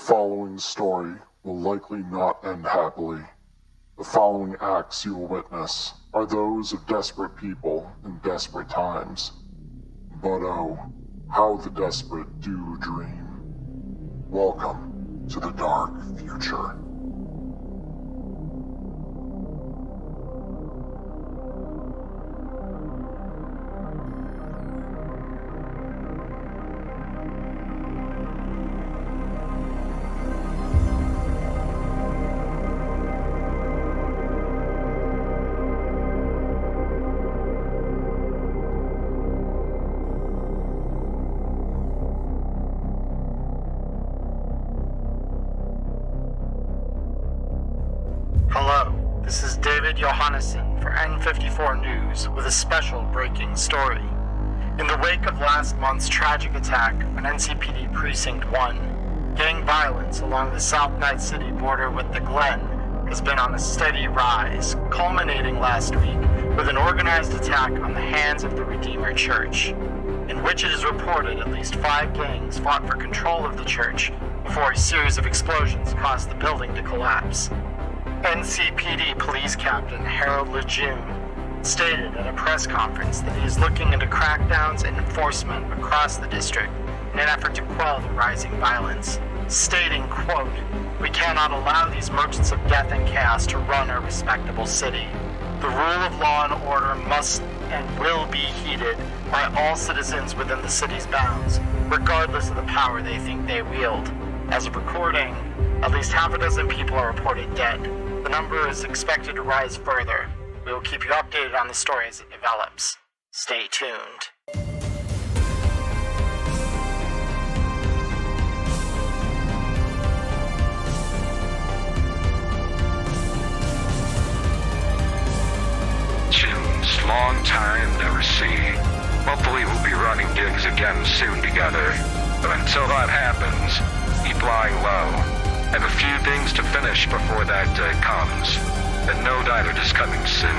following story will likely not end happily. The following acts you will witness are those of desperate people in desperate times. But oh, how the desperate do dream. Welcome to the dark future. This is David Johannesson for N54 News with a special breaking story. In the wake of last month's tragic attack on NCPD Precinct 1, gang violence along the South Night City border with the Glen has been on a steady rise, culminating last week with an organized attack on the hands of the Redeemer Church, in which it is reported at least 5 gangs fought for control of the church before a series of explosions caused the building to collapse. NCPD Police Captain Harold Lejeune stated at a press conference that he is looking into crackdowns and enforcement across the district in an effort to quell the rising violence, stating, quote, "We cannot allow these merchants of death and chaos to run our respectable city. The rule of law and order must and will be heeded by all citizens within the city's bounds, regardless of the power they think they wield. As of recording, at least half a dozen people are reported dead. The number is expected to rise further. We will keep you updated on the story as it develops. Stay tuned." Tunes, long time never see. Hopefully we'll be running gigs again soon together. But until that happens, keep lying low. I have a few things to finish before that day comes, and no diet is coming soon.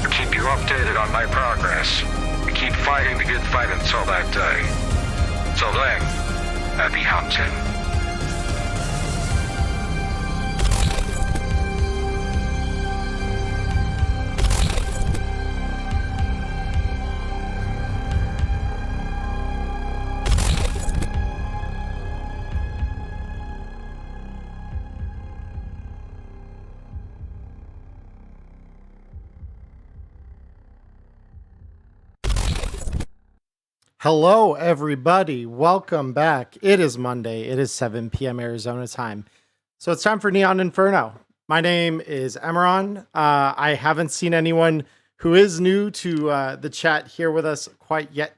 I'll keep you updated on my progress. We keep fighting the good fight until that day. Till then, happy hunting. Hello, everybody. Welcome back. It is Monday. It is 7 p.m. Arizona time. So it's time for Neon Inferno. My name is Emmerron. I haven't seen anyone who is new to the chat here with us quite yet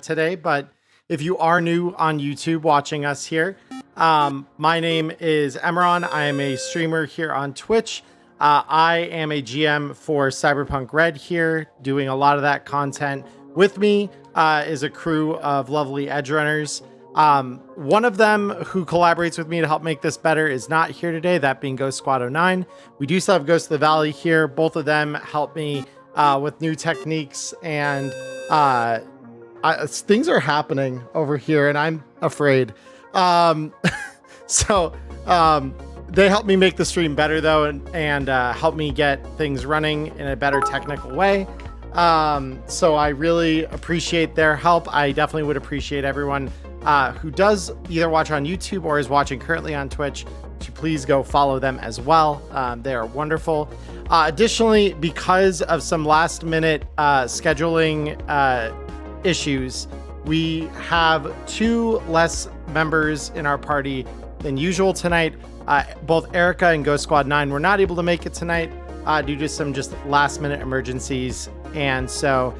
today. But if you are new on YouTube watching us here, my name is Emmerron. I am a streamer here on Twitch. I am a GM for Cyberpunk Red here, doing a lot of that content. With me is a crew of lovely edge runners. One of them who collaborates with me to help make this better is not here today, that being Ghost Squad 09. We do still have Ghost of the Valley here. Both of them help me with new techniques, and things are happening over here and I'm afraid. So they help me make the stream better though, and help me get things running in a better technical way. So I really appreciate their help. I definitely would appreciate everyone who does either watch on YouTube or is watching currently on Twitch to please go follow them as well. They are wonderful. Additionally, because of some last minute scheduling issues, we have 2 less members in our party than usual tonight. Both Erica and Ghost Squad 9 were not able to make it tonight due to some just last minute emergencies. And so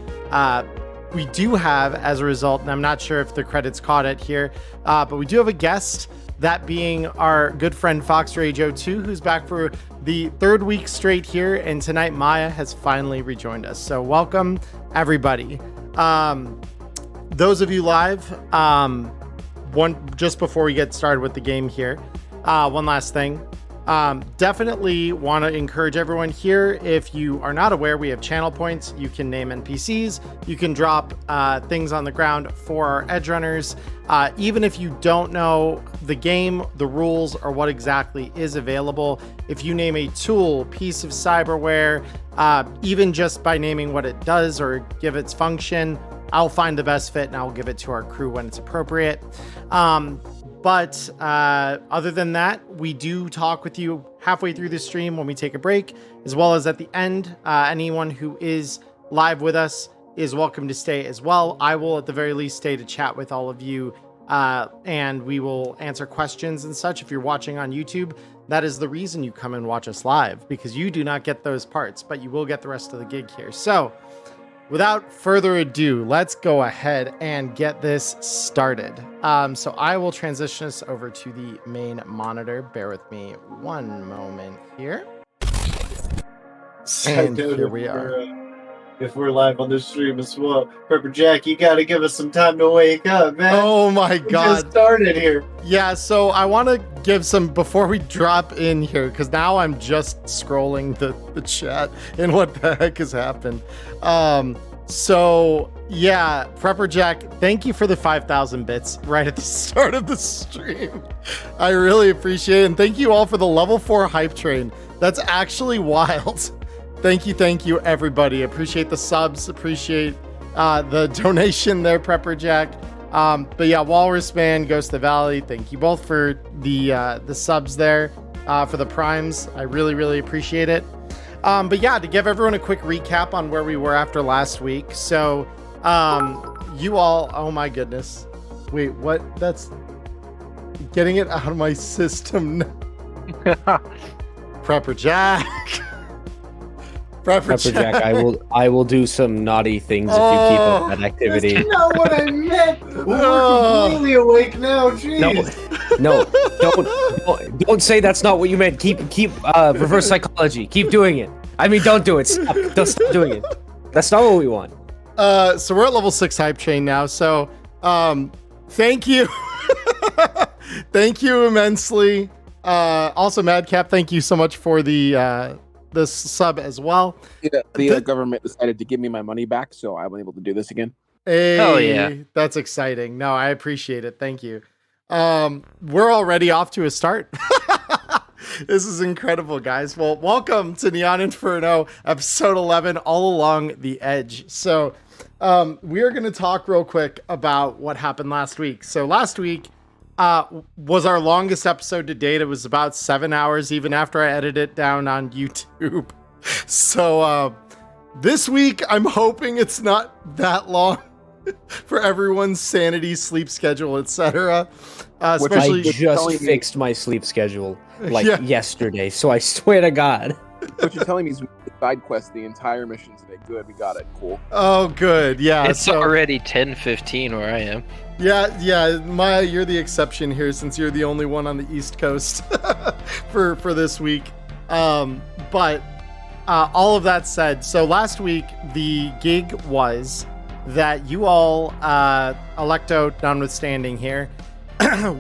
we do have, as a result, and I'm not sure if the credits caught it here, but we do have a guest, that being our good friend Fox Radio 2, who's back for the 3rd week straight here. And tonight, Maya has finally rejoined us. So welcome, everybody. Those of you live, just before we get started with the game here, one last thing. Definitely want to encourage everyone here. If you are not aware, we have channel points. You can name NPCs. You can drop things on the ground for our edge runners. Even if you don't know the game, the rules, or what exactly is available, if you name a tool, piece of cyberware, even just by naming what it does or give its function, I'll find the best fit and I'll give it to our crew when it's appropriate. But other than that, we do talk with you halfway through the stream when we take a break, as well as at the end. Anyone who is live with us is welcome to stay as well. I will at the very least stay to chat with all of you, and we will answer questions and such. If you're watching on YouTube, that is the reason you come and watch us live, because you do not get those parts, but you will get the rest of the gig here. So without further ado, let's go ahead and get this started. So I will transition us over to the main monitor. Bear with me one moment here. And here we are. If we're live on the stream as well, Pepper Jack, you gotta give us some time to wake up, man. Oh my God. We just started here. Yeah, so I want to give some, before we drop in here, because now I'm just scrolling the chat and what the heck has happened. So yeah, Prepper Jack, thank you for the 5,000 bits right at the start of the stream. I really appreciate it. And thank you all for the level 4 hype train. That's actually wild. Thank you, everybody. Appreciate the subs. Appreciate the donation there, Prepper Jack. But yeah, Walrus Man, Ghost of the Valley, thank you both for the subs there, for the primes. I really appreciate it. But yeah, to give everyone a quick recap on where we were after last week. So you all, oh my goodness. Wait, what? That's getting it out of my system. Prepper Jack. Prepper Jack, I will do some naughty things if you keep up that activity. That's not what I meant. We're completely awake now. Jeez. No, don't say that's not what you meant. Keep reverse psychology. Keep doing it. I mean, don't do it. Don't stop doing it. That's not what we want. So we're at level 6 hype train now. So thank you. Thank you immensely. Also, Madcap, thank you so much for the sub as well. Yeah, the government decided to give me my money back, so I was able to do this again. Hey, oh yeah, that's exciting. No, I appreciate it. Thank you. We're already off to a start. This is incredible, guys. Well, welcome to Neon Inferno, episode 11, All Along the Edge. So we are going to talk real quick about what happened last week. So last week was our longest episode to date. It was about 7 hours, even after I edited it down on YouTube. So this week, I'm hoping it's not that long for everyone's sanity, sleep schedule, etc. Especially, I just fixed my sleep schedule yesterday, so I swear to God. What you're telling me is we did side quest the entire mission today. Good, we got it. Cool. Oh, good. Yeah. It's already 10:15 where I am. Yeah, Maya, you're the exception here since you're the only one on the East Coast for this week. But all of that said, so last week the gig was that you all, Electo notwithstanding here,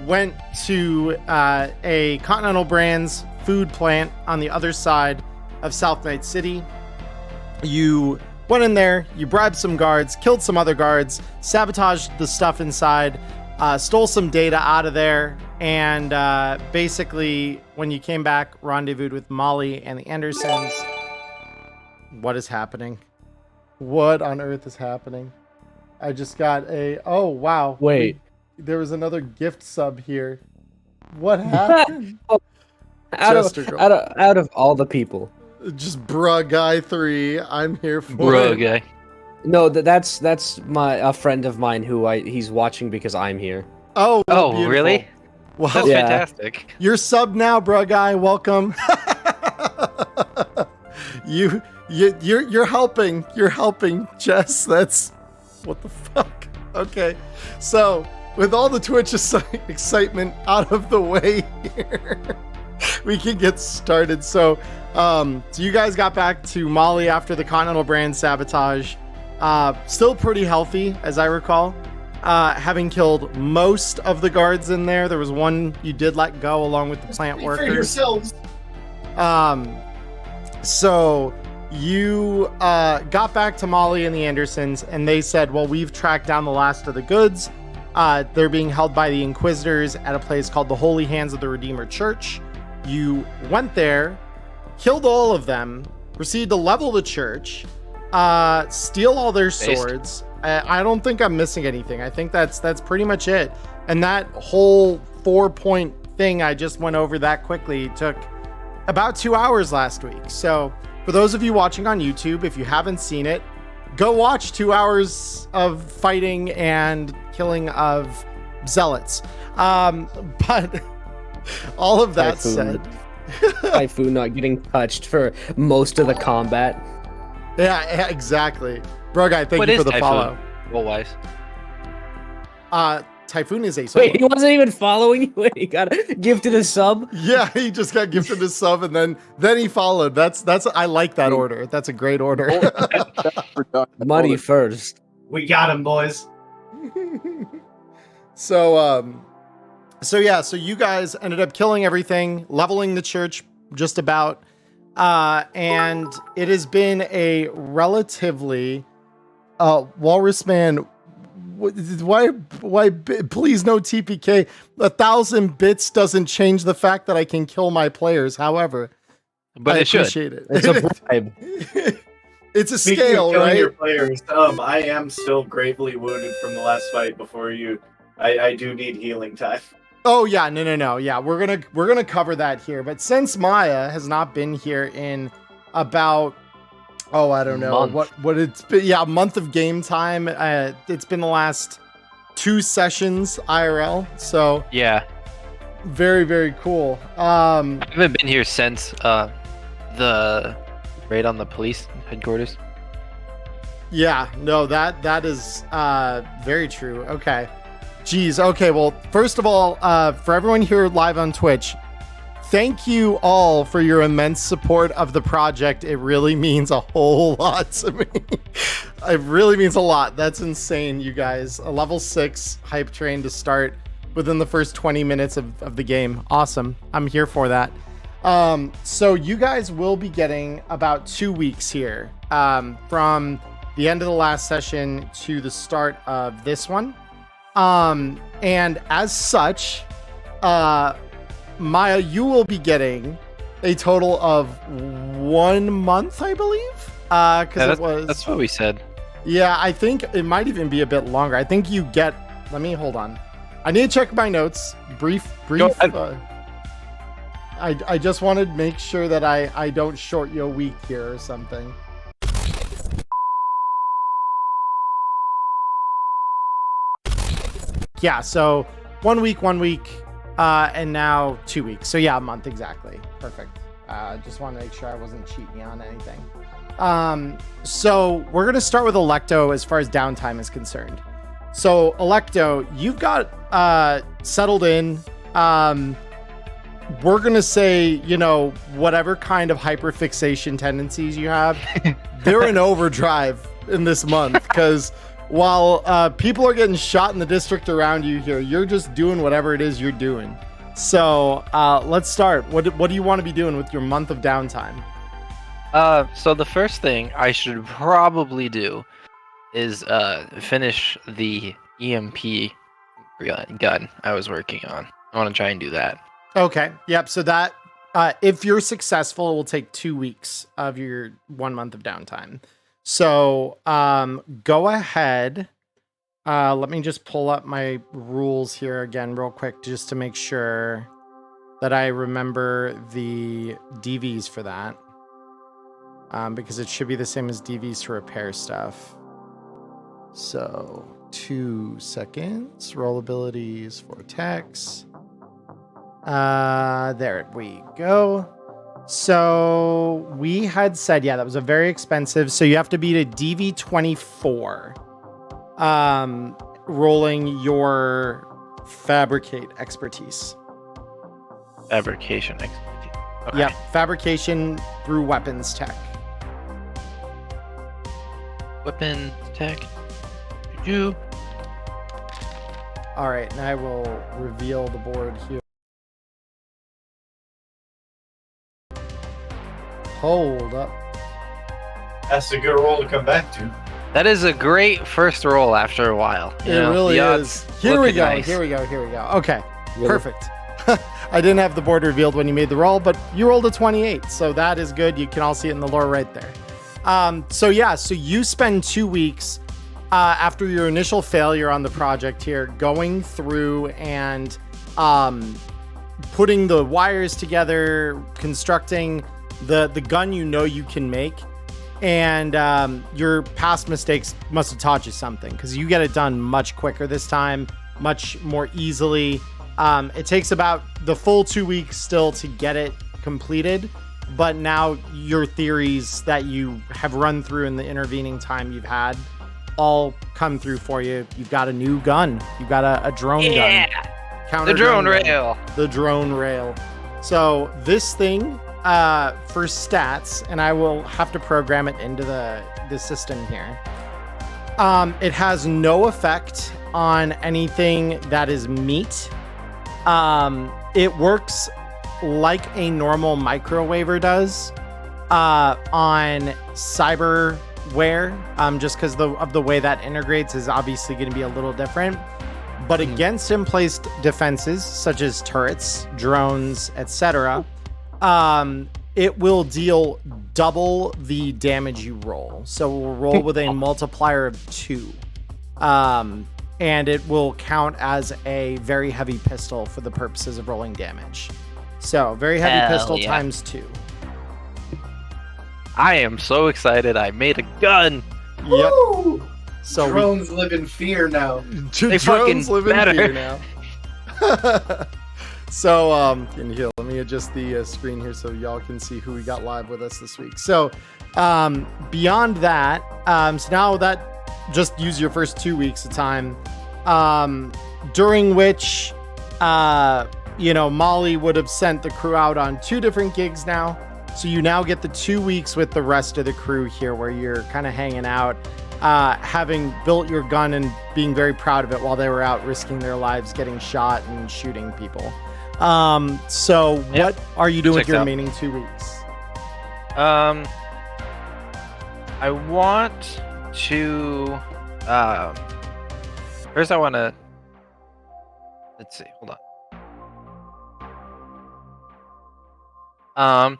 went to a Continental Brands food plant on the other side of South Night City. You went in there, you bribed some guards, killed some other guards, sabotaged the stuff inside, stole some data out of there, and basically, when you came back, rendezvoused with Molly and the Andersons. What is happening? What on earth is happening? I just got a... Oh, wow. Wait. There was another gift sub here. What happened? out of all the people. Just bruh guy 3. I'm here for bruh it. guy. No, that's a friend of mine who he's watching because I'm here. Oh, beautiful. Really? Well, that's fantastic. You're sub now, bruh guy. Welcome. You're helping. You're helping, Jess. That's what the fuck. Okay, so with all the Twitch excitement out of the way here, we can get started. So you guys got back to Molly after the Continental Brand sabotage. Still pretty healthy, as I recall. Having killed most of the guards in there. There was one you did let go along with the plant workers. For yourselves. So you got back to Molly and the Andersons, and they said, well, we've tracked down the last of the goods. They're being held by the Inquisitors at a place called the Holy Hands of the Redeemer Church. You went there, killed all of them, proceeded to level the church, steal all their swords. I don't think I'm missing anything. I think that's pretty much it. And that whole 4-point thing I just went over that quickly took about 2 hours last week. So for those of you watching on YouTube, if you haven't seen it, go watch 2 hours of fighting and killing of zealots. But all of that said, Typhoon not getting touched for most of the combat. yeah, exactly. Bro guy, thank you for the follow. Well, wise. Typhoon is a solo. Wait, he wasn't even following you. He got gifted a sub. Yeah, he just got gifted a sub and then he followed. That's I like that order. That's a great order. Money first. We got him, boys. So you guys ended up killing everything, leveling the church just about, and it has been a relatively Walrus Man. Why please no TPK. 1,000 bits doesn't change the fact that I can kill my players. However, but I it should. appreciate it. It's a bribe. It's a Speaking scale, of killing right? your players, I am still gravely wounded from the last fight before you. I do need healing time. Oh yeah, no. Yeah, we're gonna cover that here. But since Maya has not been here in about I don't know what it's been. Yeah, a month of game time. It's been the last 2 sessions IRL. So Yeah. very, very cool. I haven't been here since the raid on the police headquarters. Yeah, no, that is very true. Okay. Geez. Okay. Well, first of all, for everyone here live on Twitch, thank you all for your immense support of the project. It really means a whole lot to me. It really means a lot. That's insane, you guys. A level 6 hype train to start within the first 20 minutes of the game. Awesome. I'm here for that. So you guys will be getting about 2 weeks here from the end of the last session to the start of this one. And as such, Maya, you will be getting a total of 1 month, I believe. That's what we said. Yeah, I think it might even be a bit longer. I think you get. Let me hold on. I need to check my notes. Brief. I just wanted to make sure that I don't short you a week here or something. Yeah, so 1 week, and now 2 weeks. So yeah, a month exactly. Perfect. Just want to make sure I wasn't cheating on anything. So we're gonna start with Electo as far as downtime is concerned. So Electo, you've got settled in. We're gonna say, whatever kind of hyperfixation tendencies you have, they're in overdrive in this month because while people are getting shot in the district around you here, you're just doing whatever it is you're doing. So let's start. What do you want to be doing with your month of downtime? So the first thing I should probably do is finish the EMP gun I was working on. I want to try and do that. Okay. Yep. So that if you're successful, it will take 2 weeks of your 1 month of downtime. So go ahead. Let me just pull up my rules here again real quick just to make sure that I remember the DVs for that. Because it should be the same as DVs to repair stuff. So 2 seconds. Roll abilities for techs. There we go. So we had said, yeah, that was a very expensive. So you have to beat a DV24. Rolling your fabricate expertise. Fabrication expertise. Okay. Yep, fabrication through weapons tech. Weapon tech. You. All right, and I will reveal the board here. Hold up. That's a good roll to come back to. That is a great first roll after a while. You It know, really the odds is. Here we looking go. nice. Here we go. Okay, Really? perfect. I didn't have the board revealed when you made the roll, but you rolled a 28, so that is good. You can all see it in the lore right there. So you spend 2 weeks after your initial failure on the project here, going through and putting the wires together, constructing the gun you can make. And your past mistakes must have taught you something, because you get it done much quicker this time, much more easily. It takes about the full 2 weeks still to get it completed, but now your theories that you have run through in the intervening time you've had all come through for you. You've got a new gun. You've got a drone gun. The drone gun. rail. The drone rail. So this thing, for stats, and I will have to program it into the system here. It has no effect on anything that is meat. It works like a normal microwaver does on cyberware, just because of the way that integrates is obviously going to be a little different. But against in-place defenses such as turrets, drones, etc., it will deal double the damage you roll. So we'll roll with a multiplier of 2. And it will count as a very heavy pistol for the purposes of rolling damage. So very heavy Hell pistol yeah. times 2. I am so excited. I made a gun. Yep. Woo! So Drones live in fear now. They fucking drones live in better. fear now. So, and here, let me adjust the screen here so y'all can see who we got live with us this week. So, beyond that, so now that just use your first 2 weeks of time, during which, Molly would have sent the crew out on 2 different gigs now. So you now get the 2 weeks with the rest of the crew here where you're kind of hanging out, having built your gun and being very proud of it while they were out risking their lives, getting shot and shooting people. So what are you doing with your remaining 2 weeks? I want to. First, I want to. Let's see. Hold on.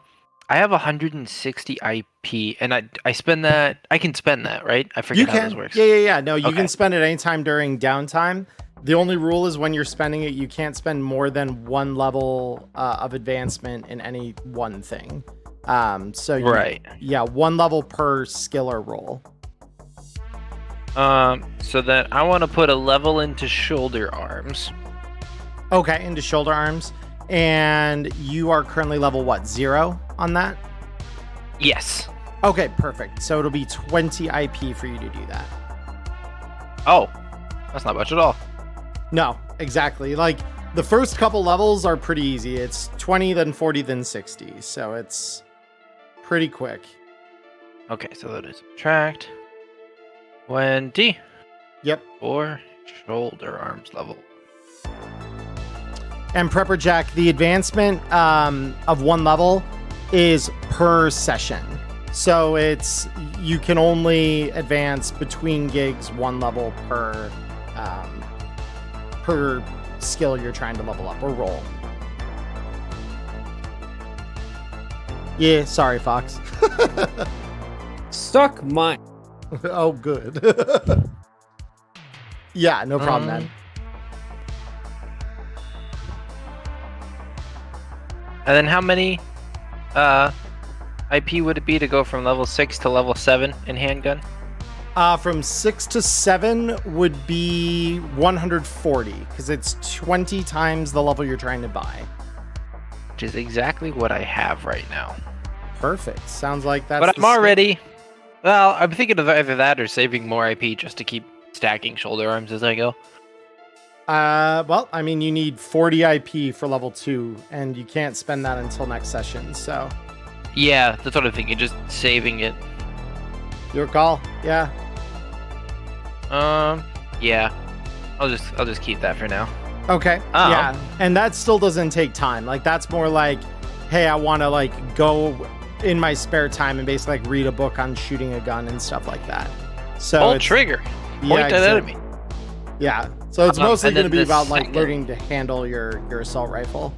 I have 160 IP, and I spend that. I can spend that, right? I forget how this works. Yeah. No, you Okay. can spend it anytime during downtime. The only rule is when you're spending it, you can't spend more than 1 level of advancement in any one thing. Right. Yeah, 1 level per skill or roll. So then I want to put a level into shoulder arms. Okay, into shoulder arms. And you are currently level what, 0 on that? Yes. Okay, perfect. So it'll be 20 IP for you to do that. Oh, that's not much at all. No, exactly. Like the first couple levels are pretty easy. It's 20, then 40, then 60. So it's pretty quick. Okay, so that is subtract 20. Yep. For shoulder arms level. And Prepper Jack, the advancement of 1 level is per session. So you can only advance between gigs 1 level per skill you're trying to level up or roll. Yeah, sorry, Fox. Suck mine. Oh, good. Yeah, no problem, man. And then how many IP would it be to go from level 6 to level 7 in handgun? From 6 to 7 would be 140 because it's 20 times the level you're trying to buy. Which is exactly what I have right now. Perfect. Sounds like that's. But I'm already. Well, I'm thinking of either that or saving more IP just to keep stacking shoulder arms as I go. Well, I mean, you need 40 IP for level 2, and you can't spend that until next session. So. Yeah, that's what I'm thinking. Just saving it. Your call. Yeah. Yeah. I'll just keep that for now. Okay. Oh. Yeah, and that still doesn't take time. Like that's more like, hey, I want to like go in my spare time and basically like read a book on shooting a gun and stuff like that. So Pull it's- trigger. yeah, Point that at exactly. me. Yeah. So it's mostly and going to then be the about like second- learning to handle your assault rifle.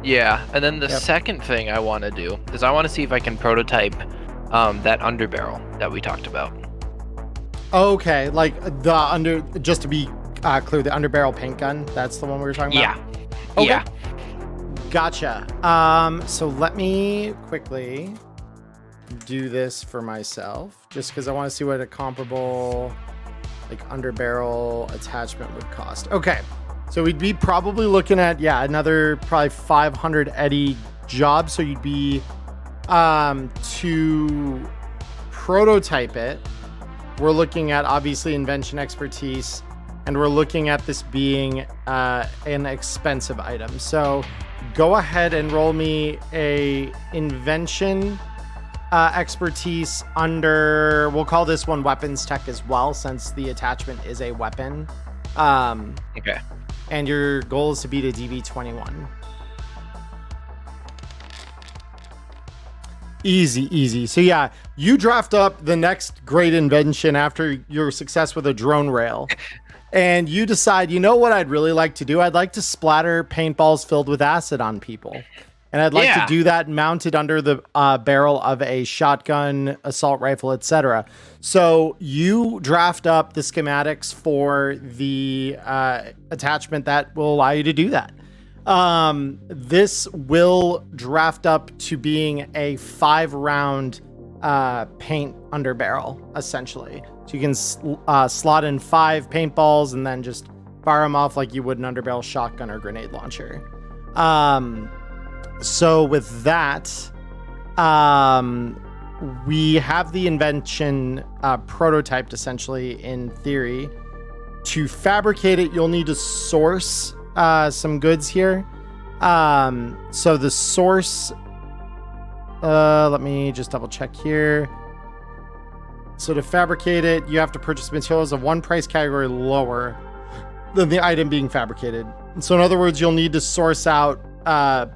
Yeah, and then the Yep. second thing I want to do is I want to see if I can prototype that underbarrel that we talked about. Okay, like just to be clear, the underbarrel paint gun. That's the one we were talking Yeah. about. Okay. Yeah. Gotcha. So let me quickly do this for myself, just because I want to see what a comparable like underbarrel attachment would cost. Okay, so we'd be probably looking at another probably 500 eddy job. So you'd be to prototype it. We're looking at obviously invention expertise, and we're looking at this being an expensive item. So go ahead and roll me a invention expertise under, we'll call this one weapons tech as well, since the attachment is a weapon. Okay. And your goal is to beat a DV21. Easy. So yeah, you draft up the next great invention after your success with a drone rail. And you decide, you know what I'd really like to do? I'd like to splatter paintballs filled with acid on people. And I'd like to do that mounted under the barrel of a shotgun, assault rifle, etc. So you draft up the schematics for the attachment that will allow you to do that. This will draft up to being a 5-round paint under barrel, essentially. So you can slot in 5 paintballs and then just fire them off like you would an underbarrel shotgun or grenade launcher. So with that, we have the invention prototyped essentially in theory. To fabricate it, you'll need to source some goods here. So the source, let me just double check here. So to fabricate it, you have to purchase materials of one price category lower than the item being fabricated. So in other words, you'll need to source out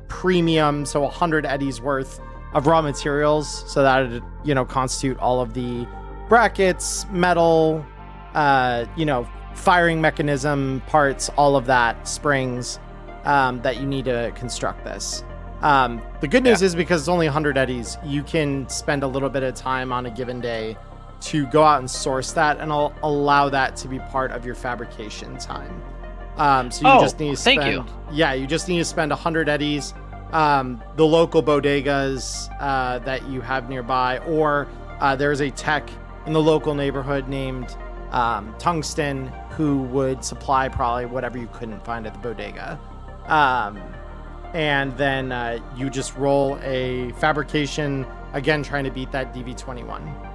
premium, so 100 eddies worth of raw materials, so that it, constitute all of the brackets, metal, firing mechanism parts, all of that, springs, that you need to construct this. The good news is, because it's only 100 eddies, you can spend a little bit of time on a given day to go out and source that, and I'll allow that to be part of your fabrication time. So you just need to spend, you just need to spend 100 eddies. The local bodegas that you have nearby, or there's a tech in the local neighborhood named Tungsten who would supply probably whatever you couldn't find at the bodega. And then you just roll a fabrication, again trying to beat that DV21.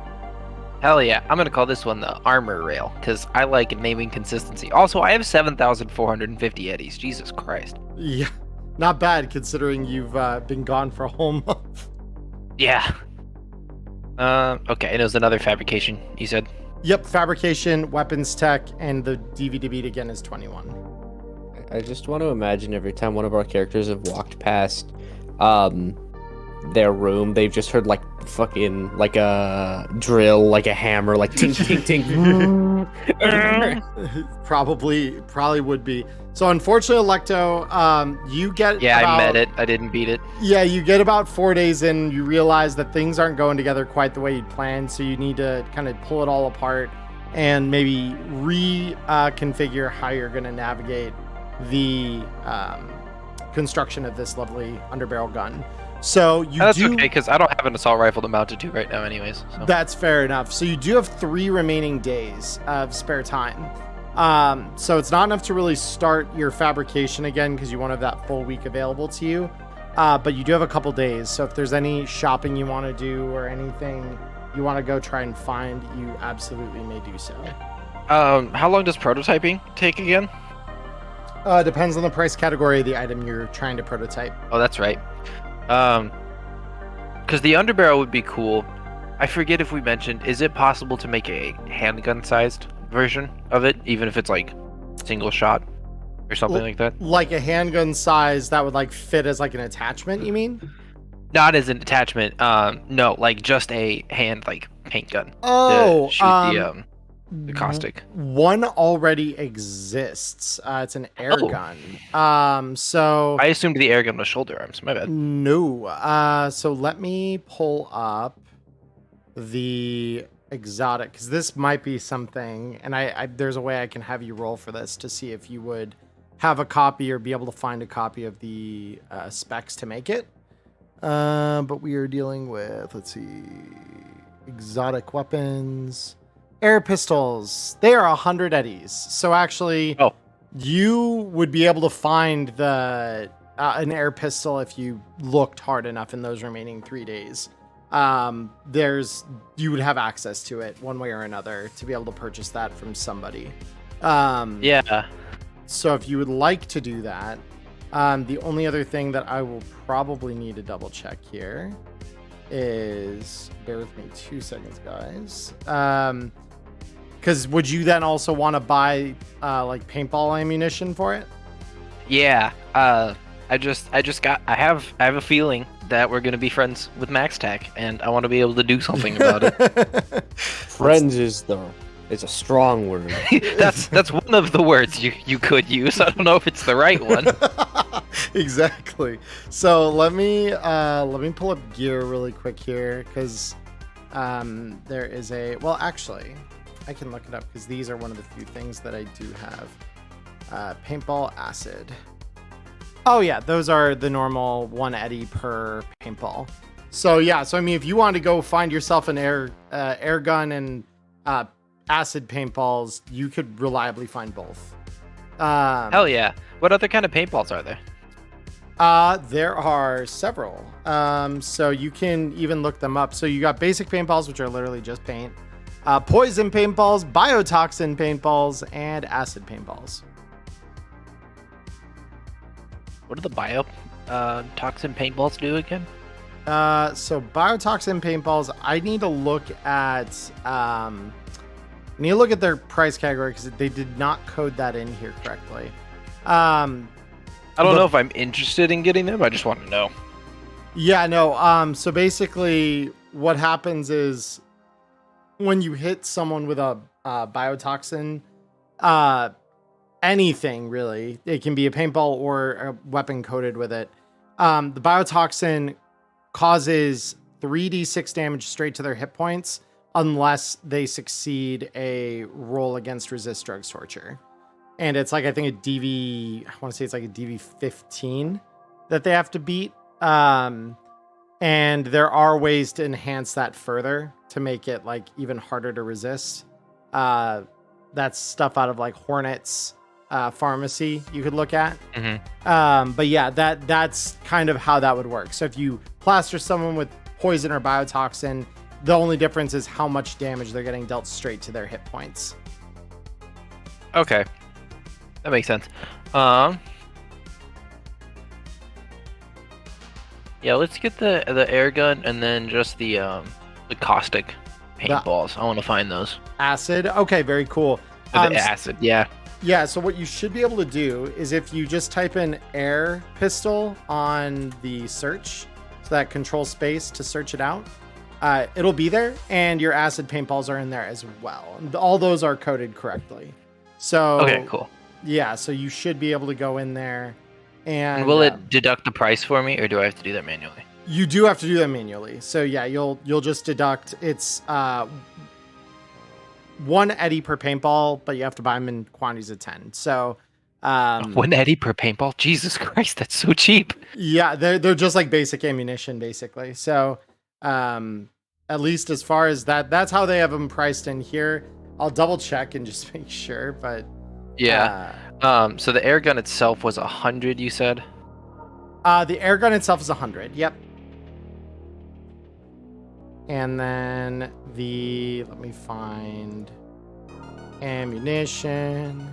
Hell yeah. I'm going to call this one the armor rail, because I like naming consistency. Also, I have 7,450 eddies. Jesus Christ. Yeah, not bad considering you've been gone for a whole month. Yeah. Okay, and it was another fabrication, you said? Yep, fabrication, weapons tech, and the DV to beat again is 21. I just want to imagine every time one of our characters have walked past their room, they've just heard like fucking like a drill, like a hammer, like tink tink tink. Probably would be. So unfortunately, Electo, you get I met it. I didn't beat it. Yeah, you get about 4 days in, you realize that things aren't going together quite the way you'd planned, so you need to kind of pull it all apart and maybe reconfigure how you're going to navigate the construction of this lovely underbarrel gun. So That's okay, because I don't have an assault rifle to mount it to right now anyways. So. That's fair enough. So you do have 3 remaining days of spare time. So it's not enough to really start your fabrication again, because you won't have that full week available to you. But you do have a couple days. So if there's any shopping you want to do or anything you want to go try and find, you absolutely may do so. How long does prototyping take again? Depends on the price category of the item you're trying to prototype. Oh, that's right. Because the underbarrel would be cool. I forget if we mentioned, is it possible to make a handgun-sized version of it, even if it's like single shot or something like that? Like a handgun size that would like fit as like an attachment, you mean? Not as an attachment. No, like just a hand like paint gun Oh, to shoot the caustic. One already exists. It's an air Oh. gun. So I assumed the air gun was shoulder arms. My bad. no. So let me pull up the exotic, because this might be something, and I there's a way I can have you roll for this to see if you would have a copy or be able to find a copy of the specs to make it. But we are dealing with, let's see, exotic weapons, air pistols. They are 100 eddies. So actually, you would be able to find the an air pistol if you looked hard enough in those remaining 3 days. You would have access to it one way or another to be able to purchase that from somebody. Yeah. So if you would like to do that, the only other thing that I will probably need to double check here is, bear with me 2 seconds, guys. Because would you then also want to buy like paintball ammunition for it? Yeah. I have a feeling that we're gonna be friends with Max Tech, and I want to be able to do something about it. Friends is it's a strong word. that's one of the words you could use. I don't know if it's the right one. Exactly. So let me pull up gear really quick here, because there is actually I can look it up, because these are one of the few things that I do have. Paintball acid. Oh yeah, those are the normal 1 eddy per paintball. So yeah, I mean, if you want to go find yourself an air gun and acid paintballs, you could reliably find both. Hell yeah! What other kind of paintballs are there? There are several. So you can even look them up. So you got basic paintballs, which are literally just paint, poison paintballs, biotoxin paintballs, and acid paintballs. What do the toxin paintballs do again? So biotoxin paintballs, I need to look at their price category, because they did not code that in here correctly. I don't know if I'm interested in getting them. I just want to know. Yeah, no. So basically, what happens is when you hit someone with a biotoxin, anything really, it can be a paintball or a weapon coated with it. The biotoxin causes 3d6 damage straight to their hit points unless they succeed a roll against resist drugs torture. And it's like, I think I want to say it's like a DV 15 that they have to beat. And there are ways to enhance that further to make it like even harder to resist. That's stuff out of like Hornet's pharmacy you could look at. Mm-hmm. But yeah, that's kind of how that would work. So if you plaster someone with poison or biotoxin, the only difference is how much damage they're getting dealt straight to their hit points. Okay. That makes sense. Yeah, let's get the air gun and then just the caustic paintballs. I want to find those. Acid. Okay, very cool. The acid, yeah. Yeah, so what you should be able to do is if you just type in air pistol on the search, so that control space to search it out, it'll be there, and your acid paintballs are in there as well. All those are coded correctly. So Okay, cool. Yeah, so you should be able to go in there and will it deduct the price for me, or do I have to do that manually? You do have to do that manually. So yeah, you'll just deduct, it's 1 eddy per paintball, but you have to buy them in quantities of 10. So 1 eddy per paintball? Jesus Christ, that's so cheap. Yeah, they're just like basic ammunition basically. So at least as far as that's how they have them priced in here. I'll double check and just make sure, but yeah. So the air gun itself was 100, you said? The air gun itself is 100. Yep. And then let me find ammunition,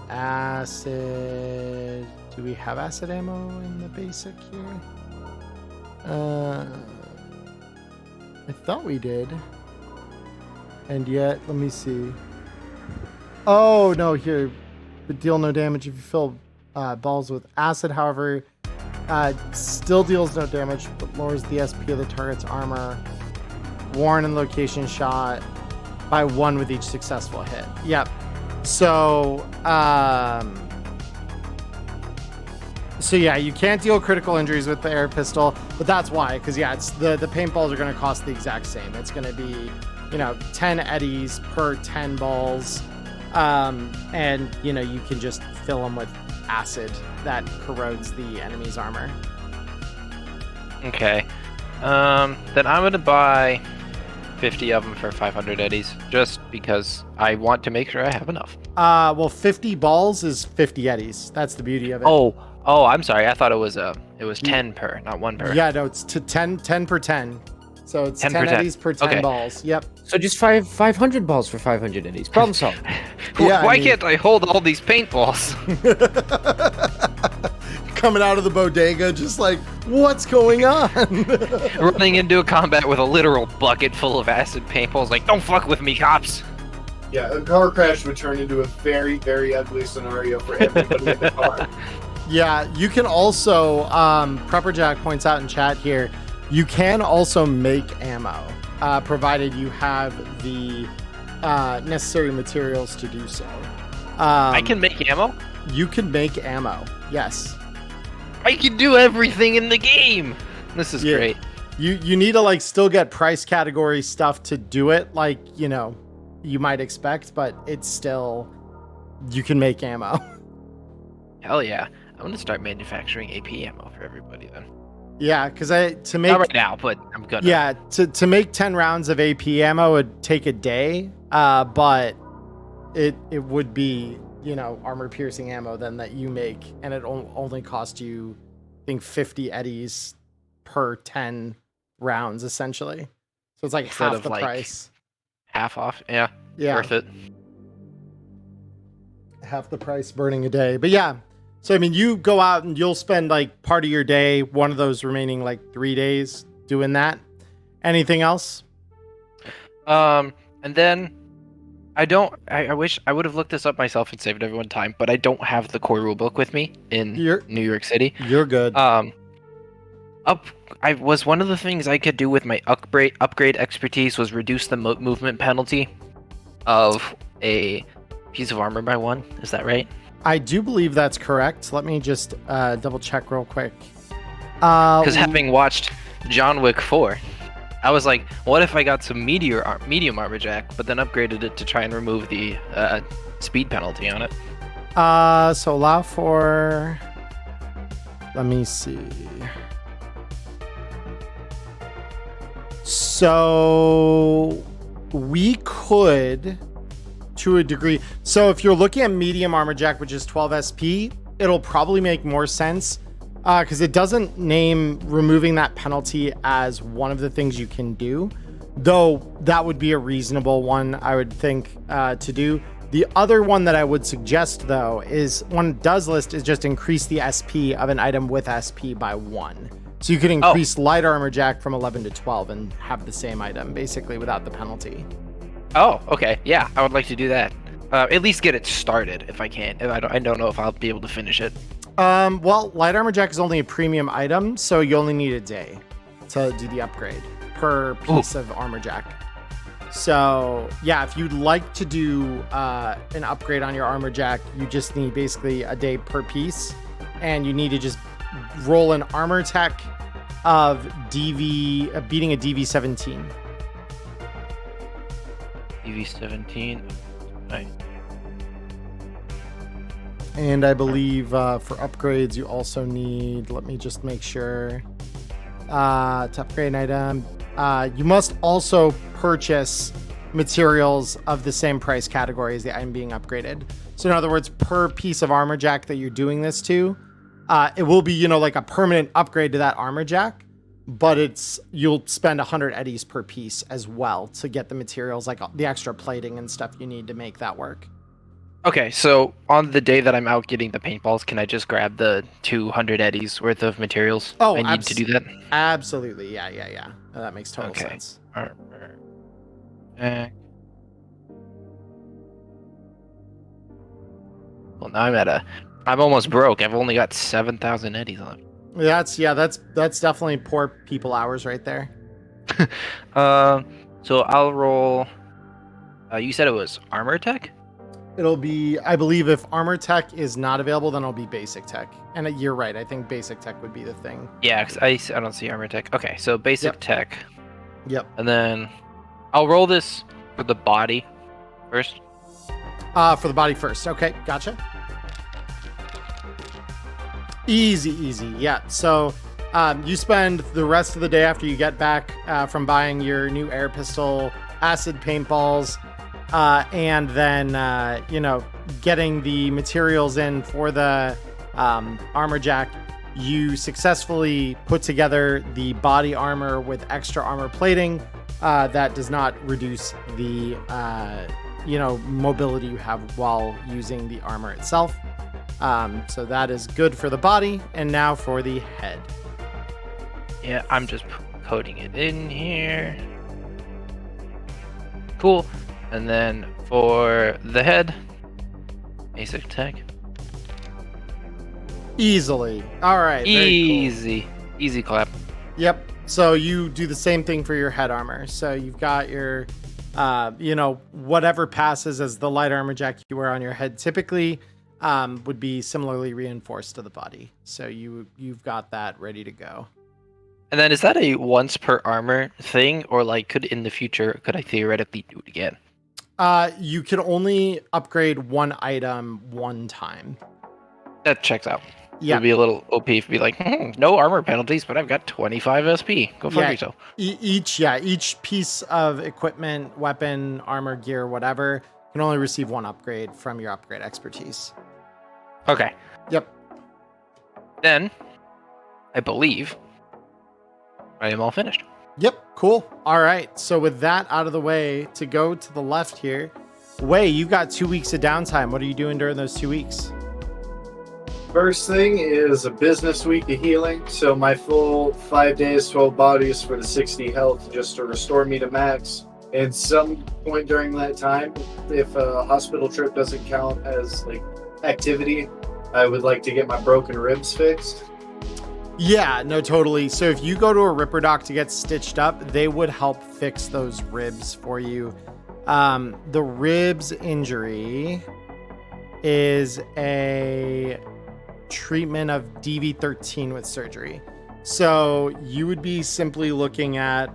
acid. Do we have acid ammo in the basic here? I thought we did. And yet, let me see. Oh, no, here. But deal no damage if you fill balls with acid. However, Still deals no damage, but lowers the SP of the target's armor. Warn and location shot by 1 with each successful hit. Yep. So, so yeah, you can't deal critical injuries with the air pistol, but that's why, because yeah, it's the paintballs are going to cost the exact same. It's going to be, 10 eddies per 10 balls, and you can just fill them with acid that corrodes the enemy's armor. Okay. Then I'm gonna buy 50 of them for 500 eddies, just because I want to make sure I have enough. Well, 50 balls is 50 eddies. That's the beauty of it. Oh, I'm sorry. I thought it was 10 per, not 1 per. Yeah, no, it's to 10 per 10. So it's 10 per 10. eddies per 10 Okay. balls. Yep. So just 500 balls for 500 eddies. Problem solved. Yeah, Why can't I hold all these paintballs? Coming out of the bodega, just like, what's going on? Running into a combat with a literal bucket full of acid paintballs, like, don't fuck with me, cops. Yeah, a car crash would turn into a very, very ugly scenario for everybody in the car. Yeah, you can also, Prepper Jack points out in chat here, you can also make ammo, provided you have the necessary materials to do so. I can make ammo? You can make ammo, yes. I can do everything in the game! This is Yeah. great. You need to still get price category stuff to do it, you might expect, but it's still, you can make ammo. Hell yeah. I'm gonna start manufacturing AP ammo for everybody then. Yeah, because to make Not right now, but I'm gonna. Yeah, to make 10 rounds of AP ammo would take a day, but it would be, armor piercing ammo then that you make, and it only cost you, I think, 50 eddies per 10 rounds, essentially. So it's like Instead half of, the like, price. Half off? Yeah. Yeah, Worth it. half the price burning a day. But yeah, so I mean, you go out and you'll spend part of your day, one of those remaining 3 days doing that. Anything else? And then I wish I would have looked this up myself and saved everyone time, but I don't have the core rulebook with me in New York City. You're good. I was one of the things I could do with my upgrade expertise was reduce the movement penalty of a piece of armor by 1. Is that right? I do believe that's correct. Let me just double check real quick. Because having watched John Wick 4, I was like, what if I got some medium armor jack, but then upgraded it to try and remove the speed penalty on it? So allow for, let me see. So we could, to a degree. So if you're looking at medium armor jack, which is 12 SP, it'll probably make more sense because it doesn't name removing that penalty as one of the things you can do, though that would be a reasonable one, I would think, to do. The other one that I would suggest, though, is one it does list is just increase the SP of an item with SP by 1. So you could increase light armor jack from 11 to 12 and have the same item, basically, without the penalty. Oh, okay. Yeah, I would like to do that. At least get it started if I can. I don't know if I'll be able to finish it. Well, light armor jack is only a premium item, so you only need a day to do the upgrade per piece of armor jack. So yeah, if you'd like to do an upgrade on your armor jack, you just need basically a day per piece, and you need to just roll an armor tech of beating a DV17. DV17. Nice. And I believe for upgrades, you also need, let me just make sure, to upgrade an item, you must also purchase materials of the same price category as the item being upgraded. So in other words, per piece of armor jack that you're doing this to, it will be, like a permanent upgrade to that armor jack, but you'll spend 100 eddies per piece as well to get the materials, like the extra plating and stuff you need to make that work. Okay, so on the day that I'm out getting the paintballs, can I just grab the 200 eddies worth of materials I need to do that? Absolutely, yeah. No, that makes total sense. Well, now I'm almost broke. I've only got 7,000 eddies left. That's definitely poor people hours right there. So I'll roll. You said it was armor tech? It'll be, I believe, if armor tech is not available, then it'll be basic tech. And you're right. I think basic tech would be the thing. Yeah, 'cause I don't see armor tech. Okay, so basic tech. Yep. And then I'll roll this for the body first. For the body first. Okay, gotcha. Easy. Yeah. So you spend the rest of the day after you get back from buying your new air pistol, acid paintballs, and then, getting the materials in for the armor jack. You successfully put together the body armor with extra armor plating that does not reduce the, mobility you have while using the armor itself. So that is good for the body. And now for the head. Yeah, I'm just coding it in here. Cool. And then for the head, basic tech. Easily. All right. Easy. Easy clap. Yep. So you do the same thing for your head armor. So you've got your, whatever passes as the light armor jack you wear on your head typically would be similarly reinforced to the body. So you've got that ready to go. And then is that a once per armor thing, or like could I theoretically do it again? You can only upgrade one item one time. That checks out. Yeah. It'd be a little OP if it'd be like, no armor penalties, but I've got 25 SP. Go fuck yourself. Each piece of equipment, weapon, armor, gear, whatever, can only receive one upgrade from your upgrade expertise. Okay. Yep. Then, I believe I am all finished. Yep, cool. All right, so with that out of the way, to go to the left here, Wei, you've got 2 weeks of downtime. What are you doing during those 2 weeks? First thing is a business week of healing. So my full 5 days, 12 bodies for the 60 health, just to restore me to max. And some point during that time, if a hospital trip doesn't count as like activity, I would like to get my broken ribs fixed. Yeah, no, totally. So if you go to a Ripper doc to get stitched up, they would help fix those ribs for you. The ribs injury is a treatment of DV13 with surgery. So you would be simply looking at,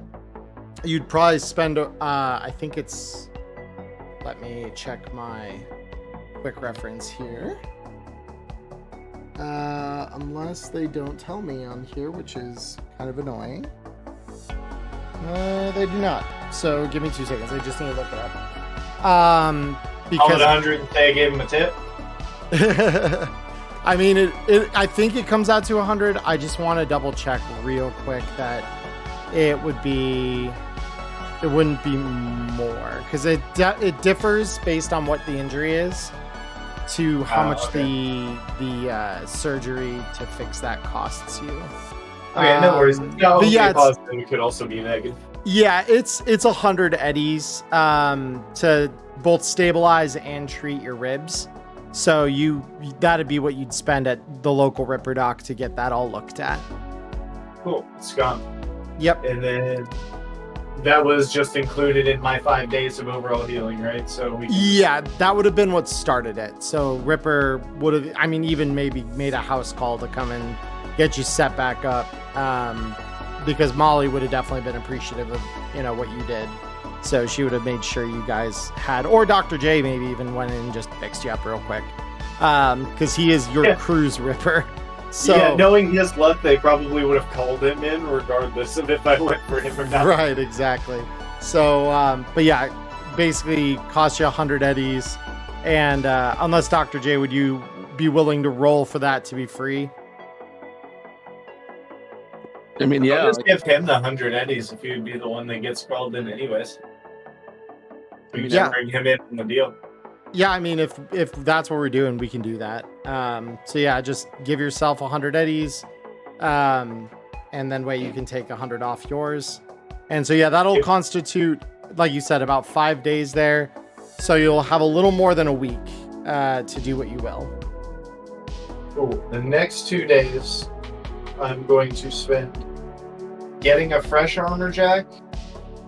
you'd probably spend, I think it's, let me check my quick reference here. Unless they don't tell me on here, which is kind of annoying. They do not. So give me 2 seconds. I just need to look it up. Because 100 and say I gave him a tip. I mean, I think it comes out to 100. I just want to double check real quick that it wouldn't be more, because it differs based on what the injury is to how much the surgery to fix that costs you. Okay, no worries. No, but yeah, positive. It could also be negative. Yeah, it's 100 eddies to both stabilize and treat your ribs. So that'd be what you'd spend at the local Ripper doc to get that all looked at. Cool, it's gone. Yep. And then that was just included in my 5 days of overall healing, right? So yeah, that would have been what started it. So Ripper would have, I mean, even maybe made a house call to come and get you set back up, because Molly would have definitely been appreciative of what you did. So she would have made sure you guys had, or Dr. J maybe even went in and just fixed you up real quick, because he is your crew's Ripper. So yeah, knowing his luck, they probably would have called him in regardless of if I went for him or not. Right, exactly. So, but yeah, basically cost you 100 eddies, and unless Dr. J, would you be willing to roll for that to be free? I mean, yeah. I'll just give him the 100 eddies if he'd be the one that gets called in anyways. We can just bring him in from the deal. Yeah, I mean, if that's what we're doing, we can do that. So yeah, just give yourself 100 eddies, and then you can take 100 off yours. And so yeah, that'll constitute, like you said, about 5 days there. So you'll have a little more than a week to do what you will. Cool. The next 2 days, I'm going to spend getting a fresh armor jack,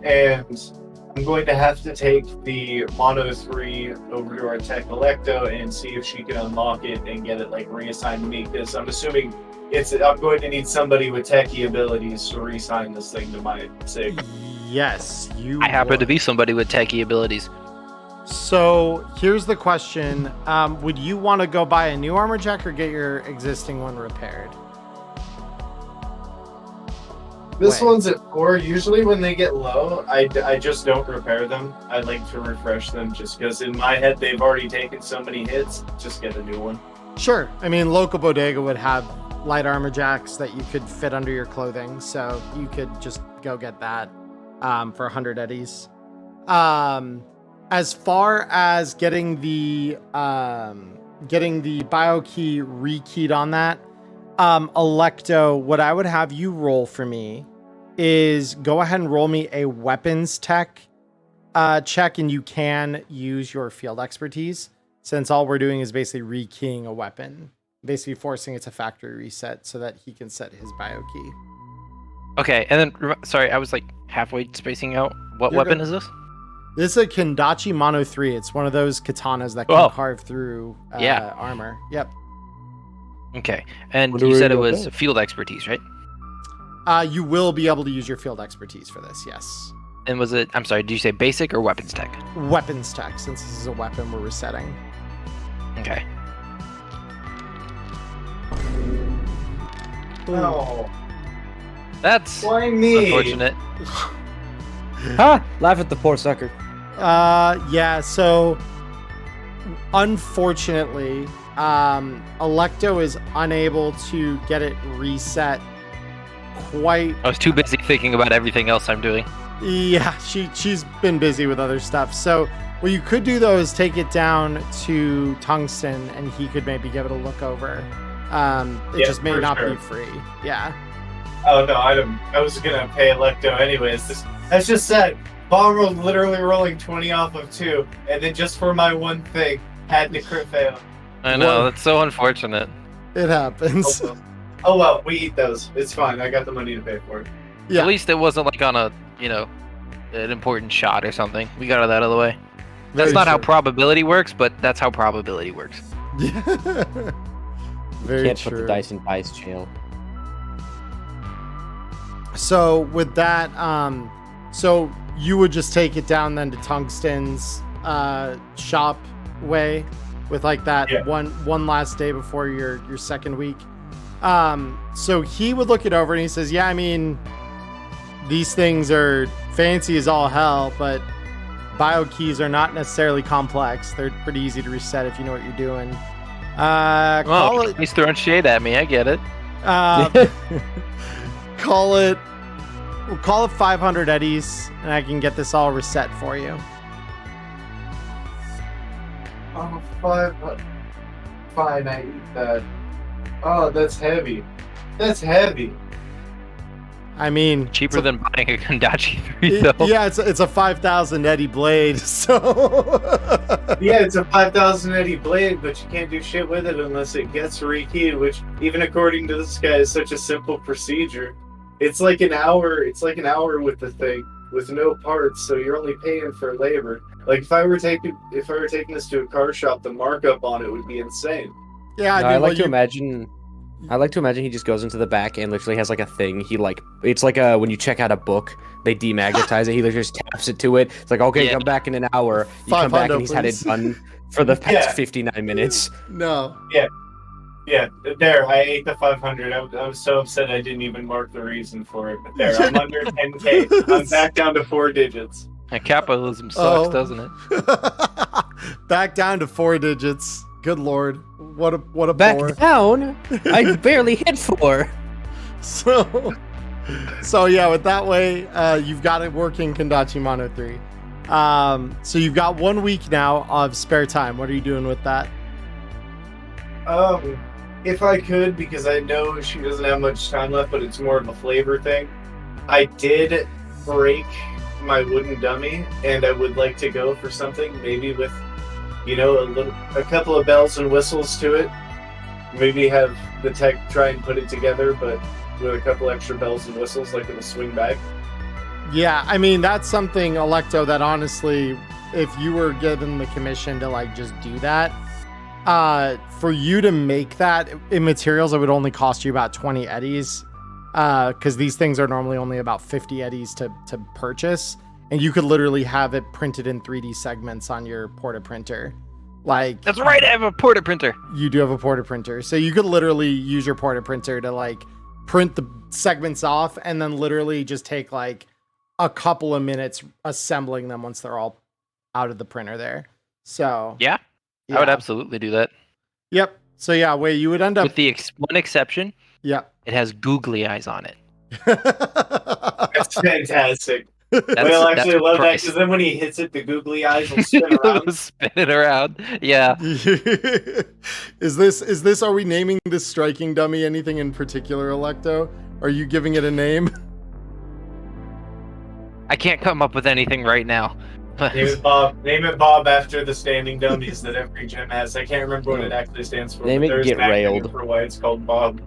and I'm going to have to take the Mono 3 over to our tech Electo and see if she can unlock it and get it like reassigned to me, because I'm assuming I'm going to need somebody with techie abilities to reassign this thing to my SIG. Yes, you. I happen would. to be somebody with techie abilities. So here's the question: would you want to go buy a new armor jack or get your existing one repaired? This Wait. one's at 4. Usually when they get low, I just don't repair them. I like to refresh them just because in my head they've already taken so many hits. Just get a new one. Sure. I mean, local bodega would have light armor jacks that you could fit under your clothing, so you could just go get that for 100 eddies. As far as getting the bio key rekeyed on that, Electo, what I would have you roll for me is go ahead and roll me a weapons tech check, and you can use your field expertise, since all we're doing is basically rekeying a weapon, basically forcing it to factory reset so that he can set his bio key. Okay, and then sorry, I was like halfway spacing out. What You're weapon good. is this? This is a Kendachi Mono 3. It's one of those katanas that can carve through Yeah. armor. Yep. Okay, and Wonder you where said it you got was that. field expertise, right? You will be able to use your field expertise for this, yes. And was it? I'm sorry. Did you say basic or weapons tech? Weapons tech, since this is a weapon we're resetting. Okay. No. That's Why me? unfortunate. Ha! Laugh at the poor sucker. Yeah, so unfortunately, Electo is unable to get it reset quite. I was too busy thinking about everything else I'm doing. Yeah, she's been busy with other stuff. So what you could do though is take it down to Tungsten, and he could maybe give it a look over. It Yeah, just may for not sure. be free. Yeah. Oh no, I was gonna pay Electo anyways. That's just sad. Bomb rolled literally rolling 20 off of 2, and then just for my one thing, had to crit fail. I know, Whoa. that's so unfortunate. It happens. Oh well, we eat those. It's fine. I got the money to pay for it. Yeah. At least it wasn't like on a, an important shot or something. We got that out of the way. That's Very not how true. probability works, but that's how probability works. Yeah. Very Can't true. put the dice in dice jail. So with that, so you would just take it down then to Tungsten's shop way with like that Yeah. one last day before your second week. So he would look it over and he says, yeah, I mean, these things are fancy as all hell, but bio keys are not necessarily complex. They're pretty easy to reset if you know what you're doing. Call it He's throwing shade at me. I get it. We'll call it 500 eddies, and I can get this all reset for you. Oh, fine, I eat that. Oh, that's heavy. That's heavy. I mean, Cheaper than buying a Kondachi 3, though. yeah, it's a 5,000 eddy blade. So Yeah, it's a 5,000 eddy blade, but you can't do shit with it unless it gets rekeyed, which even according to this guy is such a simple procedure. It's like an hour with the thing with no parts, so you're only paying for labor. Like if I were taking this to a car shop, the markup on it would be insane. yeah, I No, mean, I well, like to imagine. I like to imagine he just goes into the back and literally has like a thing. It's like when you check out a book, they demagnetize it. He literally just taps it to it. It's like, okay, Yeah. come back in an hour. You come back 500, and he's had it please. done for the past Yeah. 59 minutes. no. Yeah, there, I ate the 500. I was so upset I didn't even mark the reason for it. But there, I'm under 10K. I'm back down to 4 digits. And capitalism sucks, Oh. doesn't it? Back down to 4 digits. Good lord, what a Back bore. down. I barely hit 4. So yeah, with that way, you've got it working Kondachi Mono 3. So you've got 1 week now of spare time. What are you doing with that? If I could, because I know she doesn't have much time left, but it's more of a flavor thing. I did break my wooden dummy, and I would like to go for something maybe with, a couple of bells and whistles to it. Maybe have the tech try and put it together, but with a couple extra bells and whistles, like it'll swing back. Yeah, I mean, that's something, Electo, that honestly, if you were given the commission to like just do that, for you to make that in materials, it would only cost you about 20 eddies, because these things are normally only about 50 eddies to purchase, and you could literally have it printed in 3D segments on your porta printer. Like, That's right, I have a porta printer. you do have a porta printer, so you could literally use your porta printer to like print the segments off and then literally just take like a couple of minutes assembling them once they're all out of the printer there. So Yeah, I would absolutely do that. Yep. So yeah, you would end up With the one exception, Yep. it has googly eyes on it. That's fantastic. That's, Well, I actually that's love that price. because then when he hits it, the googly eyes will spin around. Spin it around. Yeah. Is this are we naming this striking dummy anything in particular, Electo? Are you giving it a name? I can't come up with anything right now. Name it Bob. Name it Bob after the standing dummies that every gym has. I can't remember what it actually stands for. Name but it there's Get an acronym Railed. for why it's called Bob.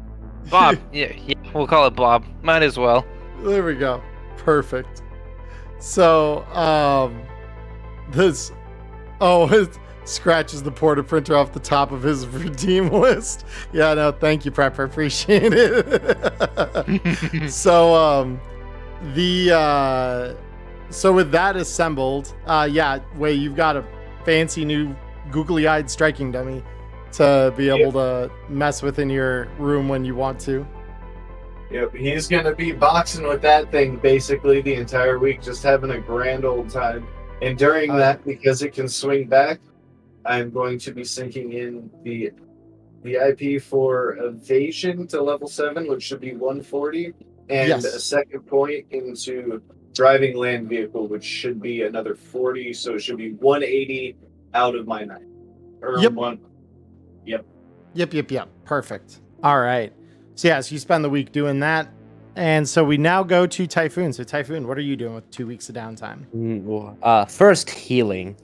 Bob. Yeah, we'll call it Bob. Might as well. There we go. Perfect. So, it scratches the porta printer off the top of his redeem list. Yeah, no, thank you, Prepper. Appreciate it. So, so with that assembled, you've got a fancy new googly-eyed striking dummy to be able to mess with in your room when you want to. Yep, he's gonna be boxing with that thing basically the entire week, just having a grand old time. And during that, because it can swing back, I'm going to be sinking in the IP for evasion to level 7, which should be 140, and Yes. a second point into driving land vehicle, which should be another 40, so it should be 180 out of my 9. Or Yep. Yep. Perfect. All right. So you spend the week doing that. And so we now go to Typhoon. So Typhoon, what are you doing with 2 weeks of downtime? First healing.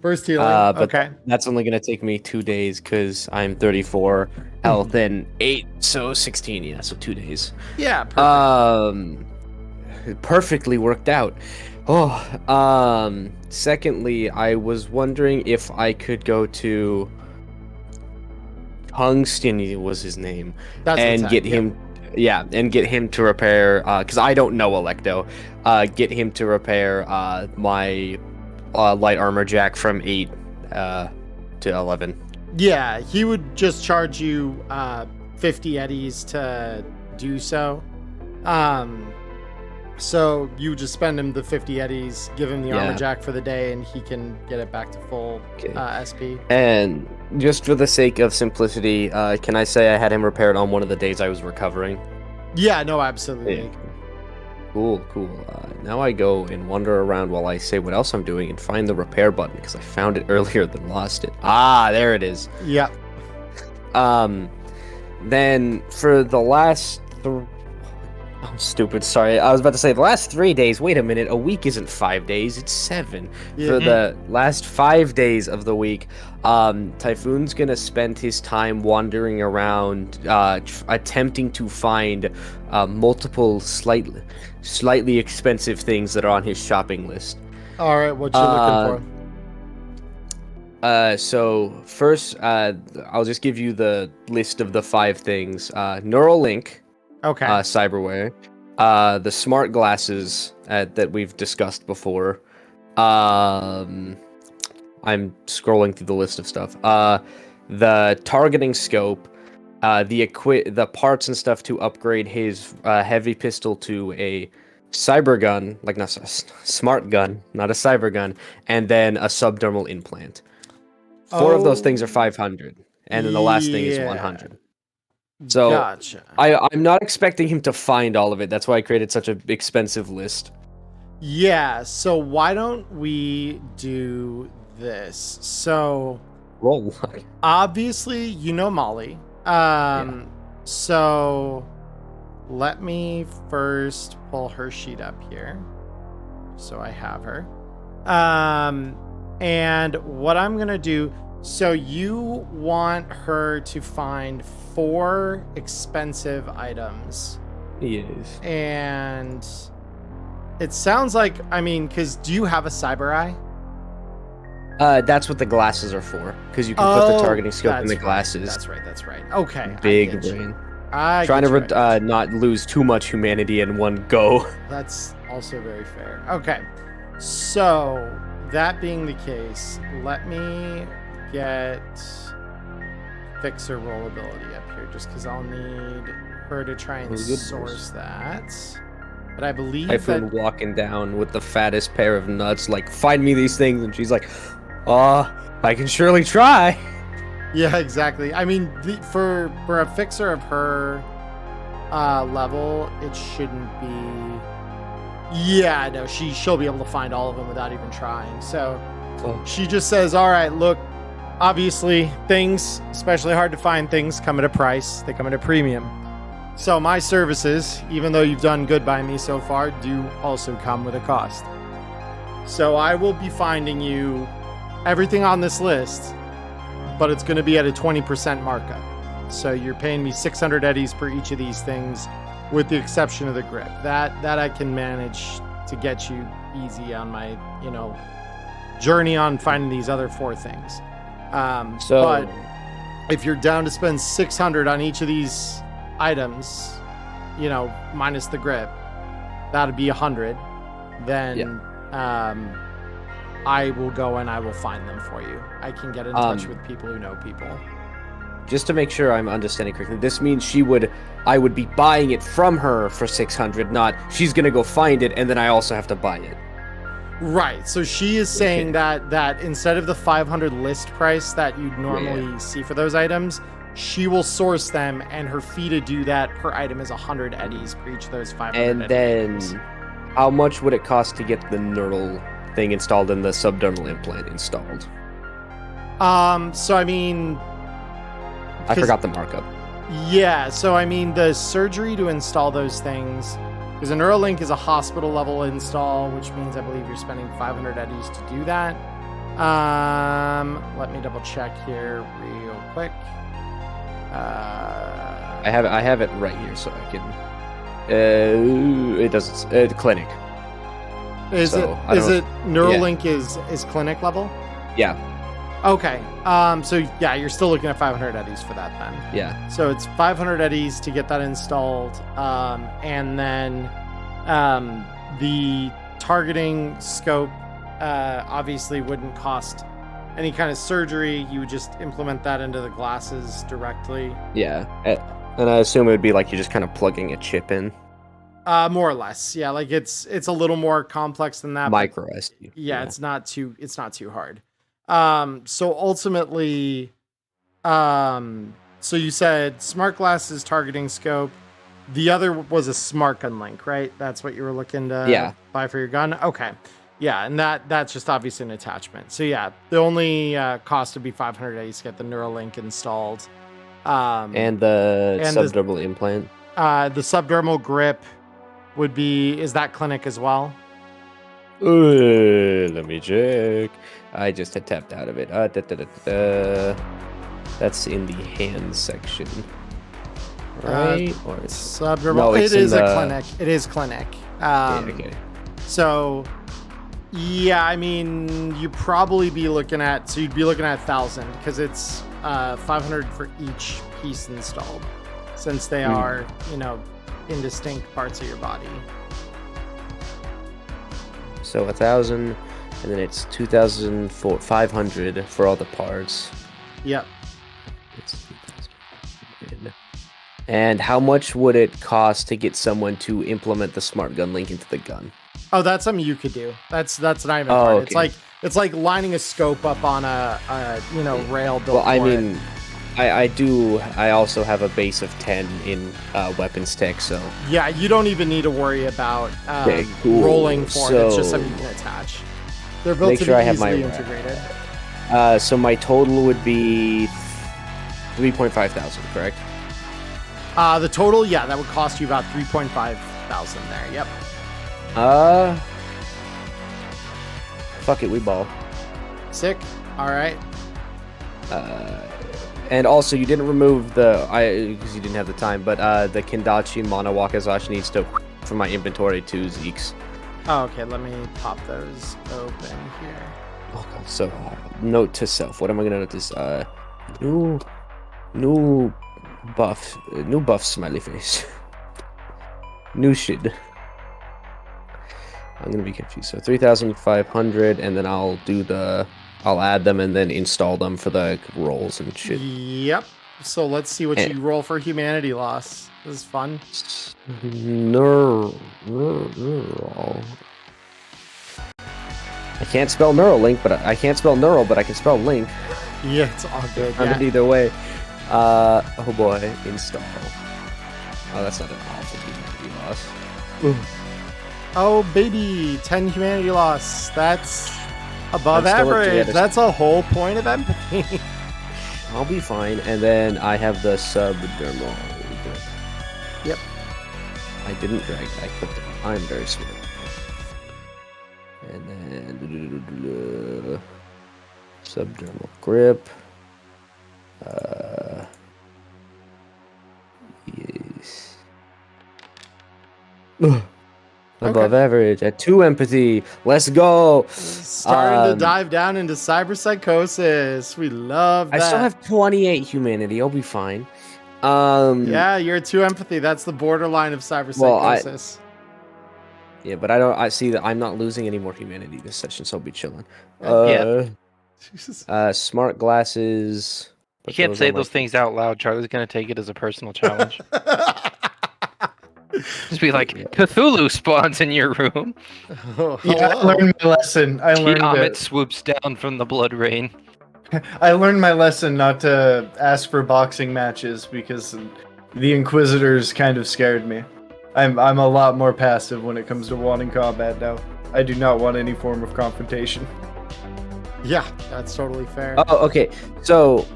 First healing. But Okay. that's only gonna take me 2 days because I'm 34 health and 8, so 16. Yeah, so 2 days. Yeah. Perfect. Perfectly worked out. Secondly, I was wondering if I could go to Tungsten was his name, That's the and tag, get yeah. him, and get him to repair. Because I don't know Electo. Get him to repair my light armor jack from 8 to 11. Yeah, he would just charge you 50 eddies to do so. So you would just spend him the 50 eddies, give him the armor Yeah. jack for the day, and he can get it back to full Okay. SP. And just for the sake of simplicity, can I say I had him repaired on one of the days I was recovering? Yeah, no, absolutely. Cool. Now I go and wander around while I say what else I'm doing and find the repair button because I found it earlier than lost it. Ah, there it is. Yeah. Then for the last I'm stupid, sorry. I was about to say the last 3 days. Wait a minute, a week isn't 5 days, it's 7. Yeah. For the last 5 days of the week, Typhoon's gonna spend his time wandering around, attempting to find multiple slightly expensive things that are on his shopping list. All right, what you looking for? So first, I'll just give you the list of the 5 things. Neuralink. Okay. Cyberware, the smart glasses that we've discussed before. I'm scrolling through the list of stuff. The targeting scope, the parts and stuff to upgrade his heavy pistol to a cyber gun, like not a smart gun, not a cyber gun, and then a subdermal implant. 4 of those things are 500, and then the last thing is 100. So Gotcha. I'm not expecting him to find all of it. That's why I created such an expensive list. Yeah, so why don't we do this? So Roll. obviously you know Molly. So let me first pull her sheet up here. So I have her. And what I'm gonna do, So you want her to find 4 expensive items. Yes. And it sounds like, I mean, because do you have a cyber eye? That's what the glasses are for, because you can put the targeting scope in the glasses. That's right. Okay. Big brain. I Trying get you. to not lose too much humanity in one go. That's also very fair. Okay. So, that being the case, let me get fixer roll ability up here, just because I'll need her to try and source that. But I believe Typhoon walking down with the fattest pair of nuts, like, find me these things, and she's like, I can surely try. Yeah, exactly. I mean, for a fixer of her level, it shouldn't be. Yeah, no, she'll be able to find all of them without even trying. So she just says, "All right, look, obviously things, especially hard to find things, come at a price. They come at a premium. So my services, even though you've done good by me so far, do also come with a cost. So I will be finding you everything on this list, but it's going to be at a 20% markup. So you're paying me 600 eddies per each of these things, with the exception of the grip. That I can manage to get you easy on my, journey on finding these other 4 things. But if you're down to spend 600 on each of these items, minus the grip, that'd be 100. Then I will go and I will find them for you. I can get in touch with people who know people. Just to make sure I'm understanding correctly, this means I would be buying it from her for 600, not she's gonna go find it and then I also have to buy it. Right. So she is saying that instead of the 500 list price that you'd normally see for those items, she will source them, and her fee to do that per item is 100 eddies per each of those 500 And then, items. How much would it cost to get the neural thing installed and the subdermal implant installed? So I mean, I forgot the markup. Yeah, so I mean, the surgery to install those things, because a Neuralink is a hospital level install, which means I believe you're spending 500 eddies to do that. Let me double check here real quick. I have it right here, so I can. It doesn't. Clinic. Is it Neuralink is clinic level? Yeah. Okay. So yeah, you're still looking at 500 eddies for that then. Yeah. So it's 500 eddies to get that installed, and then the targeting scope obviously wouldn't cost any kind of surgery. You would just implement that into the glasses directly. Yeah. And I assume it would be like you're just kind of plugging a chip in. More or less, yeah. Like it's a little more complex than that. Micro SD. Yeah, it's not too hard. So ultimately, so you said smart glasses, targeting scope. The other was a smart gun link, right? That's what you were looking to buy for your gun. Okay. Yeah, and that's just obviously an attachment. So yeah, the only cost would be 500 eddies to get the Neuralink installed. And the subdermal implant. The subdermal grip would be, is that clinic as well? Let me check. I just had tapped out of it. That's in the hands section. Right? Or it's subdermal. No, it is a clinic. It is clinic. Okay. So yeah, I mean, you'd probably be looking at, so you'd be looking at 1,000 because it's 500 for each piece installed, since they are, in distinct parts of your body. So 1,000, and then it's 2,500 for all the parts. Yep. It's 2,000. And how much would it cost to get someone to implement the smart gun link into the gun? Oh, that's something you could do. That's not even Oh, hard. okay. It's like lining a scope up on a rail built. Well, I for mean, it. I also have a base of 10 in weapons tech, so Yeah, you don't even need to worry about Okay, cool. rolling for it. It's just So- something you can attach. They're built Make to sure be I have my easily integrated. so my total would be 3.5 thousand, correct? The total, yeah, that would cost you about 3.5 thousand there. Yep. Fuck it, we ball. Sick. All right. And also, you didn't remove because you didn't have the time, but the Kendachi Mana Wakazashi needs to from my inventory to Zeke's. Oh, okay, let me pop those open here. Oh god, so note to self. What am I gonna note this? New buff smiley face. New shit. I'm gonna be confused. So 3,500, and then I'll add them and then install them for the rolls and shit. Yep. So let's see what you roll for humanity loss. This is fun. Neural. I can't spell Neuralink, but I can't spell neural, but I can spell link. Yeah, it's all good. I mean, either way. Oh boy, install. Oh, that's not an awful humanity loss. Ooh. Oh baby, 10 humanity loss. That's above I'm still at average. 3. That's a whole point of empathy. I'll be fine. And then I have the subdermal. Yep. I didn't drag. I clicked it. I'm very smart. And then subdermal grip. Yes. Above average at 2 empathy. Let's go. Starting to dive down into cyberpsychosis. We love that. I still have 28 humanity. I'll be fine. Yeah, you're at 2 empathy. That's the borderline of cyberpsychosis. Yeah, but I see that I'm not losing any more humanity this session, so I'll be chilling. Smart glasses. You can't say those things out loud. Charlie's gonna take it as a personal challenge. Just be like, Cthulhu spawns in your room. Oh, Yeah, I learned my lesson. I learned Tiamat it. swoops down from the blood rain. I learned my lesson not to ask for boxing matches because the Inquisitors kind of scared me. I'm a lot more passive when it comes to wanting combat now. I do not want any form of confrontation. Yeah, that's totally fair. Oh, okay. So,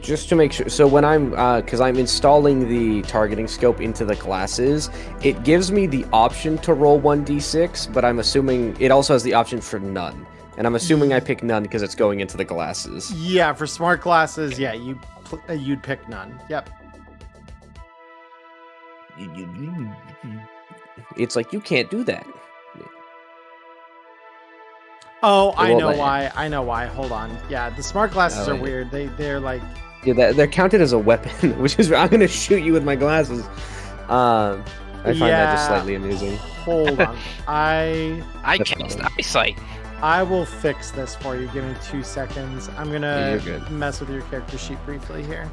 just to make sure, so when because I'm installing the targeting scope into the glasses, it gives me the option to roll 1d6, but I'm assuming it also has the option for none. And I'm assuming I pick none because it's going into the glasses. Yeah, for smart glasses, yeah, you'd pick none. Yep. It's like, you can't do that. Oh, I know why. I know why. Hold on. Yeah, the smart glasses are yeah. weird. They're like... Yeah, they're counted as a weapon, which is, I'm gonna shoot you with my glasses. I find that just slightly amusing. Hold on. I cast eyesight. I will fix this for you. Give me 2 seconds. I'm gonna You're good. mess with your character sheet briefly here.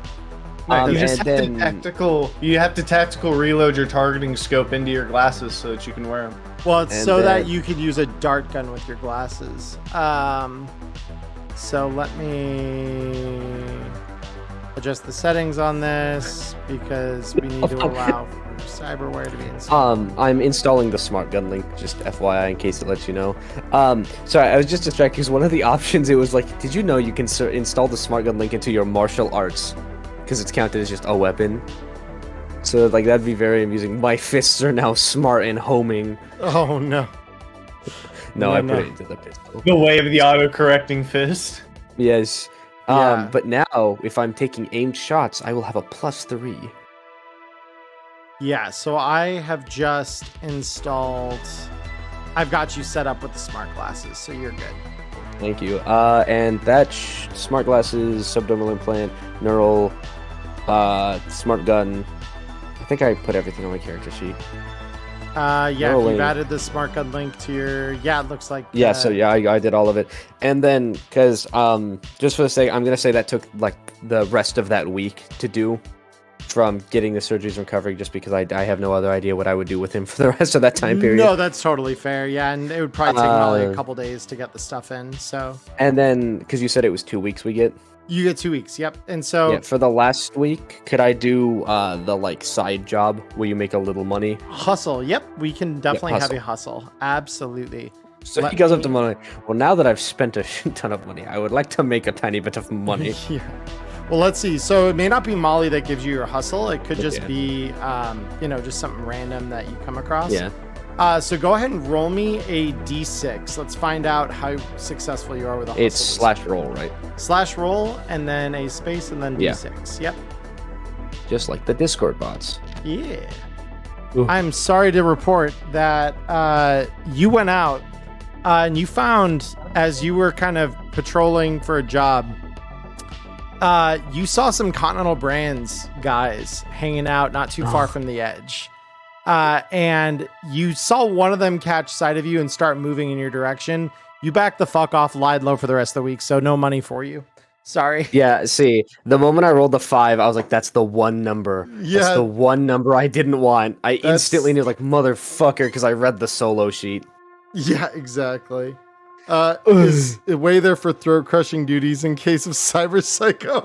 You just and have then- you have to tactical reload your targeting scope into your glasses so that you can wear them. Well, it's And so that then- you could use a dart gun with your glasses. So let me adjust the settings on this because we need to allow for cyberware to be installed. I'm installing the smart gun link, just FYI, in case it lets you know. Sorry, I was just distracted because one of the options, it was like, did you know you can install the smart gun link into your martial arts? Because it's counted as just a weapon. So, like, that'd be very amusing. My fists are now smart and homing. Oh, no. No, No, I no. put it into the pistol. The way of the auto-correcting fist. Yes. Yeah. But now, if I'm taking aimed shots, I will have a +3. Yeah, so I have just installed... I've got you set up with the smart glasses, so you're good. Thank you. And that smart glasses, subdermal implant, neural, smart gun. I think I put everything on my character sheet. Yeah, Rolling. you've added the smart gun link to your... Yeah, it looks like... Yeah, so yeah, I did all of it. And then, because, just for the sake, I'm going to say that took, like, the rest of that week to do from getting the surgeries and recovery, just because I have no other idea what I would do with him for the rest of that time period. No, that's totally fair. Yeah, and it would probably take Molly a couple days to get the stuff in, so... And then, because you said it was 2 weeks we get? You get 2 weeks, yep. And so... Yeah, for the last week, could I do the, like, side job where you make a little money? Hustle, yep. We can definitely have hustle. you hustle. Absolutely. So Let he goes up me- to money. Well, now that I've spent a shit ton of money, I would like to make a tiny bit of money. Yeah. Well, let's see. So it may not be Molly that gives you your hustle. It could just Yeah. be, just something random that you come across. Yeah. So go ahead and roll me a d6. Let's find out how successful you are with a hustle. It's slash roll, right? Slash roll and then a space and then Yeah. d6. Yep. Just like the Discord bots. Yeah. Ooh. I'm sorry to report that you went out and you found, as you were kind of patrolling for a job, you saw some Continental Brands guys hanging out not too far from the edge. And you saw one of them catch sight of you and start moving in your direction. You backed the fuck off, lied low for the rest of the week, so no money for you. Sorry. Yeah, see, the moment I rolled the 5, I was like, that's the one number. Yeah. That's the one number I didn't want. I instantly knew, like, motherfucker, because I read the solo sheet. Yeah, exactly. Is way there for throat crushing duties in case of cyber psycho.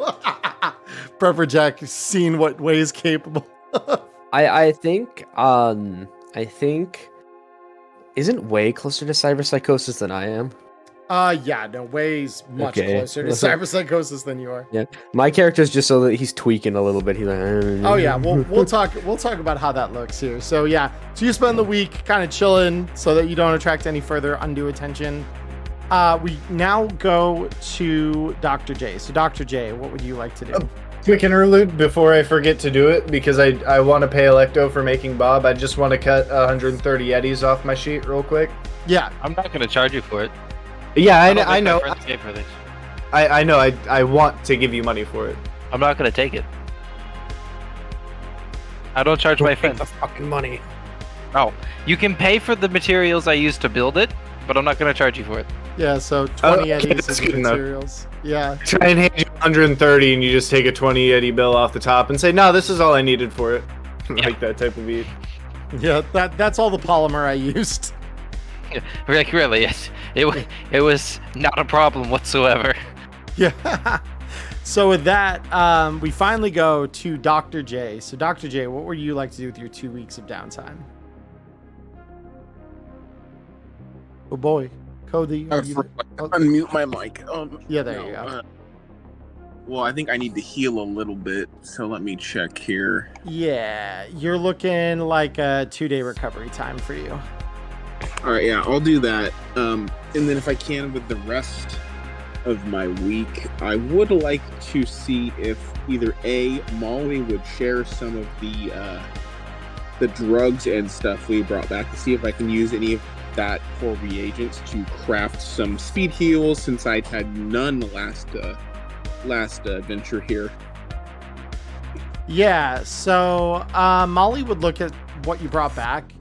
Prepper Jack has seen what Way is capable of. I think isn't Way closer to cyber psychosis than I am? Yeah, no, Way's much Okay. closer to cyber psychosis than you are. Yeah, my character's just so that he's tweaking a little bit. He's like, Oh yeah, we'll talk about how that looks here. So yeah, so you spend the week kind of chilling so that you don't attract any further undue attention. We now go to Dr. J. So Dr. J, what would you like to do? Quick interlude before I forget to do it, because I want to pay Electo for making Bob. I just want to cut 130 Eddies off my sheet real quick. Yeah, I'm not going to charge you for it. Yeah, I don't know. think my friends pay for this. I know. I want to give you money for it. I'm not going to take it. I don't charge my friends. fucking money. Oh, you can pay for the materials I used to build it, but I'm not going to charge you for it. yeah. So 20 okay, Eddies that's of good enough. materials. Yeah, Try and hand you 130, and you just take a 20 Eddie bill off the top and say, "No, this is all I needed for it." Like that type of beat. yeah. That's all the polymer I used. Like, really, it was not a problem whatsoever. Yeah. So with that, we finally go to Dr. J. So Dr. J, what would you like to do with your 2 weeks of downtime? Oh boy, Cody. are you- oh, Unmute my mic. yeah, there you go. Well, I think I need to heal a little bit, so let me check here. Yeah, you're looking like a 2-day recovery time for you. All right, yeah, I'll do that. And then if I can, with the rest of my week, I would like to see if either A, Molly would share some of the drugs and stuff we brought back, to see if I can use any of that for reagents to craft some speed heals, since I had none last venture here. Yeah, so Molly would look at what you brought back.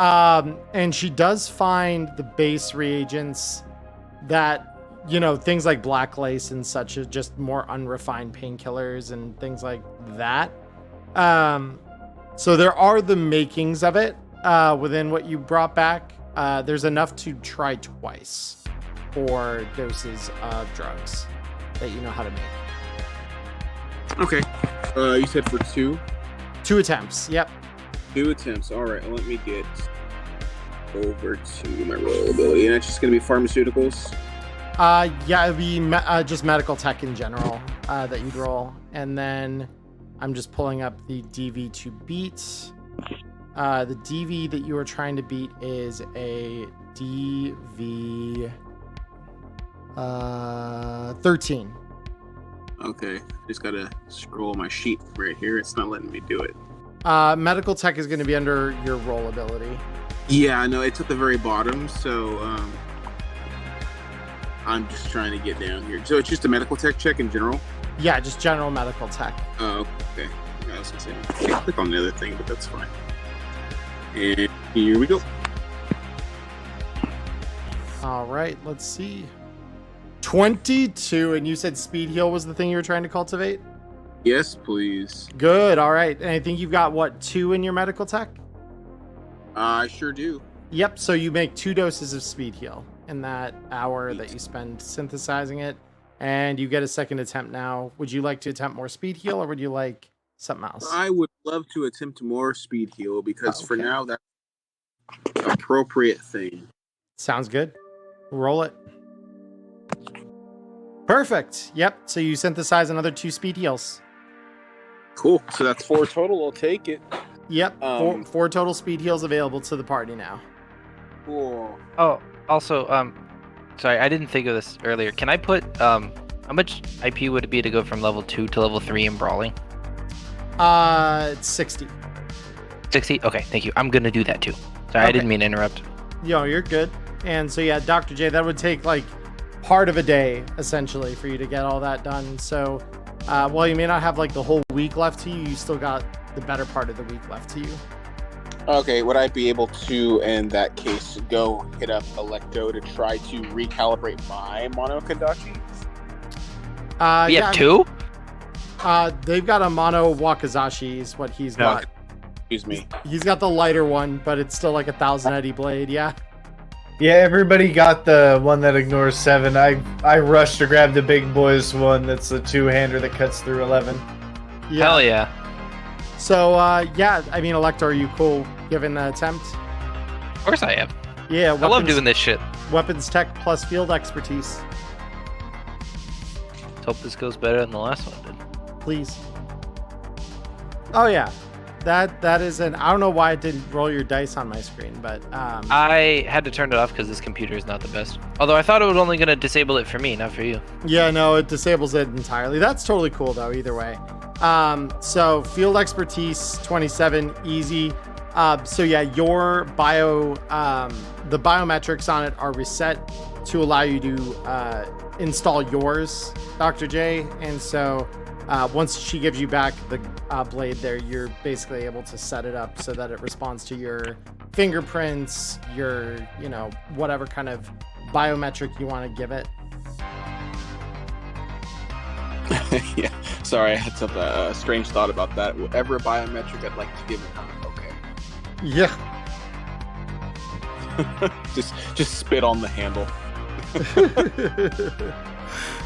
And she does find the base reagents that, you know, things like black lace and such are just more unrefined painkillers and things like that. So there are the makings of it within what you brought back. There's enough to try twice for doses of drugs that you know how to make. Okay. You said for 2? 2 attempts. Yep. 2 attempts. All right, let me get over to my roll ability. And it's just going to be pharmaceuticals. Yeah, it'd be just medical tech in general that you'd roll. And then I'm just pulling up the DV to beat. The DV that you are trying to beat is a DV 13. Okay, just got to scroll my sheet right here. It's not letting me do it. Medical tech is going to be under your roll ability. Yeah, no, it's at the very bottom, so I'm just trying to get down here. So it's just a medical tech check in general? Yeah, just general medical tech. Oh, okay. I was going to say, I can't click on the other thing, but that's fine. And here we go. All right, let's see. 22, and you said speed heal was the thing you were trying to cultivate? Yes, please. Good, all right. And I think you've got, what, 2 in your medical tech? I sure do. Yep, so you make 2 doses of speed heal in that hour that you spend synthesizing it, and you get a second attempt now. Would you like to attempt more speed heal, or would you like something else? I would love to attempt more speed heal, because for Okay. now, that's an appropriate thing. Sounds good. Roll it. Perfect. Yep, so you synthesize another 2 speed heals. Cool. So that's 4 total. I'll take it. Yep, four total speed heals available to the party now. Cool. Oh, also, sorry, I didn't think of this earlier. Can I put, how much IP would it be to go from level 2 to level 3 in brawling? It's 60. 60? Okay, thank you. I'm gonna do that too. Sorry, I didn't mean to interrupt. Yo, you're good. And so yeah, Dr. J, that would take like part of a day essentially for you to get all that done. So while you may not have like the whole week left to you, you still got the better part of the week left to you. Okay, would I be able to, in that case, go hit up Electo to try to recalibrate my Mono Kadachi? We have 2? They've got a Mono Wakazashi is what he's got. Excuse me. He's got the lighter one, but it's still like 1,000 Eddie blade, yeah. Yeah, everybody got the one that ignores 7. I rushed to grab the big boys one that's the 2-hander that cuts through 11. Yeah. Hell yeah. So, yeah, I mean, Electo, are you cool giving an attempt? Of course I am. Yeah, I love doing this shit. Weapons tech plus field expertise. Let's hope this goes better than the last one did. Please. Oh, yeah. That is an... I don't know why it didn't roll your dice on my screen, but... I had to turn it off because this computer is not the best. Although I thought it was only going to disable it for me, not for you. Yeah, no, it disables it entirely. That's totally cool, though, either way. So field expertise 27, easy. So yeah, your the biometrics on it are reset to allow you to install yours, Dr. J. And so once she gives you back the blade there, you're basically able to set it up so that it responds to your fingerprints, your, whatever kind of biometric you want to give it. Yeah, sorry, I had some strange thought about that. Whatever biometric I'd like to give it, okay. Yeah. just spit on the handle.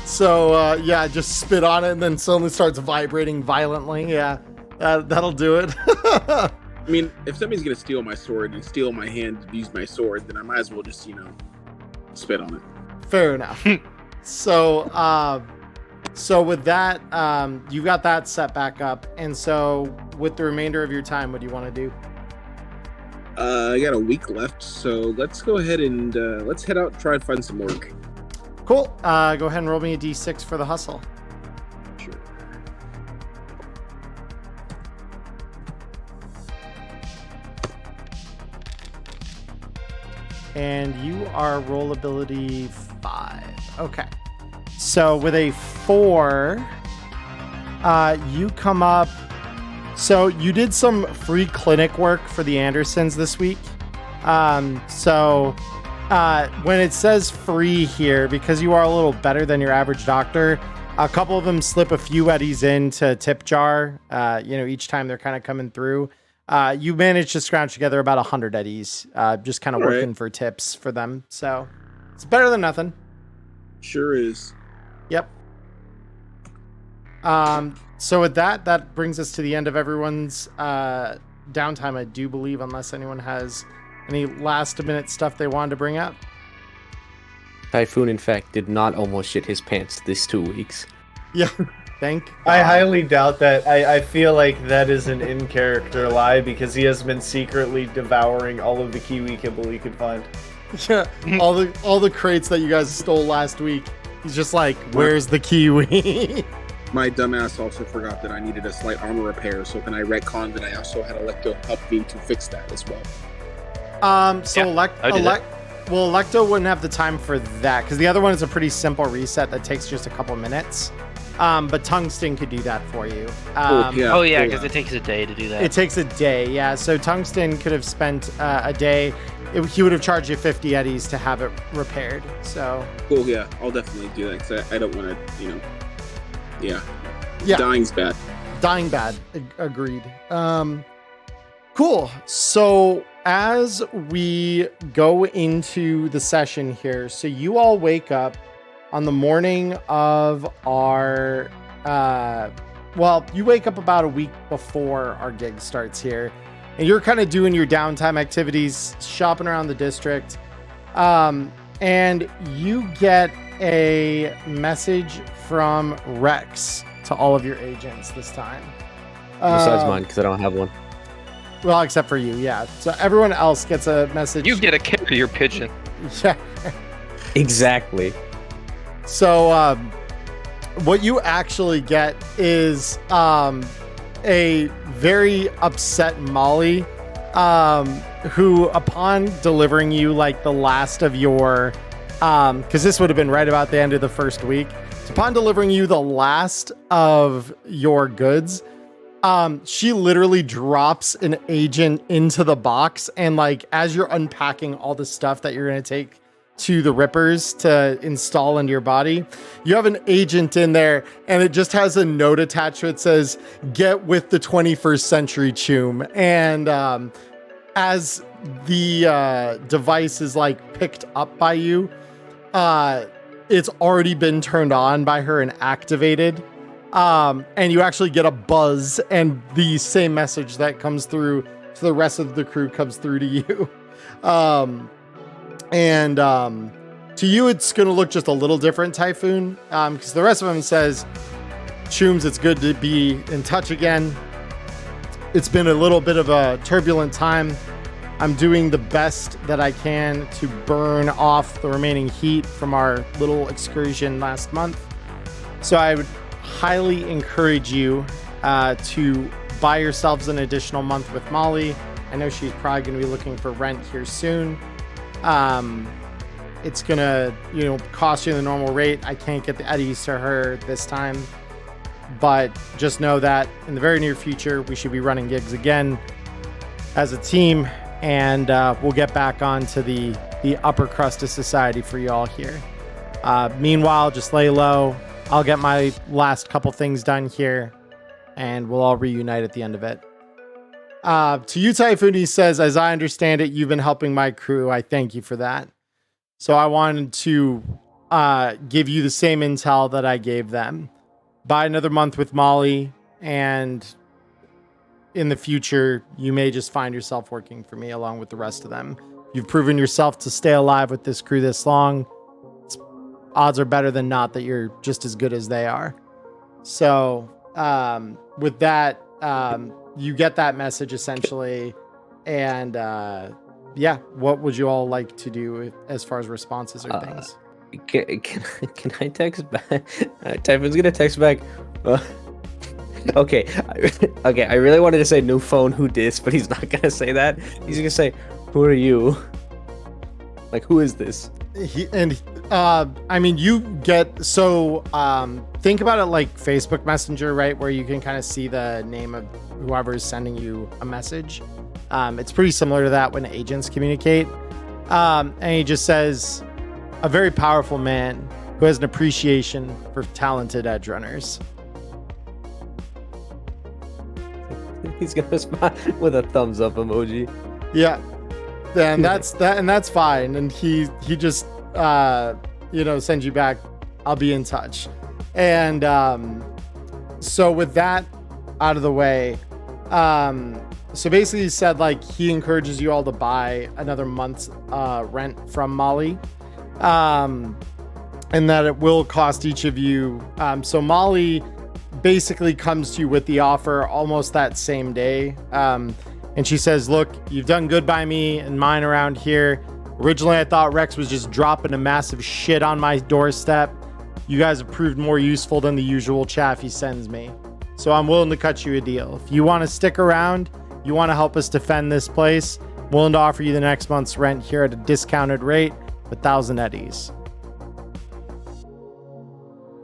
So, yeah, just spit on it and then suddenly starts vibrating violently. Yeah, that'll do it. I mean, if somebody's going to steal my sword and steal my hand to use my sword, then I might as well just, spit on it. Fair enough. So with that, you got that set back up. And so with the remainder of your time, what do you want to do? I got a week left, so let's go ahead and let's head out and try and find some work. Cool. Go ahead and roll me a d6 for the hustle. Sure. And you are roll ability 5. Okay. So with a 4, you come up. So you did some free clinic work for the Andersons this week. When it says free here, because you are a little better than your average doctor, a couple of them slip a few eddies into tip jar, each time they're kind of coming through. You managed to scrounge together about 100 eddies, just kind of working for tips for them. So it's better than nothing. Sure is. Yep. So with that brings us to the end of everyone's downtime, I do believe, unless anyone has any last minute stuff they wanted to bring up. Typhoon, in fact, did not almost shit his pants this 2 weeks. Yeah, thank God. I highly doubt that. I feel like that is an in-character lie because he has been secretly devouring all of the kiwi kibble he could find. Yeah, all the crates that you guys stole last week. He's just like, where's the kiwi? My dumbass also forgot that I needed a slight armor repair, so then I retconned that I also had Electo help me to fix that as well. Electo wouldn't have the time for that because the other one is a pretty simple reset that takes just a couple minutes. But Tungsten could do that for you. Because it takes a day to do that. It takes a day, yeah. So Tungsten could have spent a day. He would have charged you 50 eddies to have it repaired. So cool, yeah, I'll definitely do that because I don't want to, yeah. Dying's bad. Dying bad. Agreed. Cool. So as we go into the session here, so you all wake up on the morning of our, you wake up about a week before our gig starts here, and you're kind of doing your downtime activities, shopping around the district, and you get a message from Rex to all of your agents this time. Besides mine, because I don't have one. Well, except for you, yeah. So everyone else gets a message. You get a carrier pigeon. Yeah. Exactly. So what you actually get is a very upset Molly, who, upon delivering you like the last of your, because this would have been right about the end of the first week. So upon delivering you the last of your goods, she literally drops an agent into the box, and like as you're unpacking all the stuff that you're going to take to the Rippers to install into your body, you have an agent in there, and it just has a note attached to it that says, "Get with the 21st century, Choom." And as the device is like picked up by you, it's already been turned on by her and activated. And you actually get a buzz, and the same message that comes through to the rest of the crew comes through to you. To you, it's going to look just a little different, Typhoon, because the rest of them says, "Chooms, it's good to be in touch again. It's been a little bit of a turbulent time. I'm doing the best that I can to burn off the remaining heat from our little excursion last month. So I would highly encourage you to buy yourselves an additional month with Molly. I know she's probably going to be looking for rent here soon. It's going to, cost you the normal rate. I can't get the eddies to her this time, but just know that in the very near future, we should be running gigs again as a team, and we'll get back onto the upper crust of society for you all here. Meanwhile, just lay low. I'll get my last couple things done here, and we'll all reunite at the end of it." To you, Typhoon, he says, "As I understand it, you've been helping my crew. I thank you for that. So I wanted to give you the same intel that I gave them. Buy another month with Molly, and in the future, you may just find yourself working for me along with the rest of them. You've proven yourself to stay alive with this crew this long. Odds are better than not that you're just as good as they are." So with that, you get that message essentially. And what would you all like to do as far as responses or things? Can I text back? Typhoon's gonna text back. Okay, I really wanted to say "new phone, who dis," but he's not gonna say that. He's gonna say, "Who are you? Like, who is this?" You get, so think about it like Facebook Messenger, right? Where you can kind of see the name of whoever is sending you a message. It's pretty similar to that when agents communicate. And he just says, "A very powerful man who has an appreciation for talented edge runners." He's gonna respond with a thumbs up emoji. Yeah. And that's fine. And he just sends you back, "I'll be in touch." And so with that out of the way, so basically he said like he encourages you all to buy another month's rent from Molly, and that it will cost each of you. So Molly basically comes to you with the offer almost that same day. And she says, "Look, you've done good by me and mine around here. Originally, I thought Rex was just dropping a massive shit on my doorstep. You guys have proved more useful than the usual chaff he sends me. So I'm willing to cut you a deal. If you want to stick around, you want to help us defend this place, I'm willing to offer you the next month's rent here at a discounted rate, 1,000 eddies."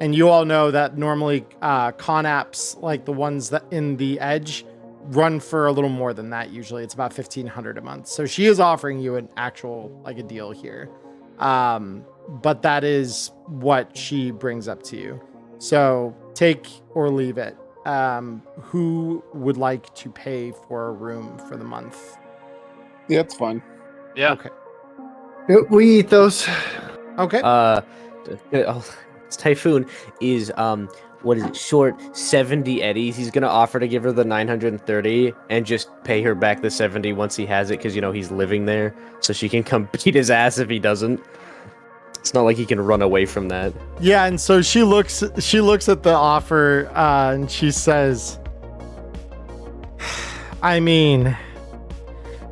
And you all know that normally con apps, like the ones that in the Edge, run for a little more than that. Usually it's about 1,500 a month. So she is offering you an actual, like a deal here. But that is what she brings up to you. So take or leave it. Who would like to pay for a room for the month? Yeah, that's fine. Yeah. Okay. We eat those. Okay. Typhoon is short 70 eddies. He's gonna offer to give her the 930 and just pay her back the 70 once he has it, because he's living there, so she can come beat his ass if he doesn't. It's not like he can run away from that. Yeah, and so she looks at the offer and she says, "I mean,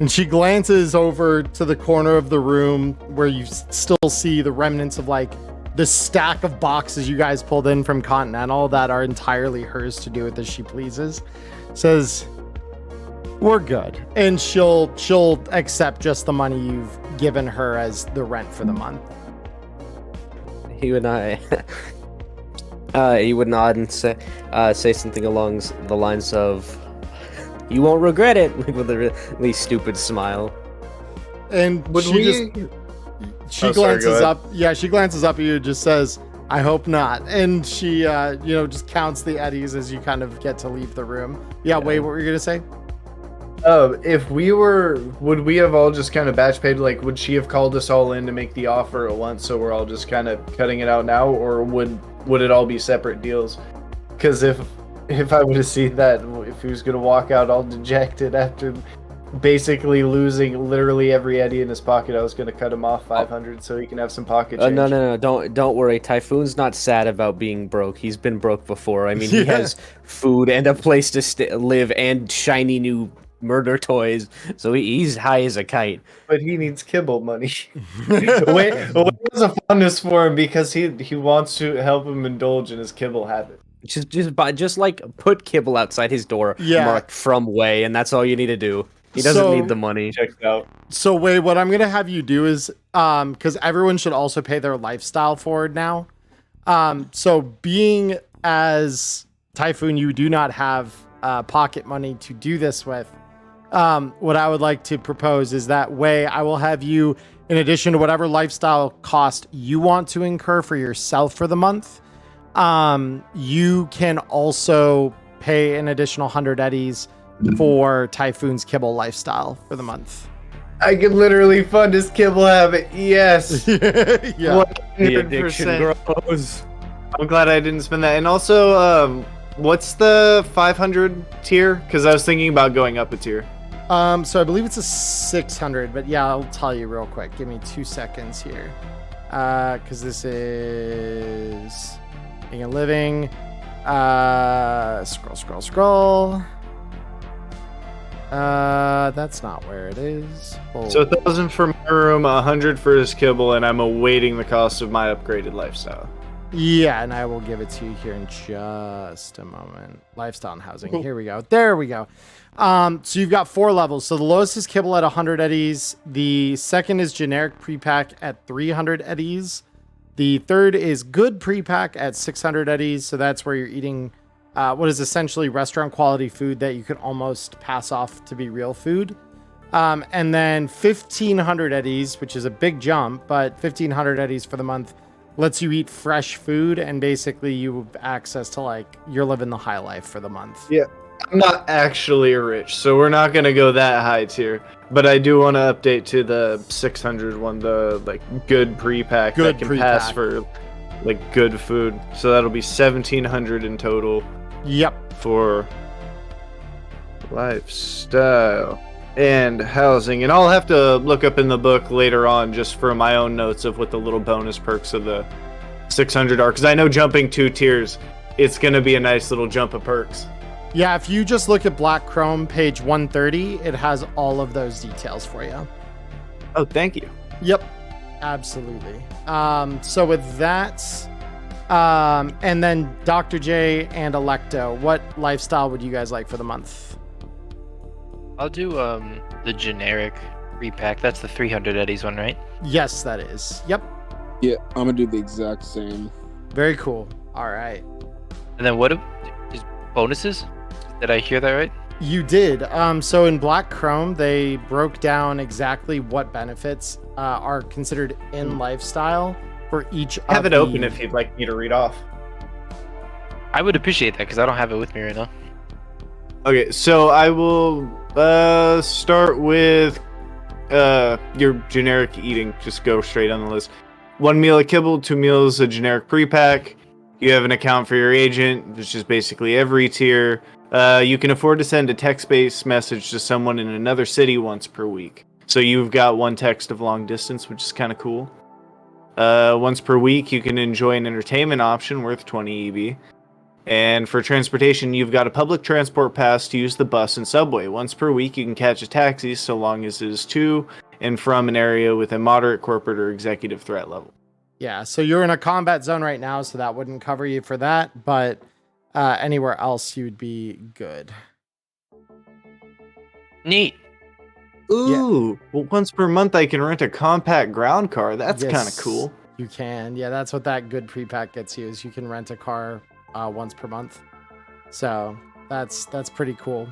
And she glances over to the corner of the room where you still see the remnants of like the stack of boxes you guys pulled in from Continental that are entirely hers to do with as she pleases. Says, we're good. And she'll accept just the money you've given her as the rent for the month. He would not. He would nod and say something along the lines of, "You won't regret it," with a really stupid smile. And Would she we? she Oh, sorry, glances go ahead. up. Yeah, she glances up at you and just says, "I hope not." And she, just counts the eddies as you kind of get to leave the room. Yeah, wait, what were you gonna say? If we were, would we have all just kind of batch paid? Like, would she have called us all in to make the offer at once, so we're all just kind of cutting it out now, or would it all be separate deals? Because if I would have seen that, if he was gonna walk out all dejected after basically losing literally every eddy in his pocket, I was gonna cut him off 500 so he can have some pocket change. No, don't worry. Typhoon's not sad about being broke. He's been broke before. I mean, he has food and a place to live and shiny new murder toys, so he's high as a kite. But he needs kibble money. Wait, was a fondness for him because he wants to help him indulge in his kibble habit. Just like put kibble outside his door, Yeah. marked from Way, and that's all you need to do. He doesn't So- need the money. Checks out. So wait, what I'm gonna have you do is, because everyone should also pay their lifestyle forward now. So being as Typhoon, you do not have pocket money to do this with. What I would like to propose is that way I will have you, in addition to whatever lifestyle cost you want to incur for yourself for the month, you can also pay an additional 100 eddies for Typhoon's kibble lifestyle for the month. I could literally fund his kibble habit. Yes. Yeah. 100%. grows. I'm glad I didn't spend that. And also, what's the 500 tier? Because I was thinking about going up a tier. So I believe it's a 600, but yeah, I'll tell you real quick. Give me 2 seconds here. Because this is being a living. Scroll. That's not where it is. So 1,000 for my room, 100 for his kibble, and I'm awaiting the cost of my upgraded lifestyle. Yeah, and I will give it to you here in just a moment. Lifestyle and housing. Here we go. There we go. So you've got 4 levels. So the lowest is kibble at 100 eddies. The second is generic pre-pack at 300 eddies. The third is good pre-pack at 600 eddies. So that's where you're eating what is essentially restaurant quality food that you could almost pass off to be real food. And then 1,500 eddies, which is a big jump, but 1,500 eddies for the month lets you eat fresh food, and basically you have access to, like, you're living the high life for the month. Yeah. I'm not actually rich, so we're not going to go that high tier. But I do want to update to the 600 one, the, like, good pre-pack Good that can pre-pack. pass for, like, good food. So that'll be 1,700 in total Yep. for lifestyle and housing. And I'll have to look up in the book later on just for my own notes of what the little bonus perks of the 600 are. Because I know jumping 2 tiers, it's going to be a nice little jump of perks. Yeah, if you just look at Black Chrome, page 130, it has all of those details for you. Oh, thank you. Yep, absolutely. So with that, and then Dr. J and Electo, what lifestyle would you guys like for the month? I'll do the generic repack. That's the 300 eddies one, right? Yes, that is. Yep, Yeah, I'm gonna do the exact same. very cool. All right. And then what is bonuses? Did I hear that right? You did. So in Black Chrome, they broke down exactly what benefits are considered in lifestyle for each. Have of it open the- if you'd like me to read off. I would appreciate that because I don't have it with me right now. Okay, so I will start with your generic eating. Just go straight on the list. 1 meal of kibble, 2 meals a generic pre-pack. You have an account for your agent, which is basically every tier. You can afford to send a text-based message to someone in another city once per week. So you've got 1 text of long distance, which is kind of cool. Once per week, you can enjoy an entertainment option worth 20 EB. And for transportation, you've got a public transport pass to use the bus and subway. Once per week, you can catch a taxi so long as it is to and from an area with a moderate corporate or executive threat level. Yeah, so you're in a combat zone right now, so that wouldn't cover you for that, but anywhere else you'd be good. Neat. Ooh, well, once per month I can rent a compact ground car. That's Yes, kind of cool. You can. Yeah, that's what that good pre-pack gets you, is you can rent a car once per month. So that's pretty cool.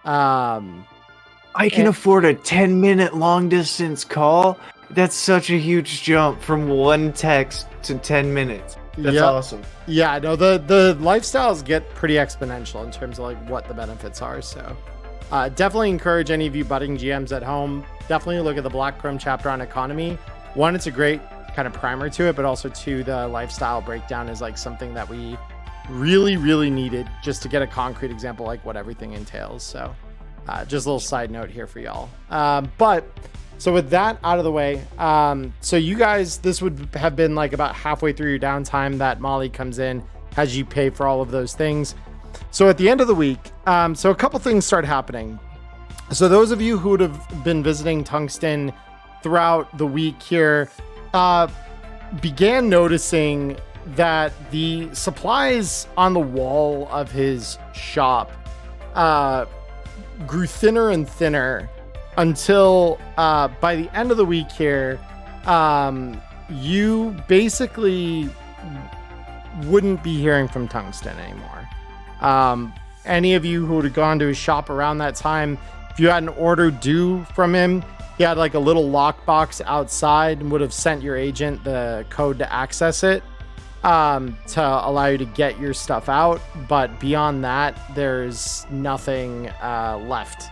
I can And- afford a 10-minute long-distance call. That's such a huge jump from one text to 10 minutes. That's Yep. awesome. Yeah, no, the lifestyles get pretty exponential in terms of like what the benefits are. So definitely encourage any of you budding GMs at home. Definitely look at the Black Chrome chapter on economy. One, it's a great kind of primer to it, but also two, the lifestyle breakdown is like something that we really, really needed just to get a concrete example, like what everything entails. So just a little side note here for y'all. But so with that out of the way, so you guys, this would have been like about halfway through your downtime that Molly comes in, has you pay for all of those things. So at the end of the week, so a couple things start happening. So those of you who would have been visiting Tungsten throughout the week here, began noticing that the supplies on the wall of his shop grew thinner and thinner until by the end of the week here, you basically wouldn't be hearing from Tungsten anymore. Any of you who would have gone to his shop around that time, if you had an order due from him, he had like a little lockbox outside and would have sent your agent the code to access it to allow you to get your stuff out. But beyond that, there's nothing left.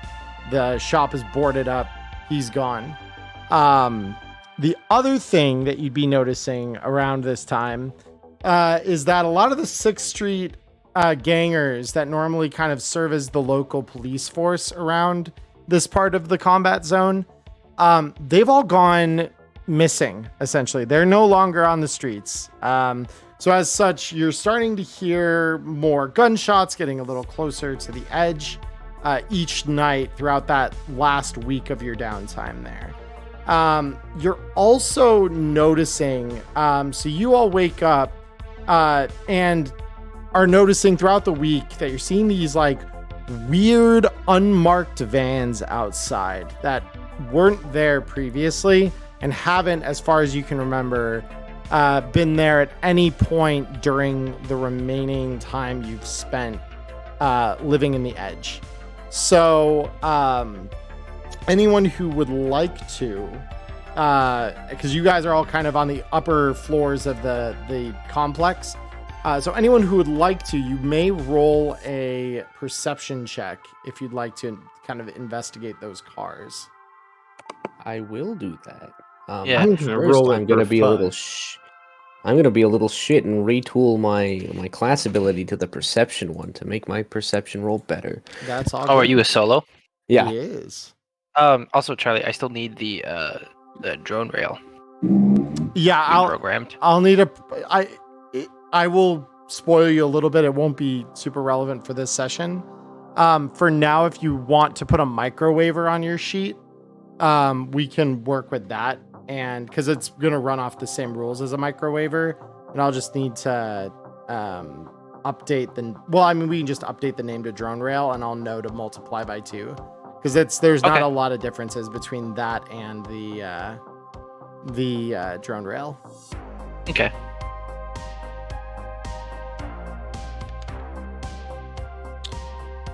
The shop is boarded up. He's gone. The other thing that you'd be noticing around this time is that a lot of the 6th Street gangers that normally kind of serve as the local police force around this part of the combat zone, they've all gone missing, essentially. They're no longer on the streets. So as such, you're starting to hear more gunshots getting a little closer to the edge each night throughout that last week of your downtime there. You're also noticing, so you all wake up and are noticing throughout the week that you're seeing these like weird unmarked vans outside that weren't there previously and haven't, as far as you can remember, been there at any point during the remaining time you've spent living in the edge. So anyone who would like to, because you guys are all kind of on the upper floors of the complex, so anyone who would like to, you may roll a perception check if you'd like to kind of investigate those cars. I will do that. Yeah. I'm gonna roll it I'm gonna for be a little fun. I'm gonna be a little shit and retool my class ability to the perception one to make my perception roll better. That's all. Oh, are good. you a solo? Yeah. He is. Also, Charlie, I still need the drone rail Yeah, programmed. I'll need I will spoil you a little bit. It won't be super relevant for this session. For now, if you want to put a microwaver on your sheet, we can work with that, and because it's gonna run off the same rules as a microwaver, and I'll just need to update we can just update the name to drone rail, and I'll know to multiply by 2, because there's not a lot of differences between that and the drone rail. Okay.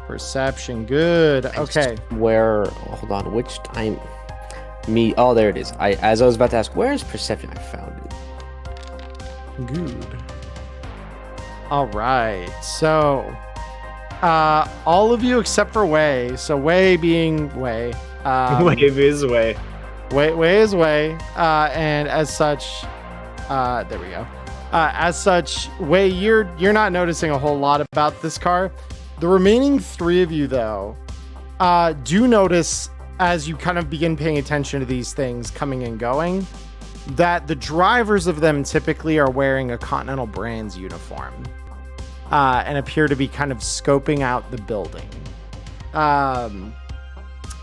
Perception, good. Okay. Hold on, which time? Oh, there it is. As I was about to ask, where's perception? I found it. Good. All right. So, all of you except for Wei. So Wei being Wei. Wave is way. Wei is Wei. And as such, there we go. As such, Wei, you're not noticing a whole lot about this car. The remaining 3 of you, though, do notice, as you kind of begin paying attention to these things coming and going, that the drivers of them typically are wearing a Continental Brands uniform. and appear to be kind of scoping out the building.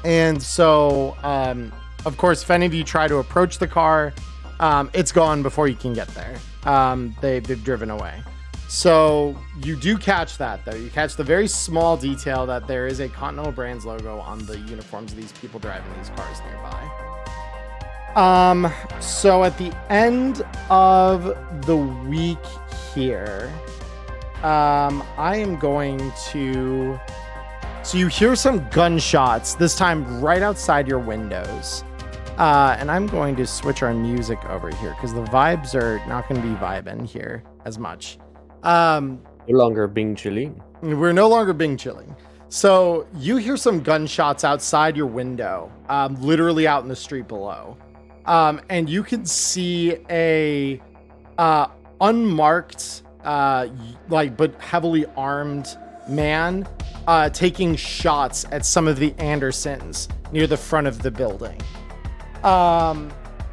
And so, of course, if any of you try to approach the car, it's gone before you can get there. They've driven away. So you do catch that, though. You catch the very small detail that there is a Continental Brands logo on the uniforms of these people driving these cars nearby. So at the end of the week here, I am going to... So you hear some gunshots, this time right outside your windows. And I'm going to switch our music over here because the vibes are not going to be vibing here as much. No longer being chilling. We're no longer being chilling. So you hear some gunshots outside your window, literally out in the street below. And you can see a unmarked, but heavily armed man taking shots at some of the Andersons near the front of the building.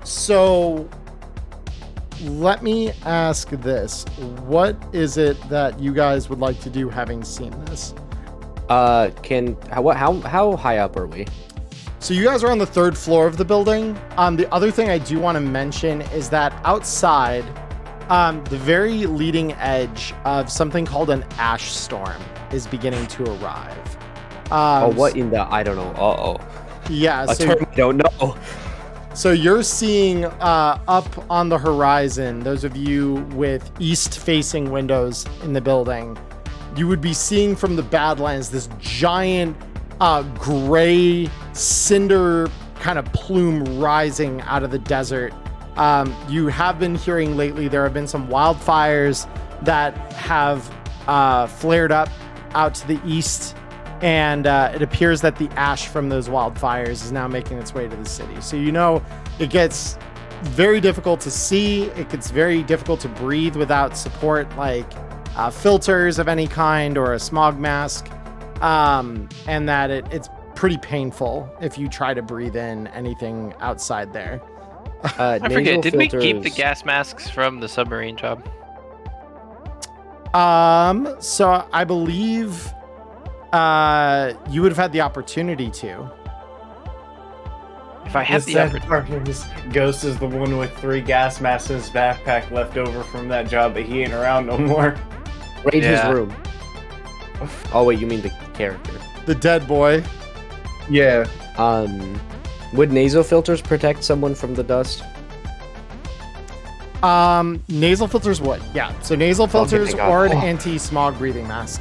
So let me ask this. What is it that you guys would like to do having seen this? How high up are we? So you guys are on the 3rd floor of the building. The other thing I do want to mention is that outside, the very leading edge of something called an ash storm is beginning to arrive. What in the... I don't know. Uh-oh. Yeah. A term I don't know. So you're seeing up on the horizon, those of you with east-facing windows in the building, you would be seeing from the Badlands this giant gray cinder kind of plume rising out of the desert. You have been hearing lately there have been some wildfires that have flared up out to the east, and it appears that the ash from those wildfires is now making its way to the city. So it gets very difficult to see. It gets very difficult to breathe without support like filters of any kind or a smog mask, and that it's pretty painful if you try to breathe in anything outside there. I forget, did we keep the gas masks from the submarine job? So I believe you would have had the opportunity to. If I had the opportunity. Ghost is the one with 3 gas masks in his backpack left over from that job, but he ain't around no more. Raid his room. Oh wait, you mean the character? The dead boy. Yeah. Would nasal filters protect someone from the dust? Nasal filters would, yeah. So nasal filters thank God. or an anti-smog breathing mask.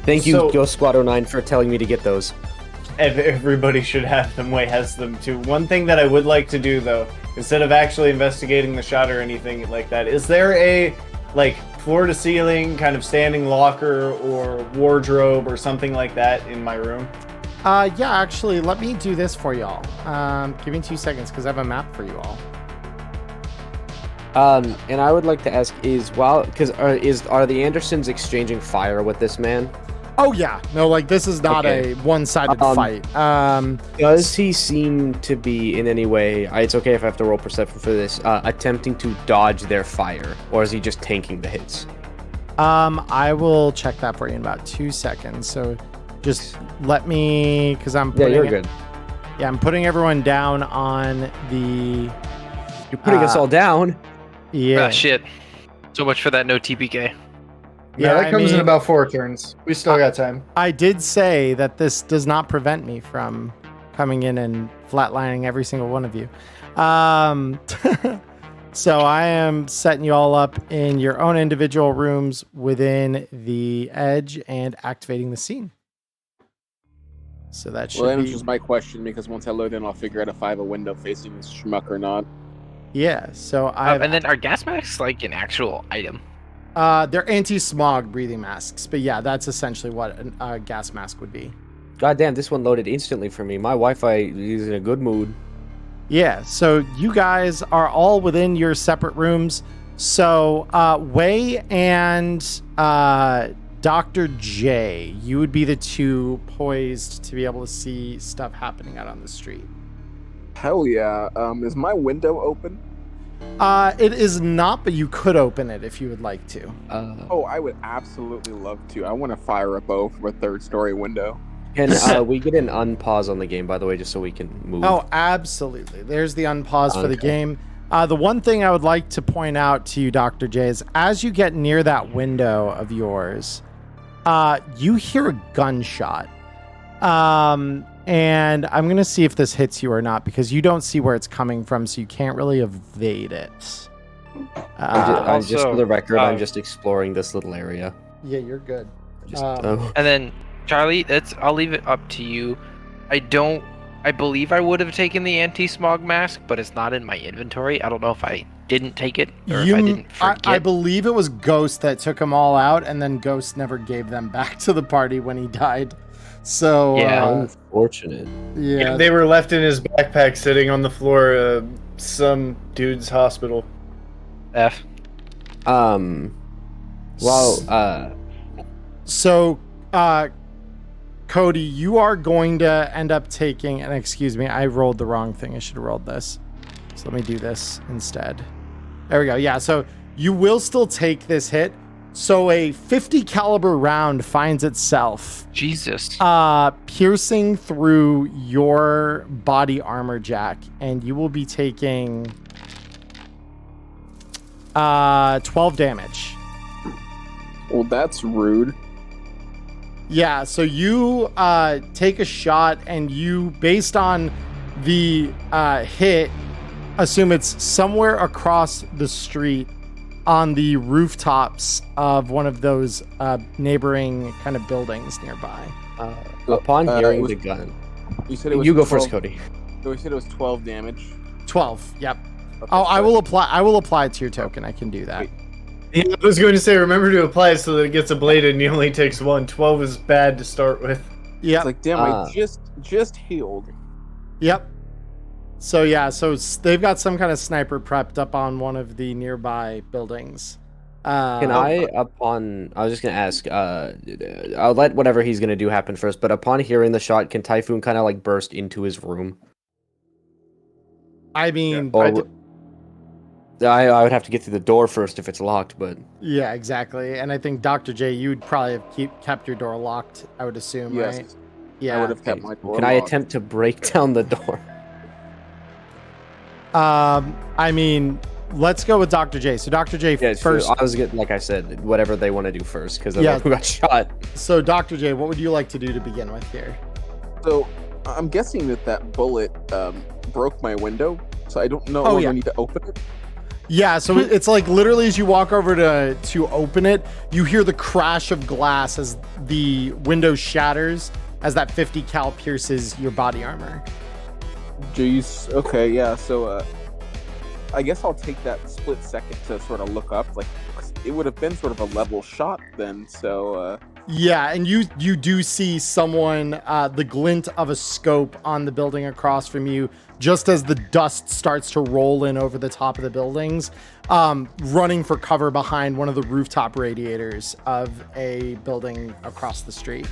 Thank you, So- Ghost Squad 09, for telling me to get those. Everybody should have them. Way has them too. One thing that I would like to do though, instead of actually investigating the shot or anything like that, is there a floor to ceiling kind of standing locker or wardrobe or something like that in my room? Yeah, actually, let me do this for y'all. Give me 2 seconds because I have a map for you all. And I would like to ask are the Andersons exchanging fire with this man? Oh yeah, no, this is not a one-sided fight. Does he seem to be in any way? It's okay if I have to roll perception for this. Attempting to dodge their fire, or is he just tanking the hits? I will check that for you in about 2 seconds. So just let me, because I'm putting you're good. Yeah, I'm putting everyone down on the. You're putting us all down. Yeah. Ah, shit. So much for that no TPK. Yeah, that comes in about 4 turns. We still got time. I did say that this does not prevent me from coming in and flatlining every single one of you. So I am setting you all up in your own individual rooms within the edge and activating the scene. So that should Well, that be... answers my question, because once I load in, I'll figure out if I have a window facing this schmuck or not. Yeah, so I... And then are gas masks an actual item? They're anti-smog breathing masks, but yeah, that's essentially what a gas mask would be. God damn, this one loaded instantly for me. My Wi-Fi is in a good mood. Yeah, so you guys are all within your separate rooms. So Wei and Dr. J, you would be the two poised to be able to see stuff happening out on the street. Hell yeah. Is my window open? It is not, but you could open it if you would like to. Oh, I would absolutely love to. I want to fire a bow from a third-story window. Can we get an unpause on the game, by the way, just so we can move? Oh, absolutely. There's the unpause for the game. The one thing I would like to point out to you, Dr. J, is as you get near that window of yours, you hear a gunshot. And I'm going to see if this hits you or not, because you don't see where it's coming from, so you can't really evade it. Just for the record, I'm just exploring this little area. Yeah, you're good. And then, Charlie, I'll leave it up to you. I believe I would have taken the anti-smog mask, but it's not in my inventory. I don't know if I didn't take it or if I didn't forget. I believe it was Ghost that took them all out, and then Ghost never gave them back to the party when he died. So yeah, unfortunate. Yeah, they were left in his backpack, sitting on the floor of some dude's hospital. F. So, Cody, you are going to end up taking, and excuse me, I rolled the wrong thing. I should have rolled this. So let me do this instead. There we go. Yeah, so you will still take this hit. So a 50 caliber round finds itself piercing through your body armor, Jack, and you will be taking 12 damage. Well, that's rude. Yeah, so you take a shot, and you, based on the hit, assume it's somewhere across the street on the rooftops of one of those neighboring kind of buildings nearby. Upon hearing the gun, you said it was. You go 12, first, Cody. So we said it was 12 damage. 12. Yep. Okay, I will apply it to your token. I can do that. Yeah, I was going to say, remember to apply it so that it gets ablated and he only takes 1. 12 is bad to start with. Yeah. It's like, damn, I just healed. Yep. So yeah, so they've got some kind of sniper prepped up on one of the nearby buildings. Can I was just gonna ask. I'll let whatever he's gonna do happen first. But upon hearing the shot, can Typhoon kind of like burst into his room? I mean, I would have to get through the door first if it's locked. But yeah, exactly. And I think Dr. J, you'd probably have kept your door locked. I would assume, Yes. right? Yeah. I would have kept my door can I locked. attempt to break down the door? I mean, let's go with Dr. J. So Dr. J first. So I was getting, like I said, whatever they want to do first, because Yeah. who got shot. So Dr. J, what would you like to do to begin with here? So I'm guessing that bullet broke my window. So I don't know Oh, if yeah. I need to open it. Yeah, so it's like literally as you walk over to open it, you hear the crash of glass as the window shatters as that 50 cal pierces your body armor. Jeez. Okay, yeah. So I guess I'll take that split second to sort of look up. Like, it would have been sort of a level shot then. So Yeah, and you do see someone, the glint of a scope on the building across from you, just as the dust starts to roll in over the top of the buildings, running for cover behind one of the rooftop radiators of a building across the street.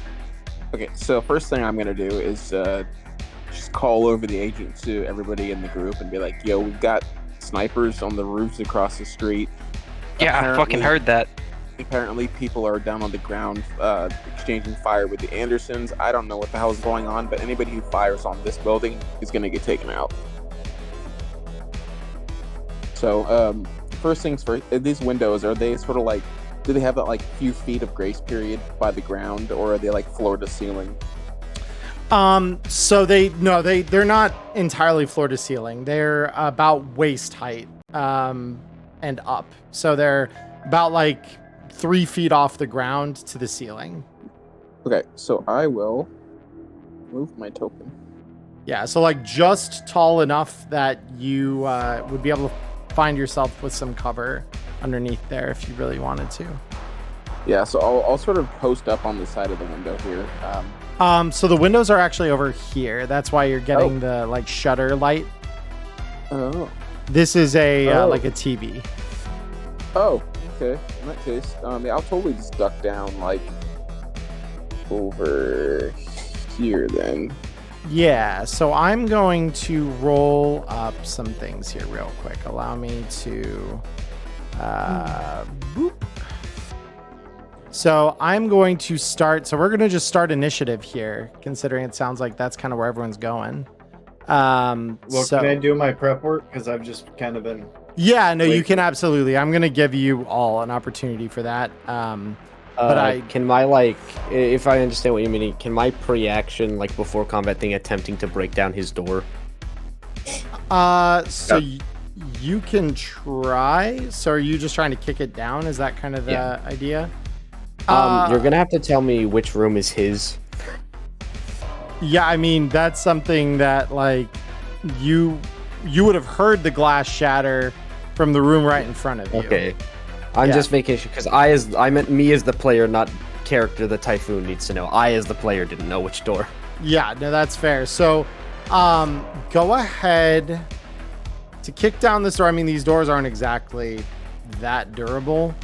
okay. So first thing I'm gonna do is just call over the agent to everybody in the group and be like, "Yo, we've got snipers on the roofs across the street." Yeah, I fucking heard that. Apparently, people are down on the ground exchanging fire with the Andersons. I don't know what the hell is going on, but anybody who fires on this building is going to get taken out. So, first things first, these windows, are they sort of like, do they have that like few feet of grace period by the ground, or are they like floor to ceiling? So they're not entirely floor to ceiling. They're about waist height, and up. So they're about like 3 feet off the ground to the ceiling. Okay, so I will move my token. Yeah, so like just tall enough that you would be able to find yourself with some cover underneath there if you really wanted to. Yeah, so I'll sort of post up on the side of the window here. So the windows are actually over here. That's why you're getting the like shutter light. Oh. This is a like a TV. Oh, okay. In that case, yeah, I'll totally just duck down like over here then. Yeah, so I'm going to roll up some things here real quick. Allow me to boop. So I'm going to start. So we're going to just start initiative here, considering it sounds like that's kind of where everyone's going. Well, so, can I do my prep work? Because I've just kind of been. Yeah, no, you waiting. can absolutely. I'm going to give you all an opportunity for that. But can my like, if I understand what you mean, can my pre-action like before combat thing attempting to break down his door? You can try. So are you just trying to kick it down? Is that kind of the idea? You're gonna have to tell me which room is his. Yeah, I mean that's something that like you would have heard the glass shatter from the room right in front of you. Okay, I'm just making sure because I meant me as the player, not character. The Typhoon needs to know. I as the player didn't know which door. Yeah, no, that's fair. So, go ahead to kick down this door. I mean, these doors aren't exactly that durable.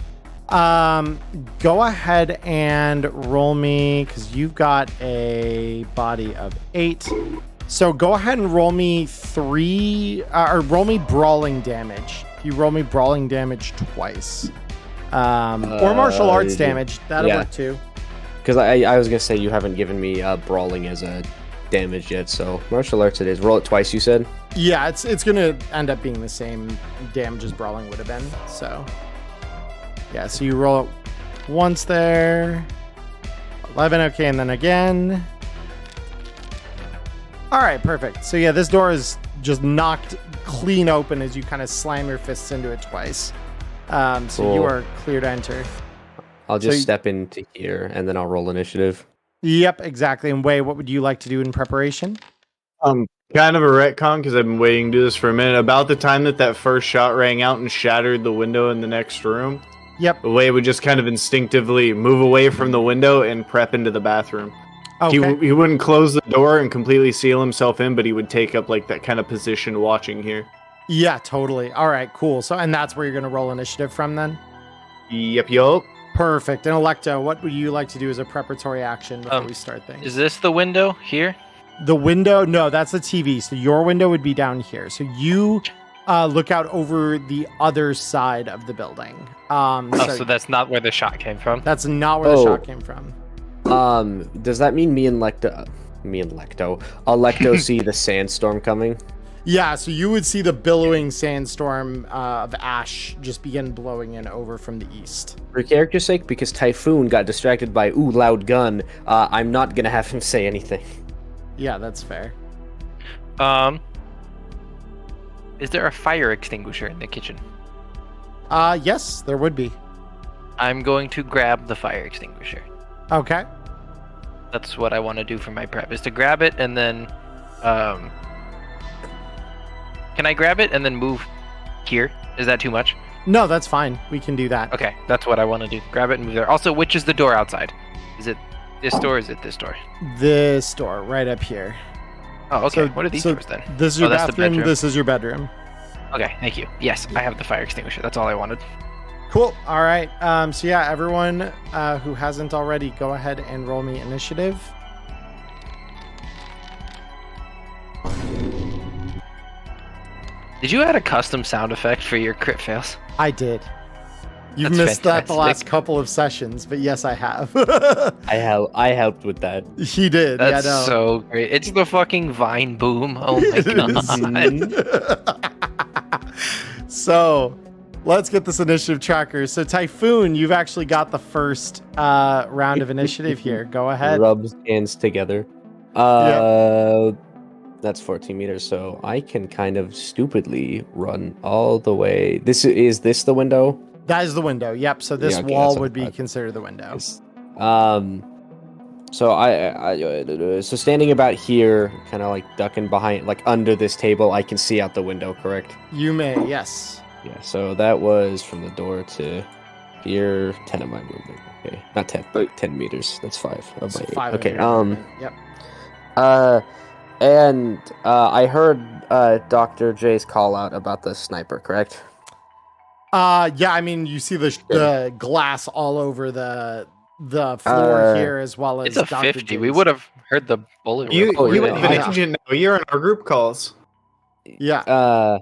Go ahead and roll me because you've got a body of 8. So go ahead and roll me 3 or roll me brawling damage. You roll me brawling damage twice. Or martial arts damage. That'll work too. Because I was gonna say you haven't given me brawling as a damage yet, so martial arts it is. Roll it twice, you said? Yeah, it's gonna end up being the same damage as brawling would have been. So yeah, so you roll it once there. 11, okay, and then again. All right, perfect. So yeah, this door is just knocked clean open as you kind of slam your fists into it twice. So Cool. you are clear to enter. I'll just step into here and then I'll roll initiative. Yep, exactly. And Wei, what would you like to do in preparation? Kind of a retcon because I've been waiting to do this for a minute. About the time that first shot rang out and shattered the window in the next room, Yep. Wei would just kind of instinctively move away from the window and prep into the bathroom. Okay. He wouldn't close the door and completely seal himself in, but he would take up like that kind of position watching here. Yeah, totally. All right, cool. So, and that's where you're going to roll initiative from then? Yep. Perfect. And Electo, what would you like to do as a preparatory action before we start things? Is this the window here? The window? No, that's the TV. So your window would be down here. So you look out over the other side of the building. So that's not where the shot came from? That's not where the shot came from. Does that mean me and Electo see the sandstorm coming? Yeah, so you would see the billowing sandstorm of ash just begin blowing in over from the east. For character's sake, because Typhoon got distracted by loud gun, I'm not gonna have him say anything. Yeah, that's fair. Is there a fire extinguisher in the kitchen? Yes, there would be. I'm going to grab the fire extinguisher. Okay. That's what I want to do for my prep, is to grab it and then, can I grab it and then move here? Is that too much? No, that's fine. We can do that. Okay, that's what I want to do. Grab it and move there. Also, which is the door outside? Is it this door or is it this door? This door, right up here. Oh, okay. So- What are these so doors then? This is your that's the bathroom. bedroom. This is your bedroom. Okay, thank you. Yes, I have the fire extinguisher. That's all I wanted. Cool. All right. So yeah, everyone who hasn't already, go ahead and roll me initiative. Did you add a custom sound effect for your crit fails? I did. You've That's missed that the last fantastic. couple of sessions, but yes, I have. I helped with that. He did. That's yeah, no. so great. It's the fucking Vine boom. Oh my god. So, let's get this initiative tracker. So, Typhoon, you've actually got the first round of initiative here. Go ahead. Rubs hands together. That's 14 meters, so I can kind of stupidly run all the way. Is this the window? That is the window. Yep. So this Yeah, okay, wall that's what would I be thought. considered the window. So standing about here, kind of like ducking behind, like under this table, I can see out the window, correct? You may. Yes. Yeah. So that was from the door to here, 10 of my movement. Okay, not 10, but 10 meters. That's 5 of So my 8. 5 of Okay. your movement. Yep. And I heard Dr. J's call out about the sniper, correct? Yeah. I mean, you see the glass all over the the floor Uh, here as well as It's a Dr. 50. We J's. would have heard the bullet. You report. you yeah, wouldn't even I know. mention it now. You're on our group calls. Yeah.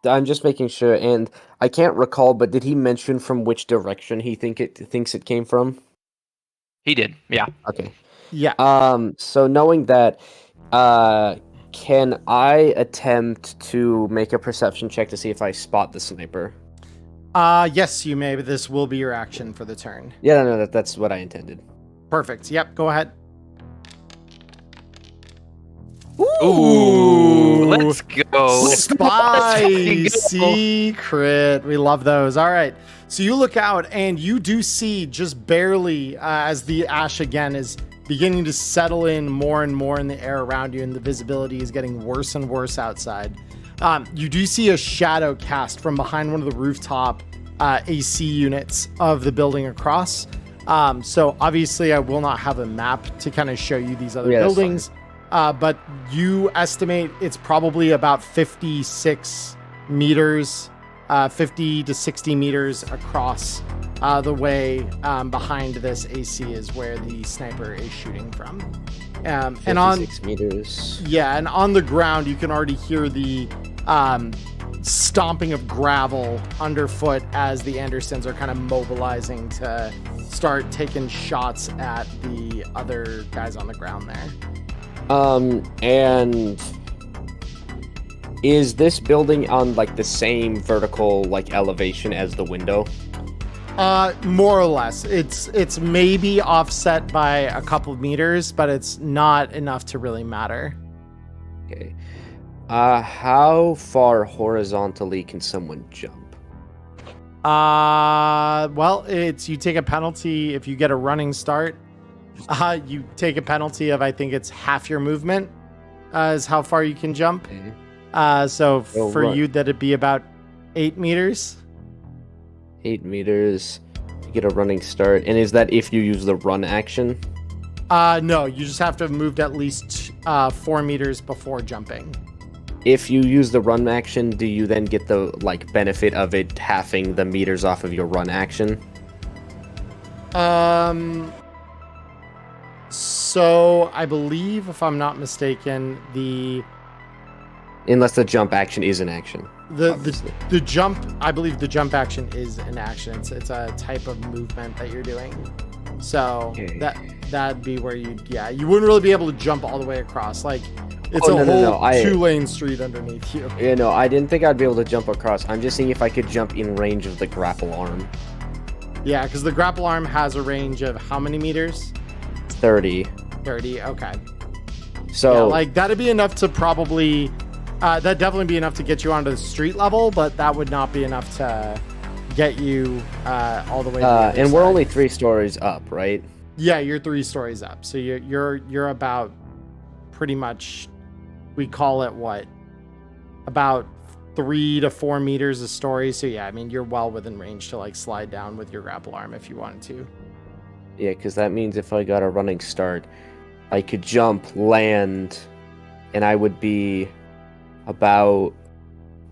I'm just making sure, and I can't recall, but did he mention from which direction he thinks it came from? He did. Yeah. Okay. Yeah. So knowing that, can I attempt to make a perception check to see if I spot the sniper? Yes, you may, but this will be your action for the turn. Yeah, no, that's what I intended. Perfect. Yep, go ahead. Ooh, let's go. Spicy crit. We love those. All right. So you look out and you do see just barely as the ash again is beginning to settle in more and more in the air around you, and the visibility is getting worse and worse outside. You do see a shadow cast from behind one of the rooftop AC units of the building across. So obviously I will not have a map to kind of show you these other buildings. But you estimate it's probably about 56 meters, 50 to 60 meters across the way behind this AC is where the sniper is shooting from. And on 56 meters. Yeah, and on the ground you can already hear the stomping of gravel underfoot as the Andersons are kind of mobilizing to start taking shots at the other guys on the ground there. And is this building on like the same vertical like elevation as the window? More or less. It's maybe offset by a couple of meters, but it's not enough to really matter. Okay. How far horizontally can someone jump? Well, you take a penalty if you get a running start. You take a penalty of, I think it's half your movement, is how far you can jump. Okay. So for you, that'd be about 8 meters. 8 meters to get a running start. And is that if you use the run action? No, you just have to have moved at least 4 meters before jumping. If you use the run action, do you then get the like benefit of it halving the meters off of your run action? So I believe, if I'm not mistaken, Unless the jump action is an action. the jump, I believe the jump action is an action. It's a type of movement that you're doing. So Okay. that'd be where you wouldn't really be able to jump all the way across. Like it's Oh, a no, whole 2-lane street underneath you. Yeah, no, I didn't think I'd be able to jump across. I'm just seeing if I could jump in range of the grapple arm. Yeah, because the grapple arm has a range of how many meters? 30. 30. Okay. So Yeah, like that'd be enough to probably that'd definitely be enough to get you onto the street level, but that would not be enough to get you all the way to the other and we're side. only 3 stories up, right? Yeah, you're 3 stories up. So you're about pretty much, we call it what? About 3 to 4 meters a story. So yeah, I mean you're well within range to like slide down with your grapple arm if you wanted to. Yeah, because that means if I got a running start, I could jump, land, and I would be about,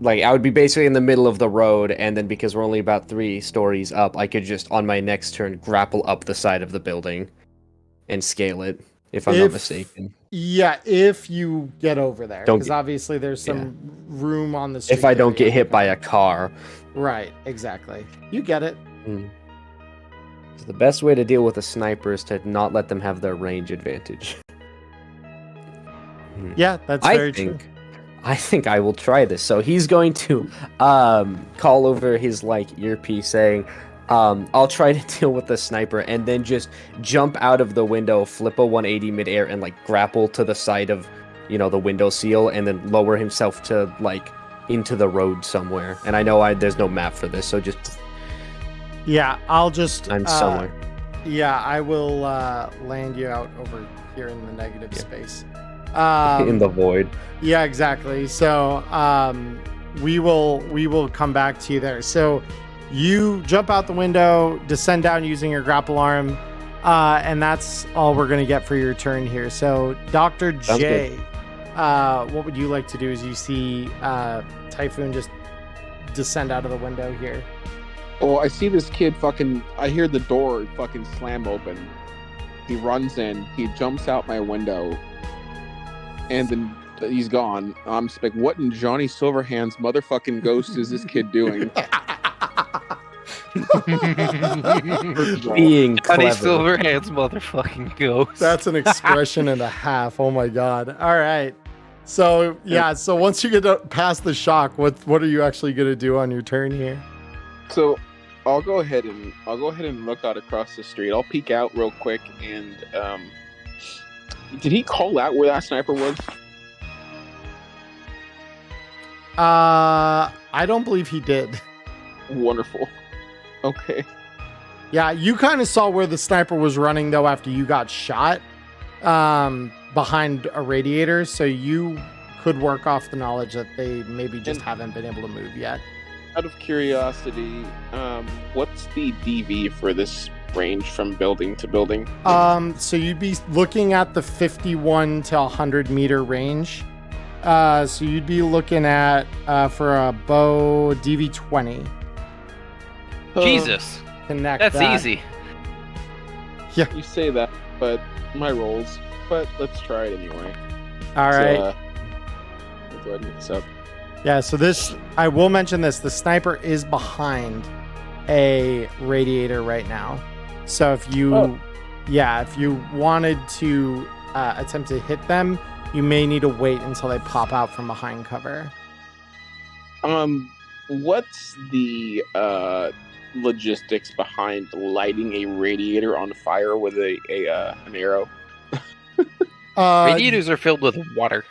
like, I would be basically in the middle of the road, and then because we're only about 3 stories up, I could just, on my next turn, grapple up the side of the building and scale it, if I'm not mistaken. Yeah, if you get over there. Don't Because get- obviously there's some room on the street. If I there don't to get hit by a car. Right, exactly. You get it. So the best way to deal with a sniper is to not let them have their range advantage. Yeah, that's very true. I think I will try this. So he's going to call over his like earpiece saying, I'll try to deal with the sniper, and then just jump out of the window, flip a 180 midair, and like grapple to the side of, the window seal, and then lower himself to like into the road somewhere. And I know there's no map for this, so just Yeah, I'll just I'm somewhere. Yeah, I will land you out over here in the negative space. In the void. Yeah, exactly. So we will come back to you there. So you jump out the window, descend down using your grapple arm, and that's all we're gonna get for your turn here. So Dr. Sounds J, what would you like to do as you see Typhoon just descend out of the window here? Oh, I see this kid fucking. I hear the door fucking slam open. He runs in. He jumps out my window, and then he's gone. I'm just like, what in Johnny Silverhand's motherfucking ghost is this kid doing? Being Johnny clever. Silverhand's motherfucking ghost. That's an expression and a half. Oh my god. All right. So yeah. So once you get past the shock, what are you actually gonna do on your turn here? So I'll go ahead and look out across the street. I'll peek out real quick and did he call out where that sniper was? I don't believe he did. Wonderful. Okay. Yeah, you kind of saw where the sniper was running though after you got shot behind a radiator, so you could work off the knowledge that they maybe just haven't been able to move yet. Out of curiosity, what's the DV for this range from building to building? So you'd be looking at the 51 to 100 meter range. So you'd be looking at for a bow DV 20. Jesus. Connect. That's that. easy. You say that, but my rolls. But let's try it anyway. All right. I'll go ahead and mix up. Yeah, so this, I will mention this, the sniper is behind a radiator right now. So if you, if you wanted to attempt to hit them, you may need to wait until they pop out from behind cover. What's the logistics behind lighting a radiator on fire with an arrow? Radiators are filled with water.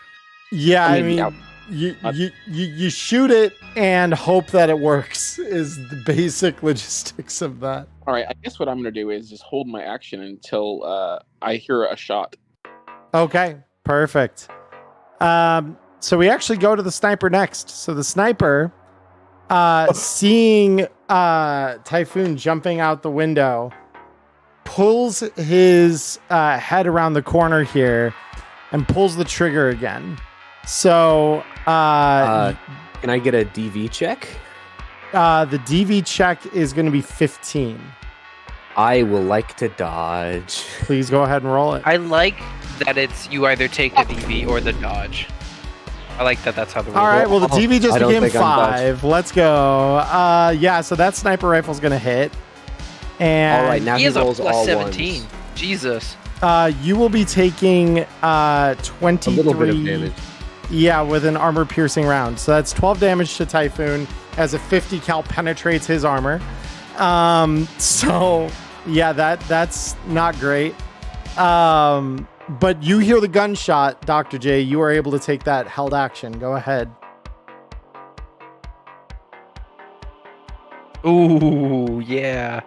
Yeah, I mean you shoot it and hope that it works is the basic logistics of that. All right, I guess what I'm going to do is just hold my action until I hear a shot. Okay, perfect. So we actually go to the sniper next. So the sniper, seeing Typhoon jumping out the window, pulls his head around the corner here and pulls the trigger again. So can I get a DV check? the DV check is going to be 15. I will like to dodge. Please go ahead and roll it. I like that it's you either take the DV or the dodge. I like that that's how the rules All right, well, the DV just I don't became think I'm 5. Let's go. Yeah, so that sniper rifle's going to hit. And All right, now He he has a rolls plus all 17. ones. Jesus. you will be taking 23. A little bit of damage. Yeah, with an armor piercing round. So that's 12 damage to Typhoon as a 50 cal penetrates his armor. So yeah, that's not great. But you hear the gunshot, Dr. J. You are able to take that held action. Go ahead. Ooh, yeah.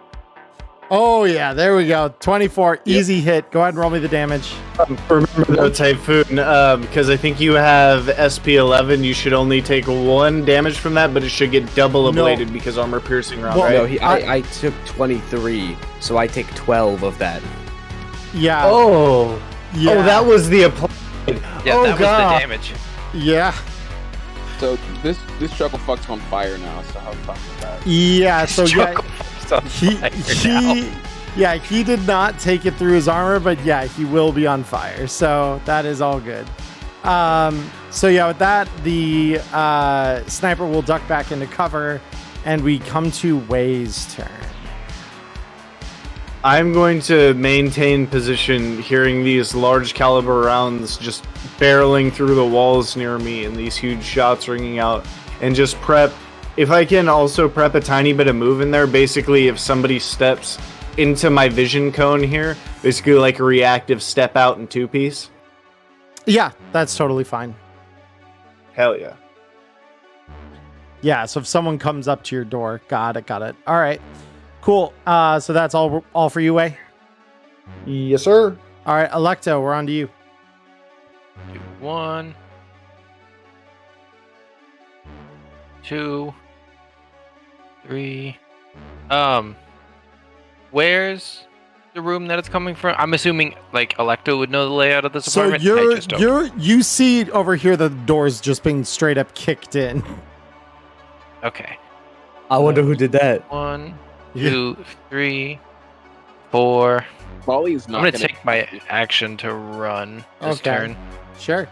Oh yeah, there we go. 24, easy hit. Go ahead and roll me the damage. Remember though, Typhoon, because I think you have SP11, you should only take 1 damage from that, but it should get double No. ablated because armor piercing round, Well, right? No, I took 23, so I take 12 of that. Yeah. Oh, yeah. oh, that was the applied. Yeah, oh, that God. was the damage. Yeah. So this chuckle fuck's on fire now. So have fun with that. Yeah. So yeah. It's on fire now. He did not take it through his armor, but yeah, he will be on fire. So that is all good. So yeah, with that, the sniper will duck back into cover, and we come to Wei's turn. I'm going to maintain position, hearing these large caliber rounds just barreling through the walls near me and these huge shots ringing out, and just prep. If I can also prep a tiny bit of move in there, basically if somebody steps into my vision cone here, basically like a reactive step out and 2-piece. Yeah, that's totally fine. Hell yeah. Yeah, so if someone comes up to your door, got it. All right, cool. So that's all for you, Wei. Yes, sir. All right, Electo, we're on to you. 1, 2, 3. Where's the room that it's coming from? I'm assuming like Electo would know the layout of this So apartment. I just don't. you see over here the doors just being straight up kicked in. Okay. I wonder who did that. 1, 2, 3, 4. Molly's I'm not gonna take my action to run this Okay. turn. Sure.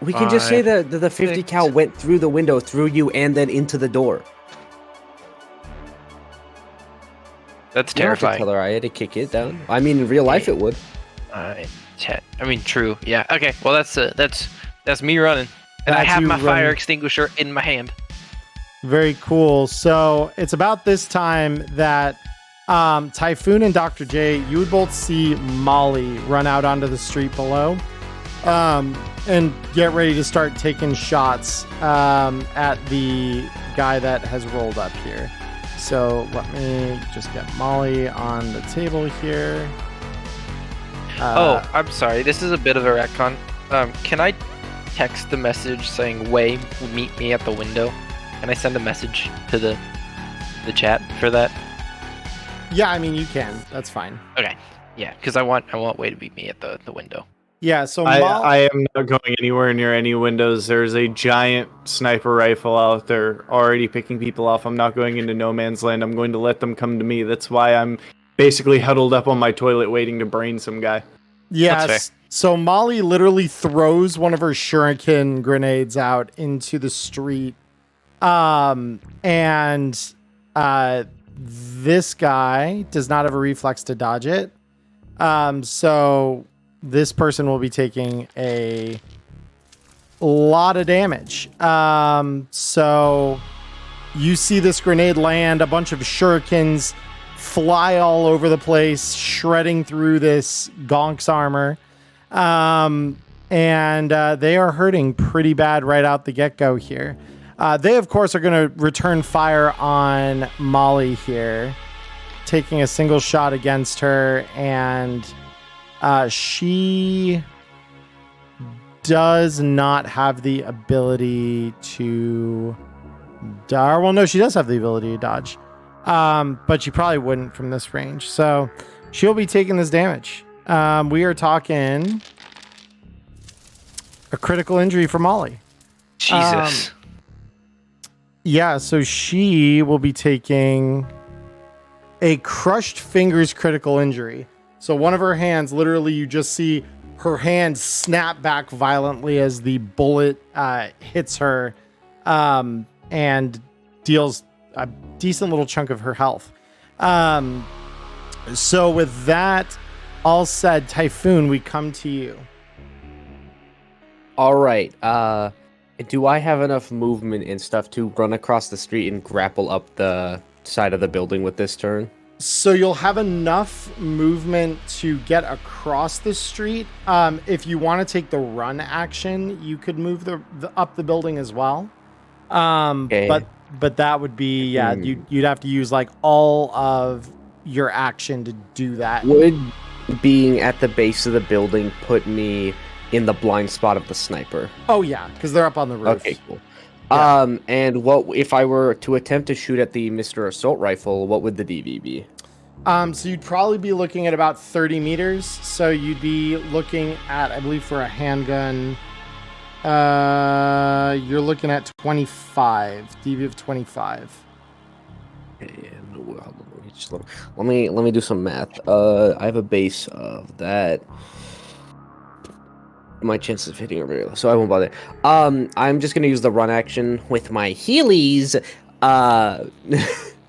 We can just say 5, that the 50 6. cal went through the window, through you, and then into the door. That's You don't have to terrifying. tell her I had to kick it down. I mean, in real life, it would. 9, 10. I mean, true. Yeah. Okay. Well, that's me running, and I That's have you my fire running. extinguisher in my hand. Very cool. So it's about this time that Typhoon and Dr. J, you would both see Molly run out onto the street below and get ready to start taking shots at the guy that has rolled up here. So let me just get Molly on the table here. Oh, I'm sorry. This is a bit of a retcon. Can I text the message saying "Way, meet me at the window"? Can I send a message to the chat for that? Yeah, I mean, you can. That's fine. Okay. Yeah, because I want Way to meet me at the window. Yeah, so I am not going anywhere near any windows. There's a giant sniper rifle out there already picking people off. I'm not going into no man's land. I'm going to let them come to me. That's why I'm basically huddled up on my toilet waiting to brain some guy. Yes. That's So Molly literally throws one of her shuriken grenades out into the street. This guy does not have a reflex to dodge it. So this person will be taking a lot of damage. So you see this grenade land, a bunch of shurikens fly all over the place, shredding through this Gonk's armor. They are hurting pretty bad right out the get-go here. They, of course, are going to return fire on Molly here, taking a single shot against her, and she does not have the ability to dodge. Well, no, she does have the ability to dodge, but she probably wouldn't from this range. So she'll be taking this damage. We are talking a critical injury for Molly. Jesus. Yeah, so she will be taking a crushed fingers critical injury. So one of her hands, literally, you just see her hand snap back violently as the bullet hits her and deals a decent little chunk of her health. So with that all said, Typhoon, we come to you. All right. Do I have enough movement and stuff to run across the street and grapple up the side of the building with this turn? So you'll have enough movement to get across the street. If you want to take the run action, you could move the up the building as well. Okay. But that would be you'd have to use like all of your action to do that. Would being at the base of the building put me in the blind spot of the sniper? Oh yeah, because they're up on the roof. Okay, cool. Yeah. And what if I were to attempt to shoot at the Mr. Assault Rifle? What would the DV be? So you'd probably be looking at about 30 meters. So you'd be looking at, I believe, for a handgun, you're looking at 25, DV of 25. Let me do some math. I have a base of that. My chances of hitting are very low, so I won't bother. I'm just gonna use the run action with my Heelys. Do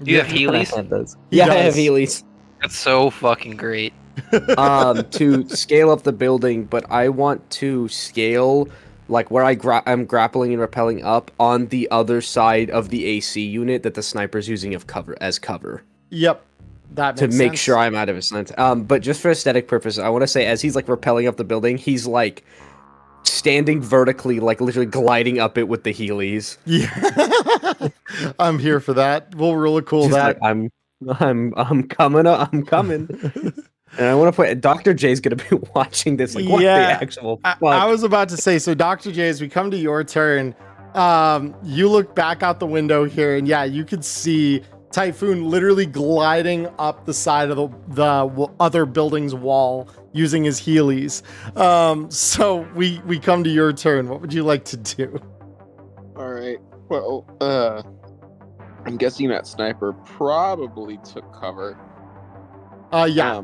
you have Heelys? Yeah, I does. have Heelys. That's so fucking great. To scale up the building, but I want to scale like where I'm grappling and rappelling up on the other side of the AC unit that the sniper's using as cover. Yep. That To makes make sense. sure I'm out of his lens. But just for aesthetic purposes, I want to say as he's like rappelling up the building, he's like standing vertically, like literally gliding up it with the Heelys. Yeah. I'm here for that. We'll really cool Just that. like, I'm coming up, I'm coming. And I want to put Dr. J's gonna be watching this. Like, what the actual fuck? I was about to say, so Dr. J, as we come to your turn, you look back out the window here, and yeah, you could see Typhoon literally gliding up the side of the other building's wall using his Heelys. So we come to your turn. What would you like to do? All right. Well, I'm guessing that sniper probably took cover. Yeah.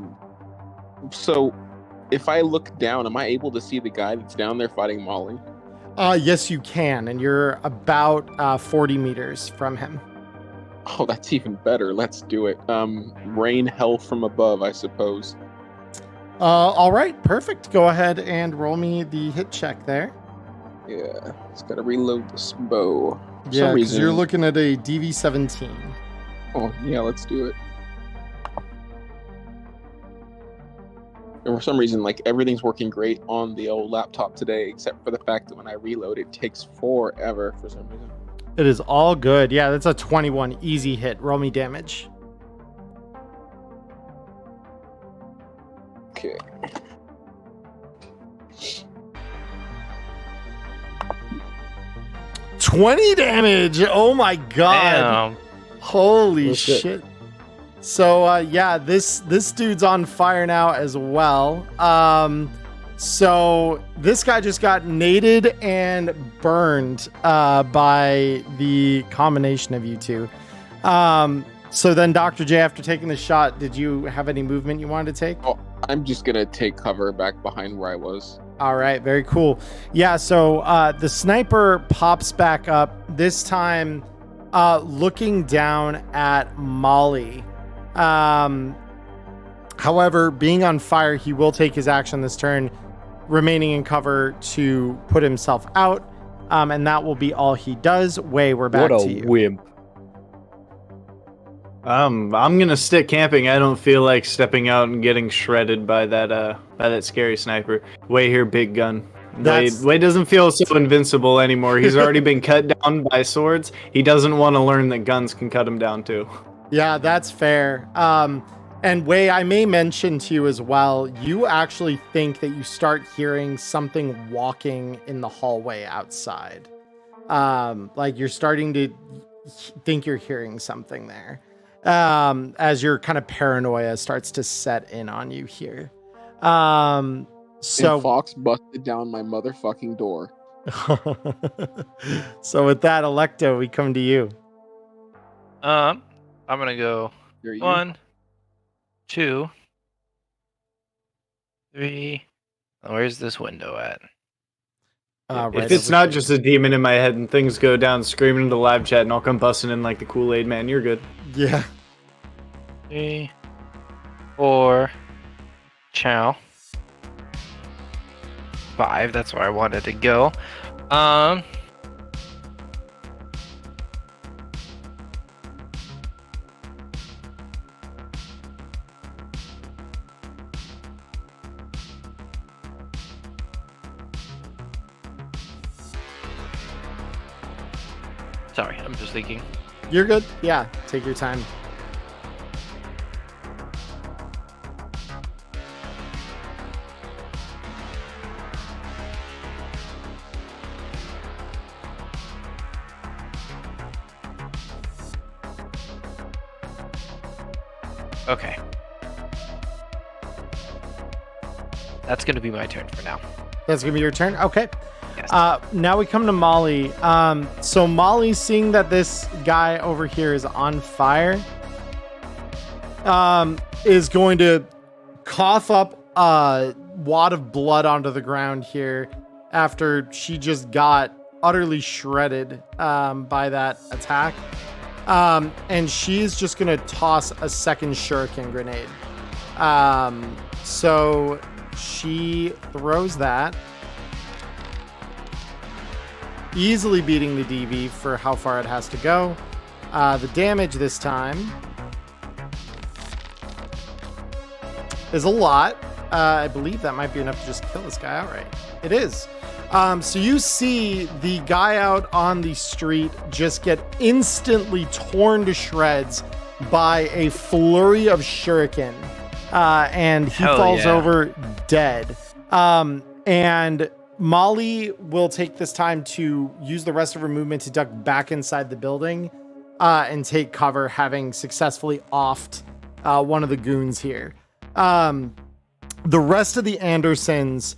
So if I look down, am I able to see the guy that's down there fighting Molly? Yes, you can, and you're about 40 meters from him. Oh, that's even better. Let's do it. Rain hell from above, I suppose. All right, perfect. Go ahead and roll me the hit check there. Yeah, just gotta reload this bow. For Yeah, some because you're reason. looking at a DV-17. Oh, yeah, let's do it. And for some reason, like, everything's working great on the old laptop today, except for the fact that when I reload, it takes forever for some reason. It is all good. Yeah, that's a 21 easy hit. Roll me damage. Okay. $20 damage. Oh my god. Damn. Holy That's good. shit. So yeah, this dude's on fire now as well. So this guy just got naded and burned by the combination of you two. So then Dr. J, after taking the shot, did you have any movement you wanted to take? Oh, I'm just gonna take cover back behind where I was. All right, very cool. Yeah, so the sniper pops back up, this time looking down at Molly. However, being on fire, he will take his action this turn, remaining in cover to put himself out. And that will be all he does. Wei, we're back What to a you. wimp. I'm gonna stick camping. I don't feel like stepping out and getting shredded by that scary sniper. Way here, big gun. Wade doesn't feel so invincible anymore. He's already been cut down by swords. He doesn't want to learn that guns can cut him down too. Yeah, that's fair. And Wei, I may mention to you as well, you actually think that you start hearing something walking in the hallway outside. Like you're starting to think you're hearing something there. As your kind of paranoia starts to set in on you here. And So Fox busted down my motherfucking door. so with that, Electo, we come to you. I'm gonna go Here you. 1, 2, 3. Where's this window at? Right If it's over not here. just a demon in my head and things go down screaming into live chat and I'll come busting in like the Kool-Aid man, you're good. Yeah. 3, 4. Chow. 5. That's where I wanted to go. Sorry, I'm just thinking. You're good. Yeah, take your time. Okay. That's gonna be my turn for now. That's gonna be your turn. Okay. Yes. Now we come to Molly. So Molly, seeing that this guy over here is on fire, is going to cough up a wad of blood onto the ground here after she just got utterly shredded by that attack. And she's just gonna toss a second shuriken grenade. So she throws that, easily beating the DV for how far it has to go. The damage this time is a lot. I believe that might be enough to just kill this guy outright. It is. So you see the guy out on the street just get instantly torn to shreds by a flurry of shuriken. And he Hell falls yeah. over dead. And Molly will take this time to use the rest of her movement to duck back inside the building and take cover, having successfully offed one of the goons here. The rest of the Andersons,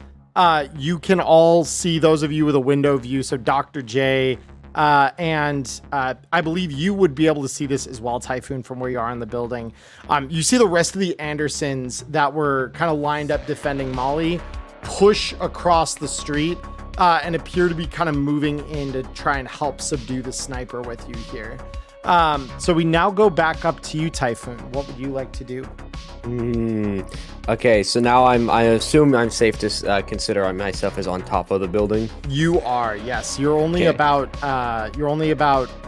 you can all see, those of you with a window view. So Dr. J, And I believe you would be able to see this as well, Typhoon, from where you are in the building. You see the rest of the Andersons that were kind of lined up defending Molly push across the street and appear to be kind of moving in to try and help subdue the sniper with you here. So we now go back up to you, Typhoon. What would you like to do? Okay, so now I assume I'm safe to consider myself as on top of the building. You are, yes. You're only about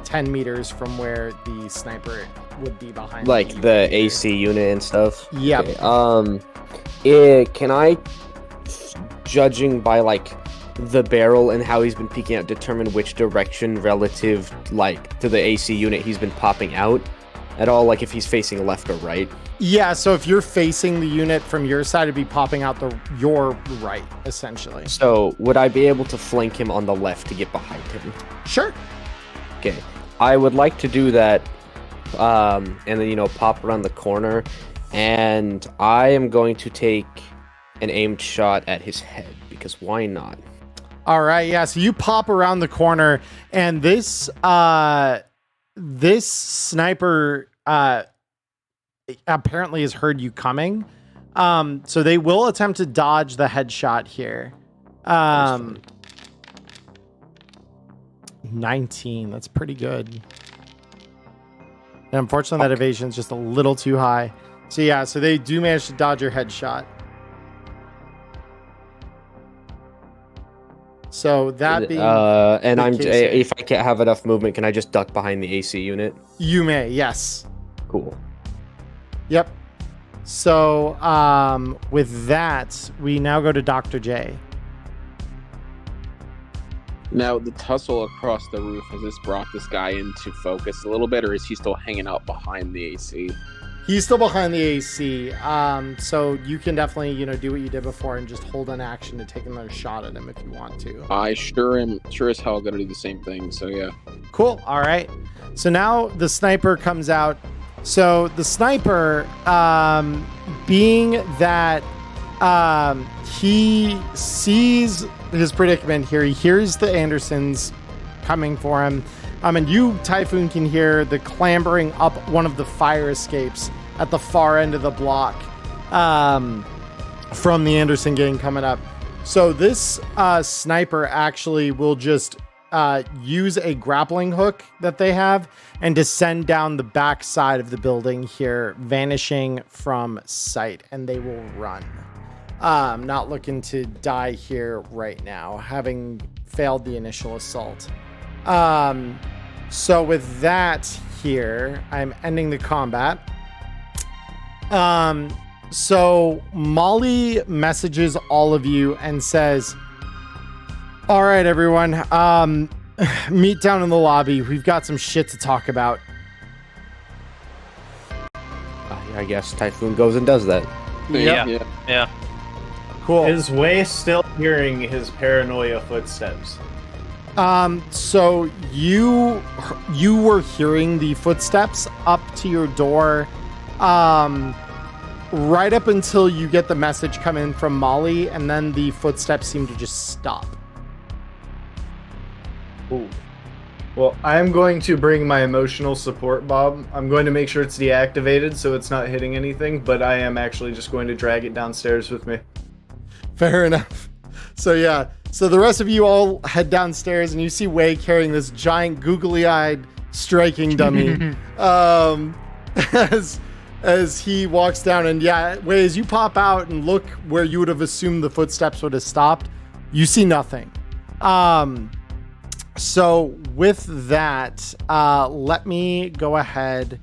10 meters from where the sniper would be behind. Like the AC unit and stuff. Yep. Okay. Can I, judging by like the barrel and how he's been peeking out, determine which direction relative like to the AC unit he's been popping out at all? Like if he's facing left or right? Yeah, so if you're facing the unit from your side, it'd be popping out your right, essentially. So would I be able to flank him on the left to get behind him? Sure. Okay. I would like to do that, and then, pop around the corner, and I am going to take an aimed shot at his head, because why not? All right, yeah, so you pop around the corner, and this sniper apparently has heard you coming. So they will attempt to dodge the headshot here. 19, that's pretty good. And unfortunately, that evasion is just a little too high. So yeah, so they do manage to dodge your headshot. So that being and if I can't have enough movement, can I just duck behind the AC unit? You may, yes. Cool. Yep. So with that, we now go to Dr. J. Now, the tussle across the roof, has this brought this guy into focus a little bit, or is he still hanging out behind the AC? He's still behind the AC. So you can definitely, do what you did before and just hold an action to take another shot at him if you want to. I sure as hell gonna do the same thing, so yeah. Cool. All right. So now the sniper comes out. So the sniper, being that he sees his predicament here, he hears the Andersons coming for him. And you, Typhoon, can hear the clambering up one of the fire escapes at the far end of the block from the Anderson gang coming up. So this sniper actually will just use a grappling hook that they have and descend down the back side of the building here, vanishing from sight, and they will run. Not looking to die here right now, having failed the initial assault. So with that here, I'm ending the combat. So Molly messages all of you and says, all right, everyone, meet down in the lobby. We've got some shit to talk about. I guess Typhoon goes and does that. Yeah. Cool. Is Wei still hearing his paranoia footsteps? So you were hearing the footsteps up to your door, right up until you get the message come in from Molly, and then the footsteps seem to just stop. Ooh. Well, I'm going to bring my emotional support bomb. I'm going to make sure it's deactivated so it's not hitting anything, but I am actually just going to drag it downstairs with me. Fair enough. So yeah, so the rest of you all head downstairs and you see Wei carrying this giant googly-eyed striking dummy as he walks down. And yeah, Wei, as you pop out and look where you would have assumed the footsteps would have stopped, you see nothing. So with that, let me go ahead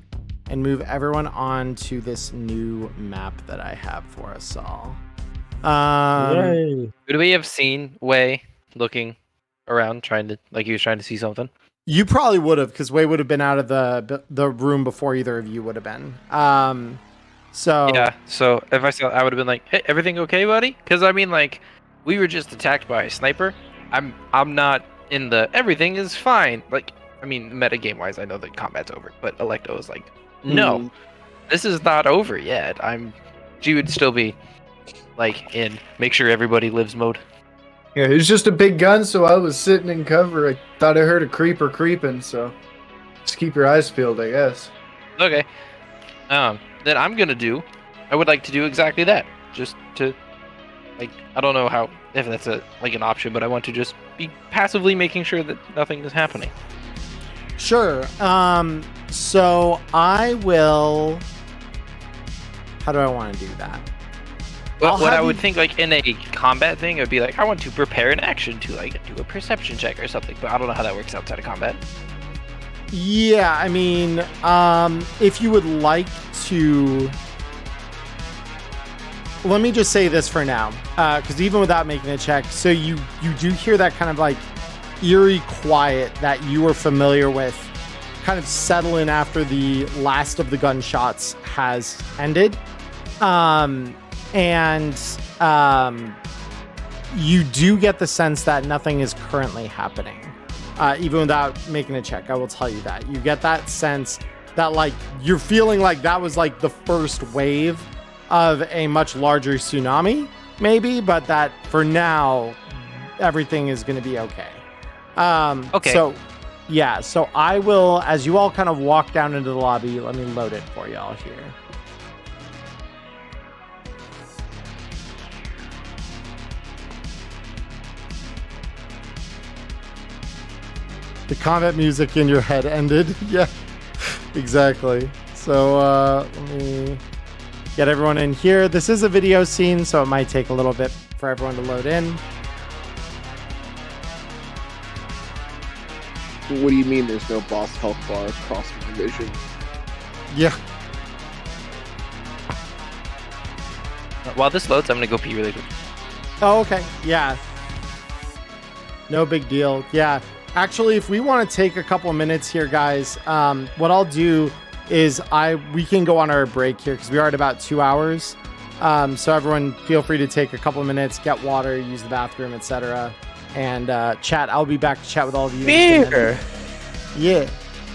and move everyone on to this new map that I have for us all. Would we have seen Wei looking around, he was trying to see something? You probably would have, because Wei would have been out of the room before either of you would have been. So yeah. So if I saw, I would have been like, "Hey, everything okay, buddy?" Because we were just attacked by a sniper. I'm not in the everything is fine. Meta game wise, I know that combat's over, but Electo was like, "No, this is not over yet." She would still be in make sure everybody lives mode. Yeah, it was just a big gun, so I was sitting in cover. I thought I heard a creeper creeping, so just keep your eyes peeled, I guess. Okay. Then I would like to do exactly that. Just to, like, I don't know if that's an option, but I want to just be passively making sure that nothing is happening. Sure. So I will. How do I want to do that? What I would think, like, in a combat thing, it would be like, I want to prepare an action to, like, do a perception check or something, but I don't know how that works outside of combat. Yeah, I mean, if you would like to... Let me just say this for now, because even without making a check, so you do hear that kind of, like, eerie quiet that you are familiar with kind of settle in after the last of the gunshots has ended. You do get the sense that nothing is currently happening. Even without making a check, I will tell you that. You get that sense that, like, you're feeling like that was, like, the first wave of a much larger tsunami, maybe, but that for now, everything is going to be okay. Okay. So I will, as you all kind of walk down into the lobby, let me load it for y'all here. The combat music in your head ended. Yeah, exactly. So let me get everyone in here. This is a video scene, so it might take a little bit for everyone to load in. What do you mean there's no boss health bar across my vision? Yeah. While this loads, I'm gonna go pee really quick. Oh, okay. Yeah. No big deal. Yeah. Actually, if we want to take a couple of minutes here, guys, what I'll do is we can go on our break here because we are at about 2 hours. So everyone feel free to take a couple of minutes, get water, use the bathroom, etc. And chat. I'll be back to chat with all of you. Beer. Yeah.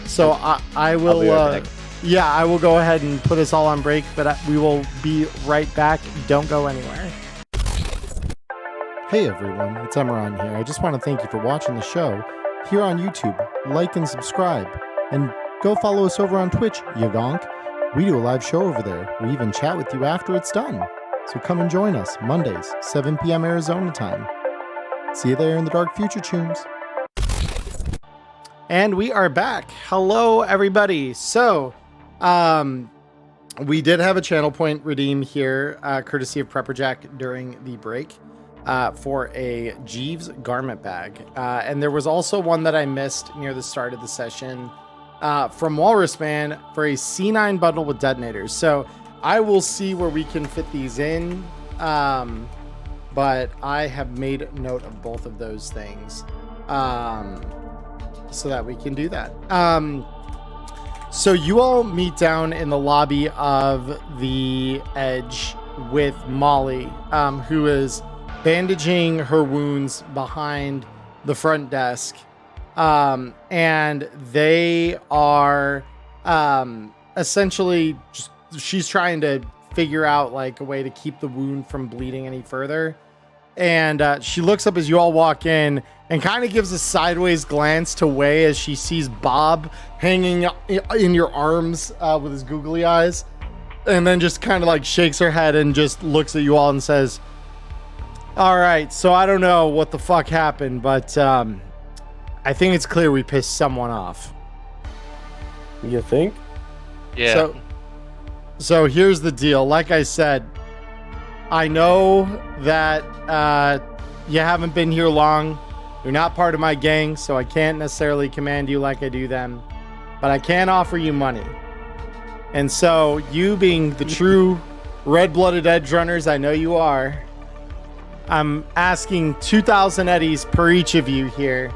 So I will. Yeah, I will go ahead and put us all on break, but we will be right back. Don't go anywhere. Hey everyone, it's Emmerron here. I just want to thank you for watching the show here on YouTube. Like and subscribe, and go follow us over on Twitch, you gonk. We do a live show over there. We even chat with you after it's done. So come and join us Mondays, 7 p.m. Arizona time. See you there in the dark future tunes. And we are back. Hello, everybody. So, we did have a channel point redeem here, courtesy of Prepperjack during the break, for a Jeeves garment bag. And there was also one that I missed near the start of the session from Walrus Man for a C9 bundle with detonators. So I will see where we can fit these in. But I have made note of both of those things so that we can do that. So you all meet down in the lobby of the Edge with Molly, who is bandaging her wounds behind the front desk. And they are essentially just, she's trying to figure out like a way to keep the wound from bleeding any further. And she looks up as you all walk in and kind of gives a sideways glance to Wei as she sees Bob hanging in your arms with his googly eyes, and then just kind of like shakes her head and just looks at you all and says, all right, so I don't know what the fuck happened, but I think it's clear we pissed someone off. You think? Yeah. So here's the deal. Like I said, I know that you haven't been here long. You're not part of my gang, so I can't necessarily command you like I do them. But I can offer you money. And so, you being the true red-blooded edge runners I know you are, I'm asking 2,000 eddies per each of you here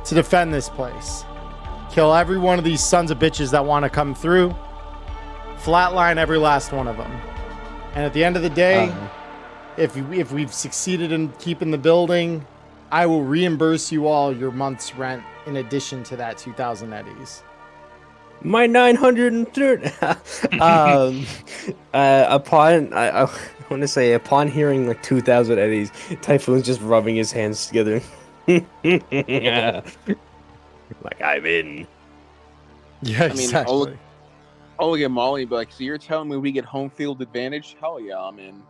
to defend this place. Kill every one of these sons of bitches that want to come through. Flatline every last one of them. And at the end of the day, if we've succeeded in keeping the building, I will reimburse you all your month's rent in addition to that 2,000 eddies. My 930. Upon I want to say upon hearing like 2,000 eddies, Typhoon's just rubbing his hands together. Like I'm in. Yeah, I mean, exactly. I'll look at Molly and be like, so you're telling me we get home field advantage? Hell yeah, I'm in.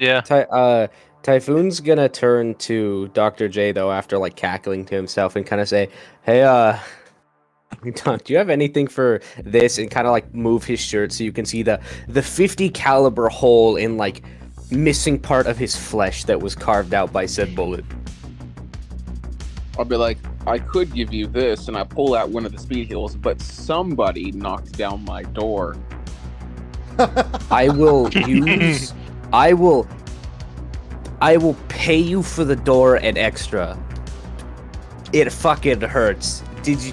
Yeah. Typhoon's gonna turn to Dr. J though after like cackling to himself and kind of say, "Hey, Tom, do you have anything for this?" And kind of like move his shirt so you can see the 50 caliber hole in like missing part of his flesh that was carved out by said bullet. I'll be like, I could give you this, and I pull out one of the speed heals, but somebody knocked down my door. I will pay you for the door and extra. It fucking hurts. Did you?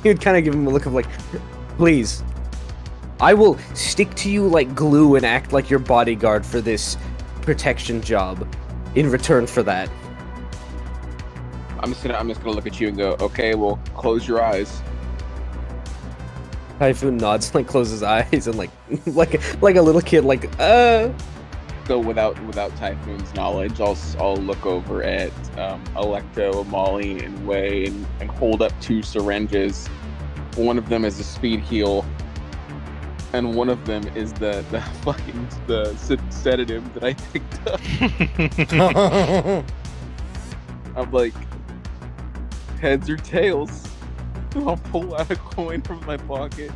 You'd kind of give him a look of like, please. I will stick to you like glue and act like your bodyguard for this protection job in return for that. I'm just gonna look at you and go, okay, well, close your eyes. Typhoon nods, like closes his eyes and like a little kid, like So without Typhoon's knowledge, I'll look over at Electo, Molly, and Wei, and hold up 2 syringes. One of them is a speed heal, and one of them is the sedative that I picked up. I'm like, heads or tails? I'll pull out a coin from my pocket.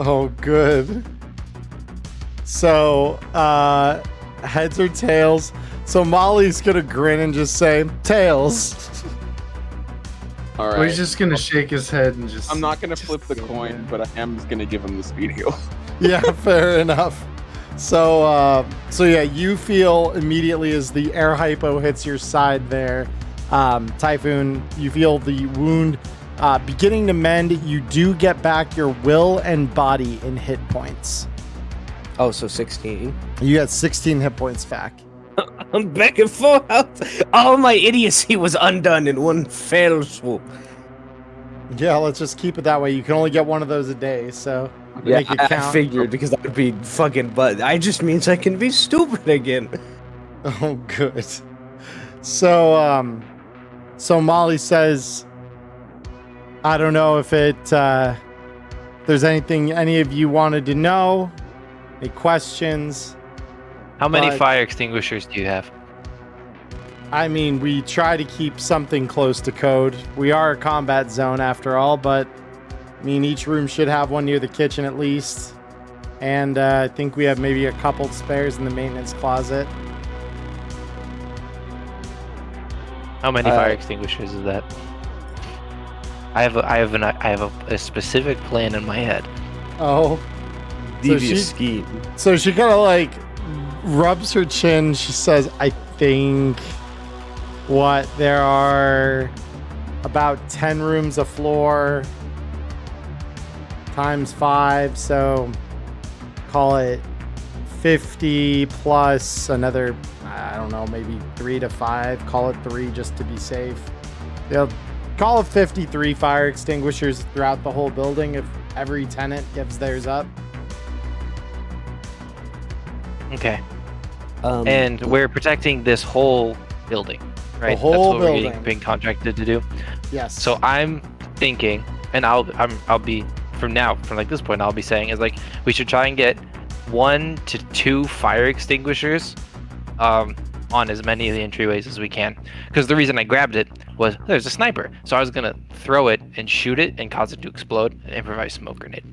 Oh, good. So, heads or tails? So Molly's gonna grin and just say, tails. All Well, right. he's just gonna shake his head and just. I'm not gonna flip the coin, but I am just gonna give him the speed heal. Yeah, fair enough. So yeah, you feel immediately as the air hypo hits your side there, Typhoon, you feel the wound beginning to mend. You do get back your will and body in hit points. oh, so 16. You got 16 hit points back. I'm back at full health. All my idiocy was undone in one fell swoop. Yeah, let's just keep it that way. You can only get one of those a day, so Yeah, make it I count. figured because that would be fucking. But I just means I can be stupid again. Oh, good. So, so Molly says, I don't know if there's anything any of you wanted to know, any questions. How many But- fire extinguishers do you have? I mean, we try to keep something close to code. We are a combat zone after all, but I mean, each room should have one near the kitchen at least. And I think we have maybe a couple spares in the maintenance closet. How many fire extinguishers is that? I have a specific plan in my head. Oh, Devious scheme. so she kind of like rubs her chin. She says, I think there are about 10 rooms a floor times 5, so call it 50 plus another, I don't know, maybe 3 to 5. Call it 3 just to be safe. Yeah, call it 53 fire extinguishers throughout the whole building if every tenant gives theirs up. Okay. And we're protecting this whole building, right? whole That's what we're building. being contracted to do. Yes. So I'm thinking, and I'll be from like this point, I'll be saying is like we should try and get 1 to 2 fire extinguishers, on as many of the entryways as we can. Because the reason I grabbed it was there's a sniper, so I was gonna throw it and shoot it and cause it to explode and improvise smoke grenade.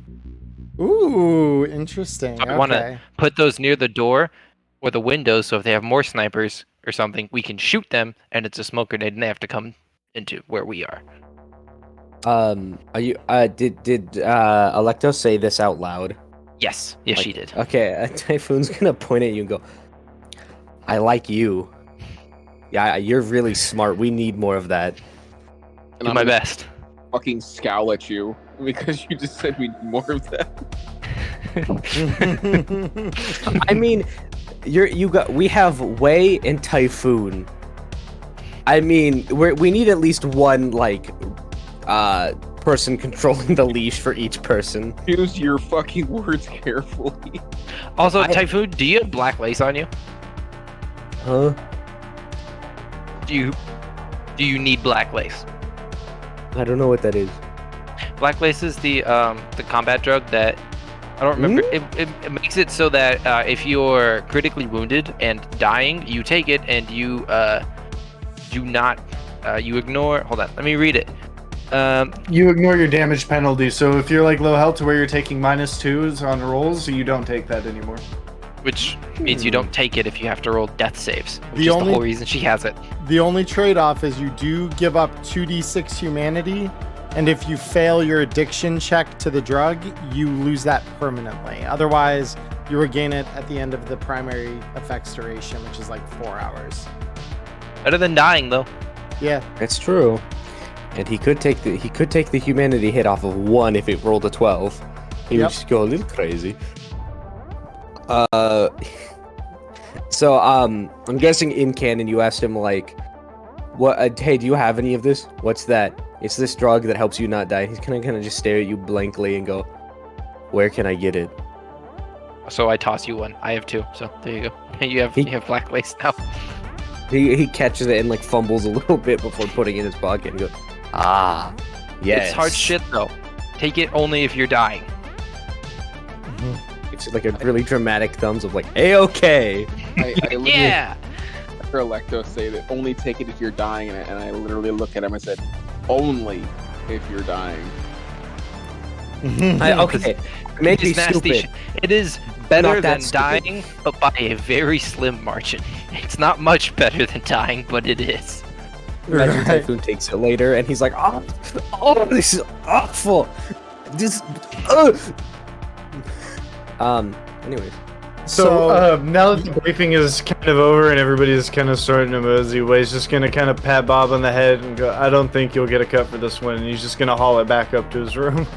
Ooh, interesting. So I want Okay. to put those near the door or the windows, so if they have more snipers or something, we can shoot them, and it's a smoke grenade, and they have to come into where we are. Are you? Did Electo say this out loud? Yes, she did. Okay, Typhoon's gonna point at you and go, "I like you. Yeah, you're really smart. We need more of that." And Do I'm my gonna best. fucking scowl at you because you just said we need more of that. I mean, we have Wei and Typhoon. I mean, we need at least one like person controlling the leash for each person. Choose your fucking words carefully. Also, Typhoon, do you have black lace on you? Huh? Do you need black lace? I don't know what that is. Black lace is the combat drug that I don't remember. It makes it so that if you're critically wounded and dying, you take it and you do not you ignore. Hold on, let me read it. You ignore your damage penalty, so if you're like low health to where you're taking -2s on rolls, you don't take that anymore. Which means you don't take it if you have to roll death saves, which The is only- the whole reason she has it. The only trade-off is you do give up 2d6 humanity, and if you fail your addiction check to the drug, you lose that permanently. Otherwise, you regain it at the end of the primary effects duration, which is like 4 hours. Better than dying, though. Yeah. That's true. And he could take the humanity hit off of 1 if it rolled a 12. He would just go a little crazy. So I'm guessing in canon you asked him like, what? Hey, do you have any of this? What's that? It's this drug that helps you not die. He's gonna kind of just stare at you blankly and go, "Where can I get it?" So I toss you one. I have 2, so there you go. You have black lace now. He catches it and like fumbles a little bit before putting it in his pocket and goes, "Ah, yes." It's hard shit though. Take it only if you're dying. It's like a really dramatic thumbs up, like, "A-okay." I literally Yeah. heard Electo say that only take it if you're dying, and I literally looked at him and said, only if you're dying. Okay, maybe It's nasty stupid. shit. It is better Not that than stupid. dying, but by a very slim margin. It's not much better than dying, but it is. Imagine Right. Typhoon takes it later, and he's like, "Oh, this is awful." This. Anyways, So now that the briefing is kind of over and everybody's kind of starting to mosey away, he's just gonna kind of pat Bob on the head and go, "I don't think you'll get a cut for this one," and he's just gonna haul it back up to his room.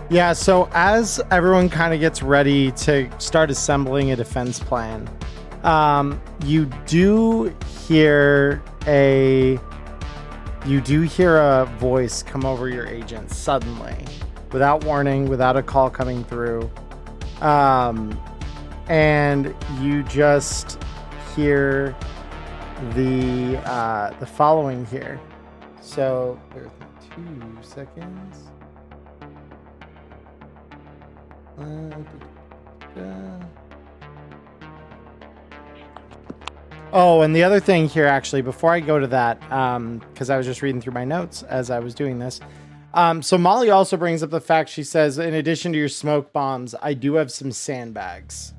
Yeah, so as everyone kind of gets ready to start assembling a defense plan, you do hear a voice come over your agent suddenly, without warning, without a call coming through. And you just hear the following here. So there's 2 seconds. Oh, and the other thing here, actually, before I go to that, because I was just reading through my notes as I was doing this. So Molly also brings up the fact, she says, in addition to your smoke bombs, I do have some sandbags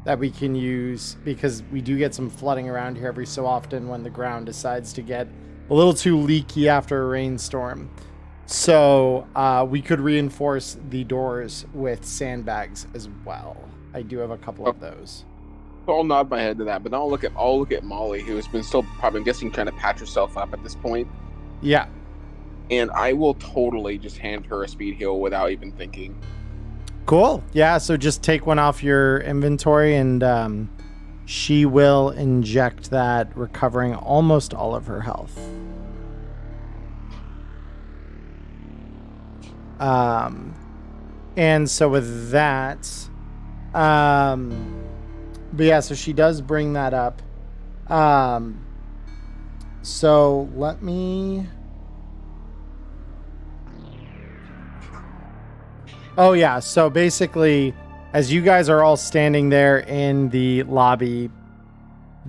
that we can use because we do get some flooding around here every so often when the ground decides to get a little too leaky after a rainstorm. So we could reinforce the doors with sandbags as well. I do have a couple of those. I'll nod my head to that, but I'll look at Molly, who has been still probably, I'm guessing, trying to patch herself up at this point. Yeah. And I will totally just hand her a speed heal without even thinking. Cool. Yeah, so just take one off your inventory and she will inject that, recovering almost all of her health. And so with that, but yeah, so she does bring that up. So let me... Oh yeah, so basically, as you guys are all standing there in the lobby,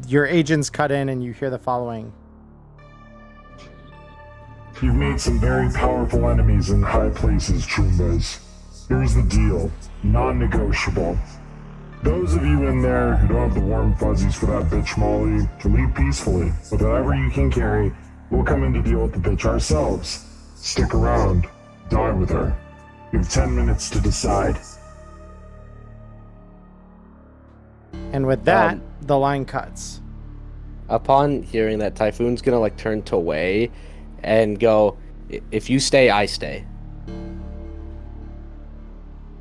your agents cut in and you hear the following. You've made some very powerful enemies in high places, Chumbas. Here's the deal, non-negotiable. Those of you in there who don't have the warm fuzzies for that bitch Molly can leave peacefully with whatever you can carry. We'll come in to deal with the bitch ourselves. Stick around, die with her. You have 10 minutes to decide. And with that, the line cuts. upon hearing that, Typhoon's gonna like turn to Wei and go, "If you stay, I stay."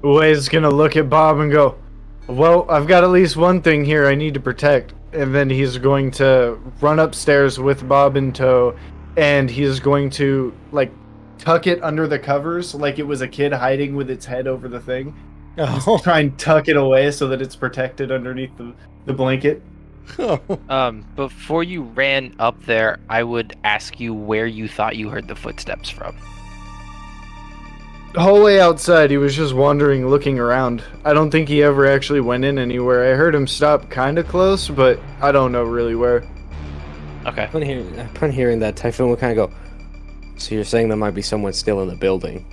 Wei's gonna look at Bob and go, "Well, I've got at least one thing here I need to protect." And then he's going to run upstairs with Bob in tow, and he's going to like tuck it under the covers like it was a kid hiding with its head over the thing. Oh. Try and tuck it away so that it's protected underneath the blanket. Before you ran up there, I would ask you where you thought you heard the footsteps from. The whole way outside, he was just wandering, looking around. I don't think he ever actually went in anywhere. I heard him stop kind of close, but I don't know really where. Okay. Upon hearing that, Typhoon will kind of go, so you're saying there might be someone still in the building?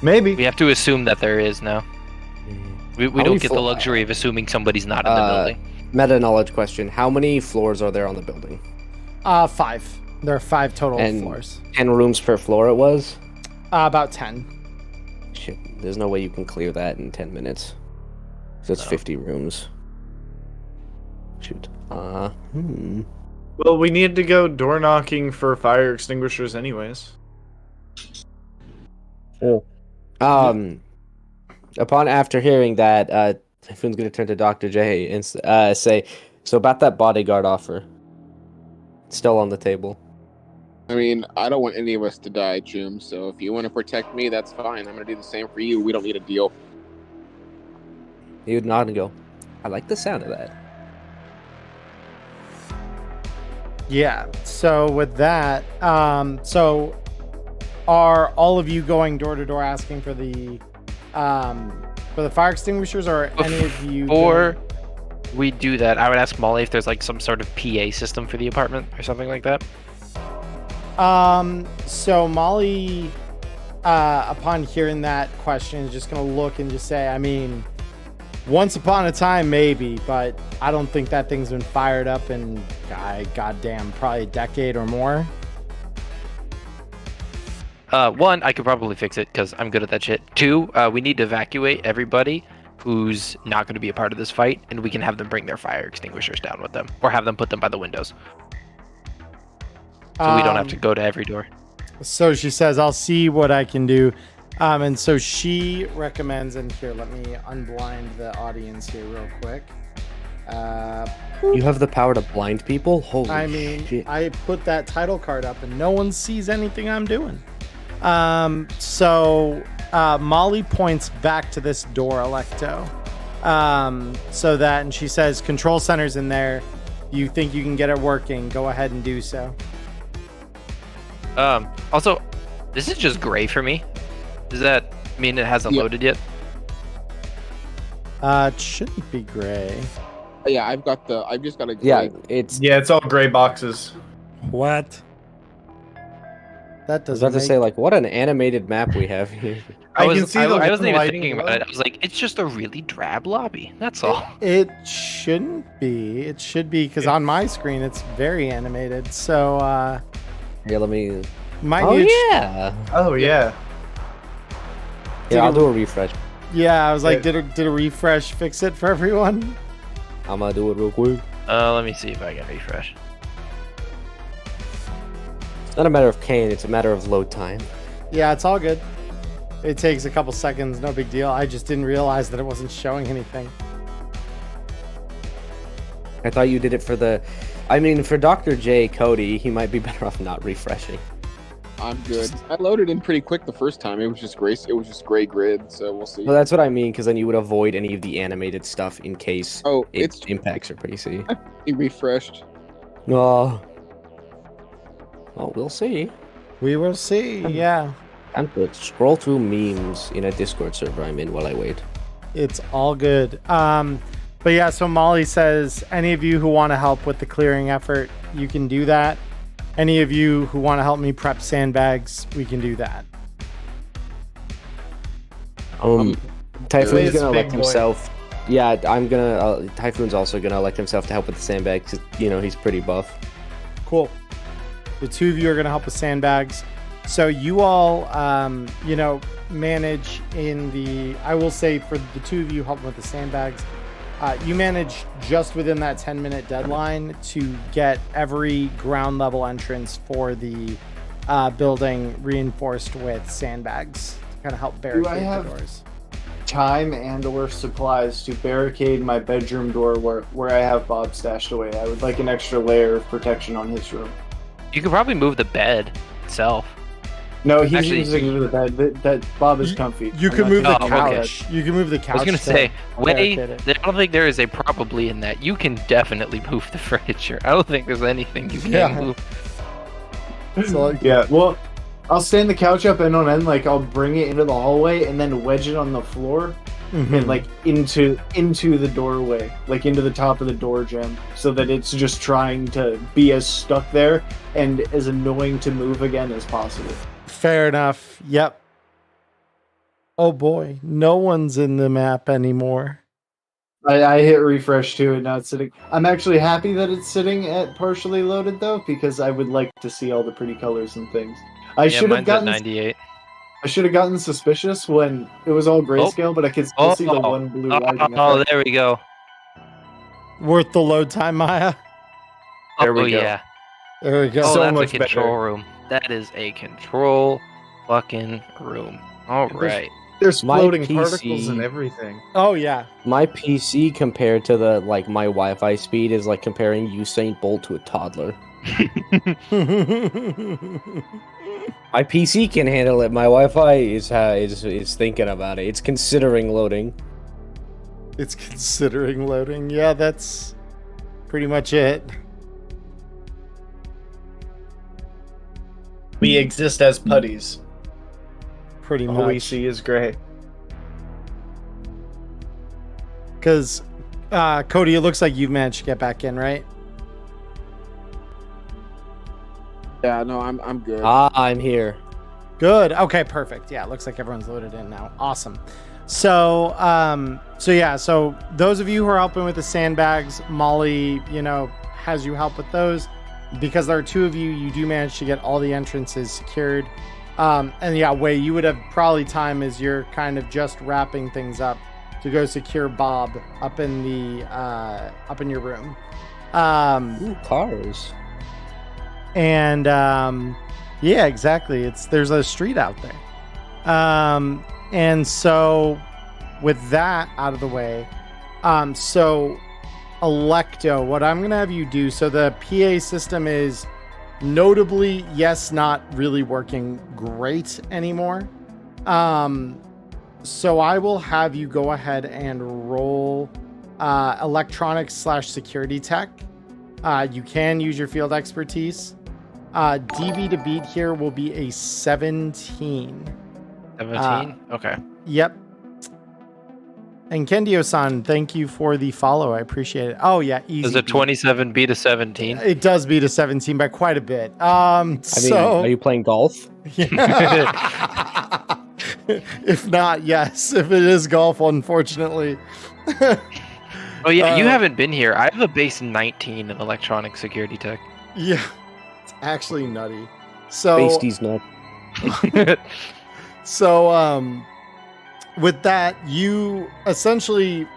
Maybe. We have to assume that there is now. We How don't many get the luxury of assuming somebody's not in the building. Meta knowledge question. How many floors are there on the building? 5. There are 5 total And- floors. 10 rooms per floor it was? About 10. Shit, there's no way you can clear that in 10 minutes. So it's No. 50 rooms. Shoot. Well, we need to go door knocking for fire extinguishers anyways. Upon after hearing that, Typhoon's gonna turn to Dr. J and say, so about that bodyguard offer. It's still on the table. I mean, I don't want any of us to die, Jum, so if you want to protect me, that's fine. I'm going to do the same for you. We don't need a deal. He would nod and go, I like the sound of that. Yeah. So with that, so are all of you going door to door asking for the fire extinguishers, or any of you? Before we do that, I would ask Molly if there's like some sort of PA system for the apartment or something like that. So Molly, upon hearing that question, is just gonna look and just say, I mean, once upon a time, maybe, but I don't think that thing's been fired up in, goddamn, probably a decade or more. One, I could probably fix it because I'm good at that shit. 2, we need to evacuate everybody who's not going to be a part of this fight, and we can have them bring their fire extinguishers down with them, or have them put them by the windows. So we don't have to go to every door. So she says, I'll see what I can do. And so she recommends, and here, let me unblind the audience here real quick. You have the power to blind people? Holy I mean, shit. I put that title card up and no one sees anything I'm doing. So Molly points back to this door, Electo. So that, and she says, control center's in there. You think you can get it working, go ahead and do so. Also, this is just gray for me. Does that mean it hasn't Yeah. loaded yet? It shouldn't be gray. Yeah, I've just got a Yeah, it's... Yeah, it's all gray boxes. What? That I was doesn't about to say, like, what an animated map we have here. I can see the wasn't even lighting thinking about glow. it. I was like, it's just a really drab lobby. That's all. It shouldn't be. It should be, because on my screen it's very animated. So Here, let me... might Oh, need yeah! Oh, yeah. Yeah, I'll do a refresh. Yeah, I was like, Yeah. did a refresh fix it for everyone? I'm gonna do it real quick. Let me see if I can refresh. It's not a matter of cane, it's a matter of load time. Yeah, it's all good. It takes a couple seconds, no big deal. I just didn't realize that it wasn't showing anything. I thought you did it for the... I mean, for Dr. J, Cody, he might be better off not refreshing. I'm good. I loaded in pretty quick the first time. It was just gray grid, so we'll see. Well, that's what I mean, because then you would avoid any of the animated stuff in case Oh, it it's impacts your PC. refreshed. Oh. Well, we'll see. We will see. Yeah, I'm good. Scroll through memes in a Discord server I'm in while I wait. it's all good. But yeah, so Molly says, any of you who want to help with the clearing effort, you can do that. Any of you who want to help me prep sandbags, we can do that. Typhoon's It's gonna big elect boy. himself. Yeah, I'm gonna. Typhoon's also gonna elect himself to help with the sandbags. 'Cause, you know, he's pretty buff. Cool. The two of you are going to help with sandbags. So you all, manage in the, I will say for the two of you helping with the sandbags, you manage just within that 10-minute deadline to get every ground level entrance for the building reinforced with sandbags to kind of help barricade the have- doors. Time and or supplies to barricade my bedroom door where I have Bob stashed away. I would like an extra layer of protection on his room. You could probably move the bed itself. No, he's Actually, using the bed. That Bob is comfy. You I'm can not move the gonna- couch. You can move the I couch. was gonna to say, wait, barricade it. I don't think there is a probably in that. You can definitely move the furniture. I don't think there's anything you can't Yeah. move. So, like, Yeah, well, I'll stand the couch up end on end, like I'll bring it into the hallway and then wedge it on the floor mhm. and like into the doorway, like into the top of the door jamb, so that it's just trying to be as stuck there and as annoying to move again as possible. Fair enough. Yep. Oh boy, no one's in the map anymore. I hit refresh too, and now it's sitting. I'm actually happy that it's sitting at partially loaded though, because I would like to see all the pretty colors and things. I Yeah, should have mine's at gotten 98. I should have gotten suspicious when it was all grayscale, but I could still see the one blue lighting Oh, effect. there we go. Worth the load time, Maya. There we Oh go. yeah. There we go. Oh, So that's much a control better. room. That is a control fucking room. All right. There's My floating PC particles and everything. Oh yeah. My PC compared to the my Wi-Fi speed is like comparing Usain Bolt to a toddler. My PC can handle it. My Wi-Fi is thinking about it. It's considering loading. It's considering loading. Yeah, that's pretty much it. We exist as putties. Pretty All we much. see is gray. Because, Cody, it looks like you've managed to get back in, right? Yeah, no, I'm good. I'm here. Good. Okay, perfect. Yeah, it looks like everyone's loaded in now. Awesome. So those of you who are helping with the sandbags, Molly, has you help with those. Because there are two of you, you do manage to get all the entrances secured. And yeah, Wei, you would have probably time as you're kind of just wrapping things up to go secure Bob up in your room. Ooh, cars. And yeah, exactly. There's a street out there. And so with that out of the way, so Electo, what I'm gonna have you do, so the PA system is notably, yes, not really working great anymore. So I will have you go ahead and roll electronics/security tech. You can use your field expertise. DV to beat here will be a 17. 17? Okay. Yep. And Kendio-san, thank you for the follow. I appreciate it. Oh yeah, easy. Does a 27 beat a 17? It does beat a 17 by quite a bit. Are you playing golf? If not, yes. If it is golf, unfortunately. Oh yeah, you haven't been here. I have a base 19 in electronic security tech. Yeah, it's actually nutty. So, Basties nut. with that, you essentially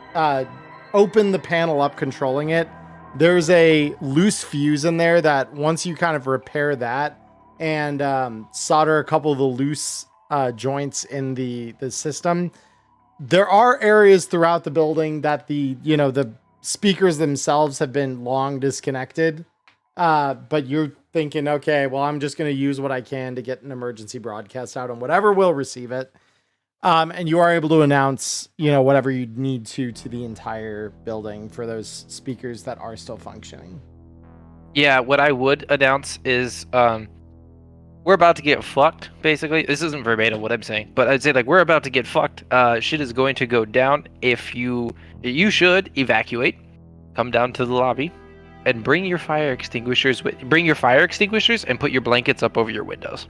open the panel up controlling it. There's a loose fuse in there that once you kind of repair that and solder a couple of the loose joints in the system, there are areas throughout the building that the speakers themselves have been long disconnected. But you're thinking, okay, well, I'm just going to use what I can to get an emergency broadcast out on whatever will receive it. And you are able to announce, whatever you need to the entire building for those speakers that are still functioning. Yeah, what I would announce is we're about to get fucked, basically. This isn't verbatim what I'm saying, but I'd say we're about to get fucked. Shit is going to go down. If you should evacuate, come down to the lobby and bring your fire extinguishers and put your blankets up over your windows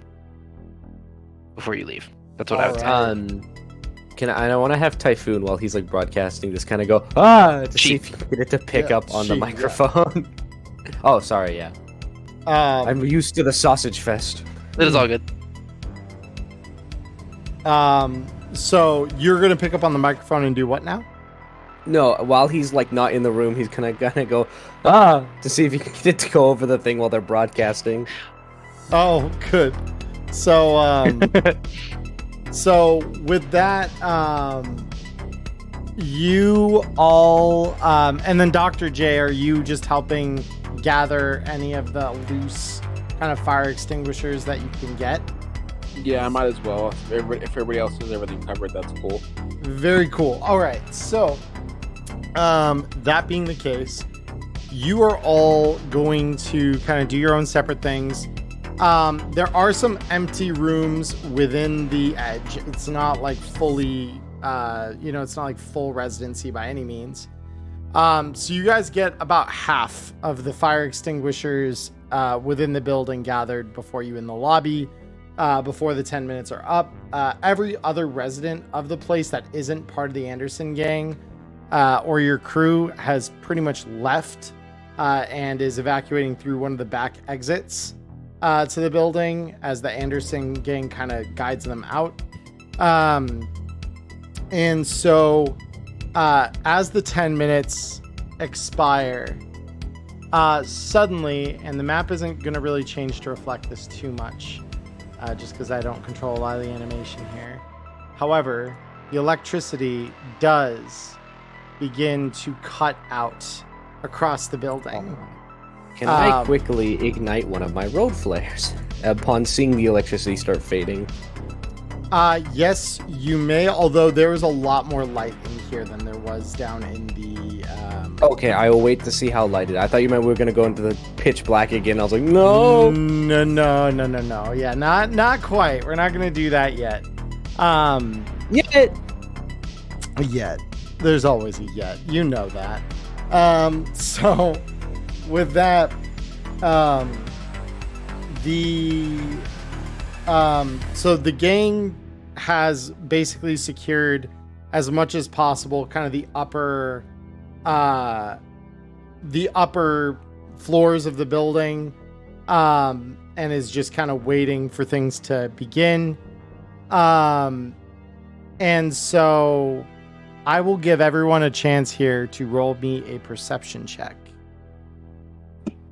before you leave. That's what I would say. I want to have Typhoon while he's broadcasting this kind of go to see if you can get it to pick up on the microphone. Oh, sorry, yeah. I'm used to the sausage fest. It is all good. So you're gonna pick up on the microphone and do what now? No, while he's not in the room, he's gonna go to see if he can get it to go over the thing while they're broadcasting. Oh, good. So so with that, you all and then Dr. J, are you just helping gather any of the loose kind of fire extinguishers that you can get. Yeah, I might as well. If everybody else has everything covered, that's cool. Very cool. All right. So, that being the case, you are all going to kind of do your own separate things. There are some empty rooms within the edge. It's not like fully, it's not like full residency by any means. So you guys get about half of the fire extinguishers within the building gathered before you in the lobby, before the 10 minutes are up. Every other resident of the place that isn't part of the Anderson gang or your crew has pretty much left and is evacuating through one of the back exits to the building as the Anderson gang kind of guides them out. And so as the 10 minutes expire, suddenly, and the map isn't going to really change to reflect this too much, just because I don't control a lot of the animation here. However, the electricity does begin to cut out across the building. Can I quickly ignite one of my road flares upon seeing the electricity start fading? Yes, you may, although there was a lot more light in here than there was down in the... Okay, I will wait to see how lighted. I thought you meant we were going to go into the pitch black again. I was like, no! No. Yeah, not quite. We're not going to do that yet. Yet. There's always a yet. You know that. So, with that, so the gang has basically secured as much as possible kind of the upper floors of the building, and is just kind of waiting for things to begin. And so I will give everyone a chance here to roll me a perception check.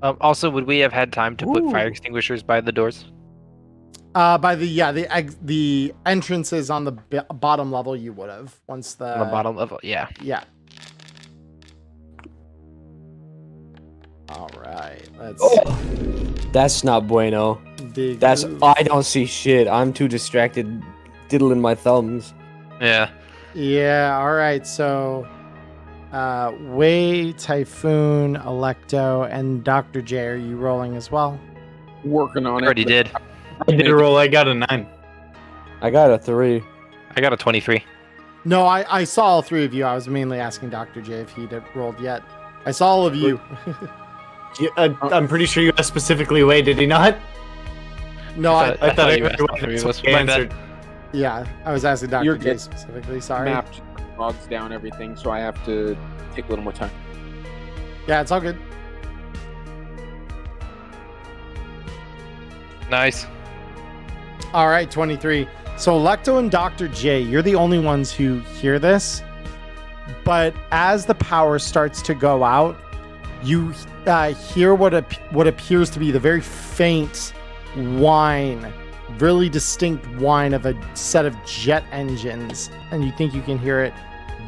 Also, would we have had time to put fire extinguishers by the doors? By the entrances on the bottom level, you would have once the On the bottom level, yeah. Yeah. All right. That's not bueno. I don't see shit. I'm too distracted diddling my thumbs. Yeah. Yeah. All right. So, Wei, Typhoon, Electo, and Dr. J, are you rolling as well? Working on it. Already did. I did a roll. I got a 9. I got a 3. I got a 23. No, I saw all three of you. I was mainly asking Dr. J if he'd rolled yet. I saw all of you. I'm pretty sure you asked specifically Wei, did he not? No, I thought you asked me. My bad. Yeah, I was asking Dr. You're J good. specifically. Sorry. Mapped bogs down everything, so I have to take a little more time. Yeah, it's all good. Nice. All right, 23. So Electo and Dr. J, you're the only ones who hear this. But as the power starts to go out, you hear what appears to be the very faint whine, really distinct whine of a set of jet engines. And you think you can hear it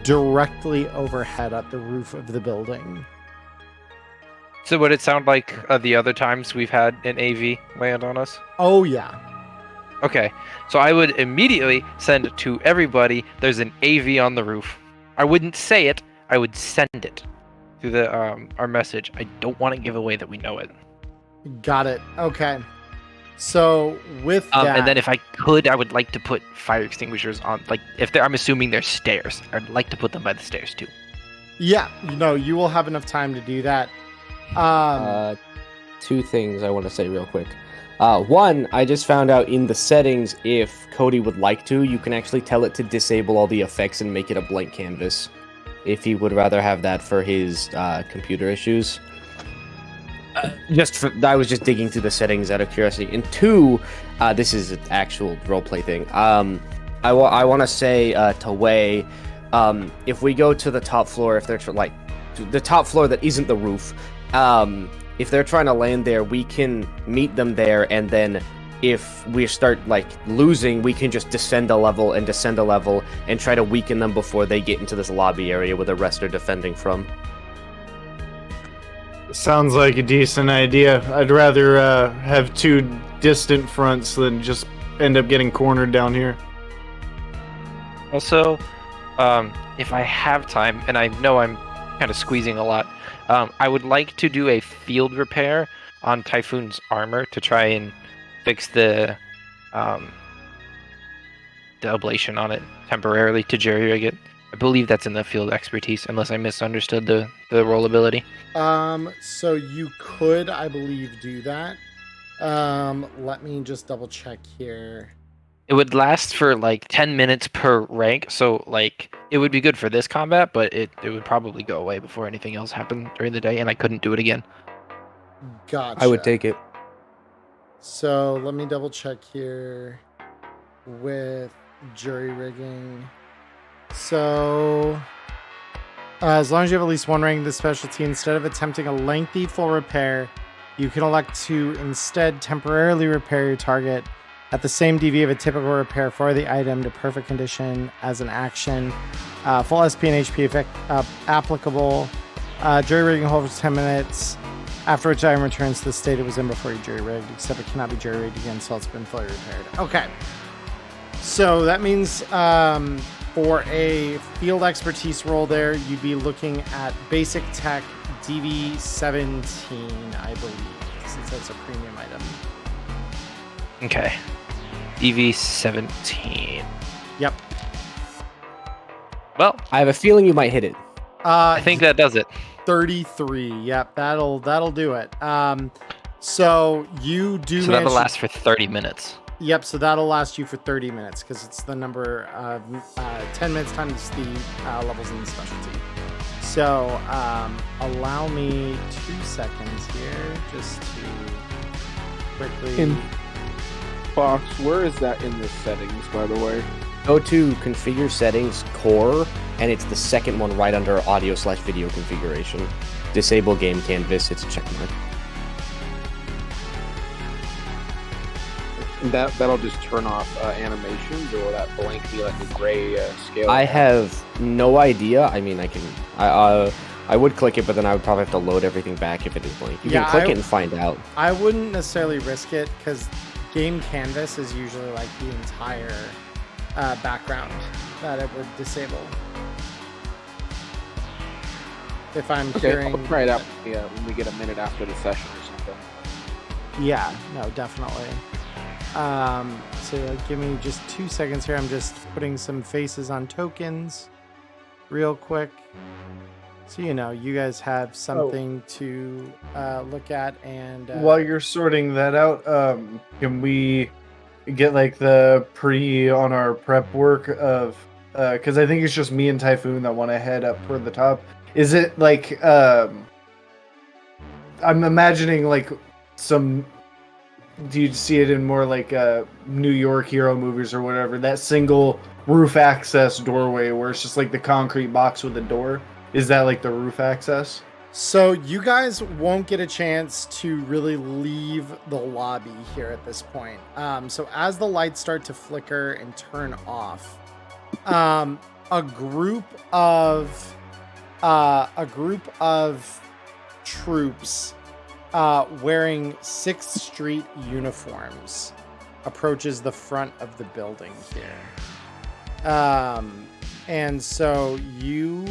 directly overhead at the roof of the building. So would it sound like the other times we've had an AV land on us? Oh, yeah. Okay, so I would immediately send to everybody, there's an AV on the roof. I wouldn't say it, I would send it through the our message. I don't want to give away that we know it. Got it. Okay. So with that... And then if I could, I would like to put fire extinguishers on, like, I'm assuming there's stairs. I'd like to put them by the stairs too. Yeah, you will have enough time to do that. 2 things I want to say real quick. One, I just found out in the settings, if Cody would like to, you can actually tell it to disable all the effects and make it a blank canvas. If he would rather have that for his computer issues. I was just digging through the settings out of curiosity. And 2, this is an actual roleplay thing. I want to say to Wei, if we go to the top floor, if they're the top floor that isn't the roof, if they're trying to land there, we can meet them there, and then if we start losing, we can just descend a level and try to weaken them before they get into this lobby area where the rest are defending from. Sounds like a decent idea. I'd rather have two distant fronts than just end up getting cornered down here. Also, if I have time, and I know I'm kind of squeezing a lot, I would like to do a field repair on Typhoon's armor to try and fix the ablation on it temporarily to jerry-rig it. I believe that's in the field expertise, unless I misunderstood the roll ability. So you could, I believe, do that. Let me just double check here. It would last for like 10 minutes per rank, so like it would be good for this combat, but it would probably go away before anything else happened during the day, and I couldn't do it again. Gotcha. I would take it. So let me double check here with jury rigging. So as long as you have at least one rank in the specialty, instead of attempting a lengthy full repair, you can elect to instead temporarily repair your target at the same DV of a typical repair for the item to perfect condition as an action. Full SP and HP effect applicable. Jury rigging holds for 10 minutes, after which item returns to the state it was in before you jury rigged, except it cannot be jury rigged again until it's been fully repaired. Okay. So that means for a field expertise roll there, you'd be looking at basic tech DV 17, I believe, since that's a premium item. Okay. DV 17. Yep. Well, I have a feeling you might hit it. I think that does it. 33. Yep, that'll do it. So you do. So that'll last for 30 minutes. Yep. So that'll last you for 30 minutes because it's the number of 10 minutes times the levels in the specialty. So allow me 2 seconds here just to quickly. Fox, where is that in the settings, by the way? Go to configure settings core, and it's the second one right under audio/video configuration. Disable game canvas, it's a check mark. That'll just turn off animations, or will that blank be like a gray scale? I have no idea. I mean, I would click it, but then I would probably have to load everything back if it is blank. You can click it and find out. I wouldn't necessarily risk it because game canvas is usually like the entire background that it would disable. If I'm hearing... I'll try it out when we get a minute after the session or something. Yeah, no, definitely. So give me just 2 seconds here. I'm just putting some faces on tokens real quick. So, you guys have something to look at. And while you're sorting that out, can we get like the on our prep work of, because I think it's just me and Typhoon that want to head up toward the top. Is it like, I'm imagining like do you see it in more like New York hero movies or whatever, that single roof access doorway where it's just like the concrete box with a door? Is that like the roof access? So you guys won't get a chance to really leave the lobby here at this point. So as the lights start to flicker and turn off, a group of troops wearing 6th Street uniforms approaches the front of the building here. And so you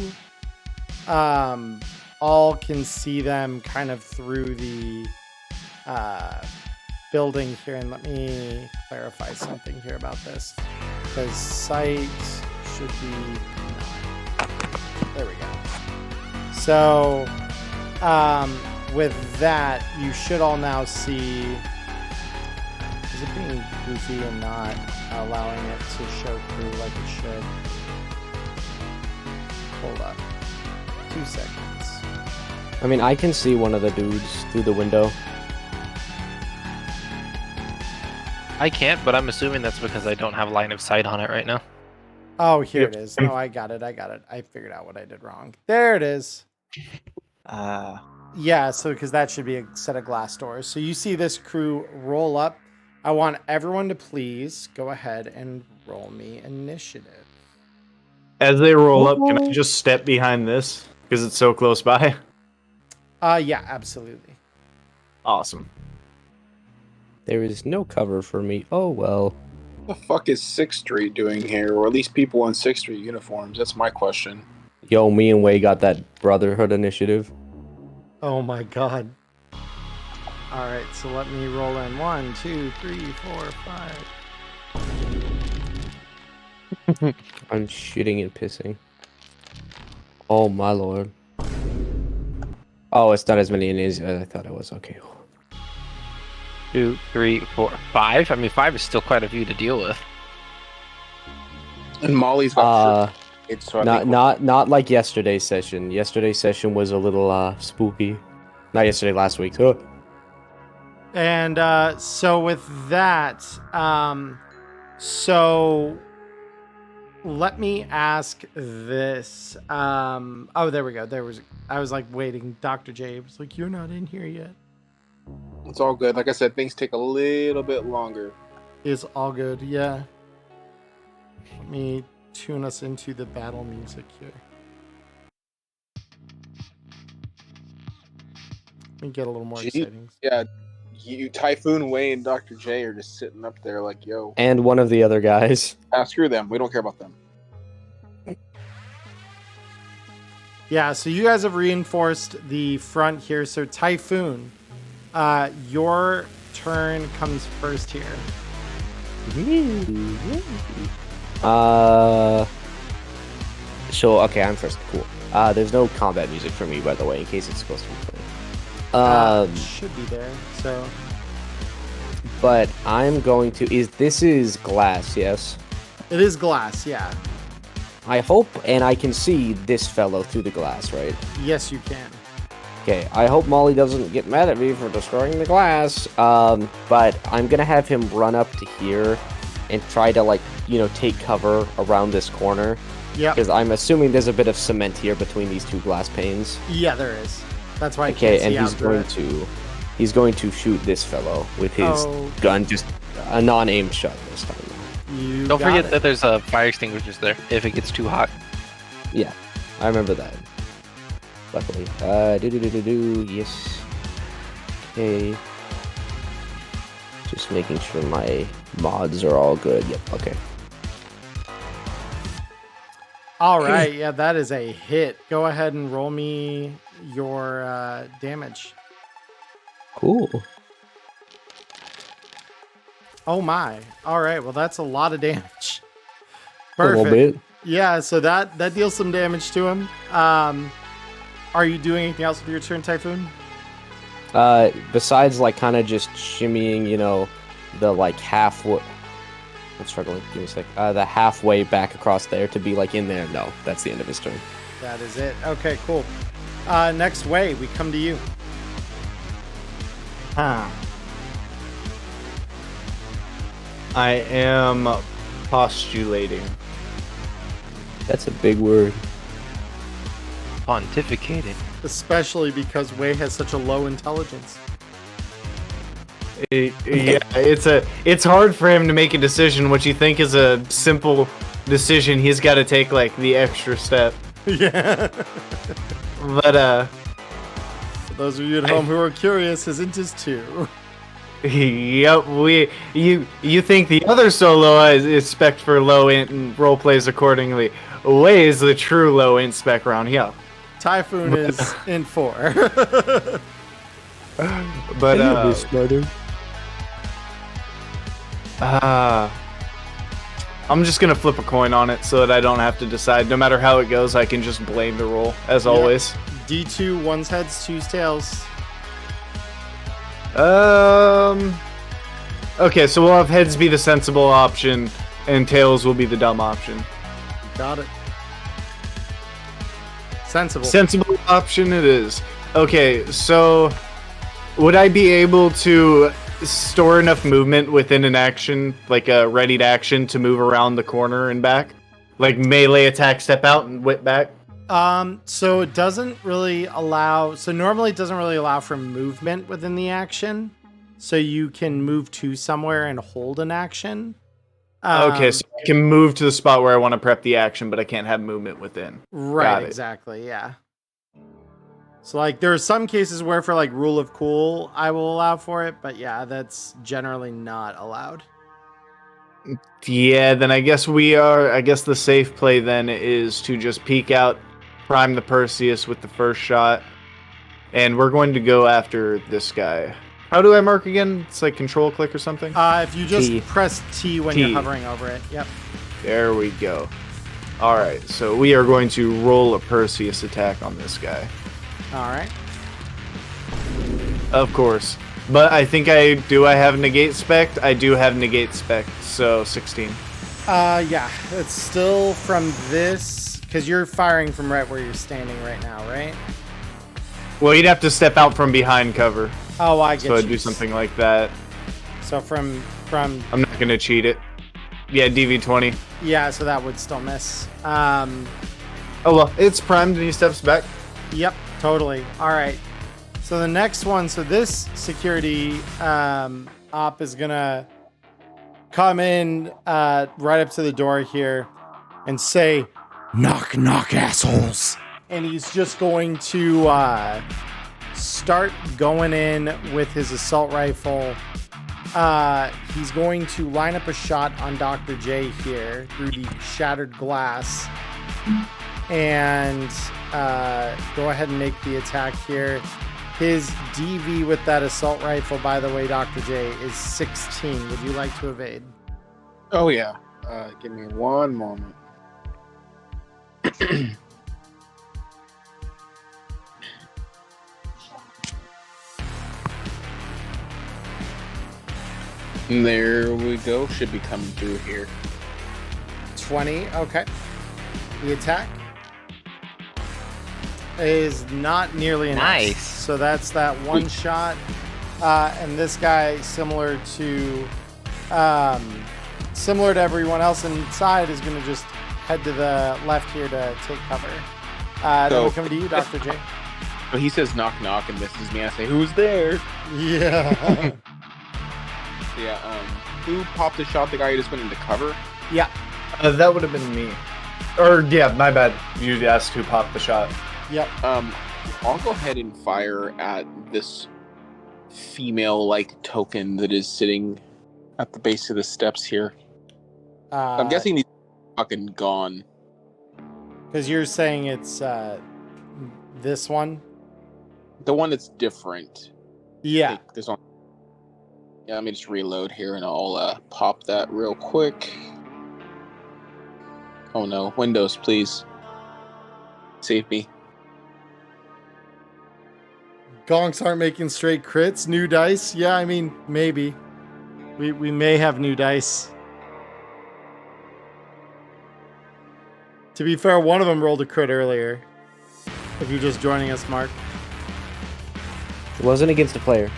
all can see them kind of through the building here. And let me clarify something here about this, because sight should be 9. There we go. So with that, you should all now see, is it being goofy and not allowing it to show through like it should? Hold up. 2 seconds. I mean, I can see one of the dudes through the window. I can't, but I'm assuming that's because I don't have line of sight on it right now. Oh, here it is. No, I got it. I figured out what I did wrong. There it is. Yeah, so because that should be a set of glass doors. So you see this crew roll up. I want everyone to please go ahead and roll me initiative. As they roll up, can I just step behind this because it's so close by? Yeah, absolutely. Awesome. There is no cover for me. Oh well. What the fuck is 6th Street doing here? Or at least people in 6th Street uniforms? That's my question. Yo, me and Wei got that Brotherhood initiative. Oh my god. All right, so let me roll in 1, 2, 3, 4, 5. I'm shitting and pissing. Oh my lord. Oh, it's not as many as I thought it was. Okay. 2, 3, 4, 5. I mean, 5 is still quite a few to deal with. And Molly's got it's so I think not like yesterday's session. Yesterday's session was a little spooky. Not yesterday, last week. Oh. And so with that, so let me ask this. Oh, there we go. I was like waiting. Dr. J was like, "You're not in here yet." it's all good. Like I said, things take a little bit longer. It's all good. Yeah. Let me tune us into the battle music here. Let me get a little more exciting. Yeah, you, Typhoon, Way, and Dr. J are just sitting up there like, yo. And one of the other guys. Screw them. We don't care about them. Yeah, so you guys have reinforced the front here. So Typhoon, your turn comes first here. So okay, I'm first. Cool. There's no combat music for me, by the way, in case it's supposed to be playing. Should be there. So, but I'm going to. This is glass? Yes. It is glass. Yeah. I hope, and I can see this fellow through the glass, right? Yes, you can. Okay. I hope Molly doesn't get mad at me for destroying the glass. But I'm gonna have him run up to here and try to take cover around this corner. Yeah. Because I'm assuming there's a bit of cement here between these two glass panes. Yeah, there is. That's why. Okay, and he's going to shoot this fellow with his gun, just a non-aimed shot this time. Don't forget that there's fire extinguishers there if it gets too hot. Yeah, I remember that. Luckily. Yes. Okay. Just making sure my mods are all good. Yep, okay. All right, yeah, that is a hit. Go ahead and roll me your damage. Cool. Oh my. All right, well, that's a lot of damage. Perfect. A little bit. Yeah, so that deals some damage to him. Are you doing anything else with your turn, Typhoon? Besides, kind of just shimmying, the halfway. I'm struggling. Give me a sec. The halfway back across there to be in there. No, that's the end of his turn. That is it. Okay, cool. Next way, we come to you. I am postulating. That's a big word. Pontificating. Especially because Wei has such a low intelligence. Yeah, it's hard for him to make a decision. What you think is a simple decision, he's got to take the extra step. Yeah. But for those of you at home who are curious, his int is 2. Yep, you think the other solo is spec for low int and role plays accordingly. Wei is the true low int spec round here. Typhoon is in 4. But I'm just gonna flip a coin on it so that I don't have to decide. No matter how it goes, I can just blame the roll as always. D2, one's heads, two's tails. Okay, so we'll have heads be the sensible option, and tails will be the dumb option. Got it. Sensible. Sensible option it is. Okay, so would I be able to store enough movement within an action, like a readied action, to move around the corner and back? Like melee attack, step out and whip back? So it doesn't really allow, so normally it doesn't really allow for movement within the action. So you can move to somewhere and hold an action. Okay, so I can move to the spot where I want to prep the action, but I can't have movement within. Right, exactly, yeah. So like there are some cases where for like rule of cool I will allow for it, but yeah, that's generally not allowed. Yeah, then I guess the safe play then is to just peek out, prime the Perseus with the first shot, and we're going to go after this guy. How do I mark again? It's like control click or something? If you just T. press T when you're hovering over it. Yep. There we go. Alright, so we are going to roll a Perseus attack on this guy. All right. Of course. But I think I have negate spec? I do have negate spec, so 16. Yeah, it's still from this, because you're firing from right where you're standing right now, right? Well, you'd have to step out from behind cover. Oh, I get So you. I'd do something like that. So from I'm not going to cheat it. Yeah, DV20. yeah, so that would still miss. Oh, well, it's primed and he steps back. Yep, totally. All right. So the next one, so this security op is gonna come in right up to the door here and say, "Knock, knock, assholes!" And he's just going to start going in with his assault rifle. He's going to line up a shot on Dr. J here through the shattered glass. And go ahead and make the attack here. His DV with that assault rifle, by the way, Dr. J, is 16. Would you like to evade? Oh yeah. Give me one moment. There we go. Should be coming through here. 20. Okay. The attack is not nearly enough. Nice. So that's that one shot. And this guy, similar to everyone else inside, is going to just head to the left here to take cover. Then we come to you, Dr. J. But he says knock knock and misses me. I say, who's there? Yeah. Yeah, who popped the shot? The guy who just went into cover? Yeah. That would have been me. Or, yeah, my bad. You asked who popped the shot. Yep. I'll go ahead and fire at this female-like token that is sitting at the base of the steps here. I'm guessing he's fucking gone. Because you're saying it's this one? The one that's different. Yeah. Like, there's one. Yeah, let me just reload here and I'll pop that real quick. Oh no, Windows, please. Save me. Gonks aren't making straight crits. New dice? Yeah, I mean, maybe. We may have new dice. To be fair, one of them rolled a crit earlier. If you're just joining us, Mark. It wasn't against a player.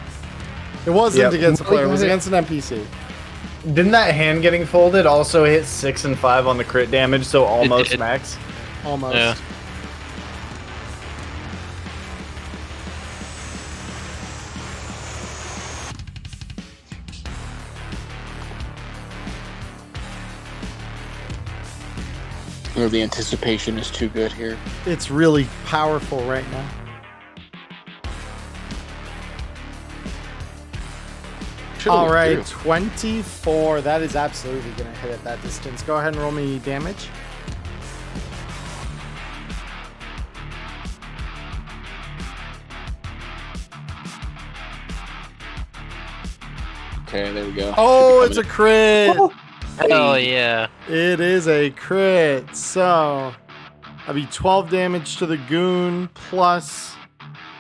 It wasn't Yep. against a player. It was against an NPC. Didn't that hand getting folded also hit 6 and 5 on the crit damage, so almost did. max? Almost. Yeah. Oh, the anticipation is too good here. It's really powerful right now. All right, 24. That is absolutely going to hit at that distance. Go ahead and roll me damage. Okay, there we go. Oh, it's a crit. Hell yeah. It is a crit. So that'll be 12 damage to the goon plus.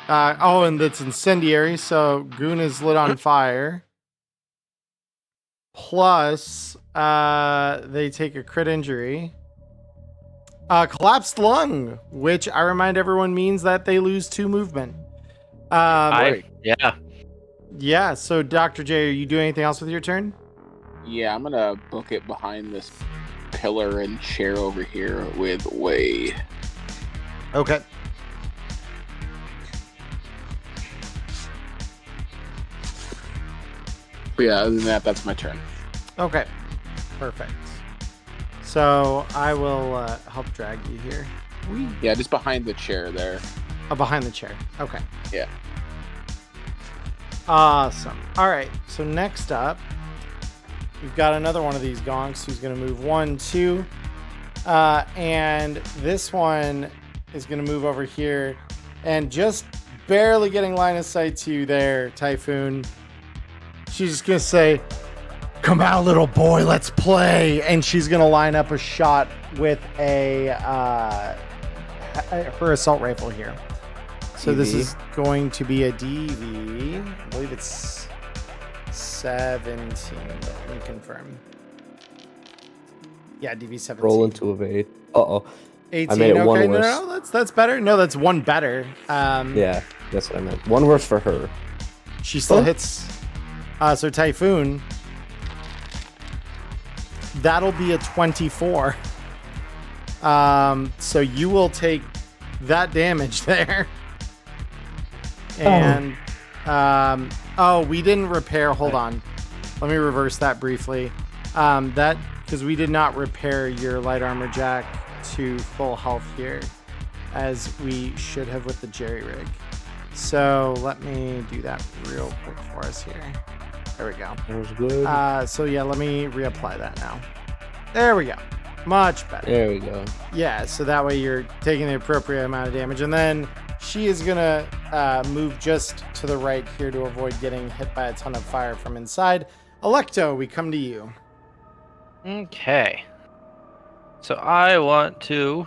And that's incendiary. So goon is lit on fire. Plus, they take a crit injury. Collapsed lung, which I remind everyone means that they lose 2 movement. Yeah. Yeah, so Dr. J, are you doing anything else with your turn? Yeah, I'm gonna book it behind this pillar and chair over here with Wade. Okay. But yeah, other than that, that's my turn. Okay. Perfect. So I will help drag you here. Yeah, just behind the chair there. Oh, behind the chair. Okay. Yeah. Awesome. All right. So next up, we've got another one of these gonks who's going to move 1, 2. And this one is going to move over here and just barely getting line of sight to you there, Typhoon. She's just going to say, "Come out, little boy, let's play." And she's going to line up a shot with her assault rifle here. So this is going to be a DV. I believe it's 17. Let me confirm. Yeah, DV 17. Roll into evade. Uh-oh. 18. I made it one Okay, worse. no, that's better. No, that's one better. Yeah, that's what I meant. One worse for her. She still hits. So Typhoon, that'll be a 24. So you will take that damage there. And we didn't repair. Hold on. Let me reverse that briefly. That because we did not repair your light armor jack to full health here, as we should have with the jerry rig. So let me do that real quick for us here. There we go. That was good. So yeah, let me reapply that now. There we go. Much better. There we go. Yeah, so that way you're taking the appropriate amount of damage. And then she is going to move just to the right here to avoid getting hit by a ton of fire from inside. Electo, we come to you. Okay. So I want to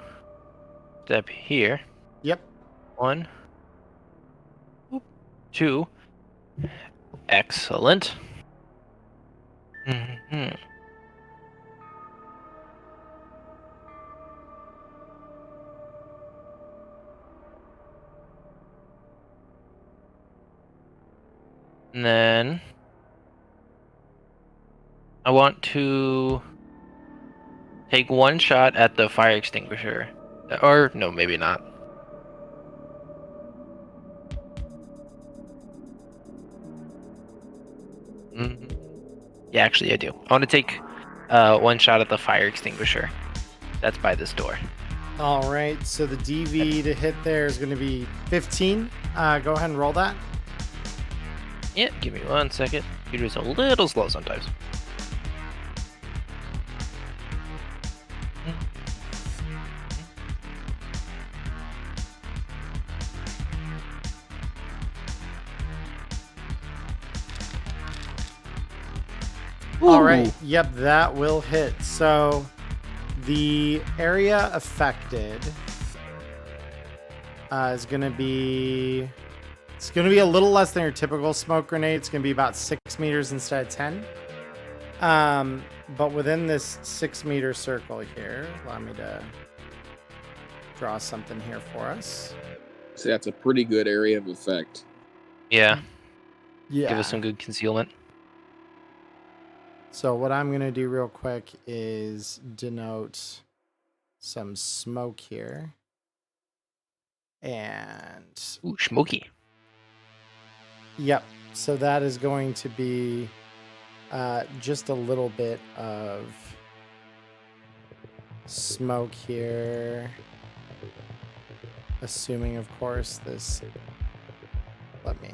step here. Yep. 1, 2. Excellent. Mm-hmm. And then I want to take one shot at the fire extinguisher. Or, no, maybe not. Yeah, actually I do. I want to take one shot at the fire extinguisher. That's by this door. All right, so the DV to hit there is going to be 15. Go ahead and roll that. Yeah, give me 1 second. Computer's a little slow sometimes. All right. Yep, that will hit. So the area affected is going to be... It's going to be a little less than your typical smoke grenade. It's going to be about 6 meters instead of 10. But within this 6 meter circle here, allow me to draw something here for us. So that's a pretty good area of effect. Yeah, Yeah. give us some good concealment. So what I'm going to do real quick is denote some smoke here. And Ooh, smoky. yep, so that is going to be just a little bit of smoke here. Assuming, of course, this... Let me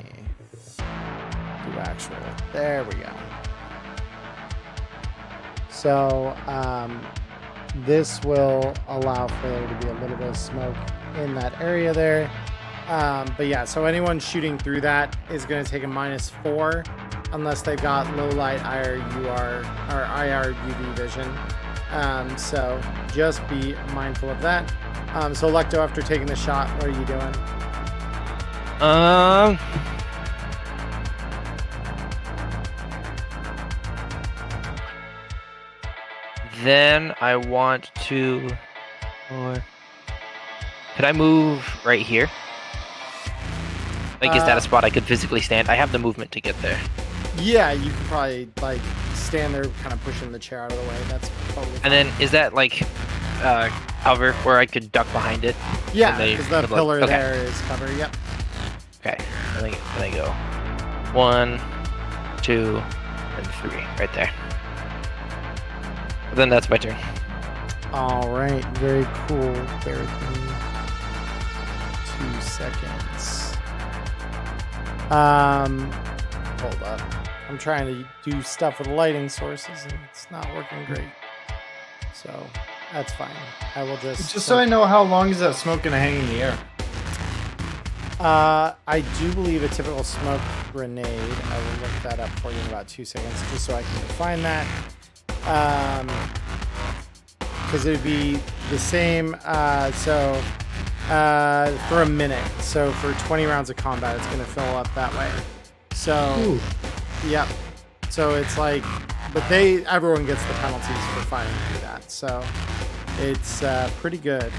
do actual... There we go. So this will allow for there to be a little bit of smoke in that area there. But yeah, so anyone shooting through that is going to take a -4 unless they've got low light IR UV vision. So just be mindful of that. So Electo, after taking the shot, what are you doing? Then I want to... Could I move right here? Like, is that a spot I could physically stand? I have the movement to get there. Yeah, you could probably like stand there, kind of pushing the chair out of the way. That's totally fine. And then, is that like cover where I could duck behind it? Yeah, and they because the could, like- pillar okay. there is cover. Yep. Okay, then I go 1, 2, and 3, right there. Then that's my turn. All right, very cool. Bear with me. 2 2 seconds. Hold up. I'm trying to do stuff with lighting sources and it's not working great. So that's fine. I will Just so I know, how long is that smoke gonna hang in the air? I do believe a typical smoke grenade. I will look that up for you in about 2 seconds, just so I can define that. Because it would be the same. For a minute. So for 20 rounds of combat, it's going to fill up that way. So, yep. So it's like, but everyone gets the penalties for firing through that. So it's pretty good.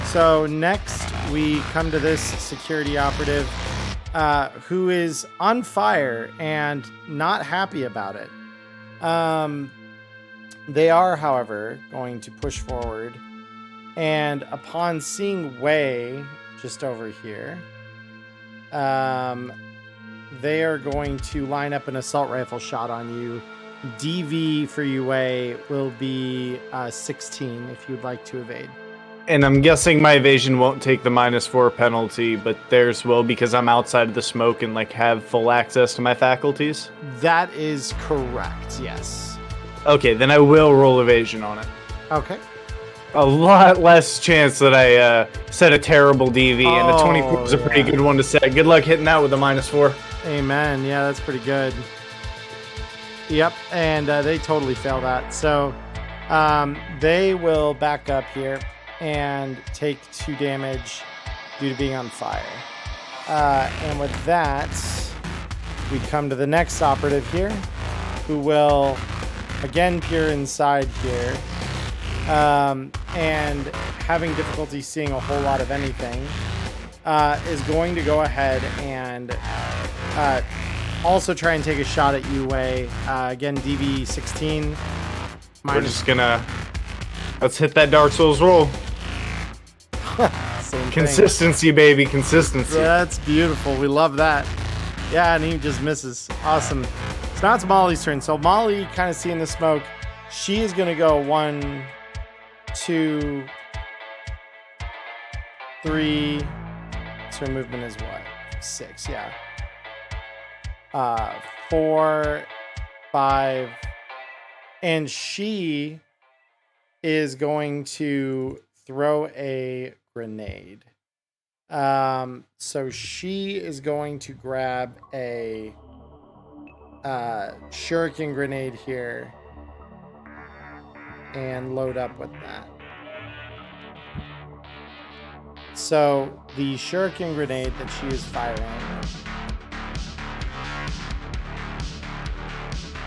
So next we come to this security operative who is on fire and not happy about it. They are, however, going to push forward, and upon seeing Wei just over here, they are going to line up an assault rifle shot on you. DV for you, Wei, will be 16 if you'd like to evade. And I'm guessing my evasion won't take the -4 penalty, but theirs will because I'm outside of the smoke and like have full access to my faculties. That is correct, yes. Okay, then I will roll evasion on it. Okay. A lot less chance that I set a terrible DV, and a 24 is a pretty good one to set. Good luck hitting that with a -4. Amen. Yeah, that's pretty good. Yep, and they totally fail that. So they will back up here and take 2 damage due to being on fire. And with that, we come to the next operative here, who will again peer inside here, and having difficulty seeing a whole lot of anything, is going to go ahead and also try and take a shot at you, Wei. Again, DV 16. We're just gonna... Let's hit that Dark Souls roll. Same Consistency, baby, consistency. That's beautiful. We love that. Yeah, and he just misses. Awesome. So now it's Molly's turn. So Molly, kind of seeing the smoke, she is going to go 1, 2, 3. So her movement is what? 6, yeah. 4, 5. And she is going to throw a grenade. So she is going to grab a shuriken grenade here and load up with that. So the shuriken grenade that she is firing,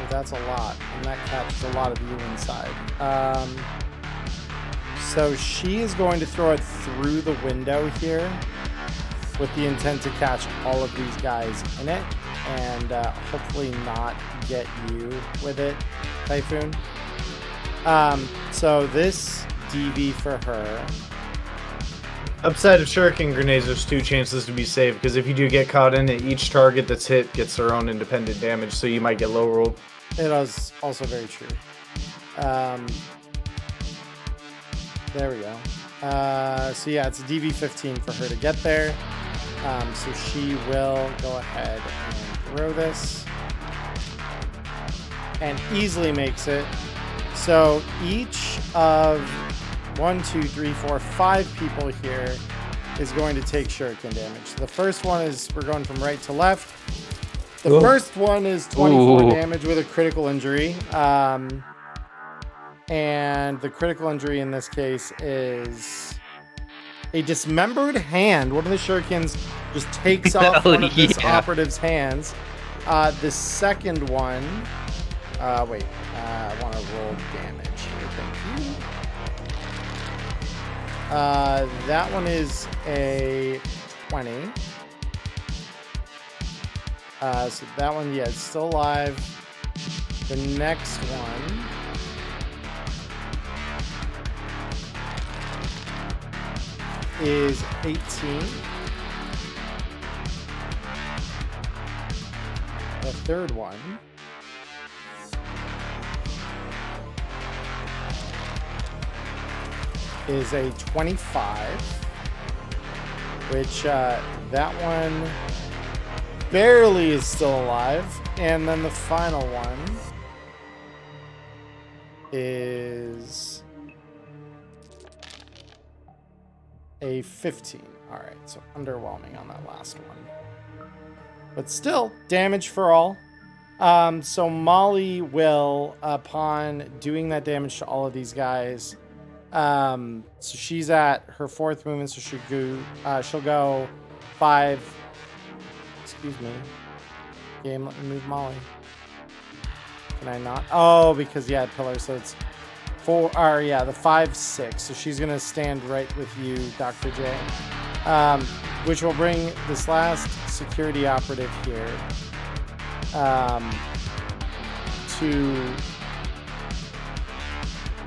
that's a lot, and that catches a lot of you inside. So she is going to throw it through the window here with the intent to catch all of these guys in it and hopefully not get you with it, Typhoon. So this DV for her. Upside of shuriken grenades, there's 2 chances to be safe, because if you do get caught in it, each target that's hit gets their own independent damage, so you might get low rolled. It is also very true. There we go. So yeah, it's a DV 15 for her to get there. So she will go ahead and throw this and easily makes it. So each of 1, 2, 3, 4, 5 people here is going to take shuriken damage. So the first one is, we're going from right to left. The first one is 24 damage with a critical injury. And the critical injury in this case is a dismembered hand. One of the shurikens just takes off one of this operative's hands. The second one... wait. I want to roll damage here. Thank you. That one is a 20. So that one, yeah, is still alive. The next one is 18. The third one is a 25. which that one barely is still alive. And then the final one is a 15. All right, so underwhelming on that last one. But still, damage for all. So Molly will, upon doing that damage to all of these guys, so she's at her 4th movement, so she'll go 5. Excuse me. Game, let me move Molly. Can I not? Oh, because yeah, pillar. So it's 4. Or yeah, the 5, 6. So she's gonna stand right with you, Dr. J. Which will bring this last security operative here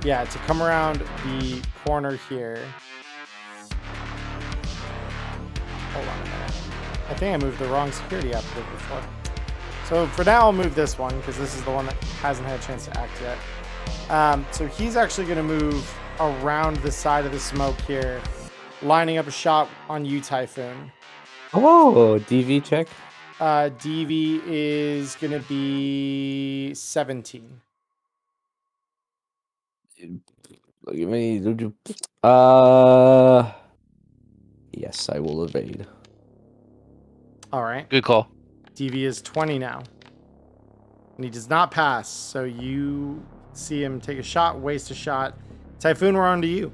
to come around the corner here. Hold on a minute. I think I moved the wrong security operative before. So for now, I'll move this one because this is the one that hasn't had a chance to act yet. So he's actually going to move around the side of the smoke here, lining up a shot on you, Typhoon. Oh, DV check. DV is going to be 17. Look at me. Yes, I will evade. All right. Good call. DV is 20 now. And he does not pass. So you see him take a shot, waste a shot. Typhoon, we're on to you.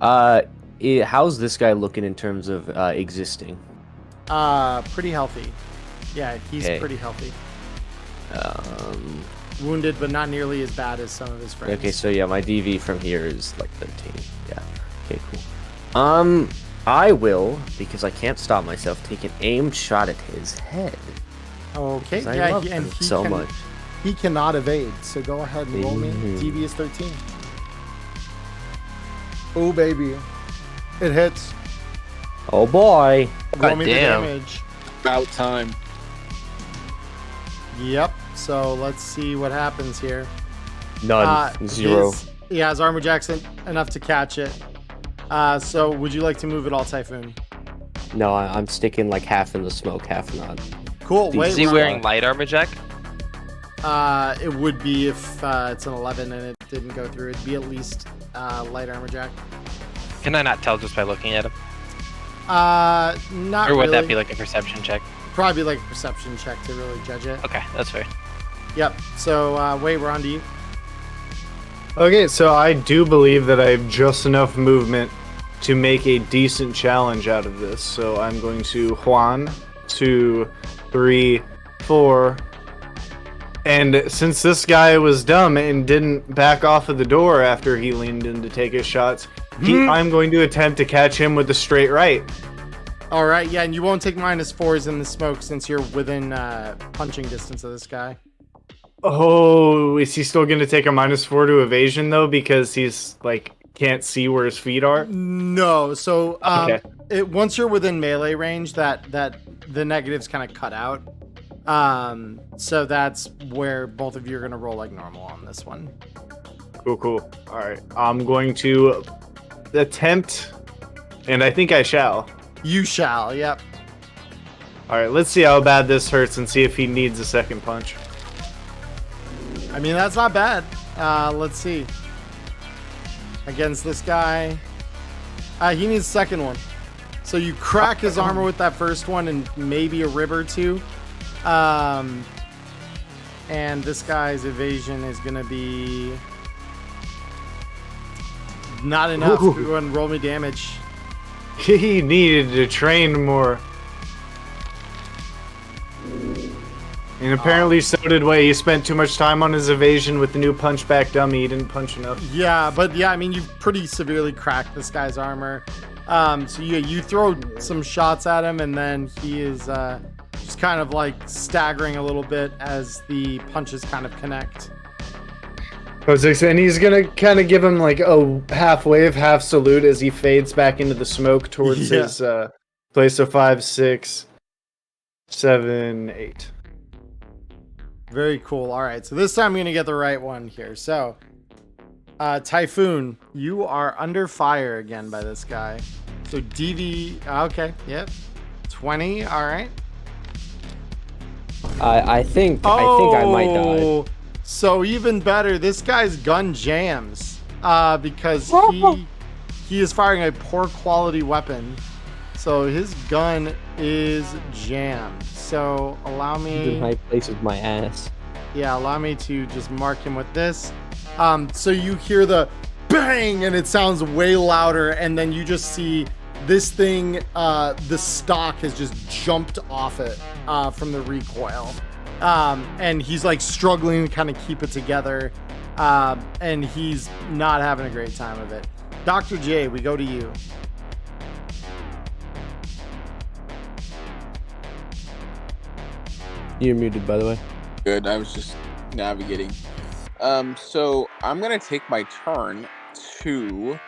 How's this guy looking in terms of existing? Pretty healthy. Yeah, he's Okay. pretty healthy. Wounded, but not nearly as bad as some of his friends. Okay, so yeah, my DV from here is like 13. Yeah. Okay, cool. I will, because I can't stop myself, take an aimed shot at his head. Okay, 'Cause I yeah, love and him so much. He cannot evade, so go ahead and roll me. Mhm. DV is 13. Oh, baby. It hits. Oh boy. Roll me the damn. damage. About time. Yep, so let's see what happens here. None. 0. His armor jack's enough to catch it. So would you like to move it all, Typhoon? No, I'm sticking like half in the smoke, half not. Cool. Is Wait, Is he we're- wearing light armor, Jack? It would be if it's an 11 and it didn't go through. It'd be at least light armor jack. Can I not tell just by looking at him? Not Or would really. that be like a perception check? Probably like a perception check to really judge it. Okay, that's fair. Yep. So wait, we're on to you. Okay, so I do believe that I have just enough movement to make a decent challenge out of this. So I'm going to 1, 2, 3, 4. And since this guy was dumb and didn't back off of the door after he leaned in to take his shots, I'm going to attempt to catch him with a straight right. All right. Yeah, and you won't take -4s in the smoke since you're within punching distance of this guy. Oh, is he still going to take a -4 to evasion though because he's like can't see where his feet are? No. So Okay. once you're within melee range, that the negatives kind of cut out. So that's where both of you are gonna roll like normal on this one. Cool. All right, I'm going to attempt, and I think I shall. You shall. Yep. All right, let's see how bad this hurts and see if he needs a second punch. I mean, that's not bad. Let's see. Against this guy, he needs a second one. So you crack his armor with that first one and maybe a rib or two. And this guy's evasion is gonna be not enough. Ooh. Go ahead and roll me damage. He needed to train more. And apparently so did Wei. He spent too much time on his evasion with the new punchback dummy. He didn't punch enough. Yeah, but yeah, I mean, you pretty severely cracked this guy's armor. So yeah, you throw some shots at him, and then he is just kind of like staggering a little bit as the punches kind of connect. And he's gonna kind of give him like a half wave, half salute as he fades back into the smoke towards Yeah. his place of 5, 6, 7, 8. Very cool. All right, so this time I'm gonna get the right one here. So, Typhoon, you are under fire again by this guy. So DV, okay, yep. 20, all right. I think I might die. Oh, so even better, this guy's gun jams because he is firing a poor quality weapon. So his gun is jammed. So allow He's in me, high place with my ass. yeah, allow me to just mark him with this. So you hear the bang and it sounds way louder, and then you just see this thing, the stock has just jumped off it from the recoil. And he's like struggling to kind of keep it together. And he's not having a great time of it. Dr. J, we go to you. You're muted, by the way. Good. I was just navigating. So I'm gonna take my turn to.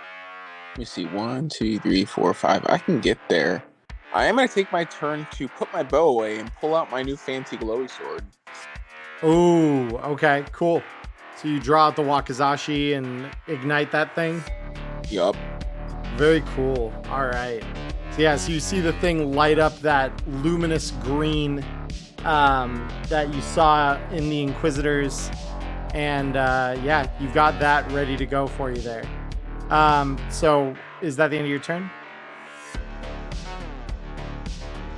Let me see. 1, 2, 3, 4, 5. I can get there. I am gonna take my turn to put my bow away and pull out my new fancy glowy sword. Oh, okay, cool. So you draw out the wakizashi and ignite that thing. Yup. Very cool. All right. So yeah, so you see the thing light up that luminous green that you saw in the Inquisitors, and yeah, you've got that ready to go for you there. So is that the end of your turn?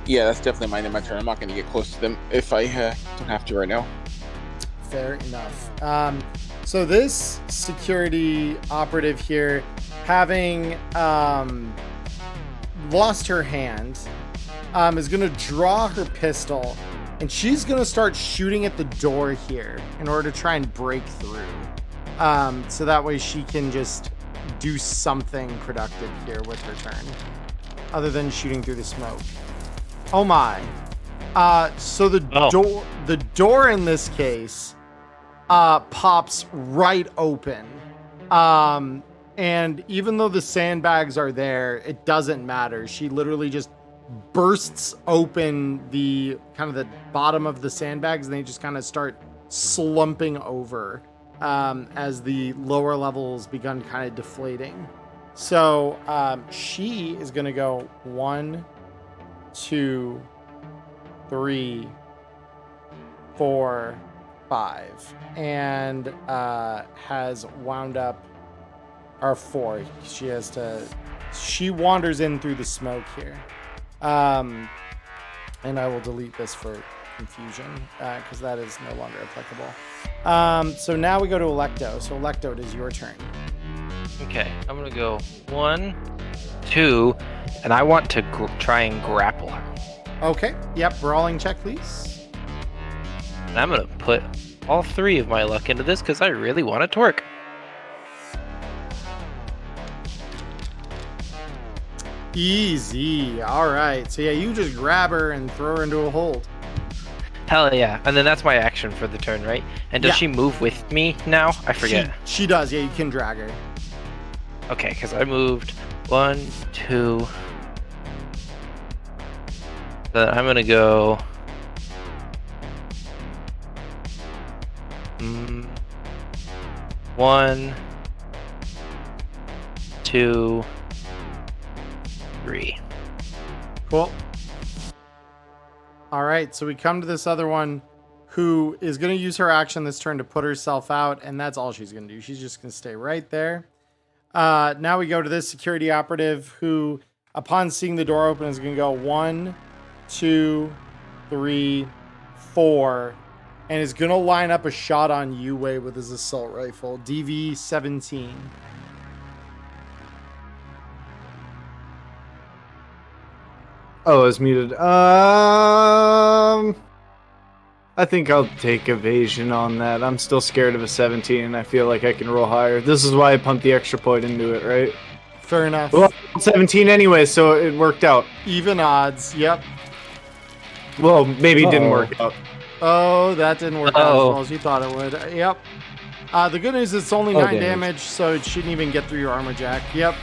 Yeah, that's definitely my end of my turn. I'm not gonna get close to them if I don't have to right now. Fair enough. So this security operative here, having lost her hand, is going to draw her pistol, and she's going to start shooting at the door here in order to try and break through. So that way she can just do something productive here with her turn, other than shooting through the smoke. Oh my. So the door in this case pops right open. And even though the sandbags are there, it doesn't matter. She literally just bursts open the kind of the bottom of the sandbags, and they just kind of start slumping over as the lower levels begun kind of deflating. So she is going to go 1, 2, 3, 4, 5, and has wound up, or 4. She wanders in through the smoke here. And I will delete this for confusion because that is no longer applicable. So now we go to Electo. So Electo, it is your turn. Okay, I'm gonna go 1, 2, and I want to try and grapple her. Okay, yep, brawling check, please. And I'm gonna put all 3 of my luck into this because I really want it to work. Easy. All right. So yeah, you just grab her and throw her into a hold. Hell yeah. And then that's my action for the turn, right? And does Yeah. she move with me now? I forget. She does. Yeah, you can drag her. Okay, because I moved 1, 2. Then I'm gonna go. 1, 2, 3. Cool. All right. So we come to this other one who is going to use her action this turn to put herself out, and that's all she's going to do. She's just going to stay right there. Now we go to this security operative who, upon seeing the door open, is going to go 1, 2, 3, 4, and is going to line up a shot on Yue with his assault rifle. DV 17. Oh, it's muted. I think I'll take evasion on that. I'm still scared of a 17, and I feel like I can roll higher. This is why I pumped the extra point into it, right? Fair enough. Well, 17 anyway, so it worked out. Even odds. Yep. Well, maybe it didn't work out. Oh, that didn't work out as well as you thought it would. Yep. The good news is it's only 9 damage, so it shouldn't even get through your armor jack. Yep.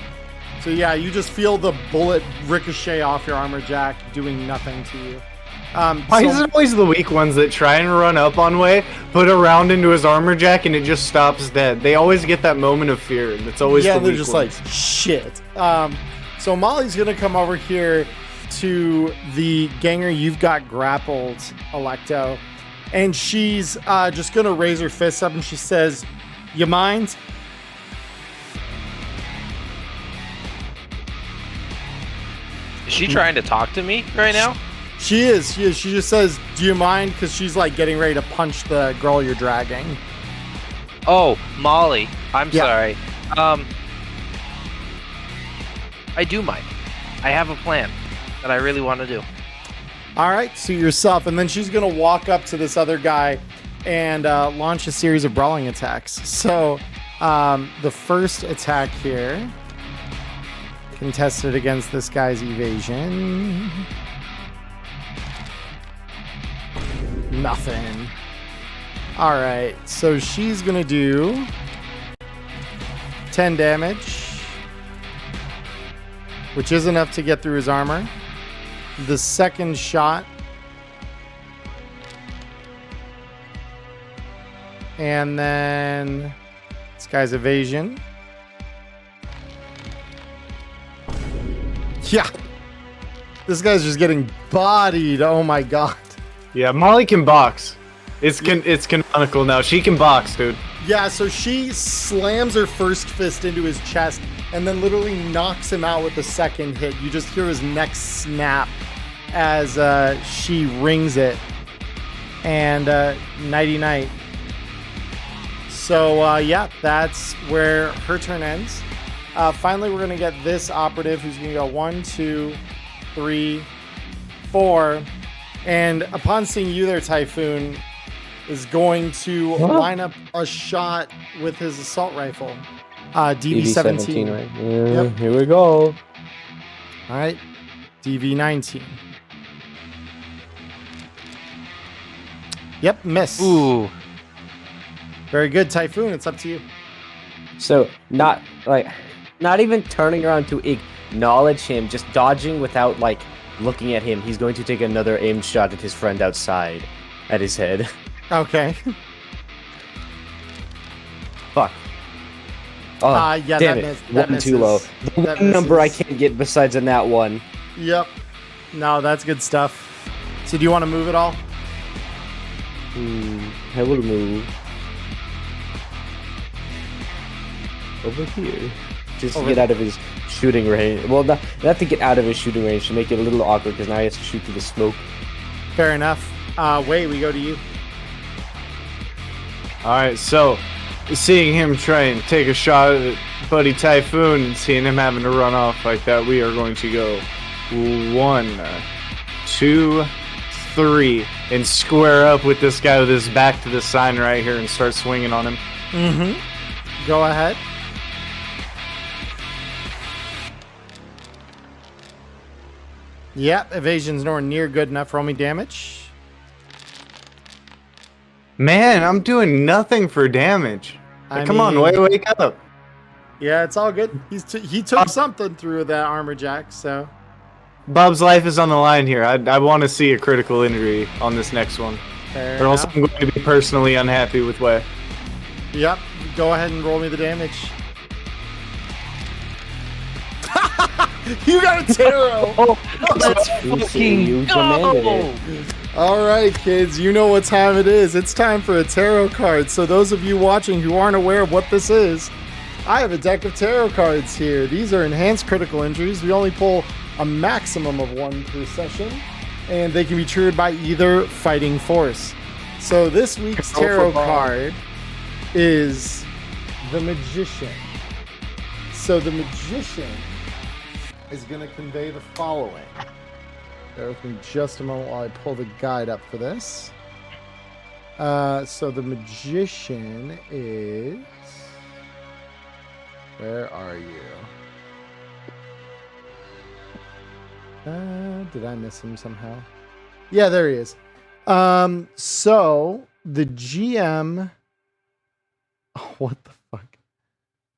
So yeah, you just feel the bullet ricochet off your armor jack, doing nothing to you. Why is it always the weak ones that try and run up on Way, put a round into his armor jack, and it just stops dead? They always get that moment of fear, and it's always the weak they're just ones. like, shit. So Molly's gonna come over here to the ganger you've got grappled, Electo, and she's just gonna raise her fist up and she says, "You mind?" Is she trying to talk to me right now? She is. She just says, "Do you mind?" Because she's like getting ready to punch the girl you're dragging. Oh, Molly. I'm Yeah. sorry. I do mind. I have a plan that I really want to do. All right, so yourself, and then she's gonna walk up to this other guy and launch a series of brawling attacks. So the first attack here, contested against this guy's evasion. Nothing. All right, so she's gonna do 10 damage, which is enough to get through his armor. The second shot, and then this guy's evasion. Yeah, this guy's just getting bodied. Oh my god. Yeah, Molly can box. It's canonical now. She can box, dude. Yeah, so she slams her first fist into his chest and then literally knocks him out with the second hit. You just hear his neck snap as she rings it. And nighty-night. So, yeah, that's where her turn ends. Finally, we're going to get this operative who's going to go 1, 2, 3, 4. And upon seeing you there, Typhoon, is going to line up a shot with his assault rifle. DV-17. Right? Yeah, Yep. Here we go. All right. DV-19. Yep, miss. Ooh. Very good, Typhoon. It's up to you. So not even turning around to acknowledge him, just dodging without like looking at him. He's going to take another aimed shot at his friend outside, at his head. Okay. Fuck. Oh, Yeah, damn that it. miss- that One too low. misses. The That one number I misses. can't get besides in that one. Yep. No, that's good stuff. So do you want to move at all? I will move over here. Just to Over get there. out of his shooting range. Well, not to get out of his shooting range, to make it a little awkward because now he has to shoot through the smoke. Fair enough. Wait, we go to you. Alright, so seeing him try and take a shot at Buddy Typhoon and seeing him having to run off like that, we are going to go 1, 2, 3, and square up with this guy with his back to the sign right here and start swinging on him. Mm-hmm. Go ahead. Yep, evasion's nowhere near good enough. Roll me damage. Man, I'm doing nothing for damage. I Come on, mean- wake up. Yeah, it's all good. He took something through that armor jack, so. Bob's life is on the line here. I want to see a critical injury on this next one. Fair Or else enough. I'm going to be personally unhappy with Way. Yep, go ahead and roll me the damage. You got a tarot! Let's You fucking demanded go! it. All right, kids, you know what time it is. It's time for a tarot card. So those of you watching who aren't aware of what this is, I have a deck of tarot cards here. These are enhanced critical injuries. We only pull a maximum of 1 per session, and they can be triggered by either fighting force. So this week's tarot card is the Magician. So the Magician is going to convey the following. Bear with me just a moment while I pull the guide up for this. So the Magician is... Where are you? Did I miss him somehow? Yeah, there he is. So the GM... Oh, what the fuck?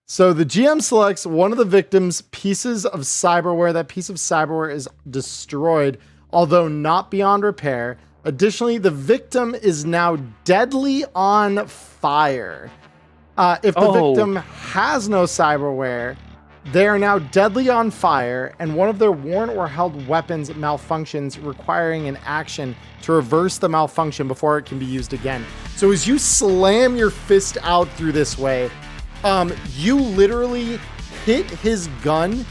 So the GM selects one of the victim's pieces of cyberware. That piece of cyberware is destroyed, although not beyond repair. Additionally, the victim is now deadly on fire. If the victim has no cyberware, They are now deadly on fire, and one of their worn or held weapons malfunctions, requiring an action to reverse the malfunction before it can be used again. So as you slam your fist out through this way, you literally hit his gun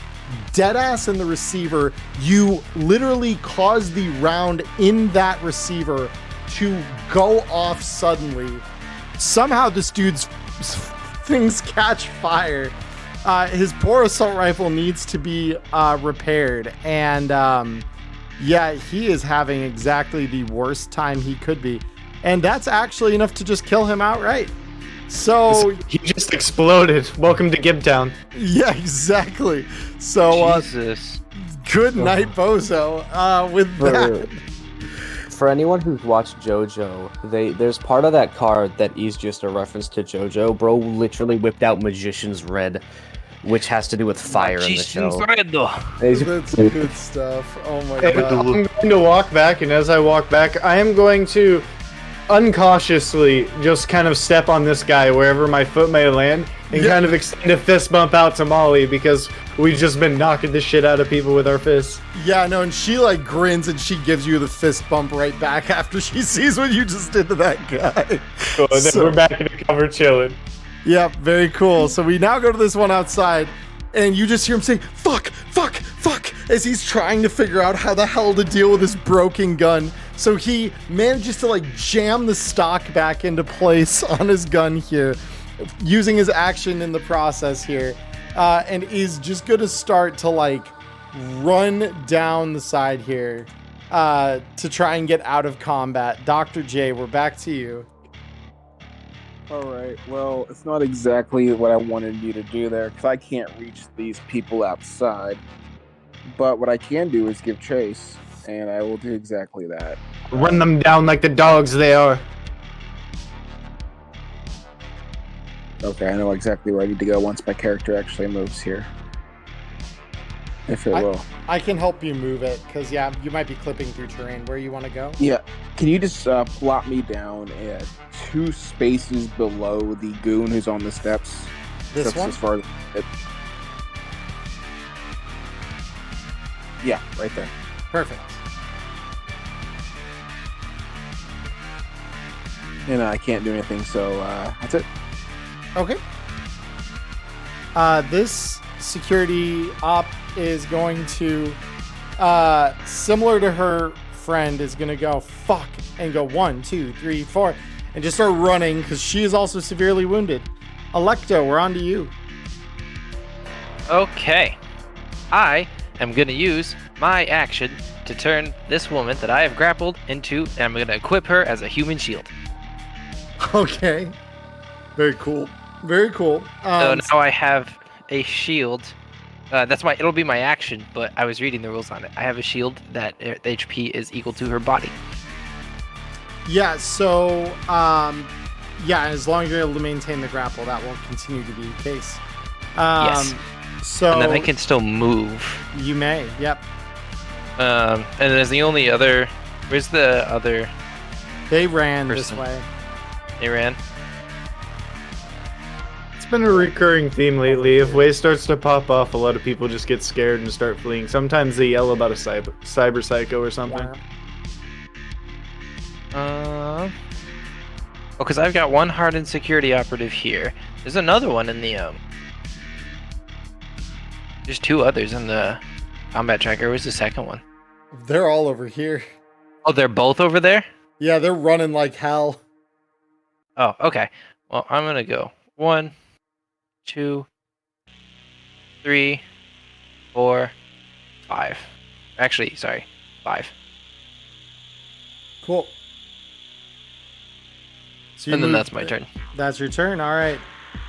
deadass in the receiver. You literally cause the round in that receiver to go off suddenly. Somehow this dude's things catch fire. His poor assault rifle needs to be repaired, and yeah, he is having exactly the worst time he could be, and that's actually enough to just kill him outright. So he just exploded. Welcome to Gibtown. Yeah, exactly. So Jesus. Good night, Bozo. With that. For anyone who's watched JoJo, there's part of that card that is just a reference to JoJo. Bro literally whipped out Magician's Red, which has to do with fire in the show. That's good stuff. Oh my god. I'm going to walk back, and as I walk back, I am going to uncautiously just kind of step on this guy wherever my foot may land, and kind of extend a fist bump out to Molly, because we've just been knocking the shit out of people with our fists. Yeah, no, and she like grins and she gives you the fist bump right back after she sees what you just did to that guy. Cool, and then we're back in the cover chilling. Yep, very cool. So we now go to this one outside, and you just hear him saying, fuck, fuck, fuck, as he's trying to figure out how the hell to deal with this broken gun. So he manages to like jam the stock back into place on his gun here, using his action in the process here, and is just going to start to like run down the side here to try and get out of combat. Dr. J, we're back to you. All right. Well, it's not exactly what I wanted you to do there, because I can't reach these people outside. But what I can do is give chase, and I will do exactly that. Run them down like the dogs they are. Okay, I know exactly where I need to go once my character actually moves here. If it will. I can help you move it, because, yeah, you might be clipping through terrain. Where you want to go? Yeah. Can you just plot me down at 2 spaces below the goon who's on the steps? This one? As far as yeah, right there. Perfect. And I can't do anything, so that's it. Okay. This security op is going to, similar to her friend, is going to go fuck and go 1, 2, 3, 4, and just start running because she is also severely wounded. Electo, we're on to you. Okay. I am going to use my action to turn this woman that I have grappled into, and I'm going to equip her as a human shield. Okay. Very cool. Very cool. So now I have a shield. It'll be my action, but I was reading the rules on it. I have a shield that the HP is equal to her body. Yeah, so, yeah, as long as you're able to maintain the grapple, that will continue to be the case. Yes. So And then I can still move. You may, yep. And there's the only other... Where's the other They ran person? this way. They ran? It's been a recurring theme lately. If Way starts to pop off, a lot of people just get scared and start fleeing. Sometimes they yell about a cyber psycho or something. Oh, because I've got one hardened security operative here. There's another one in the There's 2 others in the combat tracker. Where's the second one? They're all over here. Oh, they're both over there? Yeah, they're running like hell. Oh, okay. Well, I'm gonna go 1, 2, 3, 4, 5. Actually, sorry, 5. Cool. So you And then moved that's my it. turn. That's your turn. All right.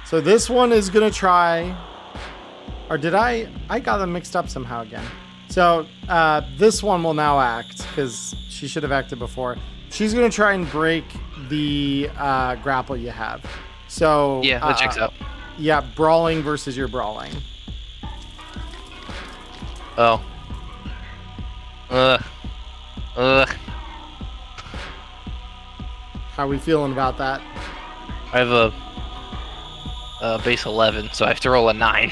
So this one is going to try, or did I got them mixed up somehow again. So this one will now act because she should have acted before. She's going to try and break the grapple you have. So Yeah, that checks out. Yeah, brawling versus your brawling. Oh. Ugh. How are we feeling about that? I have a base 11, so I have to roll a 9.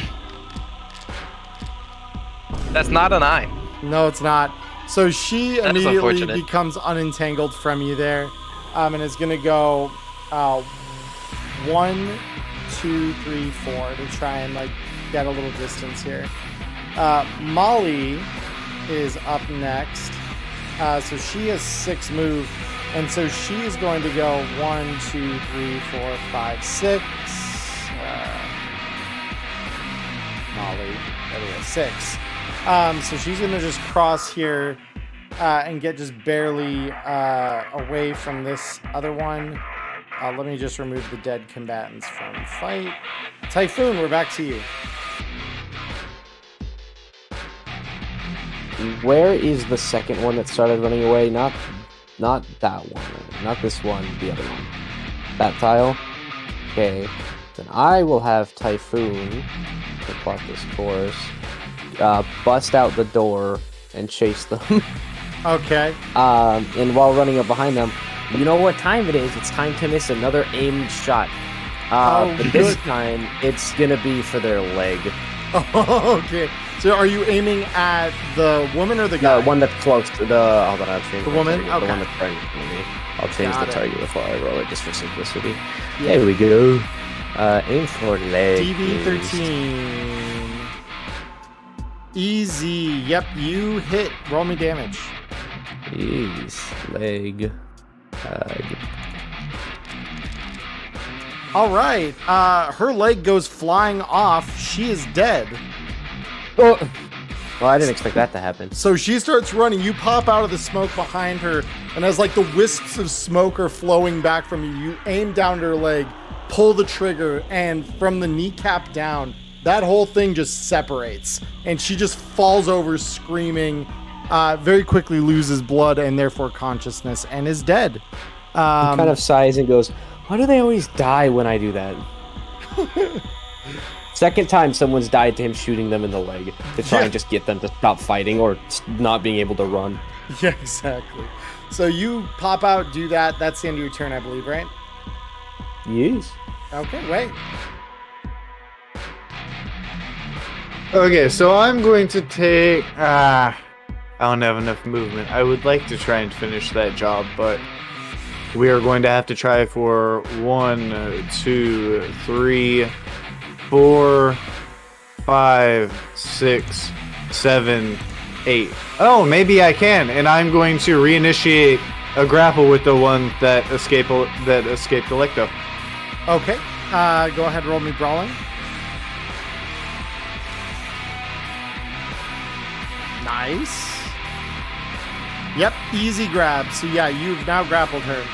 That's not a 9. No, it's not. So she That is immediately unfortunate. becomes unentangled from you there, and is going to go 1, 2, 3, 4 to try and like get a little distance here. Molly is up next. So she has 6 move, and so she is going to go 1, 2, 3, 4, 5, 6. Molly, there we go, 6. So she's going to just cross here and get just barely away from this other one. Let me just remove the dead combatants from fight. Typhoon, we're back to you. Where is the second one that started running away? Not that one. Not this one. The other one. That tile. Okay. Then I will have Typhoon to plot this course. Bust out the door and chase them. Okay. And while running up behind them, you know what time it is? It's time to miss another aimed shot. But this time, it's gonna be for their leg. Oh, okay. So are you aiming at the woman or the guy? The one that's close to the... Hold on, I'll change The my woman? target. Okay. The one that's right in front of me. I'll change Got the it. target before I roll it, just for simplicity. Yeah. There we go. Aim for leg. DV13. Easy. Yep, you hit. Roll me damage. Jeez. Leg. All right. Her leg goes flying off. She is dead. Oh! Well, I didn't expect that to happen. So she starts running. You pop out of the smoke behind her, and as like the wisps of smoke are flowing back from you, you aim down her leg, pull the trigger, and from the kneecap down, that whole thing just separates, and she just falls over screaming, very quickly loses blood and therefore consciousness, and is dead. He kind of sighs and goes, "Why do they always die when I do that?" Second time someone's died to him shooting them in the leg to try and just get them to stop fighting or not being able to run. Yeah, exactly. So you pop out, do that. That's the end of your turn, I believe, right? Yes. Okay, wait. Okay, so I'm going to take... I don't have enough movement. I would like to try and finish that job, but we are going to have to try for 1, 2, 3, 4, 5, 6, 7, 8. Oh, maybe I can, and I'm going to reinitiate a grapple with the one that escaped Electo. Okay. Go ahead, roll me brawling. Nice. Yep, easy grab. So yeah, you've now grappled her.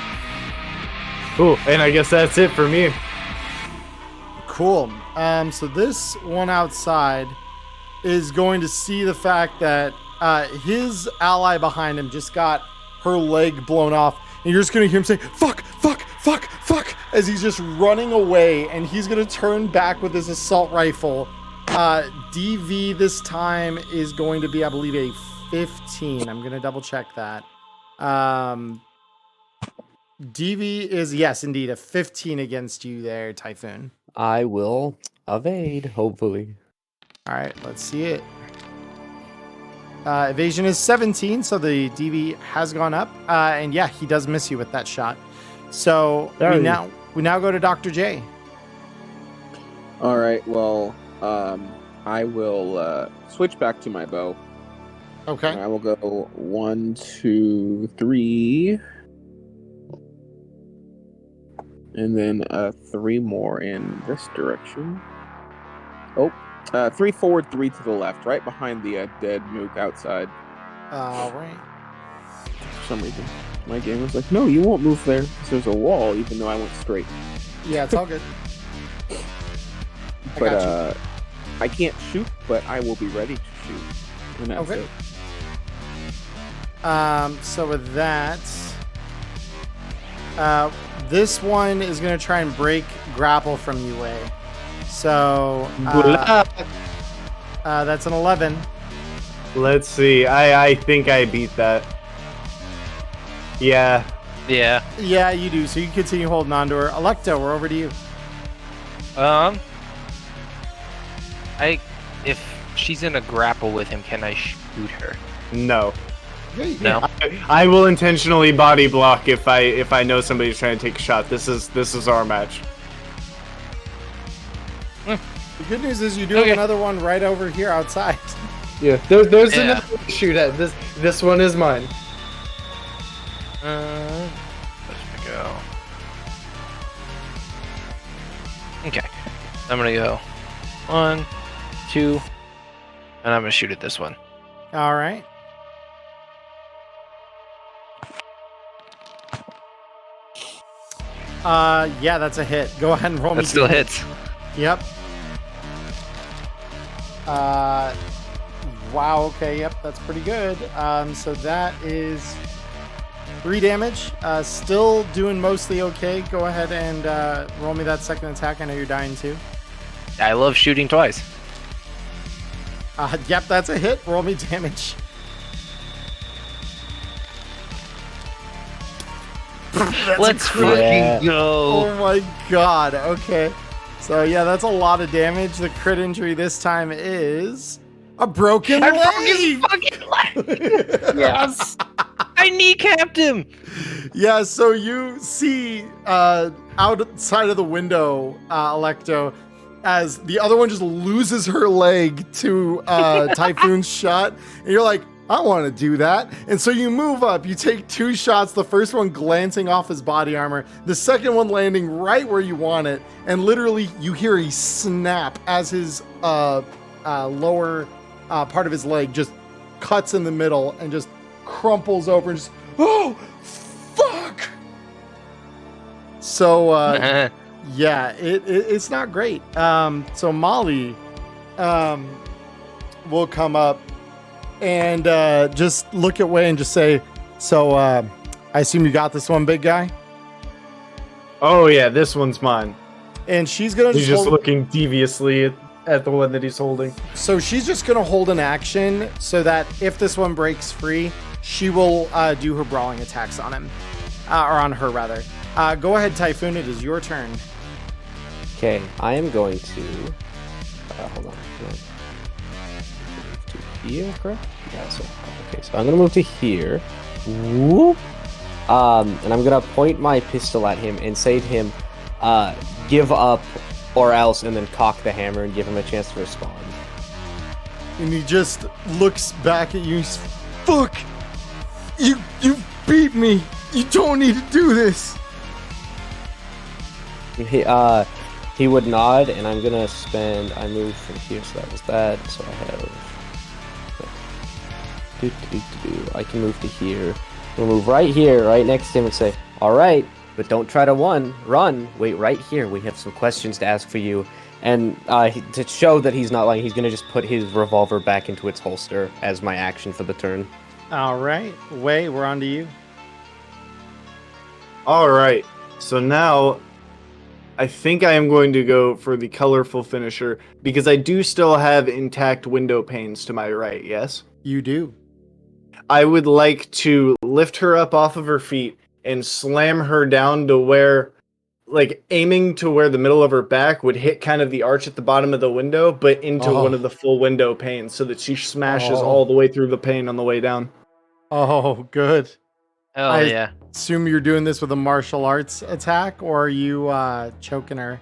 Cool, and I guess that's it for me. Cool. So this one outside is going to see the fact that his ally behind him just got her leg blown off. And you're just going to hear him say, fuck, fuck, fuck, fuck, as he's just running away. And he's going to turn back with his assault rifle. DV this time is going to be, I believe, a 15. I'm going to double check that. DV is, yes, indeed, a 15 against you there, Typhoon. I will evade, hopefully. All right, let's see it. Evasion is 17, so the DV has gone up. And yeah, he does miss you with that shot. So we now go to Dr. J. All right. Well, I will switch back to my bow. Okay. And I will go 1, 2, 3, and then 3 more in this direction. Oh, 3 forward, 3 to the left, right behind the dead mook outside. All right. For some reason, my game was like, "No, you won't move there, because there's a wall," even though I went straight. Yeah, it's all good. But I can't shoot, but I will be ready to shoot. And that's Okay. it. So with that, this one is going to try and break grapple from you, Way. So that's an 11. Let's see. I think I beat that. Yeah. Yeah. Yeah, you do. So you can continue holding on to her. Electo, we're over to you. If she's in a grapple with him, can I shoot her? No. No. I will intentionally body block if I know somebody's trying to take a shot. This is our match. The good news is you do have another one right over here outside. Yeah, there's another one to shoot at. This one is mine. Let's go. Okay. I'm gonna go 1, 2, and I'm gonna shoot at this one. All right. Yeah, that's a hit. Go ahead and roll me. That still hits. Yep. Wow, okay, yep, that's pretty good. So that is 3 damage. Still doing mostly okay. Go ahead and roll me that second attack. I know you're dying too. I love shooting twice. Yep, that's a hit. Roll me damage. Let's fucking go. Oh my god, okay. So yeah, that's a lot of damage. The crit injury this time is a broken leg. Fucking leg. Yes. I kneecapped him. Yeah, so you see outside of the window, Electo, as the other one just loses her leg to Typhoon's shot, and you're like, I want to do that. And so you move up, you take 2 shots, the first one glancing off his body armor, the second one landing right where you want it, and literally you hear a snap as his lower part of his leg just cuts in the middle and just crumples over and just, oh, fuck! So, yeah, it's not great. So Molly will come up and just look at Way and just say, so I assume you got this one, big guy? Oh yeah, this one's mine. And she's gonna He's just looking deviously at the one that he's holding. So she's just gonna hold an action so that if this one breaks free, she will do her brawling attacks on him. Or on her, rather. Go ahead, Typhoon, it is your turn. Okay, I am going to... hold on. To here, correct? Yeah, so, okay, so I'm going to move to here. Whoop! And I'm going to point my pistol at him and say to him, give up or else, and then cock the hammer and give him a chance to respond. And he just looks back at you. He's, fuck! You beat me! You don't need to do this! He would nod, and I'm gonna spend. I moved from here, so that was that. So I have. I can move to here. I'm gonna move right here, right next to him, and say, "All right, but don't try to run. Wait right here. We have some questions to ask for you." And to show that he's not lying, he's gonna just put his revolver back into its holster as my action for the turn. All right, Way, we're on to you. All right, so now I think I am going to go for the colorful finisher because I do still have intact window panes to my right, yes? You do. I would like to lift her up off of her feet and slam her down to where, like, aiming to where the middle of her back would hit kind of the arch at the bottom of the window, but into one of the full window panes so that she smashes all the way through the pane on the way down. Oh, good. Oh, yeah. Assume you're doing this with a martial arts attack, or are you choking her?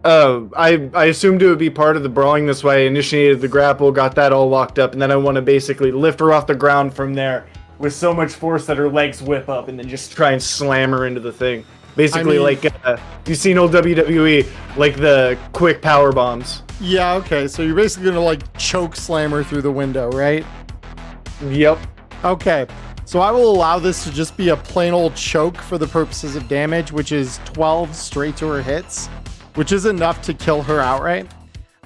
I assumed it would be part of the brawling. This way I initiated the grapple, got that all locked up, and then I want to basically lift her off the ground from there with so much force that her legs whip up and then just try and slam her into the thing. Basically, like, you've seen old WWE, like the quick power bombs. Yeah, okay, so you're basically gonna, like, choke slam her through the window, right? Yep. Okay. So I will allow this to just be a plain old choke for the purposes of damage, which is 12 straight to her hits, which is enough to kill her outright.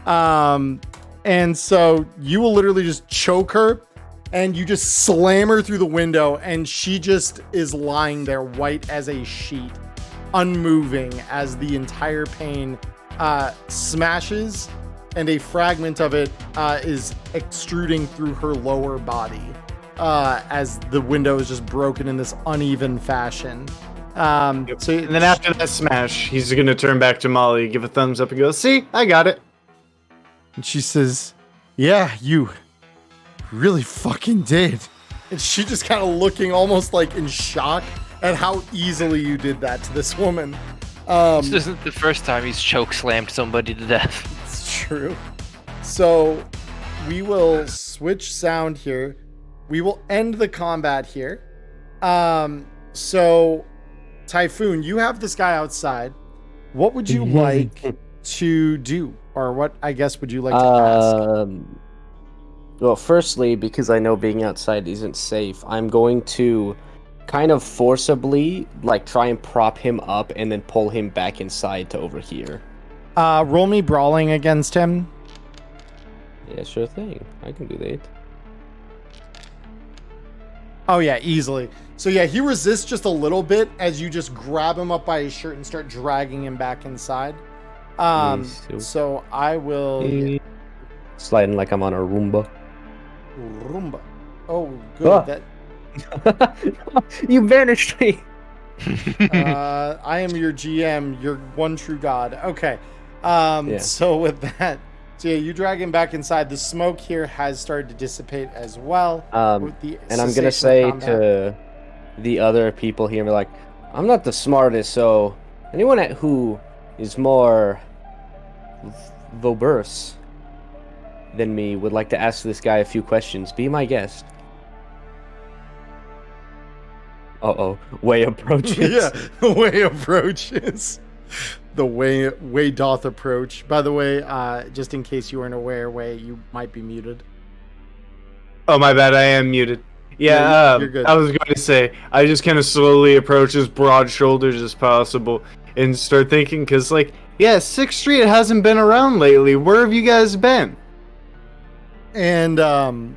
And so you will literally just choke her and you just slam her through the window and she just is lying there white as a sheet, unmoving as the entire pane smashes and a fragment of it is extruding through her lower body. As the window is just broken in this uneven fashion. So, and then after that smash, he's going to turn back to Molly, give a thumbs up and go, see, I got it. And she says, Yeah, you really fucking did. And she just kind of looking almost like in shock at how easily you did that to this woman. This isn't the first time he's choke slammed somebody to death. It's true. So we will switch sound here. We will end the combat here. So Typhoon, you have this guy outside. What would you like to do? Or what, I guess, would you like to ask? Well, firstly, because I know being outside isn't safe, I'm going to kind of forcibly, like, try and prop him up and then pull him back inside to over here. Roll me brawling against him. Yeah, sure thing. I can do that. Oh yeah, easily. So yeah, he resists just a little bit as you just grab him up by his shirt and start dragging him back inside. So I will sliding like I'm on a Roomba. Roomba. Oh, good. You vanished me. I am your GM. You're one true god. Okay. So with that, so yeah, you drag him back inside. The smoke here has started to dissipate as well. And I'm gonna say to the other people here, like, I'm not the smartest, so anyone who is more verbose than me would like to ask this guy a few questions. Be my guest. Way approaches. Yeah, the way approaches. The way doth approach. By the way, just in case you weren't aware, Way, you might be muted. Oh, my bad. I am muted. Yeah, you're good. I was going to say, I just kind of slowly approach as broad shoulders as possible and start thinking, because, like, yeah, 6th Street hasn't been around lately. Where have you guys been? And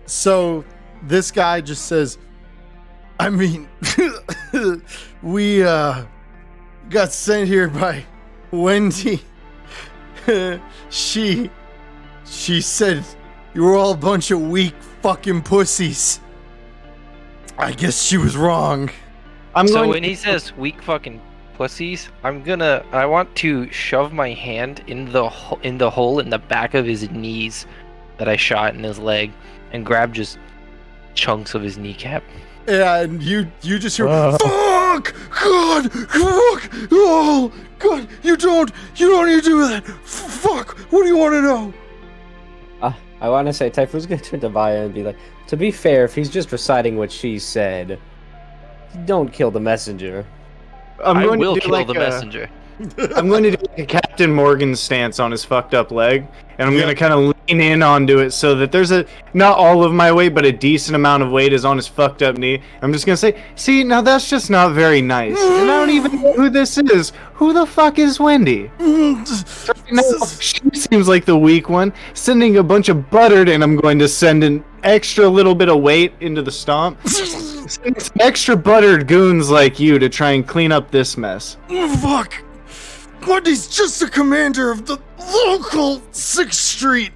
so this guy just says, I mean, we got sent here by Wendy. She said you were all a bunch of weak fucking pussies. I guess she was wrong. So when he says weak fucking pussies, I want to shove my hand in the hole in the back of his knees that I shot in his leg and grab just chunks of his kneecap. Yeah, and you just hear, fuck, God, fuck, oh, God, you don't need to do that. Fuck, what do you want to know? I want to say, Typhoon's gonna turn to Vaya and be like, to be fair, if he's just reciting what she said, don't kill the messenger. I will kill the messenger. I'm going to do like a Captain Morgan stance on his fucked up leg, and I'm going to kind of lean in onto it so that there's not all of my weight, but a decent amount of weight is on his fucked up knee. I'm just going to say, see, now that's just not very nice. And I don't even know who this is. Who the fuck is Wendy? No, she seems like the weak one. Sending a bunch of buttered, and I'm going to send an extra little bit of weight into the stomp. Send some extra buttered goons like you to try and clean up this mess. Fuck. Wendy's just the commander of the local 6th Street.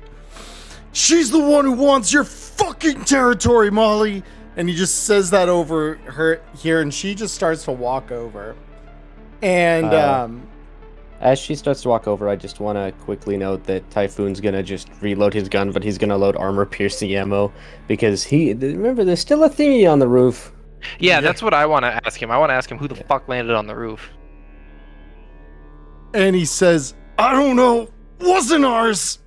She's the one who wants your fucking territory, Molly. And he just says that over her here, and she just starts to walk over. And as she starts to walk over, I just want to quickly note that Typhoon's gonna just reload his gun, but he's gonna load armor-piercing ammo because remember, there's still a thingy on the roof. Yeah, that's what I want to ask him. I want to ask him who the fuck landed on the roof. And he says, I don't know, wasn't ours.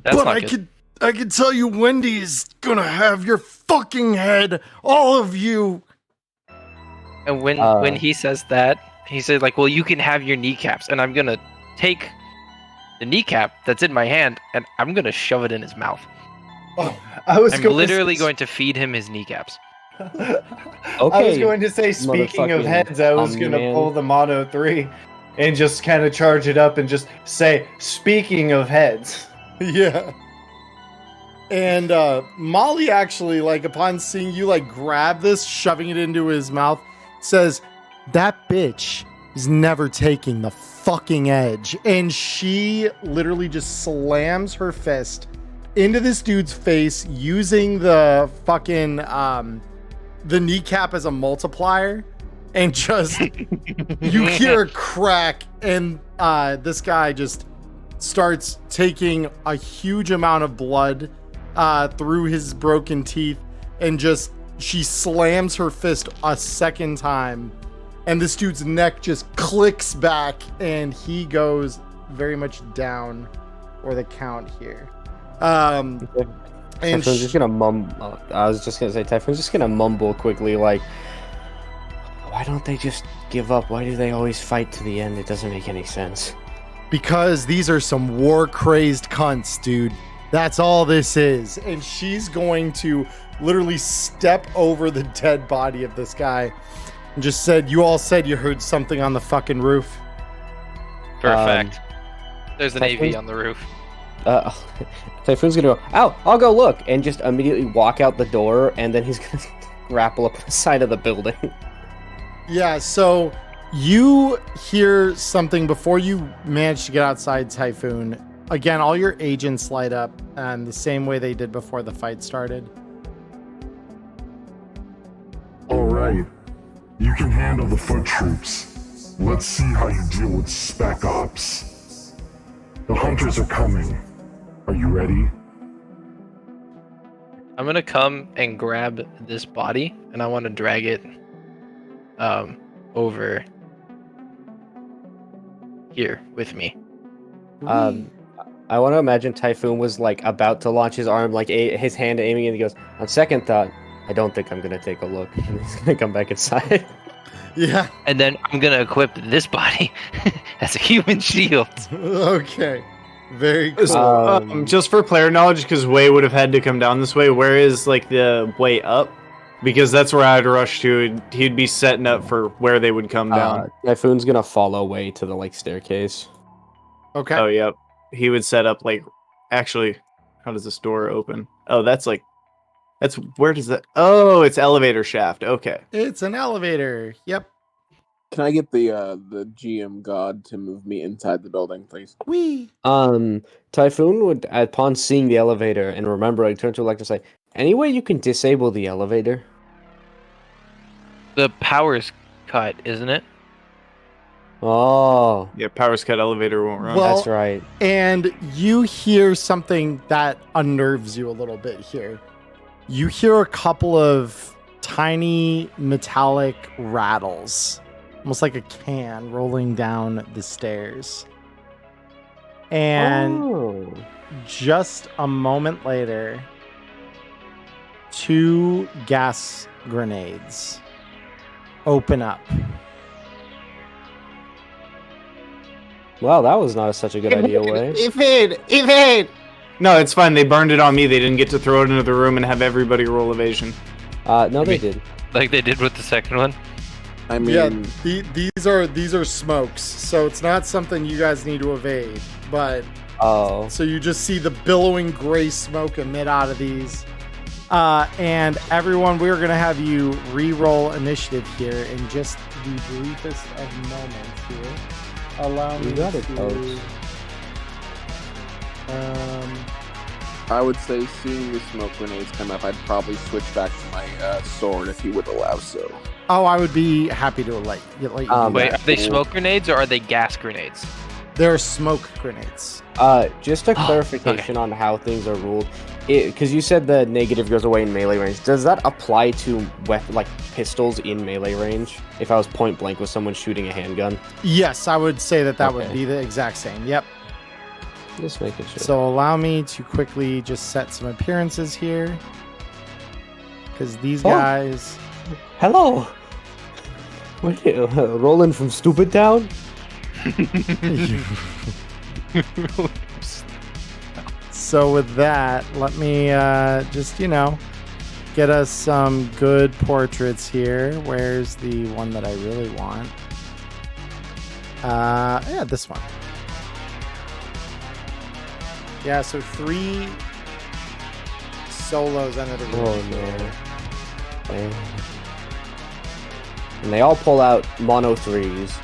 That's but not I could tell you Wendy is gonna have your fucking head, all of you. And when he says that, he said like, well, you can have your kneecaps, and I'm gonna take the kneecap that's in my hand, and I'm gonna shove it in his mouth. I'm literally going to feed him his kneecaps. Okay. I was going to say, speaking of heads, I was going to pull the Mono 3 and just kind of charge it up and just say, speaking of heads. Yeah. And Molly actually, like, upon seeing you, like, grab this, shoving it into his mouth, says, that bitch is never taking the fucking edge. And she literally just slams her fist into this dude's face using the fucking, the kneecap as a multiplier. And just, you hear a crack, and this guy just starts taking a huge amount of blood through his broken teeth, and she slams her fist a second time, and this dude's neck just clicks back, and he goes very much down for the count here. And Typhoon's just gonna mumble. I was just gonna say, Typhoon's just gonna mumble quickly, like, why don't they just give up? Why do they always fight to the end? It doesn't make any sense. Because these are some war-crazed cunts, dude. That's all this is. And she's going to literally step over the dead body of this guy and just said, you all said you heard something on the fucking roof. Perfect. There's an Typhoon? AV on the roof. Typhoon's gonna go, ow, I'll go look, and just immediately walk out the door, and then he's gonna grapple up the side of the building. Yeah, so you hear something before you manage to get outside, Typhoon. Again, all your agents light up and the same way they did before the fight started. All right, you can handle the foot troops. Let's see how you deal with spec ops. The hunters are coming. Are you ready? I'm gonna come and grab this body, and I want to drag it over here with me. I want to imagine Typhoon was like about to launch his arm, like his hand aiming, and he goes, on second thought, I don't think I'm gonna take a look, and he's gonna come back inside. Yeah. And then I'm gonna equip this body as a human shield. Okay. Very cool. Just for player knowledge, because Way would have had to come down this way, where is like the way up? Because that's where I'd rush to. He'd be setting up for where they would come down. Typhoon's gonna follow Way to the like staircase. Okay. Oh, yep. He would set up like. Actually, how does this door open? Oh, that's where does that? Oh, it's elevator shaft. Okay. It's an elevator. Yep. Can I get the GM god to move me inside the building, please? Wee. Typhoon would, upon seeing the elevator and remembering, turn to Electra and say, any way you can disable the elevator? The power's cut, isn't it? Oh, Yeah, power's cut, elevator won't run. Well, that's right. And you hear something that unnerves you a little bit here. You hear a couple of tiny metallic rattles, almost like a can rolling down the stairs. And just a moment later, 2 gas grenades open up. Wow, that was not such a good idea, Way. Evade! No, it's fine. They burned it on me. They didn't get to throw it into the room and have everybody roll evasion. No, they did. Like they did with the second one? I mean, Yeah, these are smokes, so it's not something you guys need to evade. But Oh. so you just see the billowing gray smoke emit out of these. And everyone, we're gonna have you re-roll initiative here in just the briefest of moments here. Allow me You got it, to. folks. I would say seeing the smoke grenades come up, I'd probably switch back to my sword if he would allow so. Oh, I would be happy to let you do Wait, that. are they smoke grenades or are they gas grenades? They're smoke grenades. Just a clarification on how things are ruled. Because you said the negative goes away in melee range. Does that apply to like pistols in melee range? If I was point blank with someone shooting a handgun? Yes, I would say that would Okay. be the exact same. Yep. Just making sure. So allow me to quickly just set some appearances here. Because these guys... Hello! What are you, rolling from Stupid Town? So with that, let me just, get us some good portraits here. Where's the one that I really want? Yeah, this one. Yeah, so 3 solos under the room. Oh no. Damn. And they all pull out mono 3s.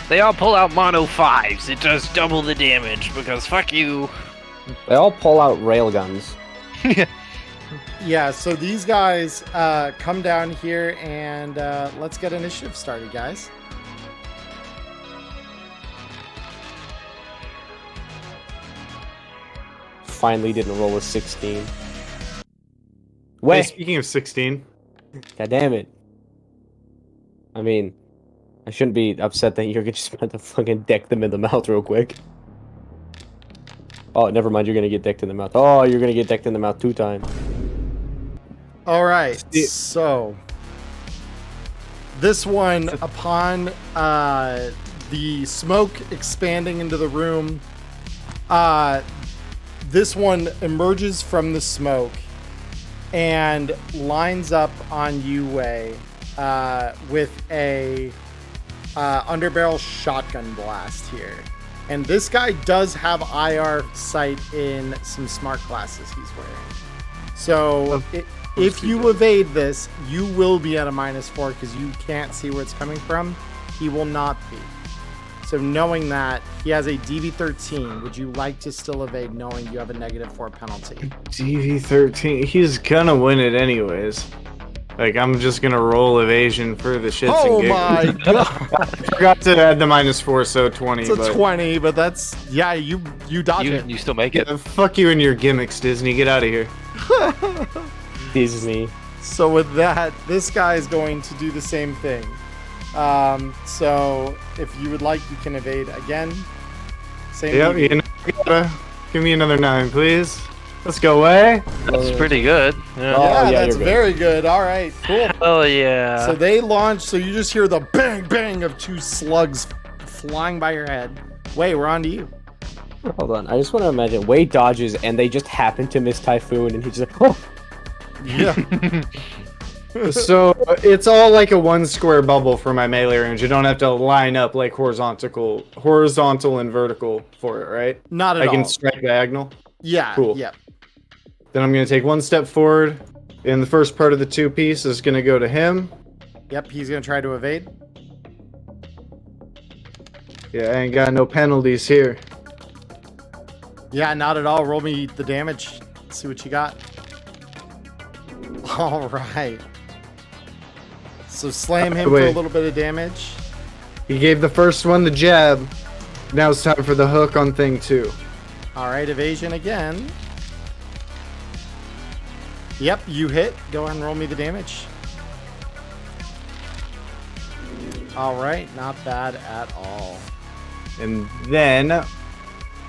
They all pull out mono 5s. It does double the damage because fuck you. They all pull out railguns. Yeah, so these guys come down here and let's get initiative started, guys. finally didn't roll a 16. Hey, Wait, speaking of 16, god damn it. I mean, I shouldn't be upset that you're just about to fucking deck them in the mouth real quick. Oh, never mind, you're gonna get decked in the mouth. Oh, you're gonna get decked in the mouth 2 times. All right, so this one, upon the smoke expanding into the room, this one emerges from the smoke and lines up on you, Wei, with a underbarrel shotgun blast here. And this guy does have IR sight in some smart glasses he's wearing. So if you evade this, you will be at a -4 because you can't see where it's coming from. He will not be. So knowing that, he has a DV13. Would you like to still evade knowing you have a -4 penalty? DV13. He's gonna win it anyways. Like, I'm just gonna roll evasion for the shits Oh and giggles. my god! I forgot to add the -4, so 20. It's a but 20, but that's, yeah, you dodge it. You still make it. fuck you and your gimmicks, Disney. Get out of here. Disney. So with that, this guy is going to do the same thing. So if you would like, you can evade again. Same. Yep, DV. you gotta give me another 9, please. Let's go away. That's pretty good. Yeah. Oh, Yeah, yeah, that's you're good. very good. All right, cool. Oh yeah. So they launch. So you just hear the bang bang of 2 slugs flying by your head. Wait, we're on to you. Hold on, I just want to imagine Wei dodges and they just happen to miss Typhoon and he's just like, oh! Yeah. So it's all like a 1 square bubble for my melee range. You don't have to line up like horizontal and vertical for it, right? Not at I all. can strike diagonal. Yeah. Cool. Yeah. Then I'm gonna take 1 step forward, and the first part of the 2 piece is gonna go to him. Yep. He's gonna try to evade. Yeah, I ain't got no penalties here. Yeah, not at all. Roll me the damage. See what you got. All right. So slam him for a Wait. little bit of damage. He gave the first one the jab. Now it's time for the hook on thing 2. All right, evasion again. Yep, you hit. Go ahead and roll me the damage. All right, not bad at all. And then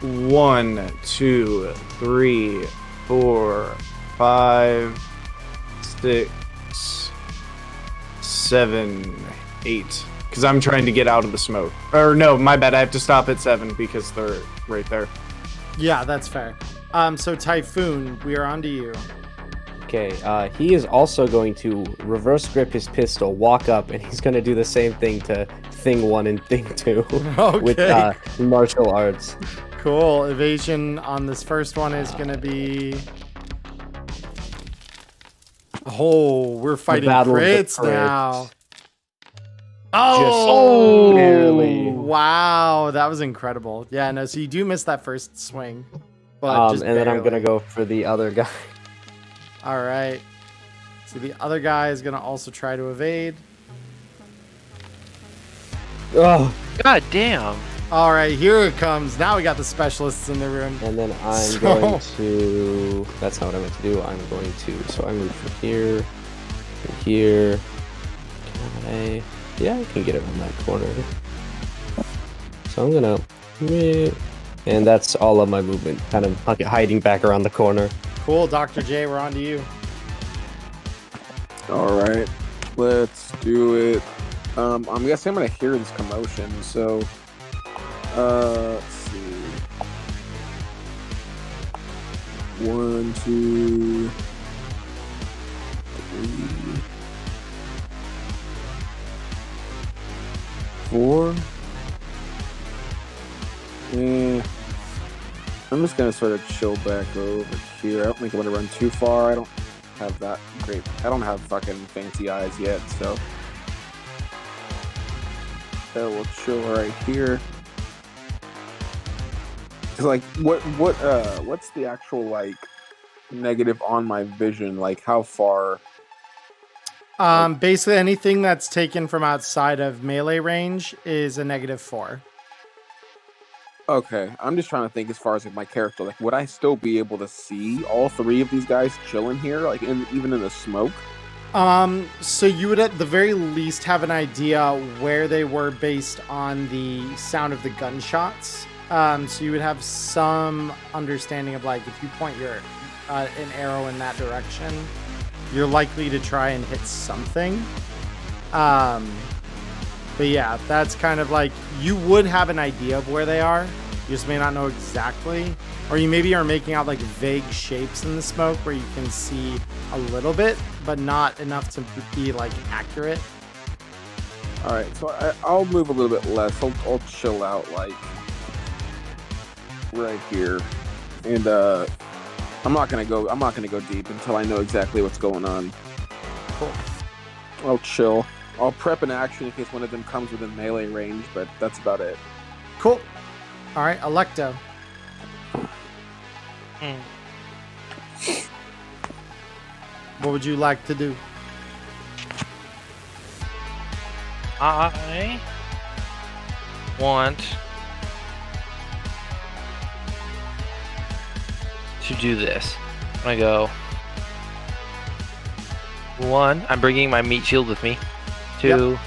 1, 2, 3, 4, 5, 6, 7, 8. Because I'm trying to get out of the smoke. Or no, my bad. I have to stop at 7 because they're right there. Yeah, that's fair. So Typhoon, we are on to you. Okay, he is also going to reverse grip his pistol, walk up, and he's going to do the same thing to Thing 1 and Thing 2 with Okay. martial arts. Cool. Evasion on this first one is going to be... Oh, we're fighting battle of the crits crits. now. Oh, barely. Wow, that was incredible. Yeah, no, so you do miss that first swing. But just And then I'm going to barely. go for the other guy. All right. So the other guy is going to also try to evade. Oh, God damn. All right, here it comes. Now we got the specialists in the room. and then I'm So- going to... That's not what I meant to do. I'm going to... So I move from here to here. Can I... Yeah, I can get it on that corner. So I'm going to... And that's all of my movement. Kind of hiding back around the corner. Cool, Dr. J, we're on to you. All right, let's do it. I'm guessing I'm gonna hear this commotion, so let's see. 1, 2, 3, 4. I'm just gonna sort of chill back over here. I don't think I'm gonna run too far. I don't have that great. I don't have fucking fancy eyes yet, so we'll chill right here. Cause like, what's the actual like negative on my vision? Like, how far? Basically anything that's taken from outside of melee range is a -4. Okay, I'm just trying to think as far as like my character. Like, would I still be able to see all three of these guys chilling here, like even in the smoke? So you would at the very least have an idea where they were based on the sound of the gunshots. So you would have some understanding of like if you point your an arrow in that direction, you're likely to try and hit something. But yeah, that's kind of like you would have an idea of where they are. You just may not know exactly, or you maybe are making out like vague shapes in the smoke where you can see a little bit, but not enough to be like accurate. All right, so I'll move a little bit less. I'll chill out like right here, and I'm not gonna go deep until I know exactly what's going on. Cool. I'll chill. I'll prep an action in case one of them comes within melee range, but that's about it. Cool. All right, Electo. What would you like to do? I want to do this. I'm gonna go 1. I'm bringing my meat shield with me. 2,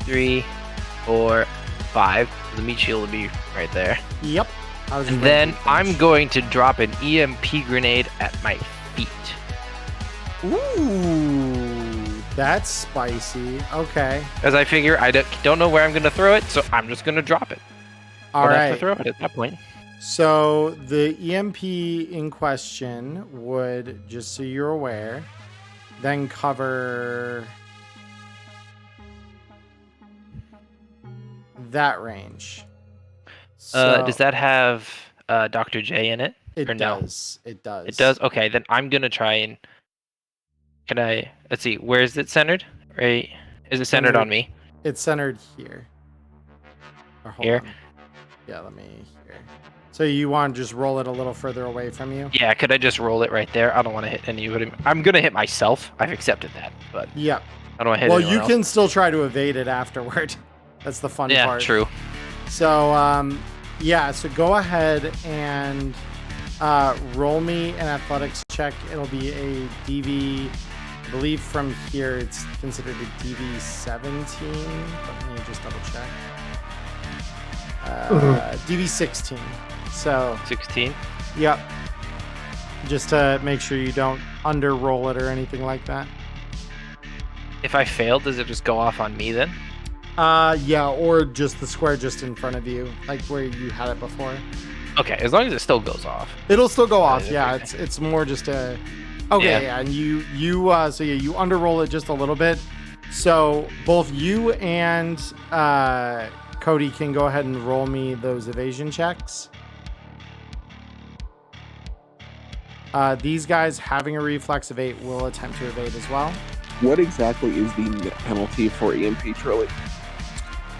3, 4, 5. The meat shield will be right there. Yep. And then I'm going to drop an EMP grenade at my feet. Ooh, that's spicy. Okay. As I figure, I don't know where I'm going to throw it, so I'm just going to drop it. All I'll right. have to throw it at that point. So the EMP in question would, just so you're aware, then cover that range. So Does that have Dr. J in it? it or no? does. It does. It does? Okay, then I'm going to try and... Let's see, where is it centered? Right? Is it centered on me? It's centered here. Or hold Here? on. Yeah, let me here. So you want to just roll it a little further away from you? Yeah, could I just roll it right there? I don't want to hit anybody. I'm going to hit myself. I've accepted that, but Yep. I don't want to hit Well, anyone you else. can still try to evade it afterward. That's the fun Yeah, part. true. So, yeah, so go ahead and roll me an athletics check. It'll be a DV, I believe from here it's considered a DV 17. Let me just double check. DV 16. So, 16? yep. Just to make sure you don't under-roll it or anything like that. If I fail, does it just go off on me then? Yeah, or just the square just in front of you, like where you had it before. Okay, as long as it still goes off. It'll still go off. Okay. Yeah, it's more just a. Okay, yeah, and you so yeah, you underroll it just a little bit. So both you and Cody can go ahead and roll me those evasion checks. These guys having a reflex of 8 will attempt to evade as well. What exactly is the penalty for EMP Trilly?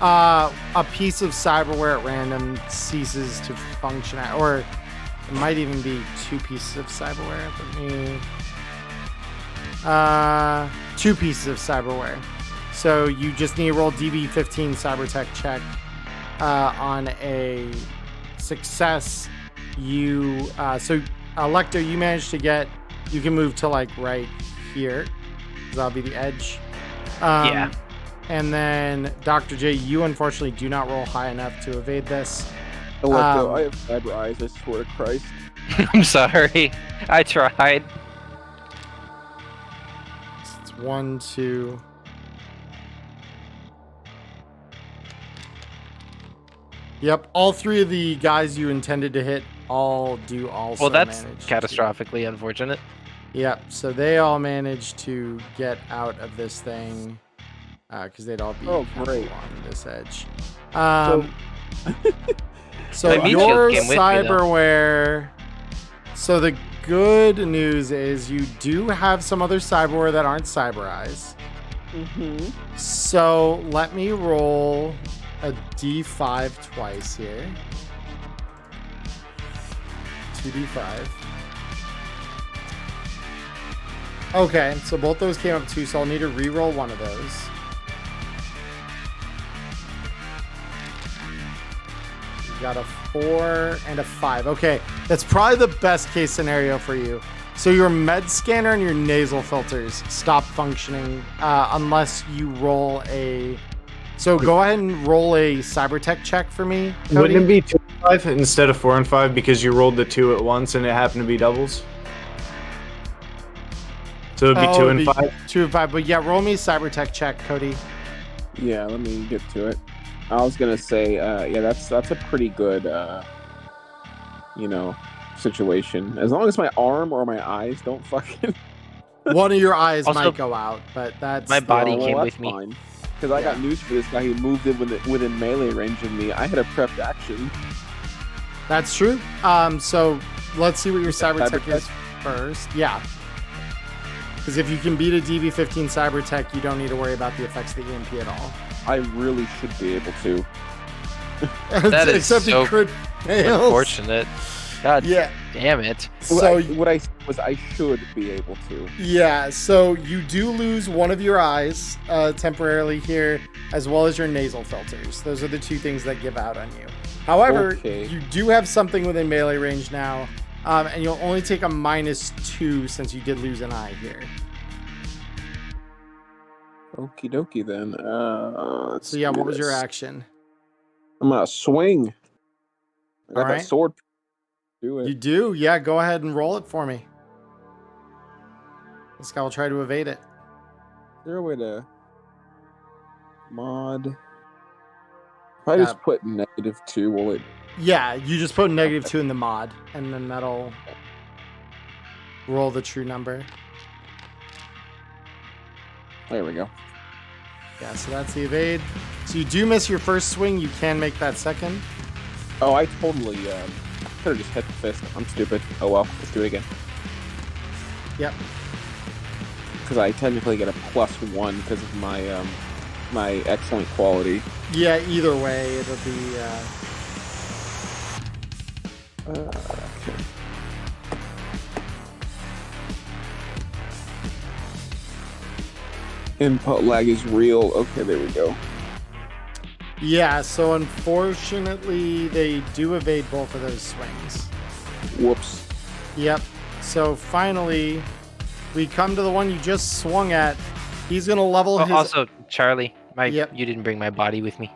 A piece of cyberware at random ceases to function, or it might even be 2 pieces of cyberware. Let me 2 pieces of cyberware. So you just need to roll DB15 cybertech check. On a success, you so Electo, you managed to get. You can move to like right here. That'll be the edge. Yeah. And then Dr. J, you unfortunately do not roll high enough to evade this. Electo, I have cyber eyes, I swear to Christ. I'm sorry. I tried. It's 1, 2. Yep, all 3 of the guys you intended to hit all do also Well, that's manage catastrophically unfortunate. Yep, so they all managed to get out of this thing because they'd all be Oh, kind of great. along this edge. So So My meat your shield came with me, though. cyberware. So the good news is you do have some other cyberware that aren't cyber eyes. Mm-hmm. So let me roll a D5 twice here. 2D5. Okay, so both those came up 2, so I'll need to re-roll one of those. got a 4 and a 5. Okay, that's probably the best case scenario for you. So your med scanner and your nasal filters stop functioning unless you roll a... So go ahead and roll a cybertech check for me, Cody. Wouldn't it be 2 and 5 instead of 4 and 5 because you rolled the 2 at once and it happened to be doubles? So it'd be 2 and 5? 2 and 5, but yeah, roll me a cybertech check, Cody. Yeah, let me get to it. I was gonna say, yeah, that's a pretty good, situation. As long as my arm or my eyes don't fucking. One of your eyes Also, might go out, but that's my body well, came that's with me. fine. Because I got news for this guy who moved in within melee range of me. I had a prepped action. That's true. So let's see what your cybertech is first. Yeah. Because if you can beat a DV15 cybertech, you don't need to worry about the effects of the EMP at all. I really should be able to. That is Except so he crit fails. unfortunate. God Yeah. damn it. So what I was I should be able to. yeah, so you do lose one of your eyes temporarily here, as well as your nasal filters. Those are the 2 things that give out on you. However, Okay. you do have something within melee range now, and you'll only take a -2 since you did lose an eye here. Okie dokie then. So yeah, what was your action? I'm gonna swing. I got Alright. that sword. Do it. You do? Yeah, go ahead and roll it for me. This guy will try to evade it. Is there a way to mod? If I just put -2, will it? Yeah, you just put -2 in the mod, and then that'll roll the true number. There we go. Yeah, so that's the evade. So you do miss your first swing. You can make that second. Oh, I totally could have just hit the fist. I'm stupid. Oh well, let's do it again. Yep. Because I technically get a +1 because of my my excellent quality. Yeah, either way, it'll be... Okay. Input lag is real. Okay, there we go. Yeah, so unfortunately, they do evade both of those swings. Whoops. Yep. So finally, we come to the one you just swung at. He's going to level his... Also, Charlie, Yep. you didn't bring my body with me.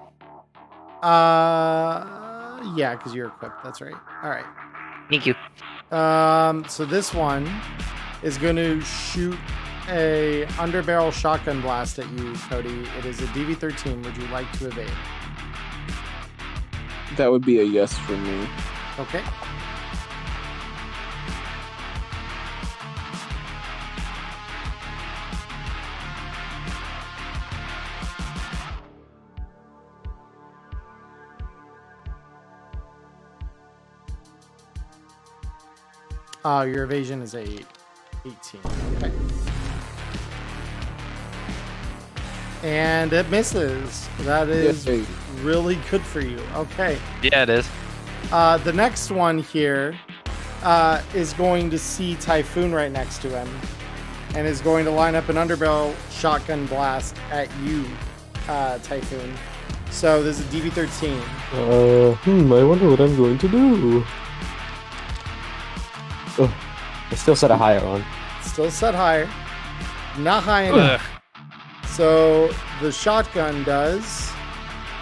Yeah, because you're equipped. That's right. All right. Thank you. So this one is going to shoot a underbarrel shotgun blast at you, Cody. It is a DV13. Would you like to evade? That would be a yes for me. Okay. Your evasion is a 18. Okay. And it misses. That is Yay. really good for you. Okay. Yeah, it is. The next one here is going to see Typhoon right next to him and is going to line up an underbarrel shotgun blast at you, Typhoon. So this is a DV13. I wonder what I'm going to do. Oh, I still set a higher on. Still set higher. Not high enough. So the shotgun does...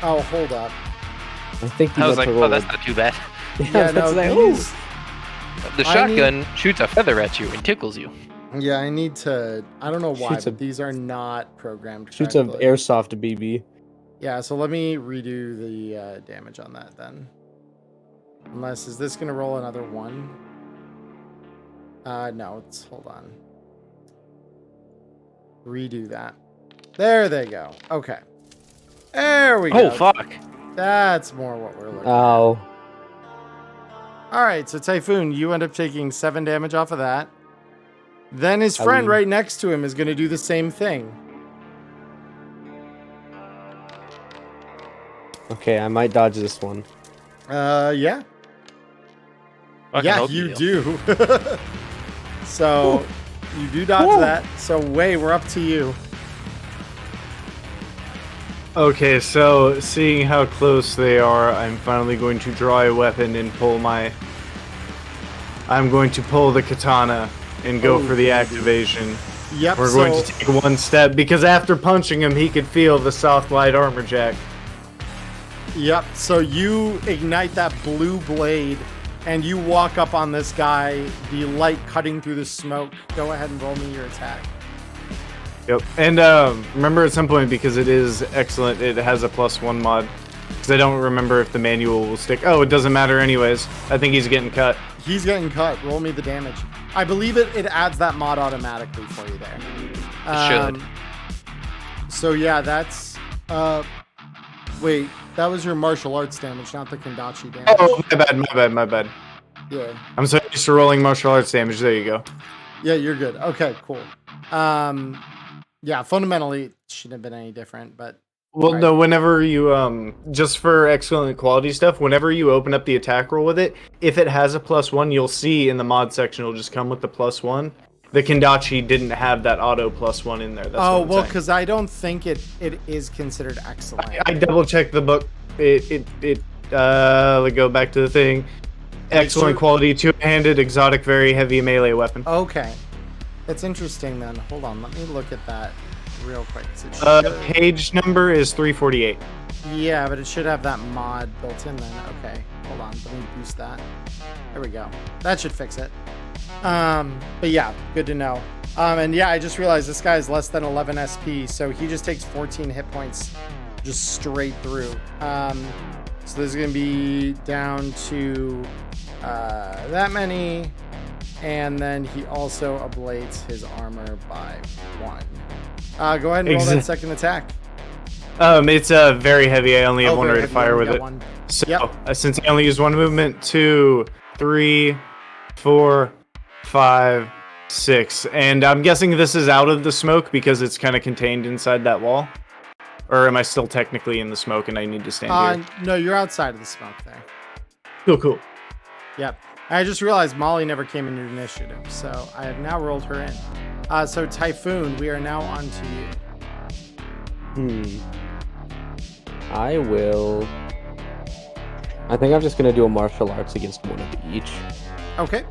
Oh, hold up. I think I was like, oh, that's not too bad. Yeah, no, these... The shotgun shoots a feather at you and tickles you. Yeah, I need to... I don't know why, Shoots but a- these are not programmed Shoots an correctly. airsoft BB. Yeah, so let me redo the damage on that then. Unless, is this going to roll another one? No, it's... Hold on. Redo that. There they go. Okay. There we go. Oh, fuck. That's more what we're looking at. Ow. All right, so Typhoon, you end up taking 7 damage off of that. Then his friend right next to him is going to do the same thing. Okay, I might dodge this one. Yeah. Fucking Yeah, hope you do. So, you do dodge that. So, Wei, we're up to you. Okay, so seeing how close they are, I'm finally going to draw a weapon and I'm going to pull the katana and go for the activation. Yep. We're going to take one step because after punching him, he could feel the soft light armor jack. Yep. So you ignite that blue blade, and you walk up on this guy. The light cutting through the smoke. Go ahead and roll me your attack. Yep. And remember at some point, because it is excellent, it has a +1 mod. Because I don't remember if the manual will stick. Oh, it doesn't matter anyways. I think he's getting cut. He's getting cut. Roll me the damage. I believe it adds that mod automatically for you there. It should. So yeah, that's wait, that was your martial arts damage, not the Kendachi damage. Oh, my bad. Yeah. I'm so used to rolling martial arts damage. There you go. Yeah, you're good. Okay, cool. Yeah, fundamentally it shouldn't have been any different, but Well, right. no, whenever you, just for excellent quality stuff, whenever you open up the attack roll with it, if it has a +1, you'll see in the mod section, it'll just come with the +1. The Kendachi didn't have that auto +1 in there. That's oh, what I'm well, saying. because I don't think it is considered excellent. I double-checked the book. Let's go back to the thing. Excellent quality, two-handed, exotic, very heavy melee weapon. Okay. That's interesting then. Hold on, let me look at that real quick. It should... Page number is 348. Yeah, but it should have that mod built in then. Okay, hold on. Let me boost that. There we go. That should fix it. But yeah, good to know. And yeah, I just realized this guy is less than 11 SP, so he just takes 14 hit points just straight through. So this is going to be down to that many. And then he also ablates his armor by 1. Go ahead and roll that second attack. It's very heavy. I only have one very rate of heavy. fire You with got it. one. So, Yep. Since I only use one movement, 2, 3, 4, 5, 6. And I'm guessing this is out of the smoke because it's kind of contained inside that wall? Or am I still technically in the smoke and I need to stand here? No, you're outside of the smoke there. Cool. Yep. I just realized Molly never came into initiative, so I have now rolled her in. So Typhoon, we are now on to you. I think I'm just gonna do a martial arts against one of each. Okay.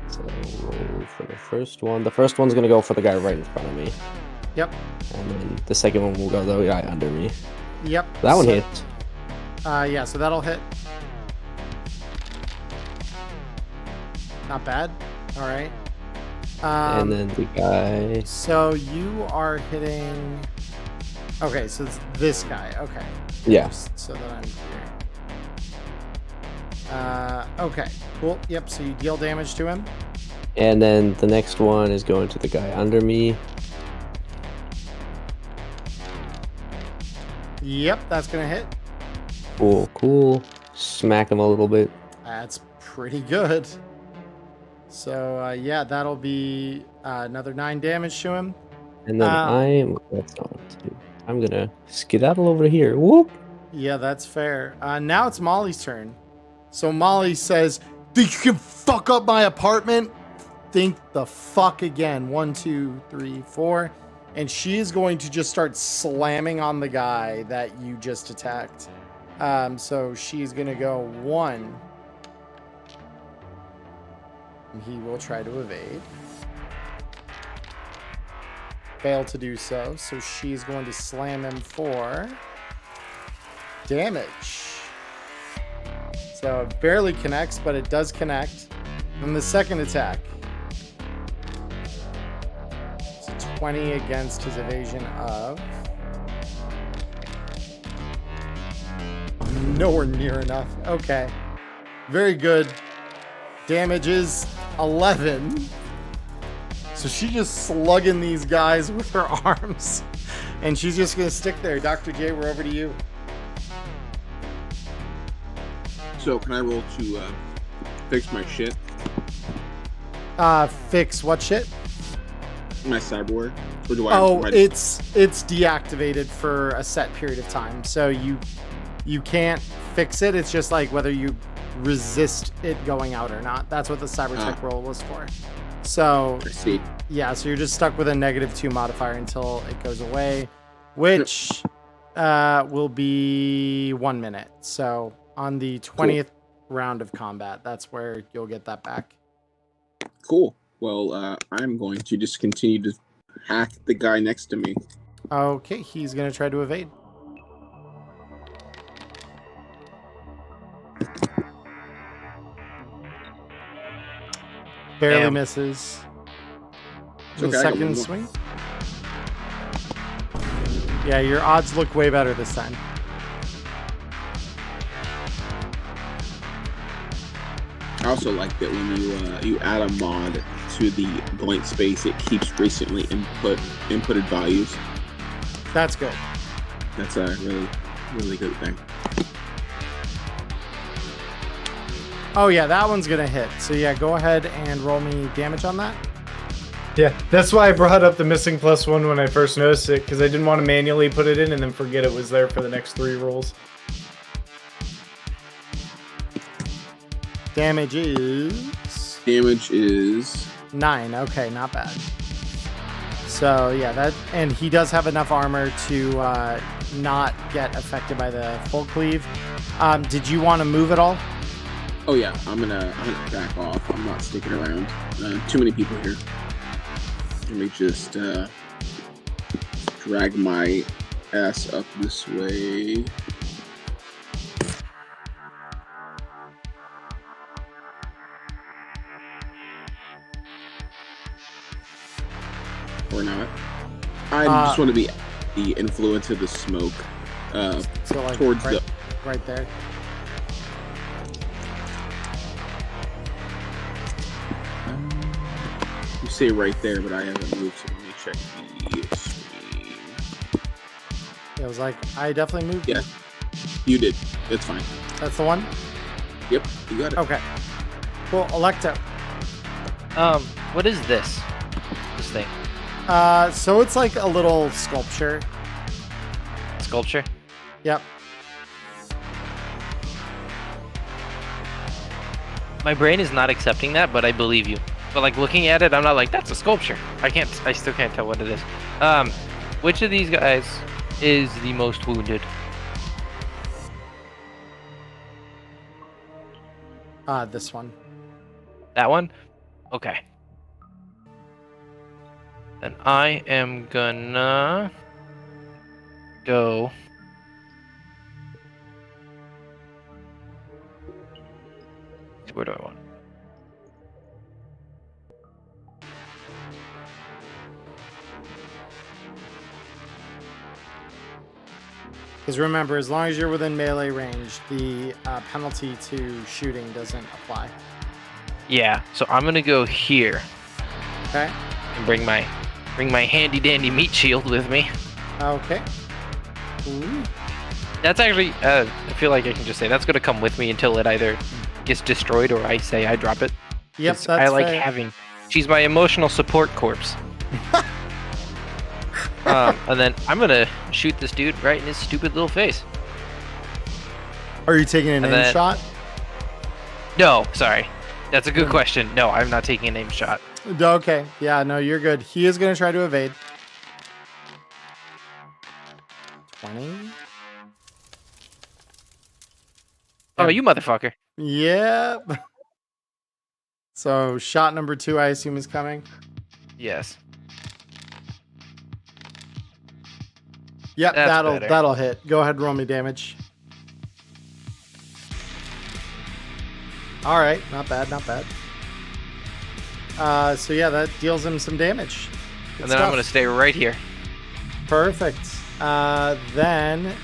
So roll for the first one. The first one's gonna go for the guy right in front of me. Yep. And then the second one will go the guy under me. Yep. That one hit. Yeah, so that'll hit. Not bad. All right. And then the guy. So you are hitting. Okay, so it's this guy. Okay. Yeah. Just so that I'm clear. Okay. Cool. Yep. So you deal damage to him. And then the next one is going to the guy under me. Yep, that's gonna hit. Cool. Smack him a little bit. That's pretty good. So yeah, that'll be another 9 damage to him. And then that's not what to do. I'm gonna skedaddle over here. Whoop. Yeah, that's fair. Now it's Molly's turn. So Molly says, "Think you can fuck up my apartment? Think the fuck again." 1, 2, 3, 4. And she is going to just start slamming on the guy that you just attacked. So she's going to go 1. And he will try to evade. Fail to do so. So she's going to slam him for damage. So it barely connects, but it does connect. And the second attack. 20 against his evasion of... Nowhere near enough. Okay. Very good. Damage is 11. So she's just slugging these guys with her arms. And she's just going to stick there. Dr. J, we're over to you. So can I roll to fix my shit? Fix what shit? My cyberware? Or do I? Oh, it's deactivated for a set period of time, so you can't fix it. It's just like whether you resist it going out or not. That's what the Cybertech roll was for. So I see. Yeah, so you're just stuck with a -2 modifier until it goes away, which will be 1 minute. So on the 20th round of combat, that's where you'll get that back. Cool. Well, I'm going to just continue to hack the guy next to me. Okay, he's going to try to evade. Barely Damn. misses. It's The okay, I got one second more. swing. Yeah, your odds look way better this time. I also like that when you add a mod to the blank space, it keeps recently inputted values. That's good. That's a really good thing. Oh yeah, that one's gonna hit. So yeah, go ahead and roll me damage on that. Yeah, that's why I brought up the missing +1 when I first noticed it, because I didn't want to manually put it in and then forget it was there for the next 3 rolls. Damage is Damage is 9. Okay, not bad. So yeah, that, and he does have enough armor to not get affected by the full cleave. Did you want to move at all? Oh yeah, I'm gonna back off. I'm not sticking around. Too many people here. Let me just drag my ass up this way. Or not. I just want to be the influence of the smoke So like towards right there. You say right there, but I haven't moved, so let me check the screen. It was like I definitely moved. Yeah, you did. It's fine. That's the one. Yep, you got it. Okay. Cool. Electo. What is this? This thing? So it's like a little sculpture. Sculpture? Yep. My brain is not accepting that, but I believe you. But like looking at it, I'm not like, that's a sculpture. I still can't tell what it is. Which of these guys is the most wounded? This one. That one? Okay. Then I am gonna go. Where do I want? Because remember, as long as you're within melee range, the penalty to shooting doesn't apply. Yeah, so I'm gonna go here Okay. and bring my handy dandy meat shield with me. Okay. Ooh. That's actually, I feel like I can just say that's gonna come with me until it either gets destroyed or I say I drop it. Yep. 'Cause That's I like fair. having. She's my emotional support corpse. And then I'm gonna shoot this dude right in his stupid little face. Are you taking an And aim then- shot? No, sorry. That's a good question. No, I'm not taking an aim shot. Okay. Yeah, no, you're good. He is going to try to evade. 20. Oh, you motherfucker. Yep. So shot number 2, I assume, is coming. Yes. Yep, That's better. that'll hit. Go ahead and roll me damage. All right, not bad, not bad. So yeah, that deals him some damage. Good And then I'm stuff. gonna stay right here. Perfect. Then,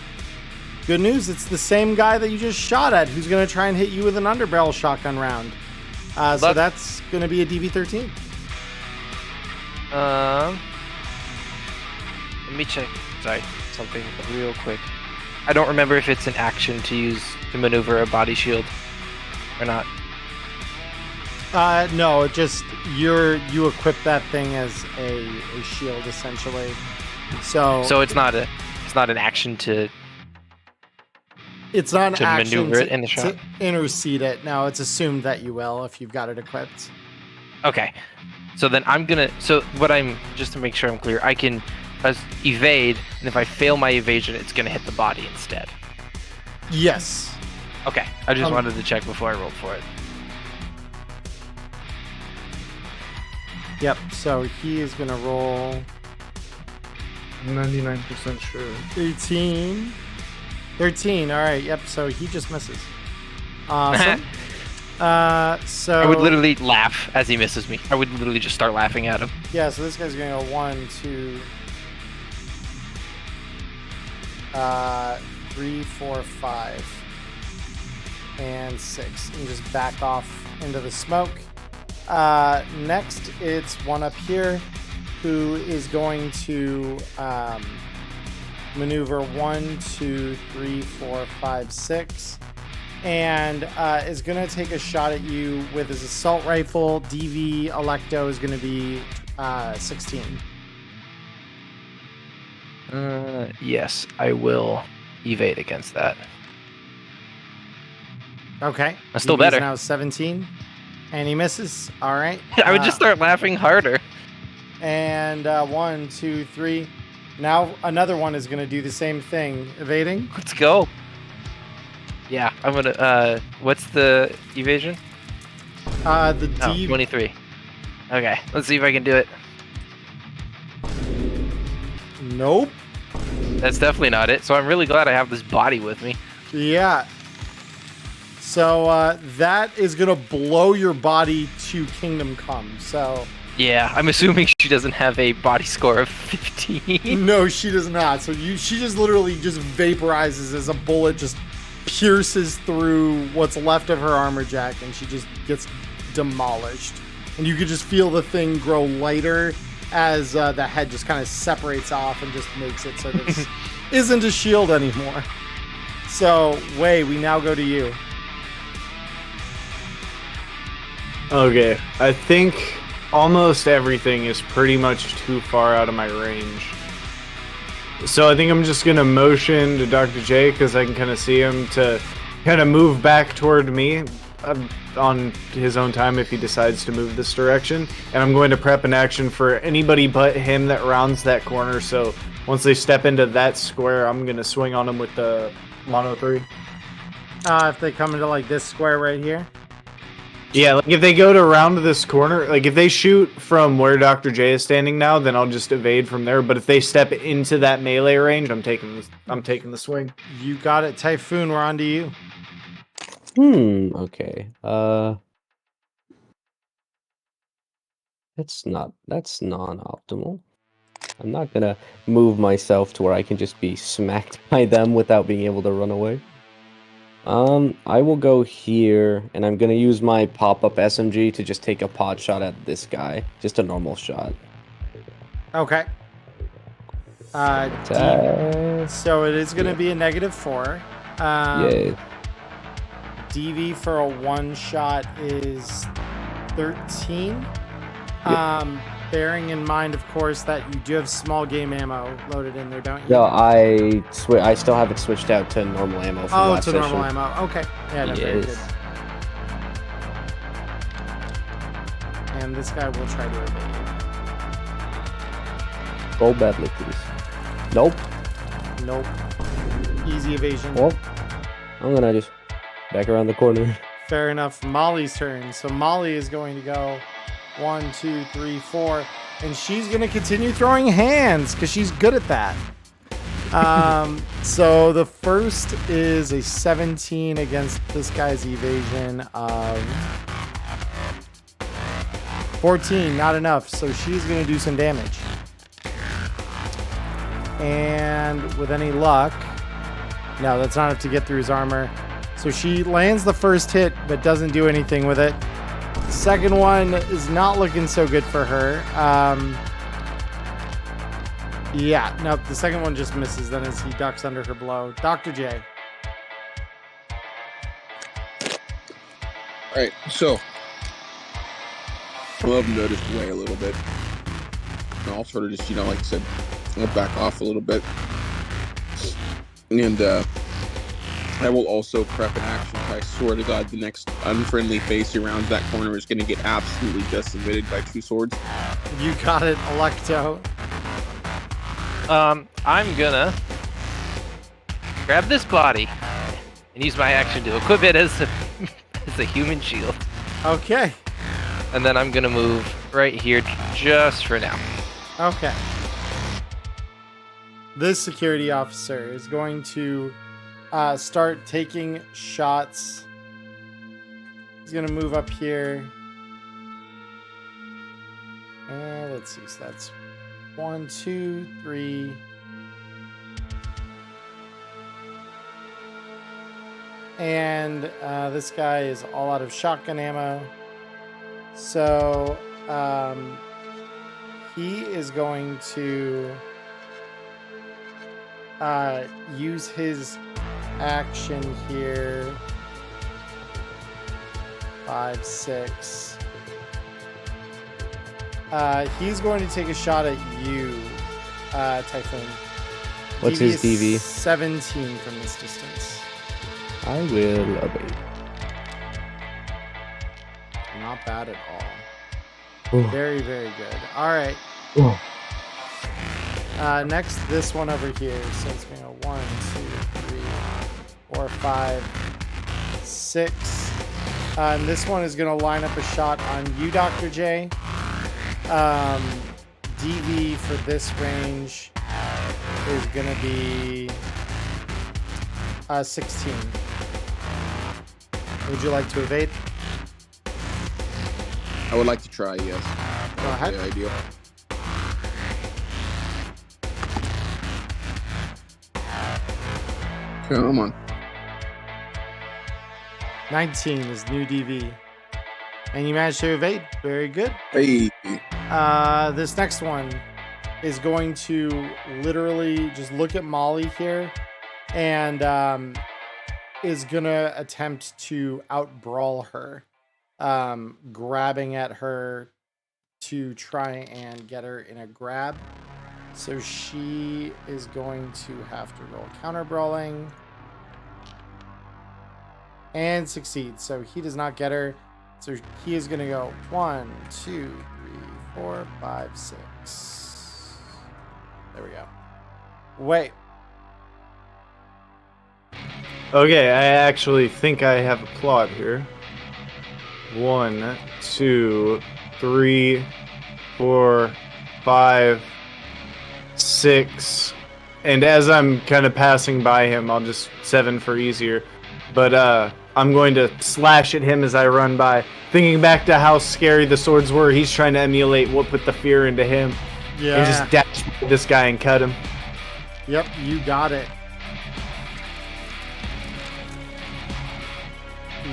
good news, it's the same guy that you just shot at who's going to try and hit you with an underbarrel shotgun round. So Luck. that's going to be a DV13. Let me check. Sorry, something real quick. I don't remember if it's an action to maneuver a body shield or not. No, it just, you equip that thing as a shield, essentially. So So it's not an action to. it's not an to action maneuver it in the shot? to intercede it. No, it's assumed that you will if you've got it equipped. Okay. So then I'm gonna. So what I'm just to make sure I'm clear, I can evade, and if I fail my evasion, it's gonna hit the body instead. Yes. Okay, I just wanted to check before I rolled for it. Yep. So he is gonna roll 99% sure. 18. 13. All right. Yep. So he just misses. Awesome. So I would literally laugh as he misses me. I would literally just start laughing at him. Yeah. So this guy's gonna go 1, 2, 3, 4, 5, and 6, and just back off into the smoke. Next, it's one up here who is going to maneuver 1, 2, 3, 4, 5, 6, and is going to take a shot at you with his assault rifle. DV Electo is going to be 16. Yes, I will evade against that. Okay. That's still DV better. Is now 17, and he misses. All right. I would just start laughing harder. And 1, 2, 3. Now another one is going to do the same thing, evading. Let's go. Yeah, I'm gonna. What's the evasion? The Oh, D. 23. Okay, let's see if I can do it. Nope. That's definitely not it. So I'm really glad I have this body with me. Yeah. So that is gonna blow your body to Kingdom Come. So Yeah, I'm assuming she doesn't have a body score of 15. no, she does not. So she just literally just vaporizes as a bullet just pierces through what's left of her armor jack, and she just gets demolished. And you could just feel the thing grow lighter as the head just kind of separates off and just makes it so this isn't a shield anymore. So, Wei, we now go to you. Okay, I think almost everything is pretty much too far out of my range. So I think I'm just going to motion to Dr. J, because I can kind of see him, to kind of move back toward me on his own time if he decides to move this direction. And I'm going to prep an action for anybody but him that rounds that corner. So once they step into that square, I'm going to swing on them with the Mono 3. If they come into like this square right here. Yeah, like if they go to round this corner, like if they shoot from where Dr. J is standing now, then I'll just evade from there. But if they step into that melee range, I'm taking the swing. You got it, Typhoon. We're on to you. Okay. That's non-optimal. I'm not gonna move myself to where I can just be smacked by them without being able to run away. I will go here, and I'm gonna use my pop-up SMG to just take a pot shot at this guy. Just a normal shot. Okay. So it is going to be a -4. Yeah. DV for a one shot is 13. Yep. Bearing in mind, of course, that you do have small game ammo loaded in there, don't you? No, I still have it switched out to normal ammo from last to session. normal ammo. Okay. Yeah, no, very good. Yes. And this guy will try to evade. Roll badly, please. Nope. Nope. Easy evasion. Well, I'm gonna just back around the corner. Fair enough. Molly's turn. So Molly is going to go 1, 2, 3, 4, and she's going to continue throwing hands because she's good at that. So the first is a 17 against this guy's evasion of 14. Not enough. So she's going to do some damage. And with any luck, no, that's not enough to get through his armor. So she lands the first hit, but doesn't do anything with it. The second one is not looking so good for her. Yeah, nope, the second one just misses then as he ducks under her blow. Dr. J. Alright, so I'll have noticed Way a little bit. And I'll sort of just, like I said, I'll back off a little bit. And I will also prep an action. I swear to God, the next unfriendly face who rounds that corner is going to get absolutely decimated by 2 swords. You got it, Electo. I'm gonna grab this body and use my action to equip it as a as a human shield. Okay. And then I'm gonna move right here just for now. Okay. This security officer is going to start taking shots. He's going to move up here. And let's see. So that's 1, 2, 3. And this guy is all out of shotgun ammo. So he is going to use his action here. 5, 6. He's going to take a shot at you, Typhoon. What's his DV? 17 from this distance. I will obey. Not bad at all. Oh. Very, very good. All right. Oh. Next, this one over here. So it's going to go 1, 2, 3, 4, 5, 6. And this one is going to line up a shot on you, Dr. J. DV for this range is going to be 16. Would you like to evade? I would like to try, yes. Go ahead. Okay, ideal. Come on. 19 is new DV. And you managed to evade. Very good. Hey. This next one is going to literally just look at Molly here and is going to attempt to out-brawl her, grabbing at her to try and get her in a grab. So she is going to have to roll counter-brawling and succeed. So he does not get her. So he is going to go 1, 2, 3, 4, 5, 6. There we go. Wait. Okay, I actually think I have a plot here. 1, 2, 3, 4, 5, 6. And as I'm kind of passing by him, I'll just 7 for easier. But I'm going to slash at him as I run by. Thinking back to how scary the swords were, he's trying to emulate what put the fear into him. Yeah. And just dash this guy and cut him. Yep, you got it.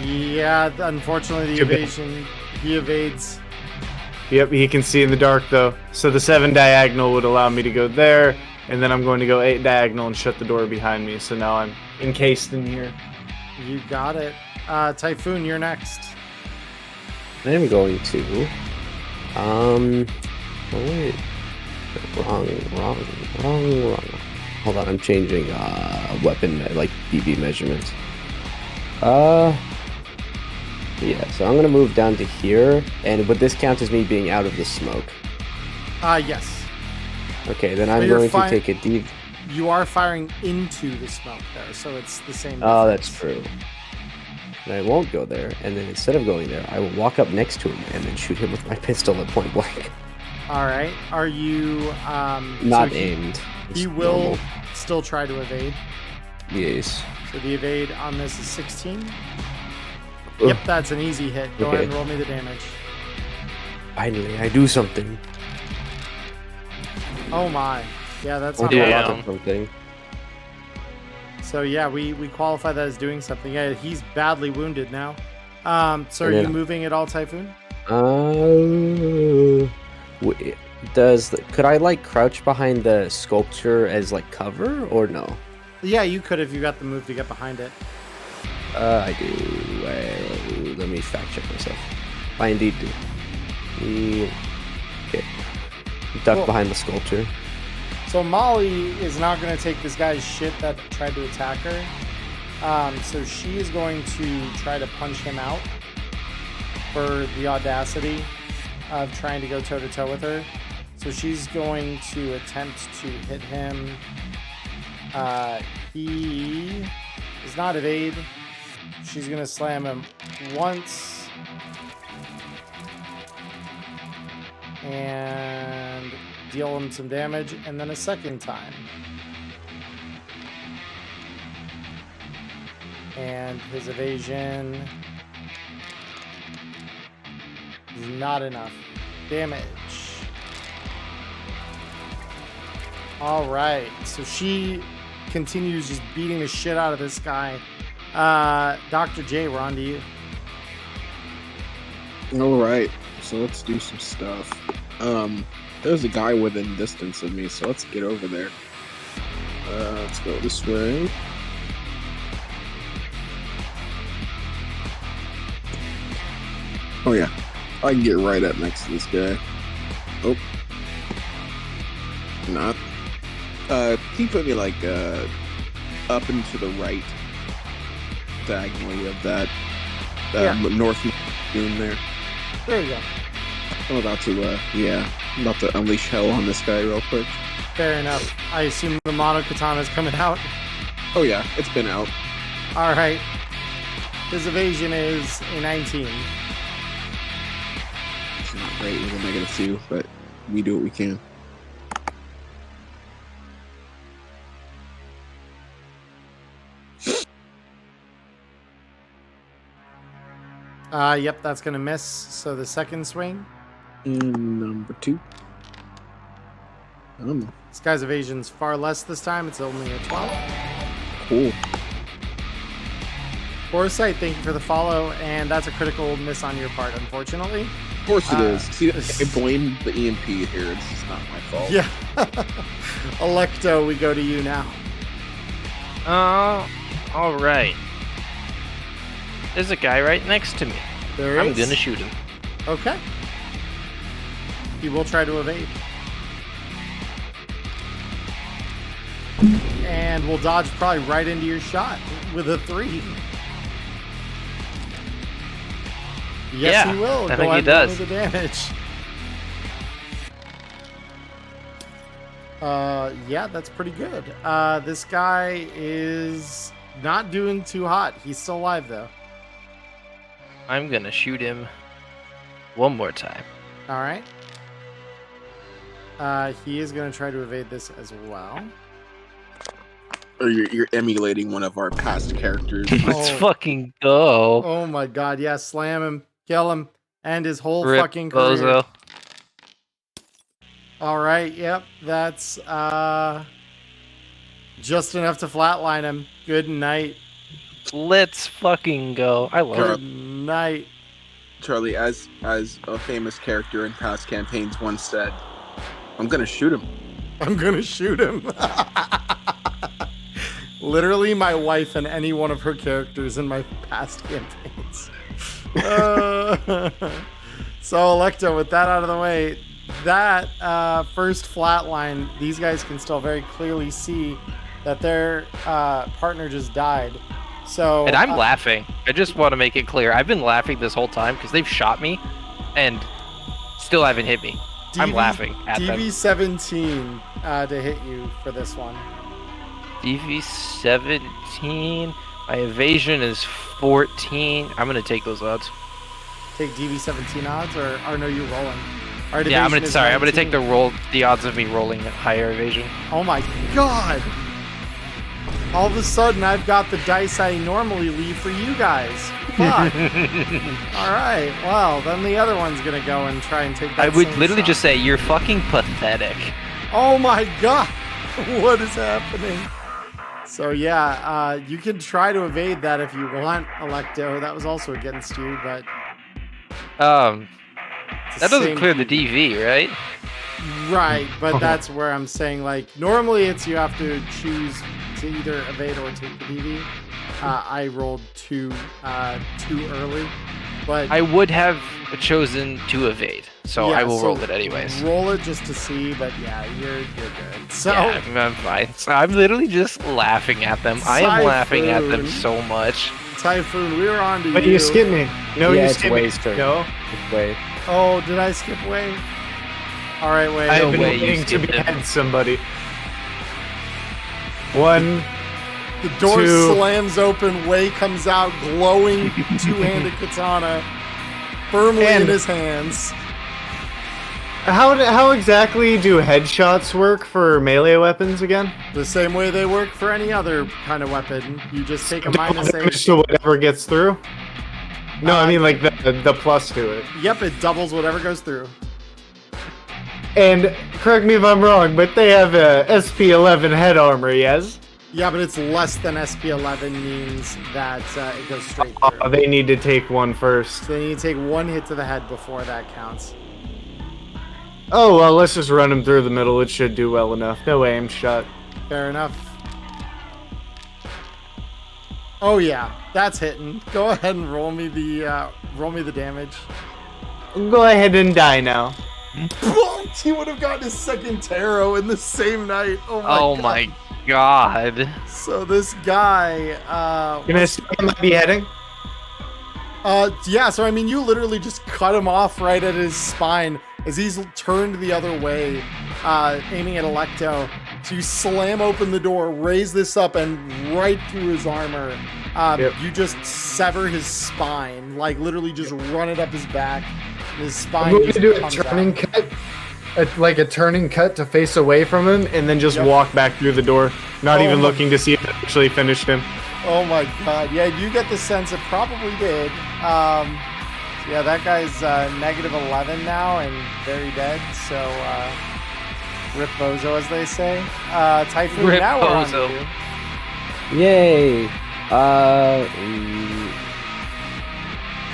Yeah, unfortunately the evasion, he evades. Yep, he can see in the dark though. So the 7 diagonal would allow me to go there, and then I'm going to go 8 diagonal and shut the door behind me. So now I'm encased in here. You got it. Typhoon, you're next. I'm going to. Oh wait. Wrong. Hold on, I'm changing weapon like DB measurements. Yeah, so I'm gonna move down to here, and would this count as me being out of the smoke? Yes. Okay, then I'm you're going to take a deep. You are firing into the smoke there, so it's the same. Oh, difference. that's true. And I won't go there, and then instead of going there, I will walk up next to him and then shoot him with my pistol at point blank. All right. Are you Not so aimed. He It's will normal. still try to evade. Yes. So the evade on this is 16. Ugh. Yep, that's an easy hit. Go Okay. ahead and roll me the damage. Finally, I do something. Oh my. Yeah, that's Or not do a bad. lot of something. So yeah, we qualify that as doing something. Yeah, he's badly wounded now. So are Yeah. you moving at all, Typhoon? Wait, could I like crouch behind the sculpture as like cover or no? Yeah, you could if you got the move to get behind it. I do. Well, let me fact check myself. I indeed do. Okay. Duck Cool. behind the sculpture. So Molly is not going to take this guy's shit that tried to attack her. So she is going to try to punch him out for the audacity of trying to go toe-to-toe with her. So she's going to attempt to hit him. He does not evade. She's going to slam him once. And deal him some damage. And then a second time. And his evasion is not enough damage. All right, so she continues just beating the shit out of this guy. Dr. J, we're on to you. All right, so let's do some stuff. There's a guy within distance of me, so let's get over there. Let's go this way. Oh yeah, I can get right up next to this guy. Oh, not. Can you put me like up and to the right, diagonally of that north moon there? There you go. I'm about to unleash hell on this guy real quick. Fair enough. I assume the mono katana is coming out. Oh yeah, it's been out. All right. His evasion is a 19. It's not great with a -2, but we do what we can. Yep, that's gonna miss. So the second swing. Number 2. This guy's evasion's far less this time. It's only a 12. Cool. Foresight, thank you for the follow, and that's a critical miss on your part, unfortunately. Of course it is. See, I blame the EMP here. It's just not my fault. Yeah. Electo, we go to you now. All right. There's a guy right next to me. I'm gonna shoot him. Okay. He will try to evade. And will dodge probably right into your shot with a 3. Yes, Yeah, he will. I Go think he ahead and does. roll me the damage. Yeah, that's pretty good. This guy is not doing too hot. He's still alive, though. I'm gonna shoot him one more time. All right. He is going to try to evade this as well. Or you're emulating one of our past characters. Let's fucking go. Oh my god, yeah, slam him, kill him, and his whole Rip fucking career. Bozo. All right, yep, that's just enough to flatline him. Good night. Let's fucking go. I love Good it. night. Charlie, as a famous character in past campaigns once said, I'm gonna shoot him. I'm gonna shoot him. Literally my wife and any one of her characters in my past campaigns. So Electo, with that out of the way, that first flatline, these guys can still very clearly see that their partner just died. So And I'm laughing. I just want to make it clear. I've been laughing this whole time because they've shot me and still haven't hit me. I'm laughing at them. DV17 to hit you for this one. DV17. My evasion is 14. I'm going to take those odds. Take DV17 odds, or no, you're rolling. Our Yeah, I'm division is gonna take 19. the odds of me rolling at higher evasion. Oh my god! All of a sudden, I've got the dice I normally leave for you guys. Fuck. Alright, well, then the other one's gonna go and try and take that I would same literally shot. just say, you're fucking pathetic. Oh my god! What is happening? So yeah, you can try to evade that if you want, Electo. That was also against you, but... it's the That doesn't same- clear the DV, right? Right, but that's where I'm saying, like, normally it's you have to choose to either evade or take the DV. I rolled too early, but I would have chosen to evade, so yeah, I will so roll it anyways. Roll it just to see, but yeah, you're good. So Yeah, I'm fine. So I'm literally just laughing at them. I am laughing at them Typhoon. so much. Typhoon, we were on to But you. you skipped me. No, Yeah, you it's skipped me. Wade's turn. No. It's Wade. Oh, did I skip away? All right, wait. I've No been way you waiting to skipped him. behead somebody. One. The door Two. slams open. Wei comes out, glowing two-handed katana, firmly in And- his hands. How exactly do headshots work for melee weapons again? The same way they work for any other kind of weapon. You just take a Double minus damage 8. to whatever gets through? No, I mean like the plus to it. Yep, it doubles whatever goes through. And correct me if I'm wrong, but they have a SP-11 head armor, yes? Yeah, but it's less than SP-11 means that it goes straight through. Oh, they need to take one first. So you need to take one hit to the head before that counts. Oh, well, let's just run him through the middle. It should do well enough. No aim shot. Fair enough. Oh yeah, that's hitting. Go ahead and roll me the damage. Go ahead and die now. He would have gotten his second tarot in the same night. Oh my Oh god. my god. So this guy, Can I see my beheading? yeah, so I mean, you literally just cut him off right at his spine as he's turned the other way, aiming at Electo. So you slam open the door, raise this up, and right through his armor, Yep. you just sever his spine, like literally just run it up his back. And his spine I'm going just to do a comes turning out. cut, like a turning cut to face away from him, and then just Yep. walk back through the door, not Oh even my- looking to see if it actually finished him. Oh my god, yeah, you get the sense it probably did. Yeah, that guy's negative 11 now and very dead, so rip bozo, as they say. Typhoon, Rip now we're on bozo. to you. Yay!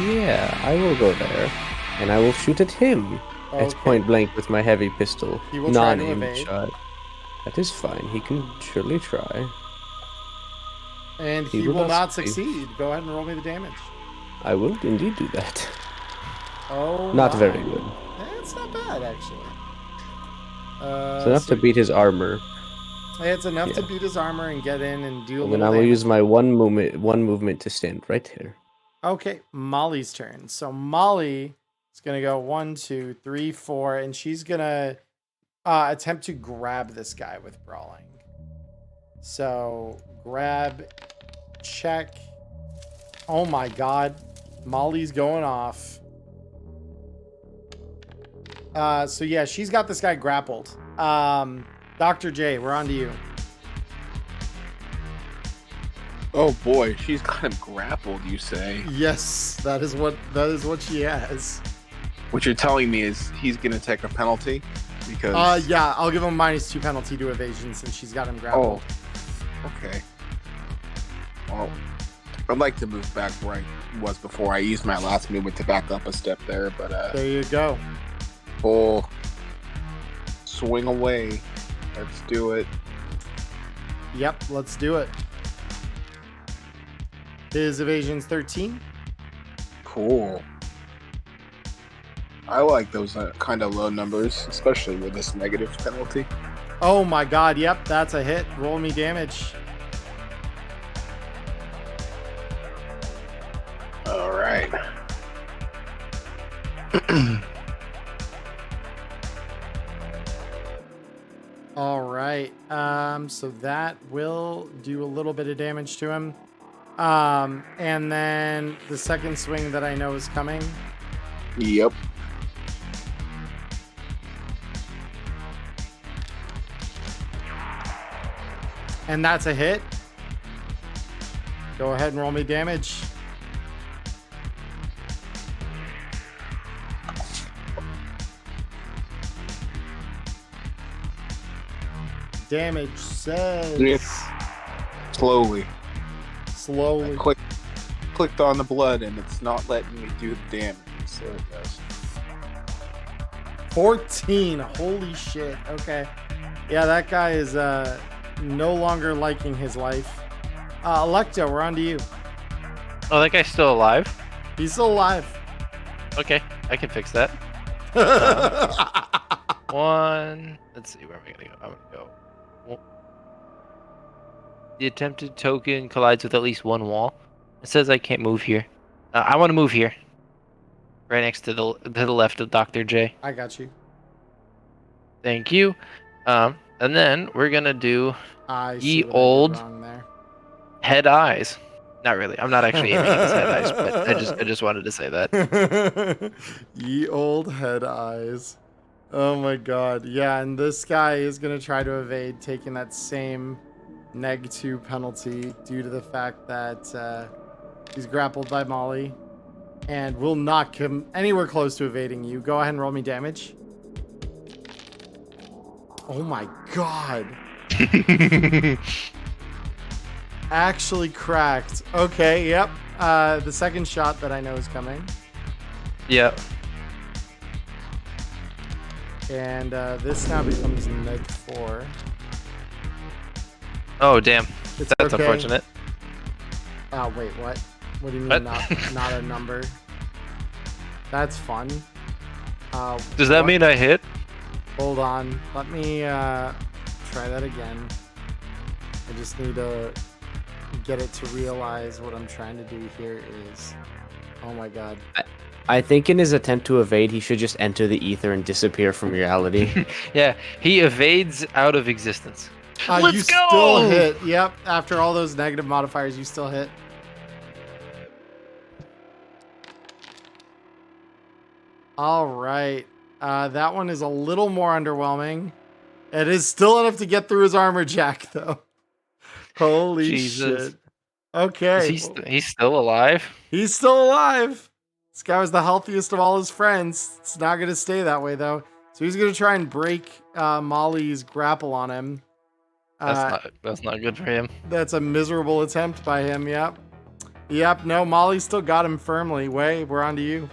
Yeah, I will go there, and I will shoot at him at Okay. point blank with my heavy pistol. He will try to Non-aimed evade. shot. That is fine. He can surely try. And He he will will not not succeed. succeed. Go ahead and roll me the damage. I will indeed do that. Oh, Not my. very good. It's not bad, actually. It's enough to beat his armor, It's enough to yeah. beat his armor and get in and do a and then little I will damage. use my one movement to stand right here. Okay, Molly's turn. So Molly is gonna go 1, 2, 3, 4, and she's gonna attempt to grab this guy with brawling. So grab, check. Oh my god, Molly's going off. So yeah, she's got this guy grappled. Dr. J, we're on to you. Oh boy, she's got him grappled, you say? Yes, that is what she has. What you're telling me is he's gonna take a penalty? Because Yeah, I'll give him -2 penalty to evasion since she's got him grappled. okay. Well, I'd like to move back where I was before. I used my last movement to back up a step there, but There you go. full swing away. Let's do it. Yep, let's do it. His evasion's 13. Cool. I like those kind of low numbers, especially with this negative penalty. Oh my god, yep, that's a hit. Roll me damage. All right. All right. So that will do a little bit of damage to him. And then the second swing that I know is coming. Yep. And that's a hit. Go ahead and roll me damage. Damage says Yeah. Slowly. slowly. Clicked on the blood and it's not letting me do the damage. So it does. 14. Holy shit. Okay. Yeah, that guy is no longer liking his life. Electo, we're on to you. Oh, that guy's still alive? He's still alive. Okay, I can fix that. One. Let's see, where am I gonna go? I'm gonna go. Well, the attempted token collides with at least one wall. It says I can't move here. I want to move here, right next to the left of Dr. J. I got you. Thank you. And then we're gonna do I Ye see what old- I did wrong there. head eyes. Not really. I'm not actually aiming at his head eyes, but I just wanted to say that. Ye old head eyes. Oh my god. Yeah, and this guy is going to try to evade taking that same -2 penalty due to the fact that he's grappled by Molly and will not come anywhere close to evading you. Go ahead and roll me damage. Oh my god. Actually cracked. Okay, yep. The second shot that I know is coming. Yep. And this now becomes -4. Oh damn. It's That's okay. unfortunate. Oh wait, what? What do you mean What? not a number? That's fun. Does that what- mean I hit? Hold on. Let me try that again. I just need to get it to realize what I'm trying to do here is. Oh my god. I think in his attempt to evade, he should just enter the ether and disappear from reality. Yeah, he evades out of existence. You Let's go! still hit. Yep. After all those negative modifiers, you still hit. All right. That one is a little more underwhelming. It is still enough to get through his armor jack, though. Holy Jesus. shit. Okay. He's still alive? He's still alive. This guy was the healthiest of all his friends. It's not going to stay that way, though. So he's going to try and break Molly's grapple on him. That's not good for him. That's a miserable attempt by him, yep. Yep, no, Molly still got him firmly. We're on to you.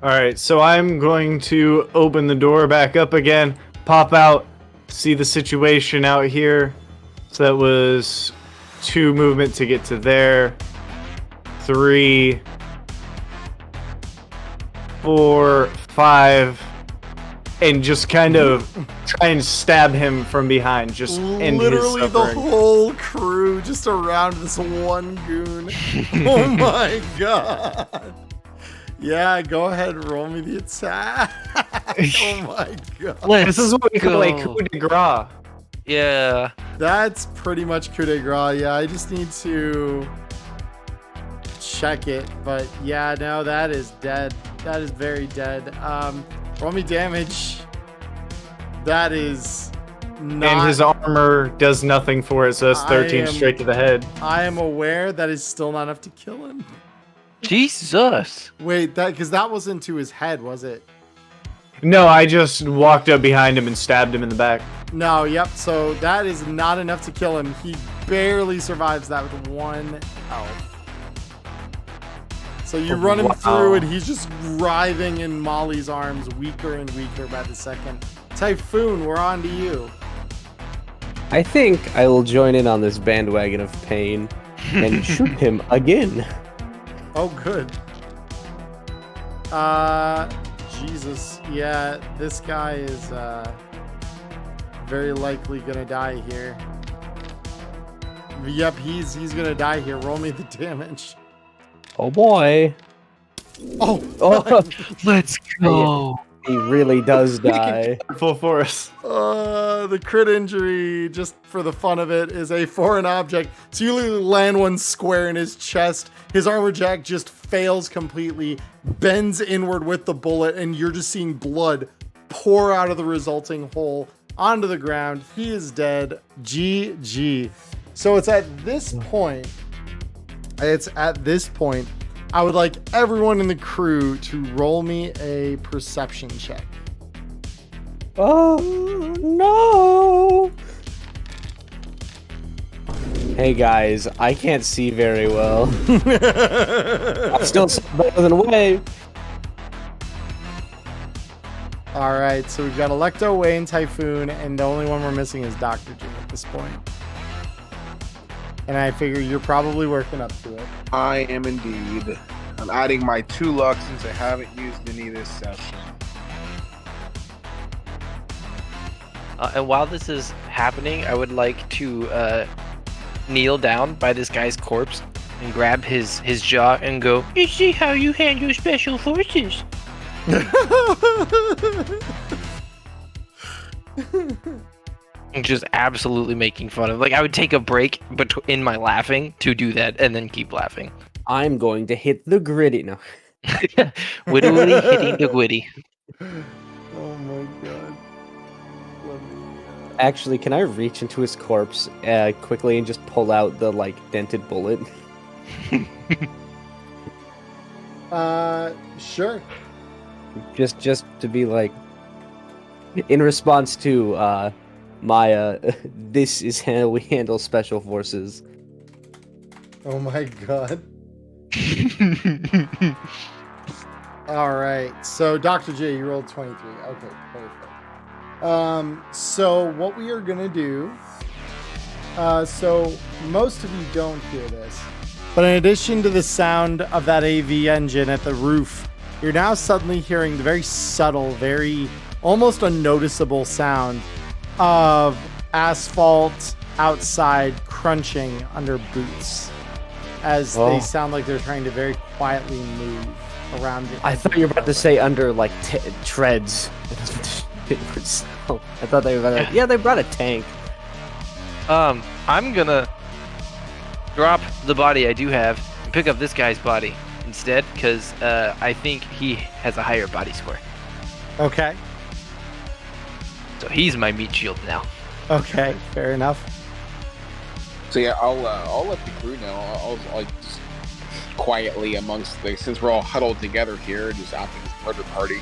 Alright, so I'm going to open the door back up again, pop out, see the situation out here. So that was 2 movement to get to there. 3, 4, 5, and just kind of try and stab him from behind, just end his Literally the suffering. whole crew just around this one goon. Oh my god. Yeah, go ahead and roll me the attack. Oh my god. This is what we call a coup de grace. Yeah. That's pretty much coup de grace. Yeah, I just need to check it. But yeah, no, that is dead. That is very dead. Roll me damage. That is not... And his armor does nothing for it, so that's 13 straight to the head. I am aware that is still not enough to kill him. Jesus. Wait, because that wasn't to his head, was it? No, I just walked up behind him and stabbed him in the back. No, yep, so that is not enough to kill him. He barely survives that with 1 health. So you run him through and he's just writhing in Molly's arms, weaker and weaker by the second. Typhoon, we're on to you. I think I will join in on this bandwagon of pain and shoot him again. Oh, good. Jesus. Yeah, this guy is very likely gonna die here. Yep, he's gonna die here. Roll me the damage. Oh boy. Oh, Let's go. He really does die. Full force. the crit injury, just for the fun of it, is a foreign object. So you literally land one square in his chest. His armor jack just fails completely, bends inward with the bullet, and you're just seeing blood pour out of the resulting hole onto the ground. He is dead. GG. So it's at this point, I would like everyone in the crew to roll me a perception check. Oh no! Hey guys, I can't see very well. I'm still better than Wave. All right, so we've got Electo, Wayne, Typhoon, and the only one we're missing is Dr. Jim at this point. And I figure you're probably working up to it. I am indeed. I'm adding my 2 luck since I haven't used any this session. And while this is happening, I would like to kneel down by this guy's corpse and grab his jaw and go, "You see how you handle special forces?" Just absolutely making fun of. Like, I would take a break in my laughing to do that, and then keep laughing. I'm going to hit the gritty. No. Wittily hitting the witty. Oh my god. Let me, Actually, can I reach into his corpse quickly and just pull out the like dented bullet? Sure. Just to be like, in response to Maya, this is how we handle special forces. Oh my god. All right. So Dr. J, you rolled 23. Okay, perfect. So what we are gonna do. So most of you don't hear this, but in addition to the sound of that AV engine at the roof, you're now suddenly hearing the very subtle, very almost unnoticeable sound of asphalt outside crunching under boots, as they sound like they're trying to very quietly move around it. I thought you were about to say under like treads. I thought they were about to, yeah, they brought a tank. I'm gonna drop the body I do have and pick up this guy's body instead, because I think he has a higher body score. Okay. So he's my meat shield now. Okay, fair enough. So yeah, I'll let the crew know. I'll like just quietly amongst since we're all huddled together here, just after this murder party.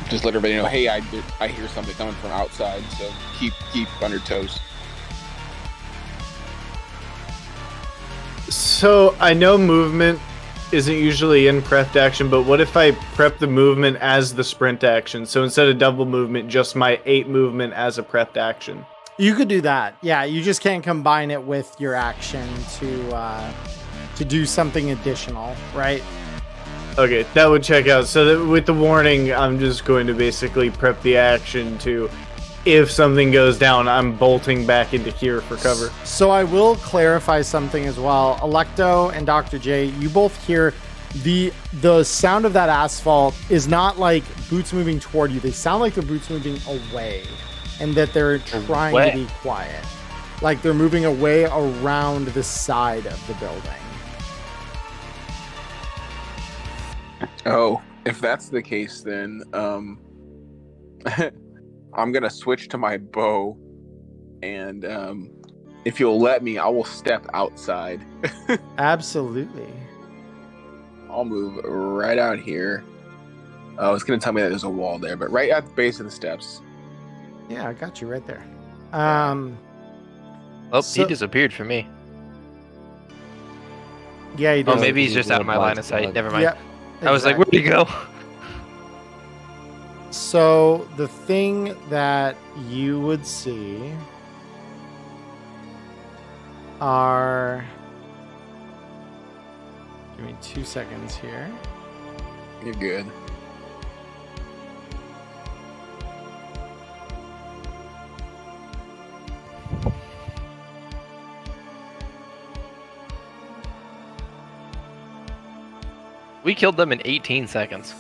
Just let everybody know, hey, I hear something coming from outside, so keep on your toes. So I know movement isn't usually in prepped action, but what if I prep the movement as the sprint action? So instead of double movement, just my 8 movement as a prepped action. You could do that. Yeah, you just can't combine it with your action to do something additional, right? Okay, that would check out. So that with the warning, I'm just going to basically prep the action to, if something goes down, I'm bolting back into here for cover. So I will clarify something as well. Electo and Dr. J, you both hear the sound of that asphalt is not like boots moving toward you. They sound like they're boots moving away, and that they're trying to be quiet. Like they're moving away around the side of the building. Oh, if that's the case, then I'm gonna switch to my bow, and if you'll let me, I will step outside. Absolutely. I'll move right out here. Oh, it's gonna tell me that there's a wall there, but right at the base of the steps. Yeah, I got you right there. He disappeared for me. Yeah, he Oh, does. maybe he's just out of my line of sight. Never mind. Yep, I was like, where'd he go? So the thing that you would see are... Give me 2 seconds here. You're good. We killed them in 18 seconds.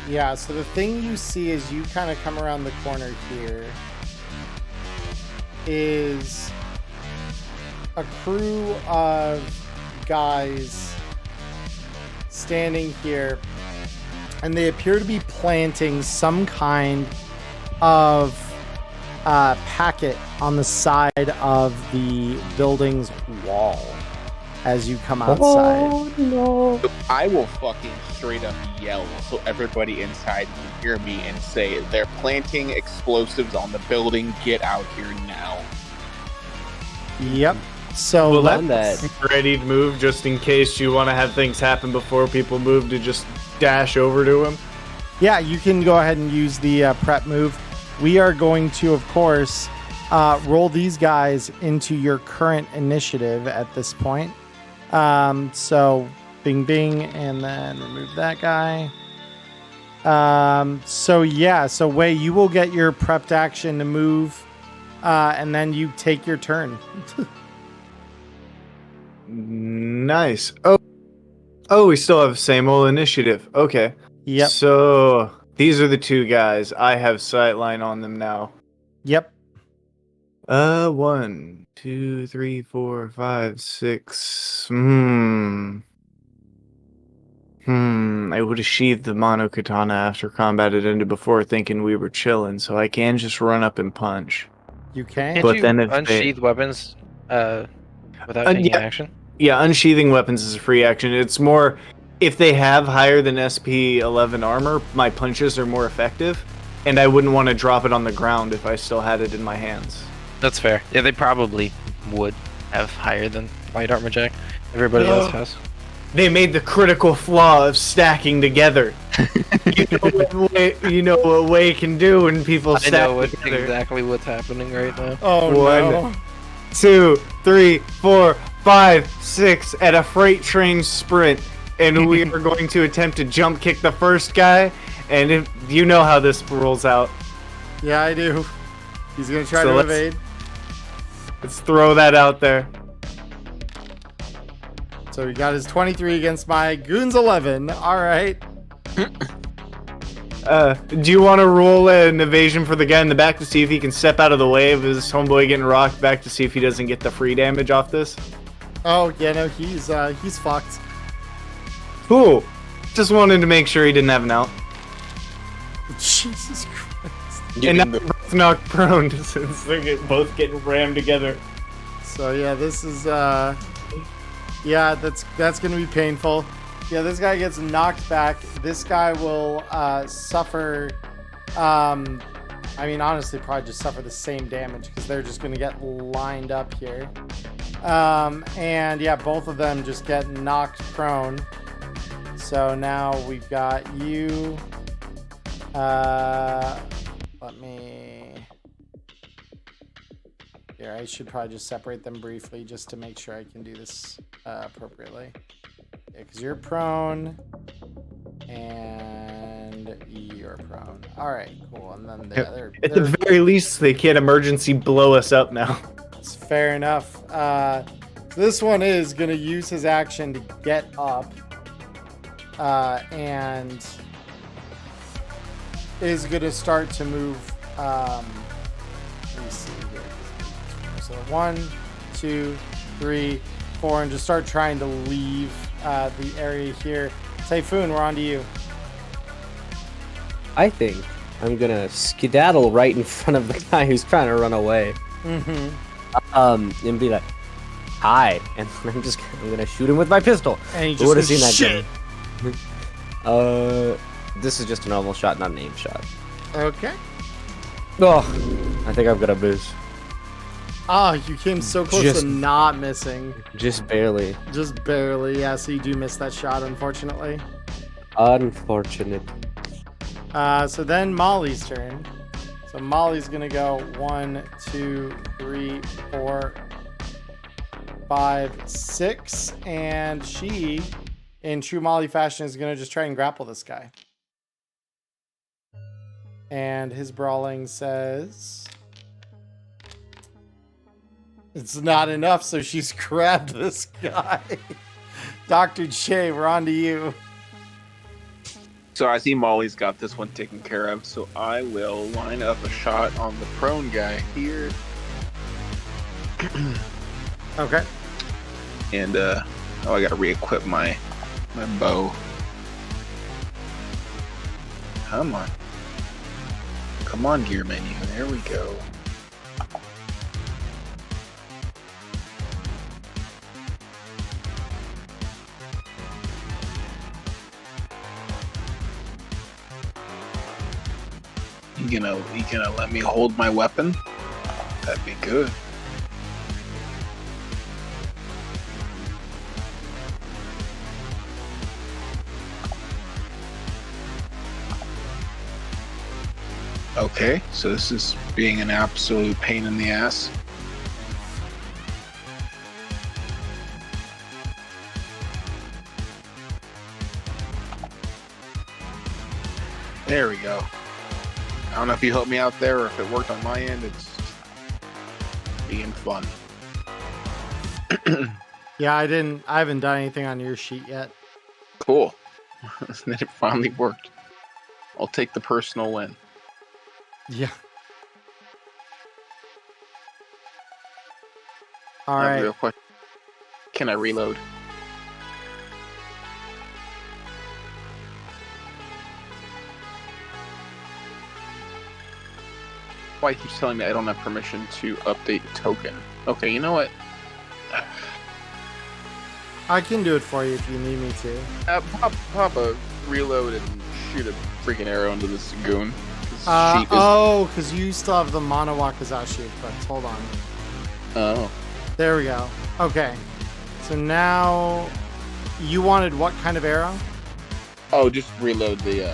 Yeah, so the thing you see as you kind of come around the corner here is a crew of guys standing here, and they appear to be planting some kind of packet on the side of the building's wall as you come outside. Oh no! I will fucking straight up yell so everybody inside can hear me and say, they're planting explosives on the building, get out here now. Yep. So Well, let's... that's ready to move just in case you want to have things happen before people move to just dash over to them. Yeah, you can go ahead and use the prep move. We are going to, of course, roll these guys into your current initiative at this point. So bing, bing, and then remove that guy. So yeah, so Wei, you will get your prepped action to move, and then you take your turn. Nice. Oh, Oh, we still have same old initiative. Okay. Yep. So these are the two guys. I have sightline on them now. Yep. 1, 2, 3, 4, 5, 6. I would have sheathed the mono katana after combat had ended before, thinking we were chilling, so I can just run up and punch. You can. Can't But you then if unsheath weapons without taking yeah. action? Yeah, unsheathing weapons is a free action. It's more if they have higher than SP 11 armor, my punches are more effective, and I wouldn't want to drop it on the ground if I still had it in my hands. That's fair. Yeah, they probably would have higher than light armor jack. Everybody else has. They made the critical flaw of stacking together. You know what Way can do when people I stack know together. exactly what's happening right now. Oh, 1, no. 2, 3, 4, 5, 6 at a freight train sprint, and we are going to attempt to jump kick the first guy. And if you know how this rolls out, Yeah, I do. He's going to try So to let's- evade. let's throw that out there. So he got his 23 against my Goon's 11. All right. Do you want to roll an evasion for the guy in the back to see if he can step out of the way of his homeboy getting rocked back to see if he doesn't get the free damage off this? Oh, yeah, no, he's fucked. Cool. Just wanted to make sure he didn't have an out. Jesus Christ. And now they're both knocked prone since they're both getting rammed together. So, yeah, this is, yeah, that's going to be painful. Yeah, this guy gets knocked back. This guy will suffer, I mean, honestly, probably just suffer the same damage because they're just going to get lined up here. And yeah, both of them just get knocked prone. So now we've got you. Let me... Here, I should probably just separate them briefly just to make sure I can do this appropriately. Yeah, because you're prone, and you're prone. All right, cool. And then At the very least, they can't emergency blow us up now. it's fair enough. This one is going to use his action to get up, and is going to start to move. Let me see here. So 1, 2, 3, 4, and just start trying to leave the area here. Typhoon, we're on to you. I think I'm gonna skedaddle right in front of the guy who's trying to run away. And be like, "Hi," and I'm gonna shoot him with my pistol. And he Who would have just seen goes, that shit. coming? This is just a normal shot, not an aim shot. Okay. Oh, I think I'm gonna miss. Oh, you came so close Just- to not missing. Just barely. Just barely. Yeah, so you do miss that shot, unfortunately. Unfortunate. So then Molly's turn. So Molly's gonna go 1, 2, 3, 4, 5, 6, and she, in true Molly fashion, is gonna just try and grapple this guy. And his brawling says it's not enough, so she's grabbed this guy. Dr. J, we're on to you. So I see Molly's got this one taken care of, so I will line up a shot on the prone guy here. Okay. And I gotta re-equip my bow. Come on. Come on, gear menu. There we go. You gonna let me hold my weapon? That'd be good. Okay, so this is being an absolute pain in the ass. There we go. I don't know if you helped me out there or if it worked on my end. It's being fun. Yeah, I haven't done anything on your sheet yet. Cool. Then it finally worked. I'll take the personal win. Yeah. All I have a right. real question. Can I reload? Why he keeps telling me I don't have permission to update token? Okay, you know what? I can do it for you if you need me to. Pop a reload and shoot a freaking arrow into this goon. Because you still have the Mono Wakazashi equipped. Hold on. Oh. There we go. Okay. So now, you wanted what kind of arrow? Oh, just reload the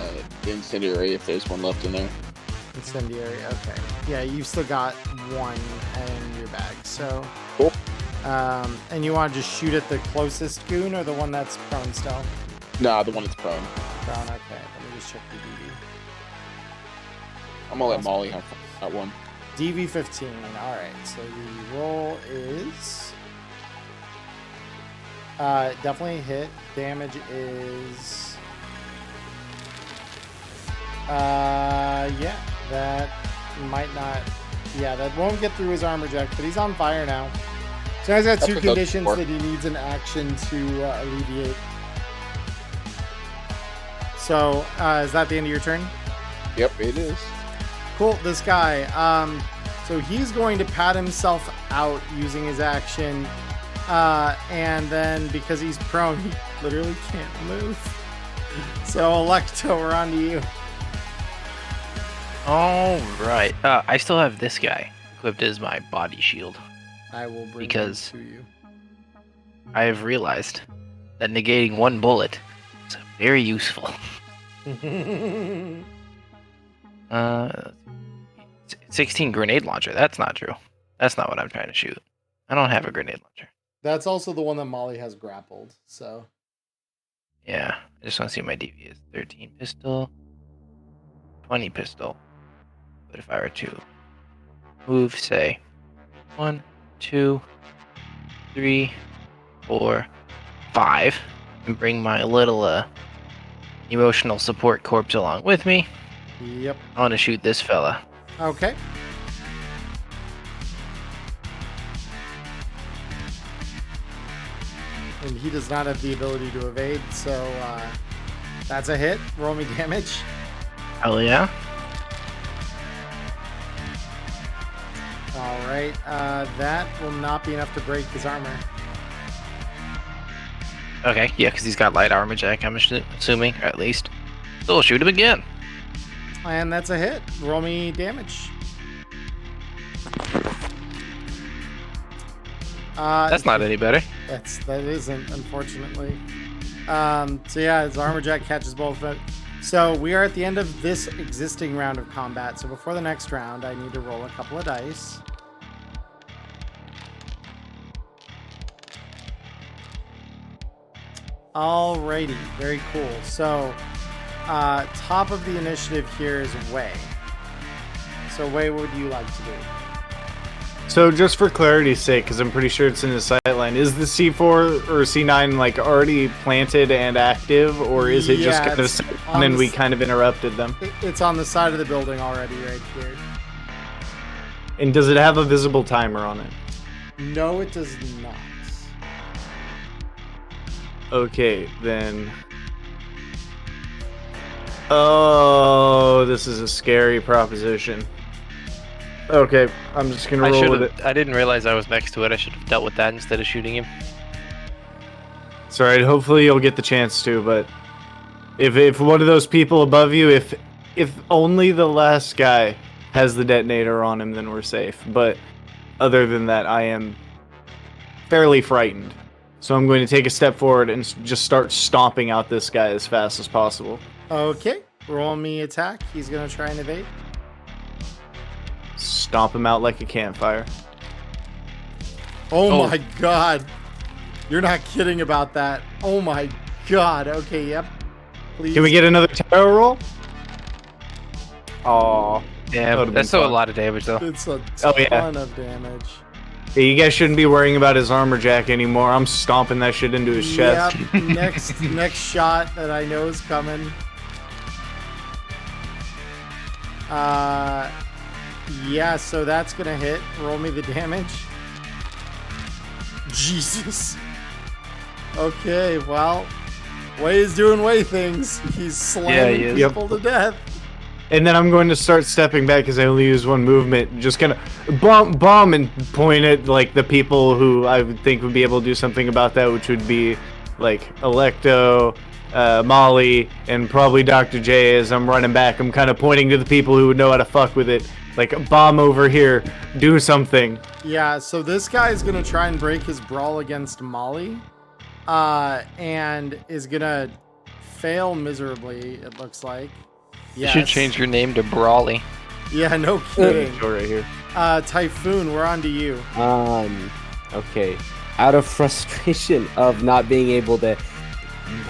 incendiary if there's one left in there. Incendiary. Okay. Yeah, you've still got one in your bag. So. Cool. And you want to just shoot at the closest goon or the one that's prone still? Nah, the one that's prone. Prone. Okay. Let me just check the DV. I'm gonna let Molly have that one. DV 15. All right. So the roll is definitely a hit. Damage is yeah, that might not. Yeah, that won't get through his armor check, but he's on fire now. So he's got two conditions that he needs an action to alleviate. So is that the end of your turn? Yep, it is. Cool. This guy. So he's going to pat himself out using his action, and then because he's prone, he literally can't move. So Electo, we're on to you. All right. I still have this guy equipped as my body shield. I will bring Because him to you. I have realized that negating one bullet is very useful. 16 grenade launcher. That's not true. That's not what I'm trying to shoot. I don't have a grenade launcher. That's also the one that Molly has grappled. So Yeah, I just want to see what my DV is. 13 pistol, 20 pistol. But if I were to move, say, 1, 2, 3, 4, 5, and bring my little emotional support corpse along with me, yep. I want to shoot this fella. Okay. And he does not have the ability to evade, so that's a hit. Roll me damage. Hell yeah. All right. That will not be enough to break his armor. Okay, yeah, because he's got light armor jack, I'm assuming, or at least. So we'll shoot him again. And that's a hit. Roll me damage. That's not any better. That isn't, unfortunately. So yeah, his armor jack catches both of it. So we are at the end of this existing round of combat. So before the next round, I need to roll a couple of dice. Alrighty, very cool. So top of the initiative here is Wei. So Wei, what would you like to do? So just for clarity's sake, because I'm pretty sure it's in the sightline, is the C4 or C9 like already planted and active, or is it just kind of set on and we kind of interrupted them? It's on the side of the building already, right here. And does it have a visible timer on it? No, it does not. Okay, then. Oh, this is a scary proposition. Okay, I'm just gonna roll with it. I didn't realize I was next to it. I should have dealt with that instead of shooting him. It's alright, hopefully you'll get the chance to, but if one of those people above you, if only the last guy has the detonator on him, then we're safe. But other than that, I am fairly frightened. So I'm going to take a step forward and just start stomping out this guy as fast as possible. Okay, roll me attack. He's gonna try and evade. Stomp him out like a campfire. Oh my god. You're not kidding about that. Oh my god. Okay, yep. Please. Can we get another tarot roll? Aw. Yeah, that's still a lot of damage though. It's a ton of damage. Yeah, you guys shouldn't be worrying about his armor jack anymore. I'm stomping that shit into his chest. Yep. Next shot that I know is coming. Yeah, so that's gonna hit. Roll me the damage. Jesus. Okay, well, Way is doing Way things. He's slamming he is. people to death. And then I'm going to start stepping back because I only use one movement. Just kind of bomb and point at like the people who I would think would be able to do something about that, which would be like Electo, Molly, and probably Dr. J. As I'm running back, I'm kind of pointing to the people who would know how to fuck with it. Like, bomb over here, do something. Yeah, so this guy is gonna try and break his brawl against Molly, and is gonna fail miserably. It looks like. You should change your name to Brawly. Yeah, no kidding. Go right here. Typhoon, we're on to you. Okay. Out of frustration of not being able to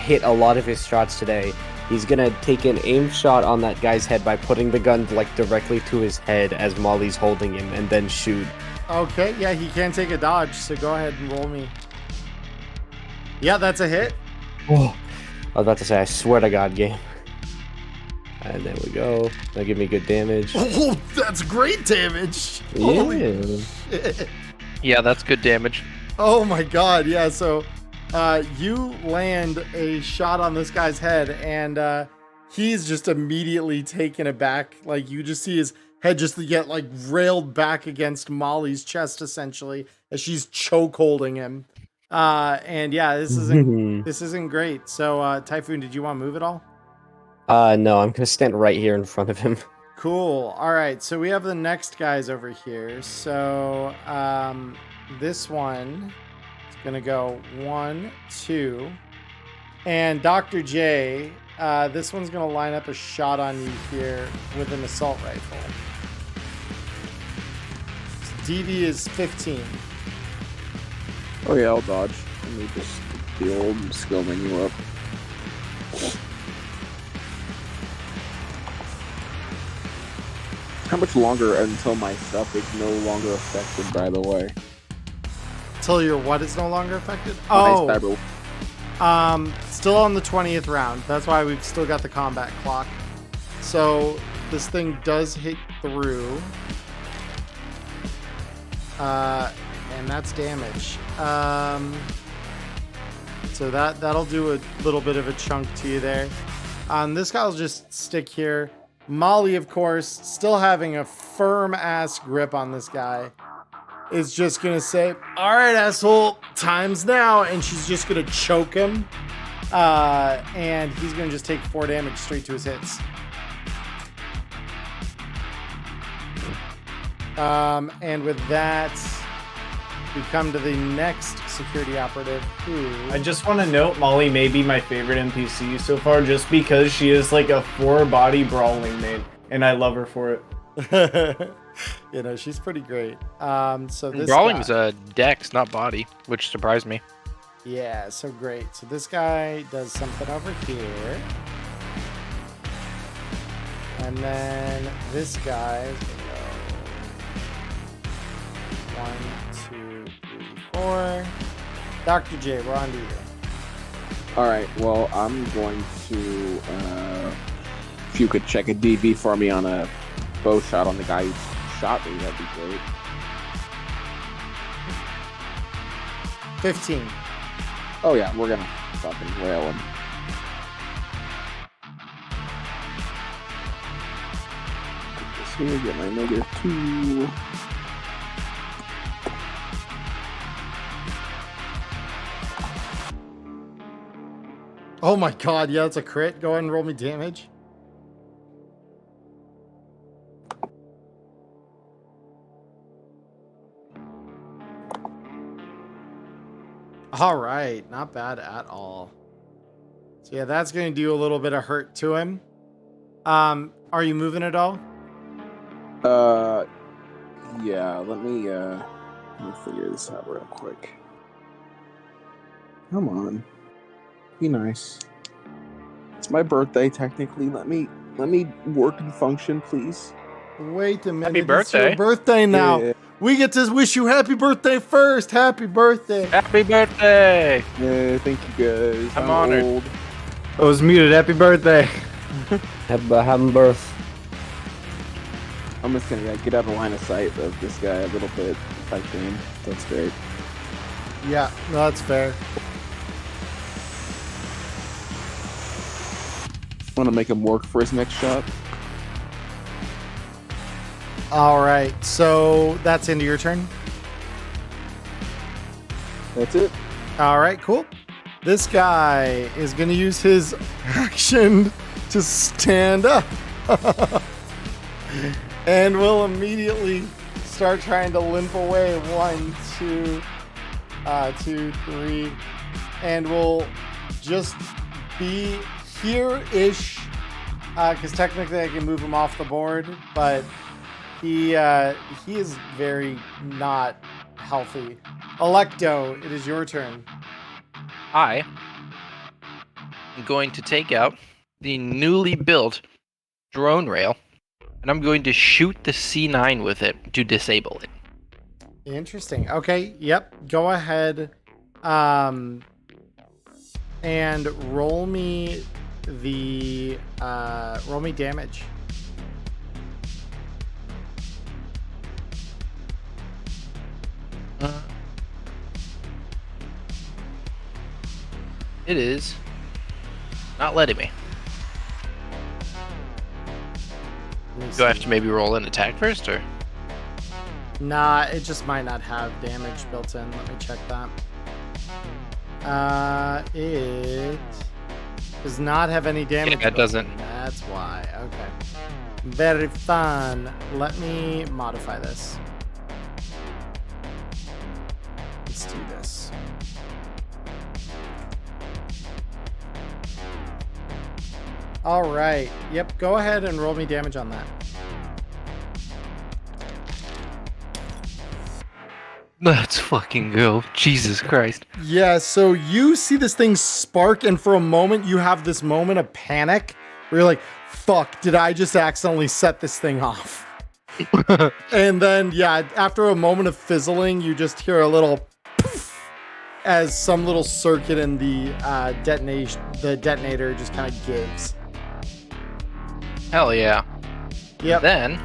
hit a lot of his shots today, he's gonna take an aim shot on that guy's head by putting the gun like directly to his head as Molly's holding him, and then shoot. Okay, yeah, he can take a dodge, so go ahead and roll me. Yeah, that's a hit. Oh, I was about to say, I swear to God, game. And there we go. That'll give me good damage. Oh, that's great damage. Yeah. Holy shit. Yeah, that's good damage. Oh my god, yeah, so you land a shot on this guy's head, and he's just immediately taken aback. Like, you just see his head just get like railed back against Molly's chest, essentially, as she's choke holding him. And yeah, this isn't great. So Typhoon, did you want to move at all? No, I'm gonna stand right here in front of him. Cool. All right, so we have the next guys over here. So this one is gonna go 1, 2, and Dr. J. This one's gonna line up a shot on you here with an assault rifle. DV is 15. Oh yeah, I'll dodge. Let me just the old skill menu up. How much longer until my stuff is no longer affected, by the way? Till your what is no longer affected? My Still on the 20th round. That's why we've still got the combat clock. So this thing does hit through. And that's damage. So that'll do a little bit of a chunk to you there. This guy will just stick here. Molly, of course, still having a firm ass grip on this guy, is just gonna say, "All right, asshole, time's now," and she's just gonna choke him. And he's gonna just take 4 damage straight to his hits. And with that, we come to the next security operative, who... I just want to note Molly may be my favorite NPC so far, just because she is like a 4-body brawling maid, and I love her for it. You know, she's pretty great. So this Brawling's guy, dex, not body, which surprised me. yeah, so great. So this guy does something over here. And then this guy is gonna go 1, 2, 3, 4. Dr. J, we're on to you. Alright, well, I'm going to, if you could check a DV for me on a bow shot on the guy who shot me, that'd be great. 15. Oh yeah, we're gonna fucking rail him. Just here, get my -2. Oh my god, yeah, that's a crit. Go ahead and roll me damage. All right, not bad at all. So yeah, that's going to do a little bit of hurt to him. Are you moving at all? Yeah, let me figure this out real quick. Come on. Be nice. It's my birthday, technically. Let me work and function, please. Wait a minute. Happy It's your birthday. birthday now. Yeah. We get to wish you happy birthday first. Happy birthday. Happy birthday! Yeah, thank you guys. I'm honored. Old. I was muted. Happy birthday. Happy birth. I'm just gonna get out of line of sight of this guy a little bit if I can. That's great. Yeah, no, that's fair. Want to make him work for his next shot. All right, so that's into your turn. That's it. All right, cool. This guy is going to use his action to stand up. And will immediately start trying to limp away. 1, 2, 2, 3. And will just be here-ish. Because technically I can move him off the board. But he is very not healthy. Electo, it is your turn. I am going to take out the newly built drone rail, and I'm going to shoot the C9 with it to disable it. Interesting. Okay. Yep. Go ahead. And roll me the roll me damage. It is not letting me. Do I have to maybe roll an attack first, or? Nah, it just might not have damage built in. Let me check that. It does not have any damage. Yeah, it doesn't. That's why. Okay. Very fun. Let me modify this. Let's do this. All right. Yep. Go ahead and roll me damage on that. Let's fucking go. Jesus Christ. Yeah, so you see this thing spark, and for a moment, you have this moment of panic where you're like, fuck, did I just accidentally set this thing off? And then, yeah, after a moment of fizzling, you just hear a little poof as some little circuit in the detonator just kind of gives. Hell yeah. Yep. Then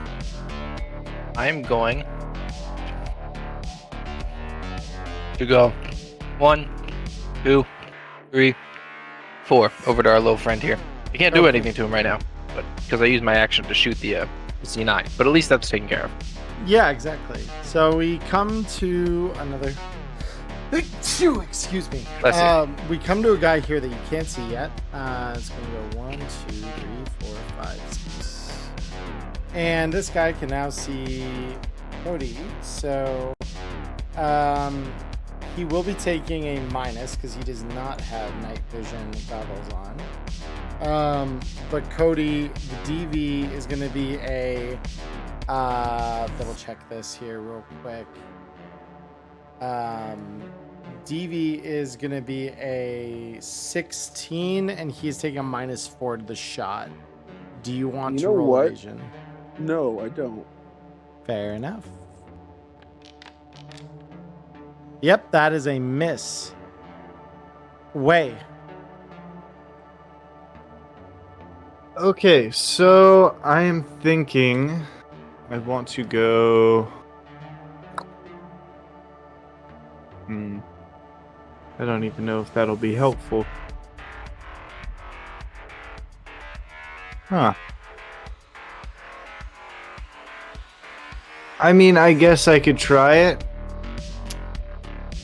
I'm going to go 1, 2, 3, 4 over to our little friend here. I can't do anything to him right now, but because I used my action to shoot the C9, but at least that's taken care of. Yeah, exactly. So we come to another. Excuse me. Bless you. We come to a guy here that you can't see yet. It's going to go 1, 2, 3, 4, 5, 6. And this guy can now see Cody. So he will be taking a minus because he does not have night vision goggles on. But Cody, the DV is going to be a double check this here real quick. DV is going to be a 16, and he's taking a -4 to the shot. Do you want to roll evasion? No, I don't. Fair enough. Yep, that is a miss. Way. Okay, so I am thinking I want to go. I don't even know if that'll be helpful. Huh. I mean, I guess I could try it.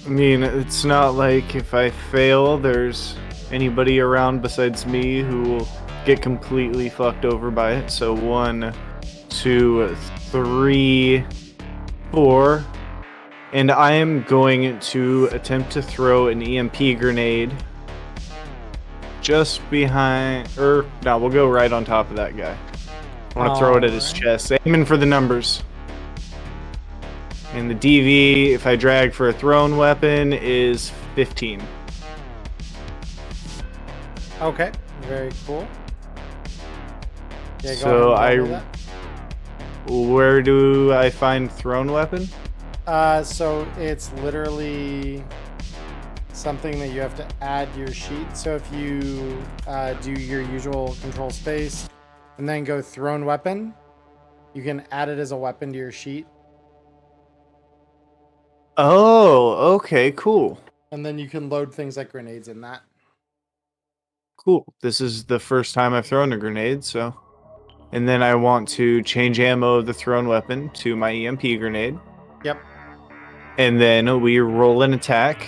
I mean, it's not like if I fail, there's anybody around besides me who will get completely fucked over by it. So 1, 2, 3, 4. And I am going to attempt to throw an EMP grenade just behind, no, we'll go right on top of that guy. I want to throw it at his chest, aiming for the numbers. And the DV, if I drag for a thrown weapon, is 15. Okay, very cool. Yeah, go So ahead and roll me that. where do I find thrown weapon? So it's literally something that you have to add to your sheet. So if you do your usual control space and then go thrown weapon, you can add it as a weapon to your sheet. Oh, okay, cool. And then you can load things like grenades in that. Cool. This is the first time I've thrown a grenade, so. And then I want to change ammo of the thrown weapon to my EMP grenade. Yep. And then we roll an attack.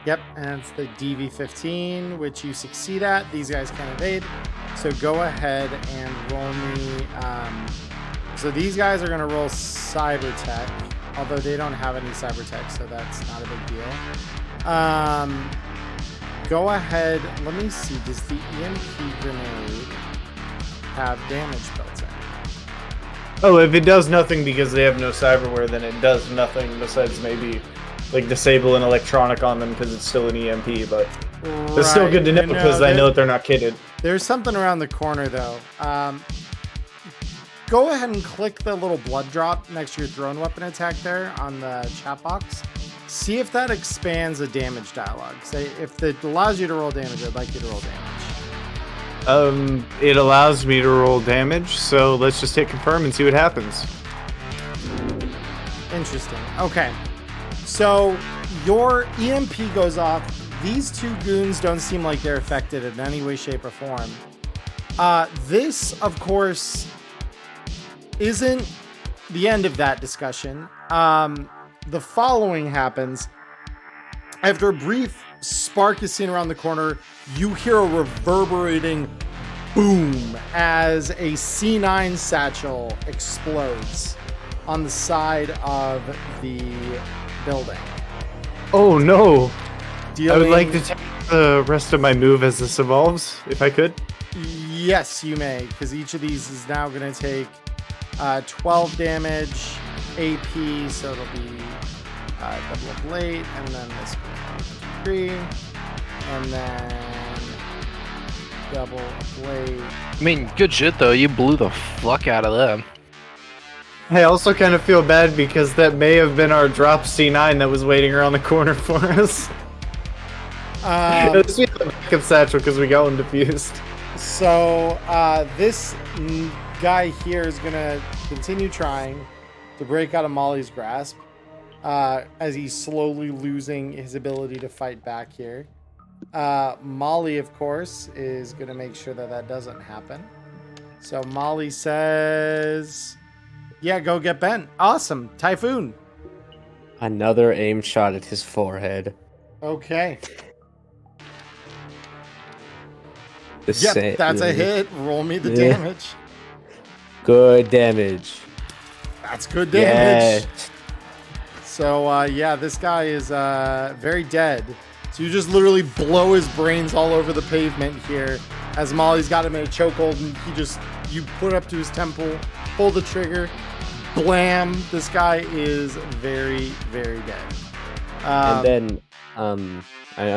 Yep, and it's the DV15, which you succeed at. These guys can evade. So go ahead and roll me. So these guys are going to roll cyber tech, although they don't have any cyber tech, so that's not a big deal. Go ahead. Let me see. Does the EMP grenade have damage built in? Oh, if it does nothing because they have no cyberware, then it does nothing besides maybe like disable an electronic on them because it's still an EMP, but it's still good to know because I know that they're not kitted. There's something around the corner though. Go ahead and click the little blood drop next to your thrown weapon attack there on the chat box. See if that expands the damage dialogue. Say if it allows you to roll damage, I'd like you to roll damage. It allows me to roll damage, so let's just hit confirm and see what happens. Interesting. Okay. So your EMP goes off. These two goons don't seem like they're affected in any way, shape, or form. This, of course, isn't the end of that discussion. The following happens. After a brief spark is seen around the corner, you hear a reverberating boom as a C9 satchel explodes on the side of the building. Oh no! Dealing... I would like to take the rest of my move as this evolves, if I could. Yes, you may, because each of these is now going to take 12 damage, AP, so it'll be double up late, and then this 3, and then double up late. I mean, good shit though. You blew the fuck out of them. I also kind of feel bad because that may have been our drop C9 that was waiting around the corner for us. At least we have a backup satchel because we got one defused. So this guy here is going to continue trying to break out of Molly's grasp as he's slowly losing his ability to fight back here. Molly, of course, is going to make sure that that doesn't happen. So Molly says, yeah, go get bent. Awesome. Typhoon. Another aim shot at his forehead. Okay. Yep, that's a hit. Roll me the damage. Good damage. That's good damage. Yeah. So, yeah, this guy is very dead. So you just literally blow his brains all over the pavement here as Molly's got him in a chokehold, and you put it up to his temple, pull the trigger, blam. This guy is very, very dead. And then, I'm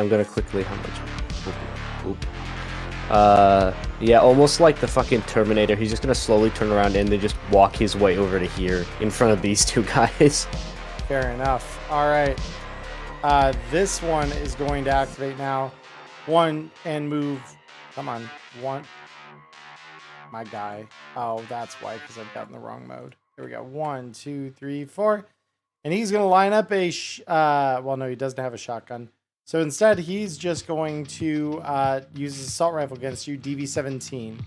gonna quickly, how much? Oop. Yeah, almost like the fucking Terminator. He's just gonna slowly turn around and then just walk his way over to here in front of these two guys. Fair enough. All right. This one is going to activate now. One and move. Come on. One. My guy. Oh, that's why, because I've gotten the wrong mode. Here we go. 1, 2, 3, 4. And he's going to line up a... well, no, he doesn't have a shotgun. So instead, he's just going to use his assault rifle against you, DV17.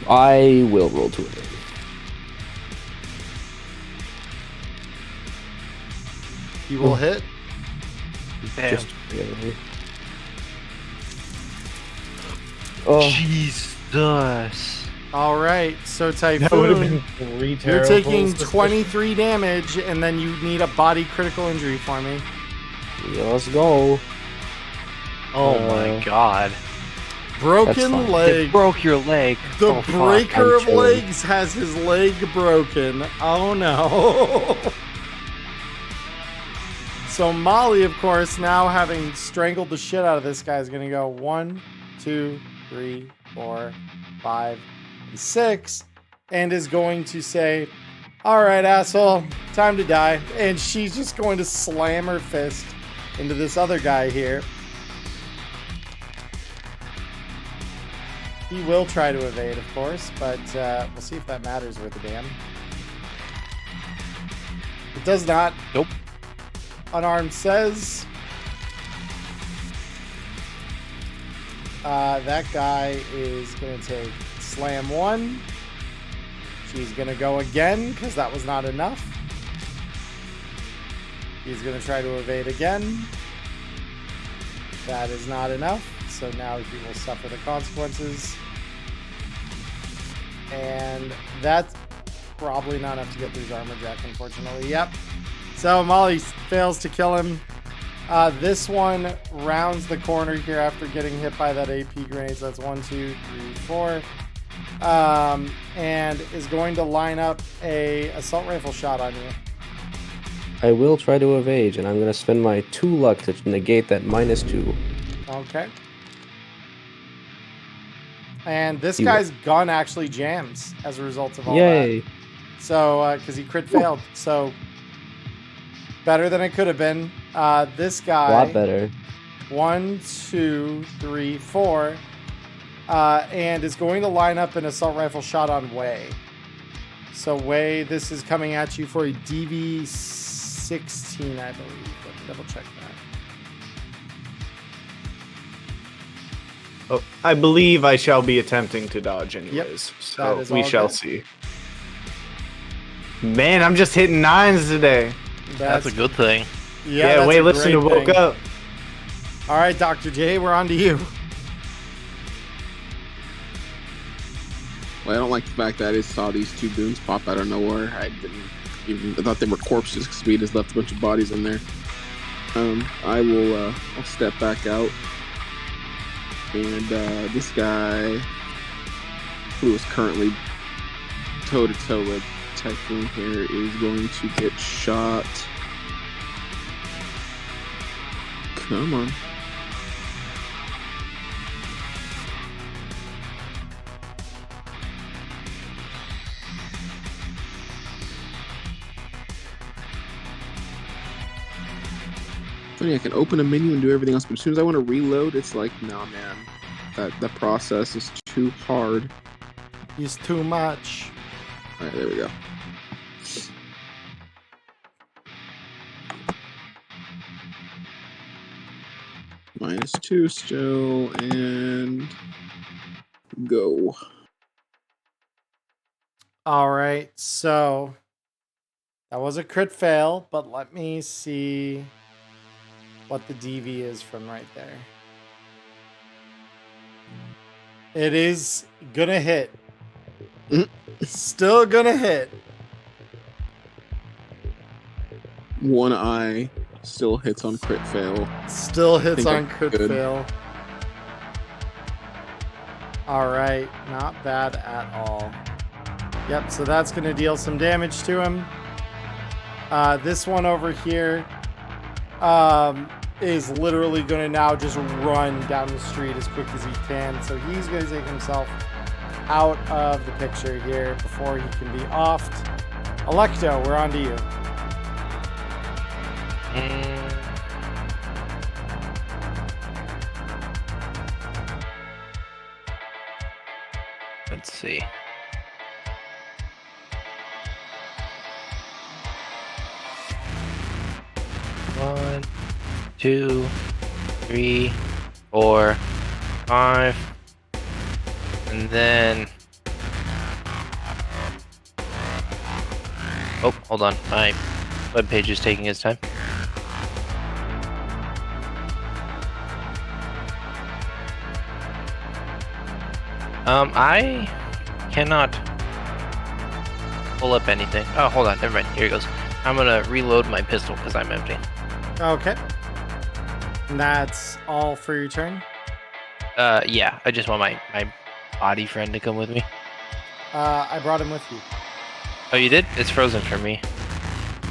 I will roll to it. He will hit. Damn. Just oh, Jesus. All right, so That would have Typhoon, been 3 you're terrible. taking 23 damage, and then you need a body critical injury for me. yeah, let's go. Oh my god. Broken fine. It leg. broke your leg. The Oh, fuck. breaker I'm of chilling. legs has his leg broken. Oh no. So Molly, of course, now having strangled the shit out of this guy, is going to go 1, 2, 3, 4, 5, and 6, and is going to say, all right, asshole, time to die. And she's just going to slam her fist into this other guy here. He will try to evade, of course, but we'll see if that matters worth a damn. It does not. Nope. Unarmed says. That guy is going to take slam 1. She's going to go again because that was not enough. He's going to try to evade again. That is not enough. So now he will suffer the consequences. And that's probably not enough to get through his armor jack, unfortunately. Yep. So Molly fails to kill him. This one rounds the corner here after getting hit by that AP grenade. So that's 1, 2, 3, 4. And is going to line up a assault rifle shot on you. I will try to evade, and I'm going to spend my 2 luck to negate that -2. Okay. And this guy's gun actually jams as a result of all Yay. that. So, because he crit failed. So, better than it could have been. This guy. A lot better. 1, 2, 3, 4. And is going to line up an assault rifle shot on Wei. So, Wei, this is coming at you for a DV16, I believe. Let me double check that. Oh, I believe I shall be attempting to dodge anyways. So we shall see. Man, I'm just hitting 9s today. That's a good thing. Yeah, wait, listen, you woke up. All right, Dr. J, we're on to you. Well, I don't like the fact that I just saw these 2 goons pop out of nowhere. I thought they were corpses because we just left a bunch of bodies in there. I will I'll step back out. And this guy, who is currently toe-to-toe with Typhoon here, is going to get shot. Come on. Funny, I can open a menu and do everything else, but as soon as I want to reload, it's like, nah, man. That process is too hard. It's too much. Alright, there we go. -2 still, and go. All right, so that was a crit fail, but let me see what the DV is from right there. It is gonna hit. Still gonna hit. One eye still hits on crit fail. Still hits Think on I'm crit good. fail. All right, not bad at all. Yep, so that's gonna deal some damage to him. This one over here is literally going to now just run down the street as quick as he can. So he's going to take himself out of the picture here before he can be offed. Electo, we're on to you. Let's see. One, 2, 3, 4, 5, and then. Oh, hold on. My webpage is taking its time. I cannot pull up anything. Oh, hold on. Never mind. Here it goes. I'm gonna reload my pistol because I'm empty. Okay. And that's all for your turn? Yeah. I just want my body friend to come with me. I brought him with you. Oh, you did? It's frozen for me.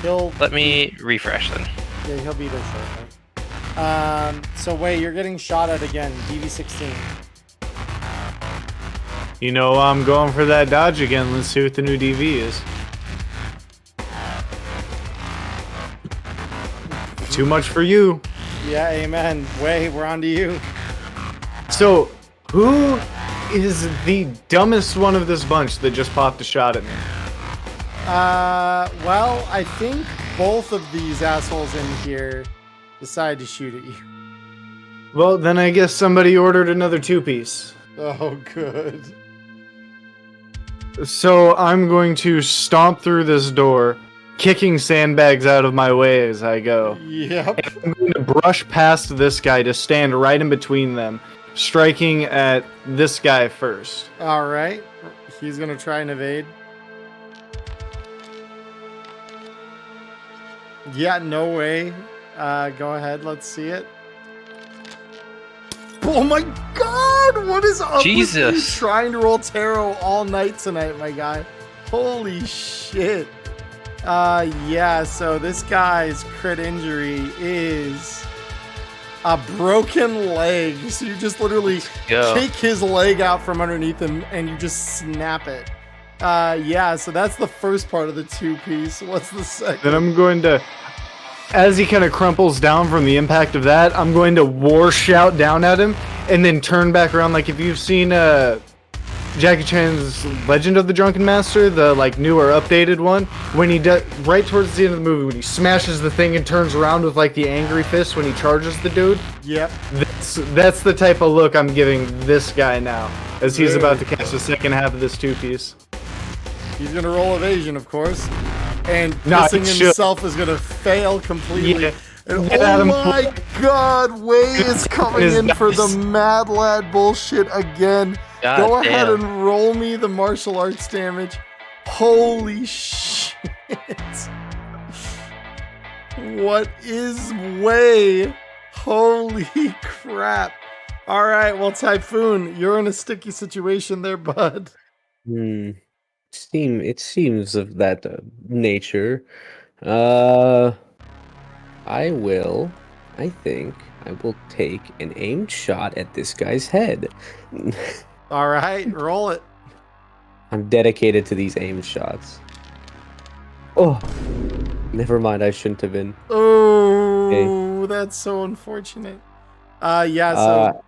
He'll... Let me refresh then. Yeah, he'll be there shortly. So wait, you're getting shot at again. DV16. You know, I'm going for that dodge again. Let's see what the new DV is. Too much for you. Yeah, amen. Wait, we're on to you. So, who is the dumbest one of this bunch that just popped a shot at me? Well, I think both of these assholes in here decided to shoot at you. Well, then I guess somebody ordered another two-piece. Oh, good. So I'm going to stomp through this door, kicking sandbags out of my way as I go. Yep. And I'm going to brush past this guy to stand right in between them, striking at this guy first. All right. He's going to try and evade. Yeah, no way. Go ahead. Let's see it. Oh my god! What is up with you Jesus. trying to roll tarot all night tonight, my guy? Holy shit. Yeah, so this guy's crit injury is a broken leg. So you just literally Go. kick his leg out from underneath him and you just snap it. Yeah, so that's the first part of the two-piece. What's the second? Then I'm going to, as he kind of crumples down from the impact of that, I'm going to war shout down at him and then turn back around. Like if you've seen Jackie Chan's Legend of the Drunken Master, the like newer updated one, when he does right towards the end of the movie when he smashes the thing and turns around with like the angry fist when he charges the dude. Yep. That's the type of look I'm giving this guy now as he's Very about to catch the second half of this two-piece. He's gonna roll evasion, of course, and No, pissing it should. himself is gonna fail completely. Yeah. And Get oh at him. my god, Way is coming His in for the dice. Mad Lad bullshit again. God Go ahead damn. and roll me the martial arts damage. Holy shit. What is Way? Holy crap. All right, well, Typhoon, you're in a sticky situation there, bud. It seems of that nature. I think I will take an aimed shot at this guy's head. All right, roll it. I'm dedicated to these aimed shots. Oh, never mind. I shouldn't have been. Oh, that's so unfortunate. Yeah, so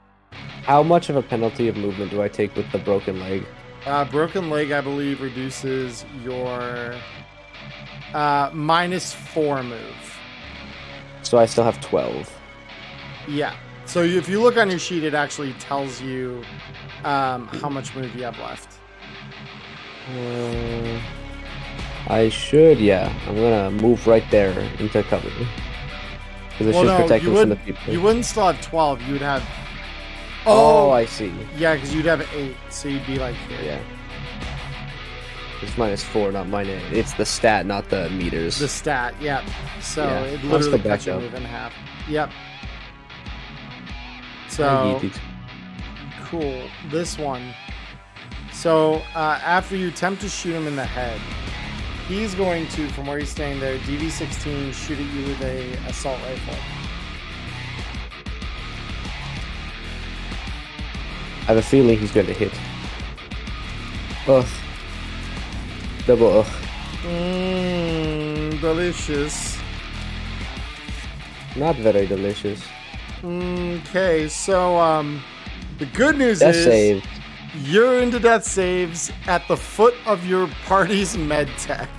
How much of a penalty of movement do I take with the broken leg? broken leg, I believe, reduces your -4 move. So I still have 12. Yeah. So if you look on your sheet, it actually tells you how much move you have left. I should, yeah. I'm gonna move right there into cover. Because it Well, should no, protect you me from the would. people. You wouldn't still have 12. You would have. Oh, I see. Yeah, because you'd have 8, so you'd be like here. Yeah. It's -4, not -8. It's the stat, not the meters. The stat, yep. So Yeah, it I'll literally still back cuts your up. move in half. Yep. I So get it. cool. This one. So after you attempt to shoot him in the head, he's going to, from where he's standing there, DV16 shoot at you with a assault rifle. I have a feeling he's going to hit. Ugh. Double ugh. Delicious. Not very delicious. Okay, so the good news Death is save. you're into death saves at the foot of your party's med tech.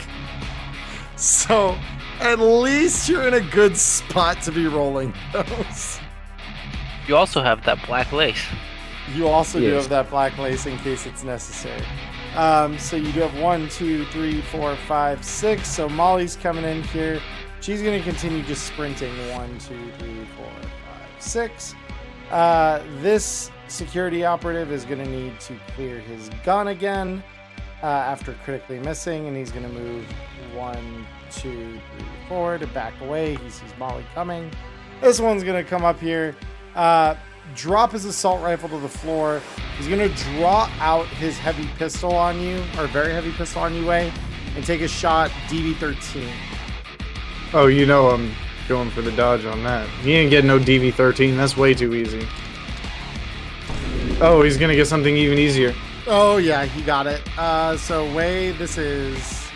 So at least you're in a good spot to be rolling those. You also have that black lace. You also do Yes. have that black lace in case it's necessary. So you do have 1, 2, 3, 4, 5, 6. So Molly's coming in here. She's going to continue just sprinting. 1, 2, 3, 4, 5, 6. This security operative is going to need to clear his gun again after critically missing, and he's going to move 1, 2, 3, 4 to back away. He sees Molly coming. This one's going to come up here. Drop his assault rifle to the floor. He's going to draw out his heavy pistol on you, or very heavy pistol on you, Way, and take a shot, DV13. Oh, you know I'm going for the dodge on that. He ain't getting no DV13. That's way too easy. Oh, he's gonna get something even easier. Oh yeah, he got it. So Wei, this is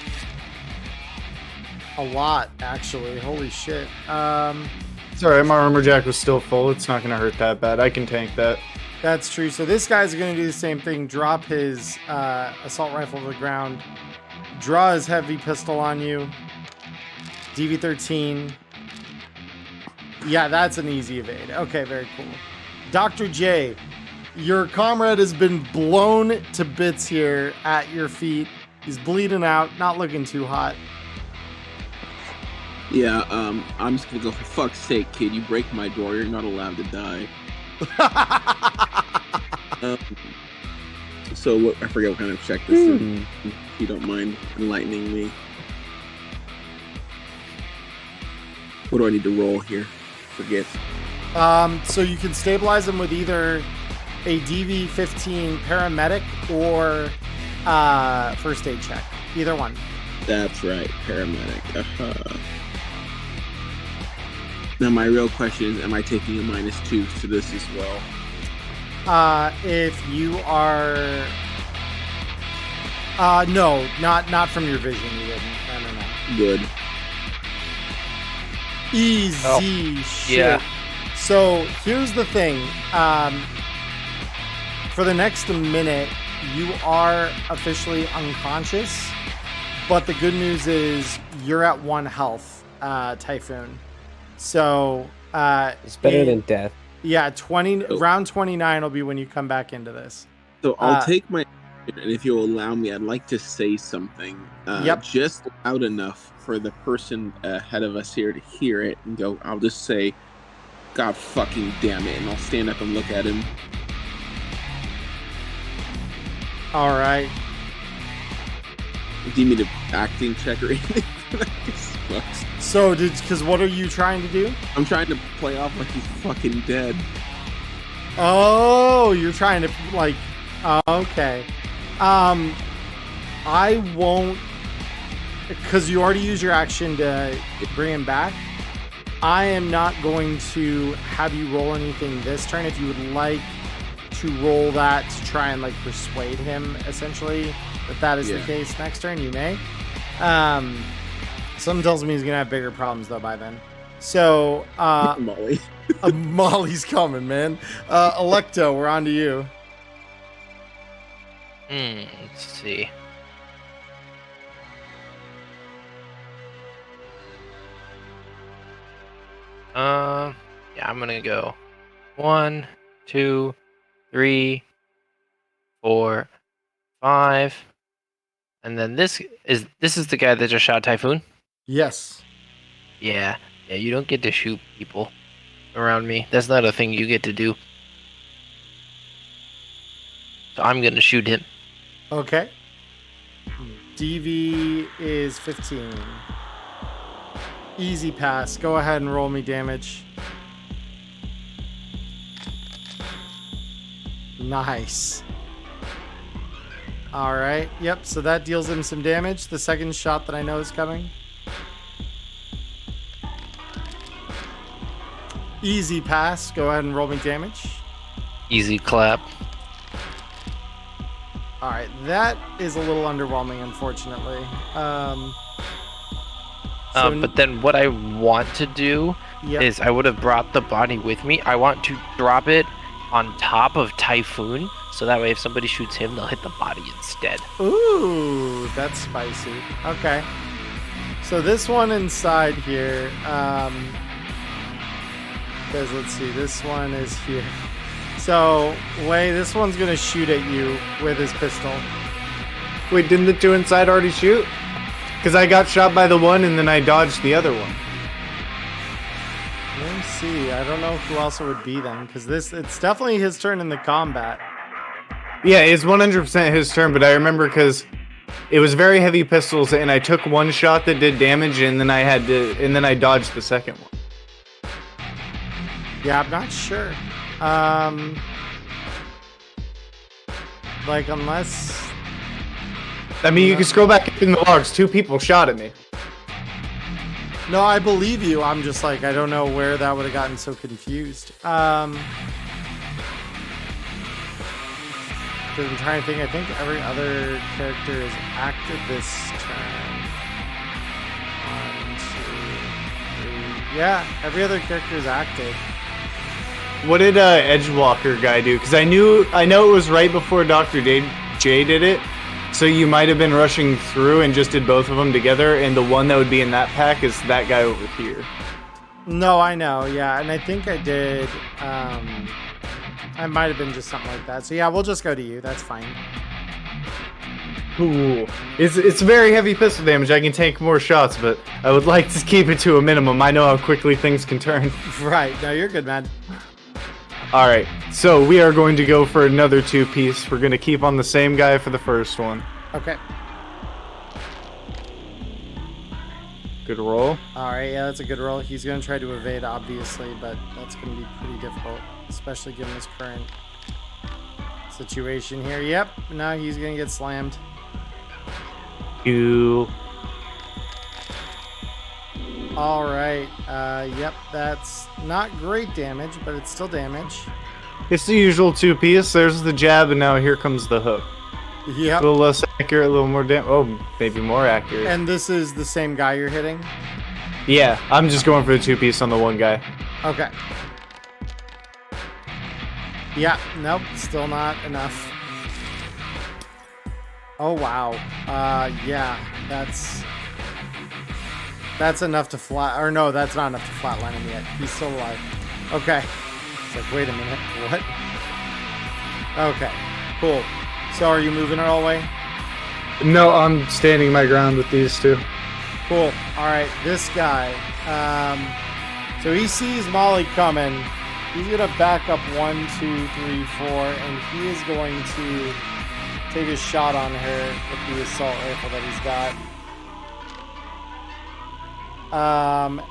a lot actually. Holy shit. It's alright, my armor jack was still full. It's not gonna hurt that bad. I can tank that. That's true. So this guy's gonna do the same thing. Drop his assault rifle to the ground. Draw his heavy pistol on you. DV13. Yeah, that's an easy evade. Okay, very cool. Dr. J, your comrade has been blown to bits here at your feet. He's bleeding out, not looking too hot. Yeah, I'm just gonna go, for fuck's sake, kid, you break my door, you're not allowed to die. So what, I forget what kind of check this is, if you don't mind enlightening me. What do I need to roll here? Forget. So you can stabilize him with either a DV15 paramedic or first aid check. Either one. That's right, paramedic. Now my real question is, am I taking a -2 to this as well? If you are, no, not from your vision. You wouldn't. No. Good. Easy shit. yeah. So here's the thing. For the next minute, you are officially unconscious, but the good news is you're at 1 health, Typhoon. So It's better than death. Yeah, round 29 will be when you come back into this. So I'll take my, and if you'll allow me, I'd like to say something. Yep. Just loud enough for the person ahead of us here to hear it and go, I'll just say, God fucking damn it, and I'll stand up and look at him. All right. Do you need an acting check or anything? So because what are you trying to do? I'm trying to play off like he's fucking dead. Oh, you're trying to like, okay. I won't, because you already used your action to bring him back. I am not going to have you roll anything this turn. If you would like to roll that to try and like persuade him, essentially, that is the case next turn, you may. Something tells me he's gonna have bigger problems though by then. So Molly. Molly's coming, man. Electo, we're on to you. Let's see. Yeah, I'm gonna go 1, 2, 3, 4, 5, and then this is the guy that just shot Typhoon. Yes. Yeah, you don't get to shoot people around me. That's not a thing you get to do. So I'm gonna shoot him. Okay. DV is 15. Easy pass. Go ahead and roll me damage. Nice. All right. Yep. So that deals him some damage. The second shot that I know is coming. Easy pass. Go ahead and roll me damage. Easy clap. All right. That is a little underwhelming, unfortunately. But then what I want to do is I would have brought the body with me. I want to drop it on top of Typhoon, so that way if somebody shoots him, they'll hit the body instead. Ooh, that's spicy. Okay. So this one inside here, because let's see, this one is here. So, this one's going to shoot at you with his pistol. Wait, didn't the two inside already shoot? Because I got shot by the one and then I dodged the other one. Let me see. I don't know who else it would be then, because it's definitely his turn in the combat. Yeah, it's 100% his turn, but I remember because it was very heavy pistols and I took one shot that did damage and then I dodged the second one. Yeah, I'm not sure. Like, unless... I mean, you can scroll back in the logs. 2 people shot at me. No, I believe you. I'm just like, I don't know where that would have gotten so confused. Because I'm trying to think. I think every other character is active this turn. 1, 2, 3. Yeah, every other character is active. What did Edgewalker guy do? Because I know it was right before Dr. J did it. So you might have been rushing through and just did both of them together, and the one that would be in that pack is that guy over here. No, I know, yeah, and I think I did. I might have been just something like that. So yeah, we'll just go to you. That's fine. Ooh, it's very heavy pistol damage. I can take more shots, but I would like to keep it to a minimum. I know how quickly things can turn. Right. No, you're good, man. All right, so we are going to go for another 2-piece. We're going to keep on the same guy for the first one. Okay. Good roll. All right, yeah, that's a good roll. He's going to try to evade, obviously, but that's going to be pretty difficult, especially given his current situation here. Yep, now he's going to get slammed. You. All right. Yep, that's not great damage, but it's still damage. It's the usual 2-piece. There's the jab, and now here comes the hook. Yep. A little less accurate, a little more maybe more accurate. And this is the same guy you're hitting? Yeah, I'm just going for the 2-piece on the one guy. Okay. Yeah, nope, still not enough. Oh, wow. Yeah, that's enough to flat, or no, that's not enough to flatline him yet. He's still alive. Okay. It's like, wait a minute, what? Okay, cool. So are you moving it all the way? No, I'm standing my ground with these two. Cool. All right, this guy. So he sees Molly coming. He's gonna back up 1, 2, 3, 4, and he is going to take a shot on her with the assault rifle that he's got.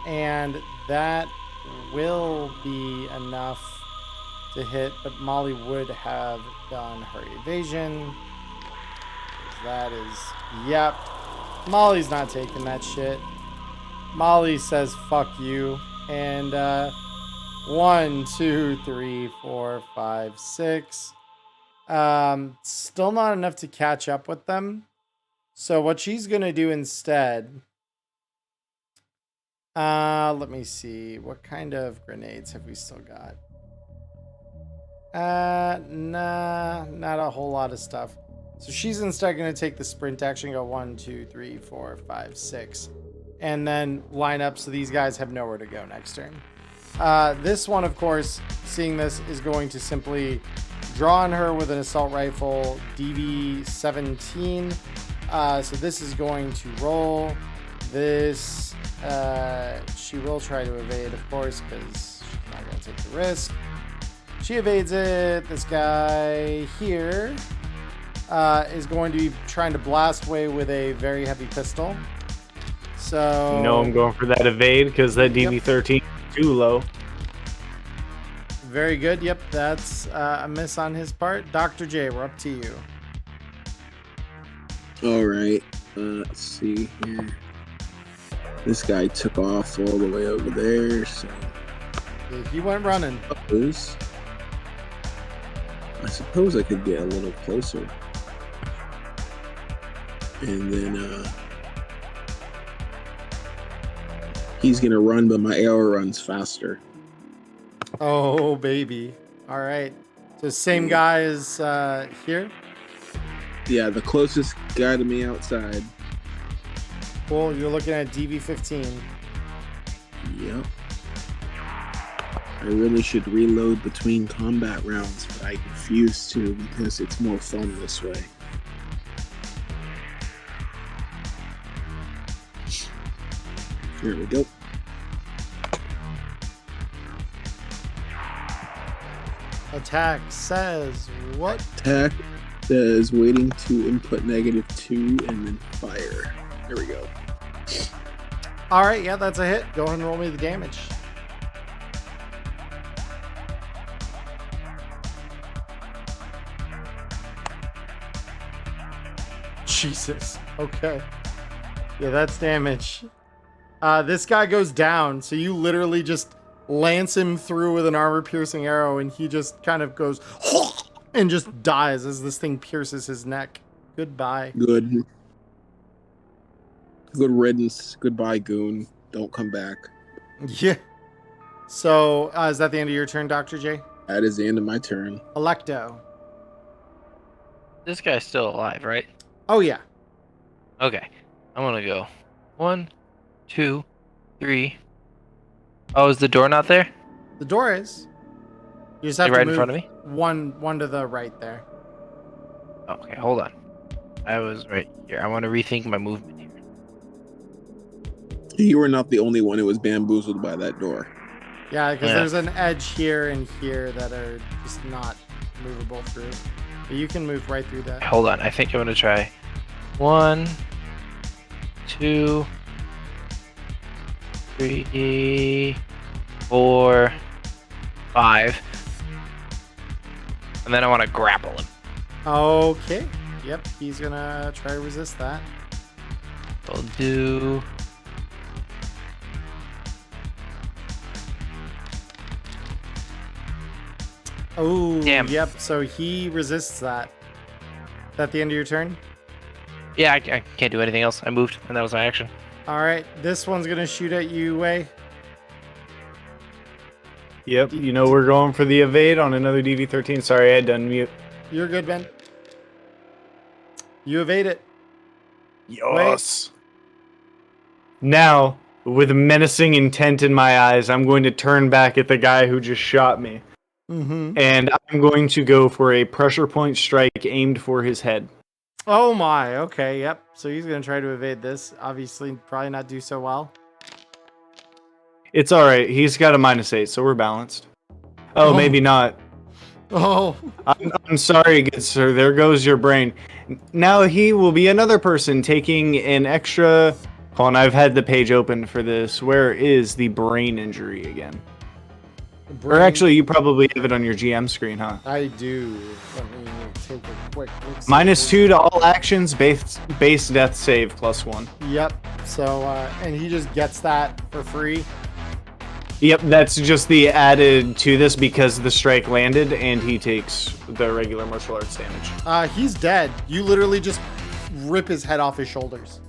And that will be enough to hit, but Molly would have done her evasion. That is, yep. Molly's not taking that shit. Molly says, fuck you. And, 1, 2, 3, 4, 5, 6. Still not enough to catch up with them. So what she's gonna do instead, let me see. What kind of grenades have we still got? Nah, not a whole lot of stuff. So she's instead going to take the sprint action, go 1, 2, 3, 4, 5, 6, and then line up so these guys have nowhere to go next turn. This one, of course, seeing this, is going to simply draw on her with an assault rifle, DV-17. So this is going to roll. This, she will try to evade, of course, because she's not going to take the risk. She evades it. This guy here is going to be trying to blast away with a very heavy pistol. So You know I'm going for that evade because that DV-13 is too low. Very good. Yep, that's a miss on his part. Dr. J, we're up to you. All right. Let's see here. This guy took off all the way over there, so He went running. I suppose I could get a little closer. And then he's gonna run, but my arrow runs faster. Oh, baby. All right. So same guy as here? Yeah, the closest guy to me outside. Cool. You're looking at DV-15. Yep. I really should reload between combat rounds, but I refuse to because it's more fun this way. Here we go. Attack says what? Attack says waiting to input -2 and then fire. There we go. All right. Yeah, that's a hit. Go ahead and roll me the damage. Jesus. Okay. Yeah, that's damage. This guy goes down, so you literally just lance him through with an armor-piercing arrow, and he just kind of goes and just dies as this thing pierces his neck. Goodbye. Good riddance. Goodbye, goon. Don't come back. Yeah. So, is that the end of your turn, Dr. J? That is the end of my turn. Electo. This guy's still alive, right? Oh, yeah. Okay. I'm gonna go 1, 2, 3. Oh, is the door not there? The door is. You just have to Right in move front of me? one to the right there. Okay, hold on. I was right here. I want to rethink my movement here. You were not the only one who was bamboozled by that door. Yeah, because Yeah. there's an edge here and here that are just not movable through. But you can move right through that. Hold on. I think I'm gonna try 1, 2, 3, 4, 5. And then I want to grapple him. Okay. Yep, he's gonna try to resist that. I'll do. Oh, Damn. yep. So he resists that. Is that the end of your turn? Yeah, I can't do anything else. I moved, and that was my action. All right. This one's gonna shoot at you, Wei. Yep, you know we're going for the evade on another DV13. Sorry, I had to unmute. You're good, Ben. You evade it. Yes. Now, with menacing intent in my eyes, I'm going to turn back at the guy who just shot me. Mm-hmm. And I'm going to go for a pressure point strike aimed for his head. Oh my. Okay. Yep. So he's gonna try to evade this. Obviously, probably not do so well. It's alright, he's got a -8, so we're balanced. Oh, maybe not. Oh. I'm sorry, good sir. There goes your brain. Now he will be another person taking an extra... Hold on, I've had the page open for this. Where is the brain injury again? Or actually, you probably have it on your GM screen, huh? I do. Let me take a quick look. -2 to all actions, base death save +1. Yep. So, and he just gets that for free. Yep, that's just the added to this because the strike landed and he takes the regular martial arts damage. He's dead. You literally just rip his head off his shoulders.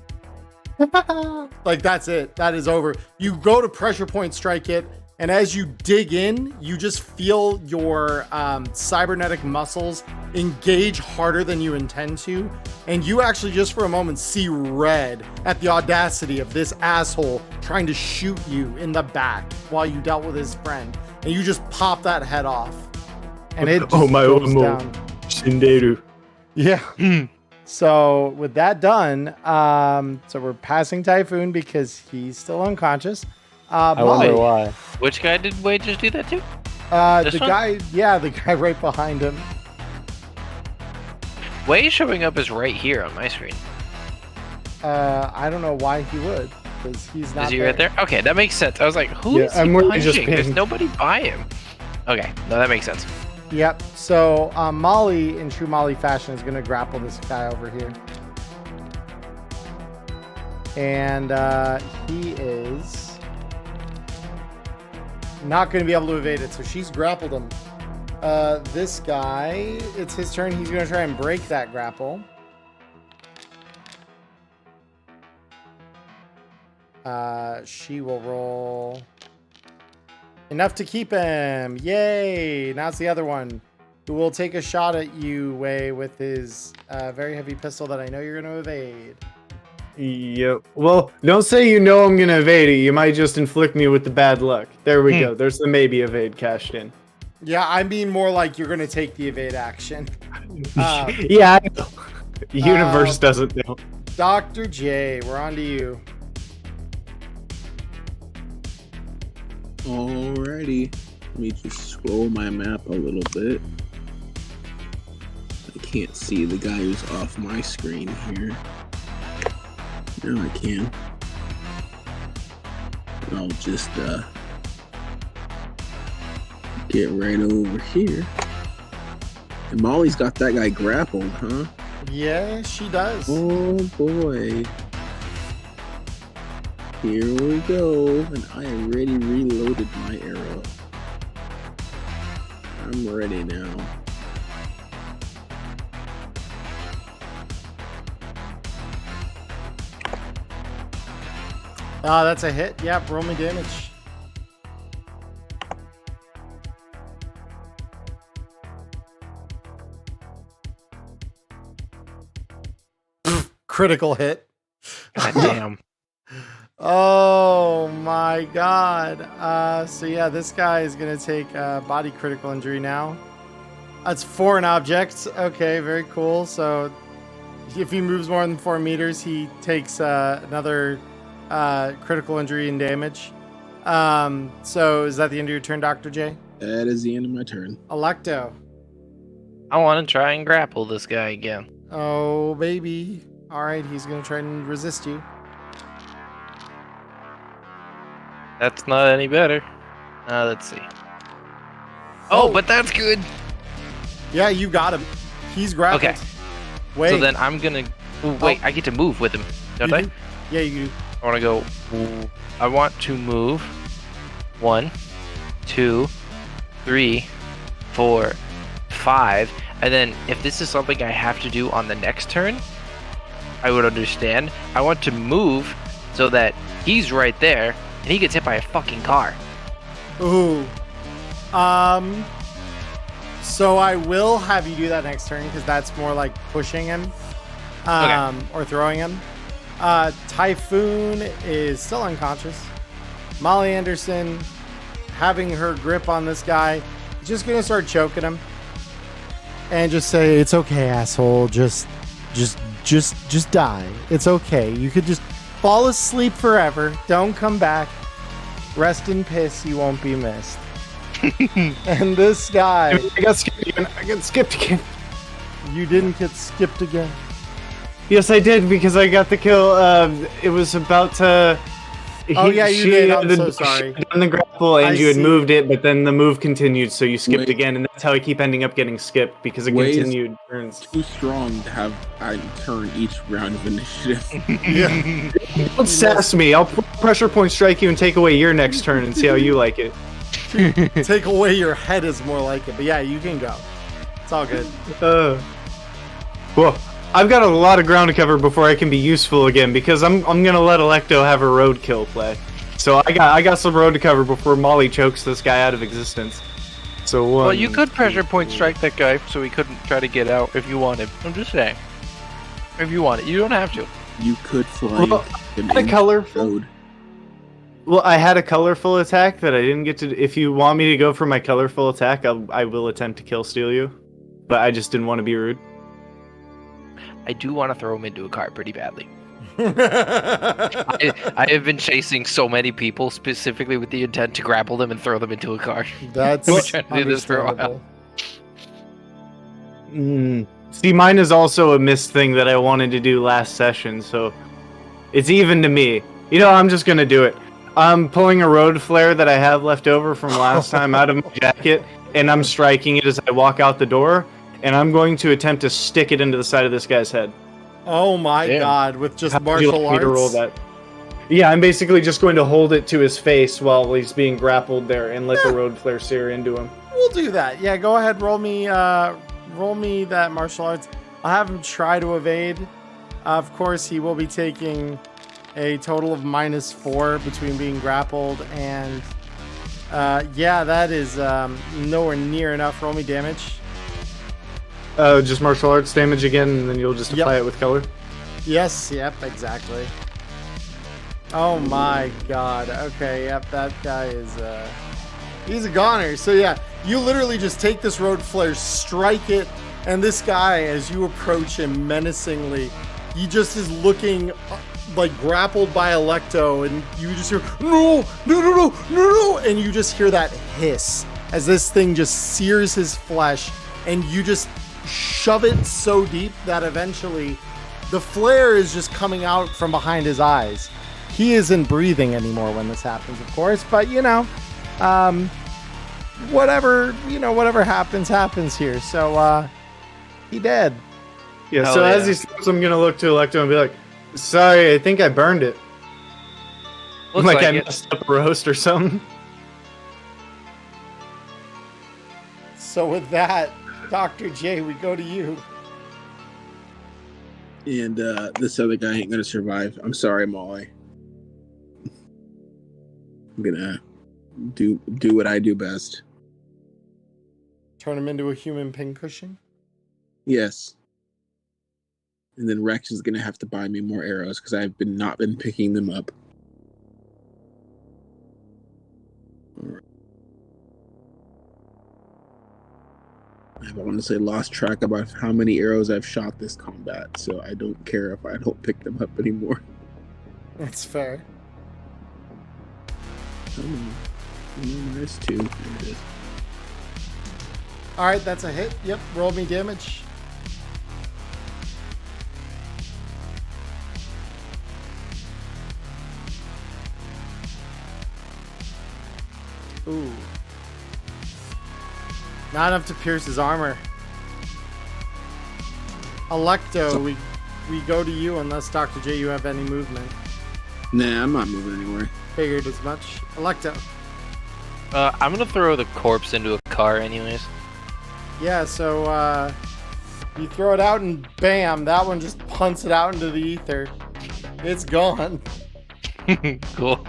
Like, that's it. That is over. You go to pressure point strike it, and as you dig in, you just feel your cybernetic muscles engage harder than you intend to, and you actually just for a moment see red at the audacity of this asshole trying to shoot you in the back while you dealt with his friend, and you just pop that head off, and it just goes down. Shinderu. Yeah. So with that done, so we're passing Typhoon because he's still unconscious. I wonder why. Which guy did Wade just do that to? The one? guy, yeah, the guy right behind him. Wade showing up is right here on my screen. I don't know why he would, because he's not. Is he right there? Okay, that makes sense. I was like, who is he I'm really just punching? There's paying- nobody by him. Okay, no, that makes sense. Yep. So Molly, in true Molly fashion, is going to grapple this guy over here, and he is not going to be able to evade it. So she's grappled him. This guy, it's his turn. He's going to try and break that grapple. She will roll enough to keep him. Yay! Now it's the other one who will take a shot at you, Wei, with his very heavy pistol that I know you're going to evade. Yep. Well, don't say you know I'm gonna evade it. You might just inflict me with the bad luck. There we go. There's the maybe evade cashed in. Yeah, I mean more like you're going to take the evade action. Yeah, I know. Universe doesn't know. Dr. J, we're on to you. Alrighty. Let me just scroll my map a little bit. I can't see the guy who's off my screen here. Now I can. I'll just get right over here. And Molly's got that guy grappled, huh? Yeah, she does. Oh boy. Here we go, and I already reloaded my arrow. I'm ready now. That's a hit. Yep, roll me damage. Critical hit. God damn. Oh my god. So yeah, this guy is gonna take body critical injury now. That's foreign objects. Okay, very cool. So if he moves more than 4 meters, he takes another critical injury and damage. So is that the end of your turn, Dr. J? That is the end of my turn. Electo. I want to try and grapple this guy again. Oh baby. All right, he's gonna try and resist you. That's not any better. Let's see. Oh, but that's good. Yeah, you got him. He's grappled. Okay. Wait. So then I'm gonna. Ooh, wait, I get to move with him, don't You I? do? Yeah, you do. I want to go. I want to move. 1, 2, 3, 4, 5, and then if this is something I have to do on the next turn, I would understand. I want to move so that he's right there and he gets hit by a fucking car. Ooh. So I will have you do that next turn because that's more like pushing him, or throwing him. Typhoon is still unconscious. Molly Anderson, having her grip on this guy, is just gonna start choking him, and just say, "It's okay, asshole. Just die. It's okay. You could just fall asleep forever. Don't come back. Rest in piss. You won't be missed." And this guy, I got skipped again. you didn't get skipped again. Yes, I did because I got the kill. It was about to. Oh, yeah, you she did. I'm had so sorry. done the grapple, and I you had see. moved it, but then the move continued, so you skipped Wait. again, and that's how I keep ending up getting skipped because it Wait, is- continued turns. Too strong to have I turn each round of initiative. Yeah. Don't sass me. I'll pressure point strike you and take away your next turn and see how you like it. Take away your head is more like it, but yeah, you can go. It's all good. Well, I've got a lot of ground to cover before I can be useful again because I'm gonna let Electo have a roadkill play. So I got some road to cover before Molly chokes this guy out of existence. So Well, you could pressure point strike that guy so he couldn't try to get out if you wanted. I'm just saying. If you want it, you don't have to. You could fly Well, him I had a into colorful- the road. Well, I had a colorful attack that I didn't get to. If you want me to go for my colorful attack, I will attempt to kill steal you, but I just didn't want to be rude. I do want to throw him into a car pretty badly. I have been chasing so many people specifically with the intent to grapple them and throw them into a car. That's I've been trying to do this for a while. understandable. See, mine is also a missed thing that I wanted to do last session, so it's even to me. You know, I'm just gonna do it. I'm pulling a road flare that I have left over from last time out of my jacket, and I'm striking it as I walk out the door, and I'm going to attempt to stick it into the side of this guy's head. Oh my Damn. god, with just How would you martial like me to roll arts. that? Yeah, I'm basically just going to hold it to his face while he's being grappled there and let the road flare sear into him. We'll do that. Yeah, go ahead, roll me that martial arts. I'll have him try to evade. Of course, he will be taking a total of -4 between being grappled and yeah, that is nowhere near enough. Roll me damage. Just martial arts damage again, and then you'll just apply it with color. Yes, yep, exactly. Oh my god. Okay, yep, that guy is he's a goner. So yeah, you literally just take this road flare, strike it, and this guy, as you approach him menacingly, he just is looking like grappled by Electo, and you just hear no, and you just hear that hiss as this thing just sears his flesh, and you just shove it so deep that eventually the flare is just coming out from behind his eyes. He isn't breathing anymore when this happens, of course, but whatever happens here. So he dead. Yeah, Hell so yeah. as he stops, I'm gonna look to Electo and be like, sorry, I think I burned it. Looks like like I it. messed up a roast or something. So with that, Dr. J, we go to you. And this other guy ain't gonna survive. I'm sorry, Molly. I'm gonna do what I do best. Turn him into a human pincushion. Yes. And then Rex is gonna have to buy me more arrows because I've not been picking them up. Alright. I've honestly lost track about how many arrows I've shot this combat, so I don't care if I don't pick them up anymore. That's fair. Come on. There's 2. There it is. All right, that's a hit. Yep, roll me damage. Ooh. Not enough to pierce his armor. Electo, we go to you unless Dr. J, you have any movement. Nah, I'm not moving anywhere. Figured as much. Electo. I'm gonna throw the corpse into a car anyways. Yeah, so you throw it out and bam, that one just punts it out into the ether. It's gone. Cool.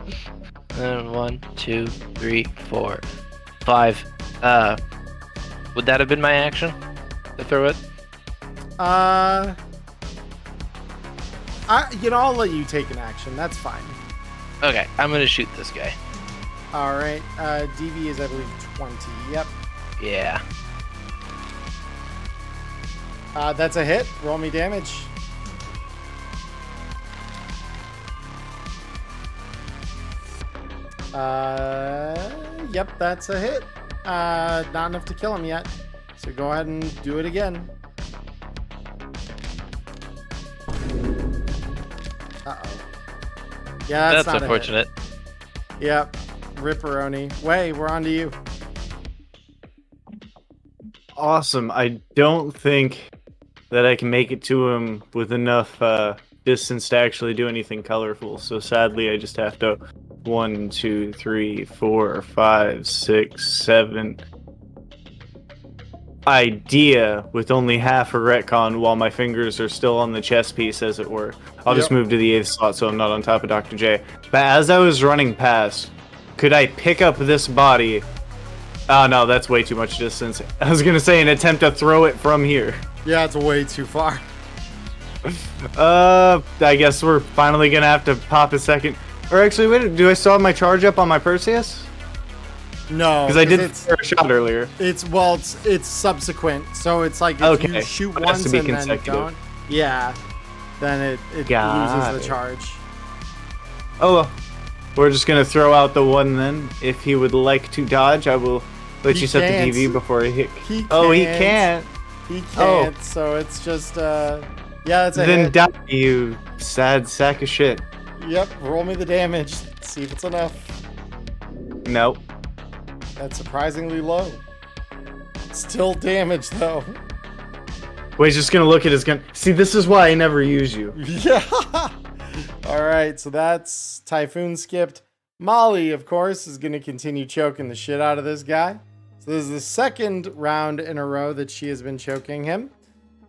1, 2, 3, 4, 5. Would that have been my action to throw it? I'll let you take an action. That's fine. Okay, I'm gonna shoot this guy. All right. DV is, I believe, 20. Yep. Yeah. That's a hit. Roll me damage. Yep, that's a hit. Not enough to kill him yet. So go ahead and do it again. Uh-oh. Yeah, that's not unfortunate. A hit. Yep. Ripperoni. Way, we're on to you. Awesome. I don't think that I can make it to him with enough distance to actually do anything colorful. So sadly, I just have to 1, 2, 3, 4, 5, 6, 7. Idea with only half a retcon while my fingers are still on the chess piece, as it were. I'll just move to the 8th slot so I'm not on top of Dr. J. But as I was running past, could I pick up this body? Oh no, that's way too much distance. I was gonna say an attempt to throw it from here. Yeah, it's way too far. I guess we're finally gonna have to pop a second. Or actually, wait, do I still have my charge up on my Perseus? No, Because I did fire a shot earlier. It's subsequent, so it's like if you shoot It has once to be and then consecutive. don't, yeah, then it loses the charge. Oh well. We're just gonna throw out the one then. If he would like to dodge, I will let you set the DV before he hit. He can't. He can't. So it's just yeah, that's a Then hit. die, you sad sack of shit. Yep, roll me the damage. See if it's enough. Nope. That's surprisingly low. Still damage though. Wait, he's just gonna look at his gun. See, this is why I never use you. Yeah. All right, so that's Typhoon skipped. Molly, of course, is going to continue choking the shit out of this guy. So this is the second round in a row that she has been choking him.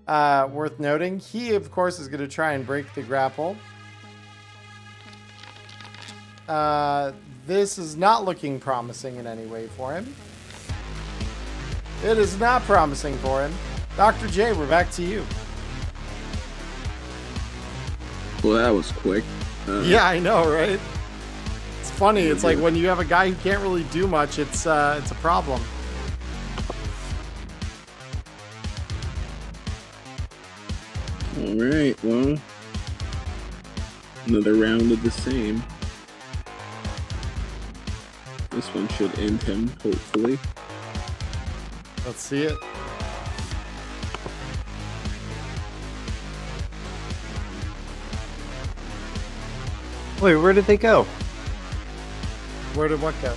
Worth noting, he, of course, is going to try and break the grapple. This is not looking promising in any way for him. It is not promising for him. Dr. J, we're back to you. Well, that was quick. Yeah, I know, right? It's funny. It's like when you have a guy who can't really do much, it's a problem. All right. Well, another round of the same. This one should end him, hopefully. Let's see it. Wait, where did they go? Where did what go?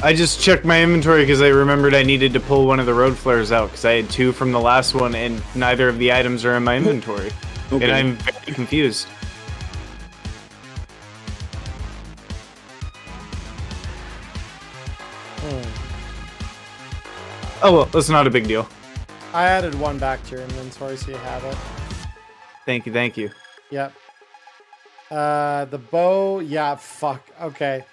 I just checked my inventory because I remembered I needed to pull one of the road flares out because I had 2 from the last one and neither of the items are in my inventory. Okay. And I'm very confused. Oh well, that's not a big deal. I added one back to your inventory, so you have it. Thank you. Yep. The bow, yeah, fuck. Okay.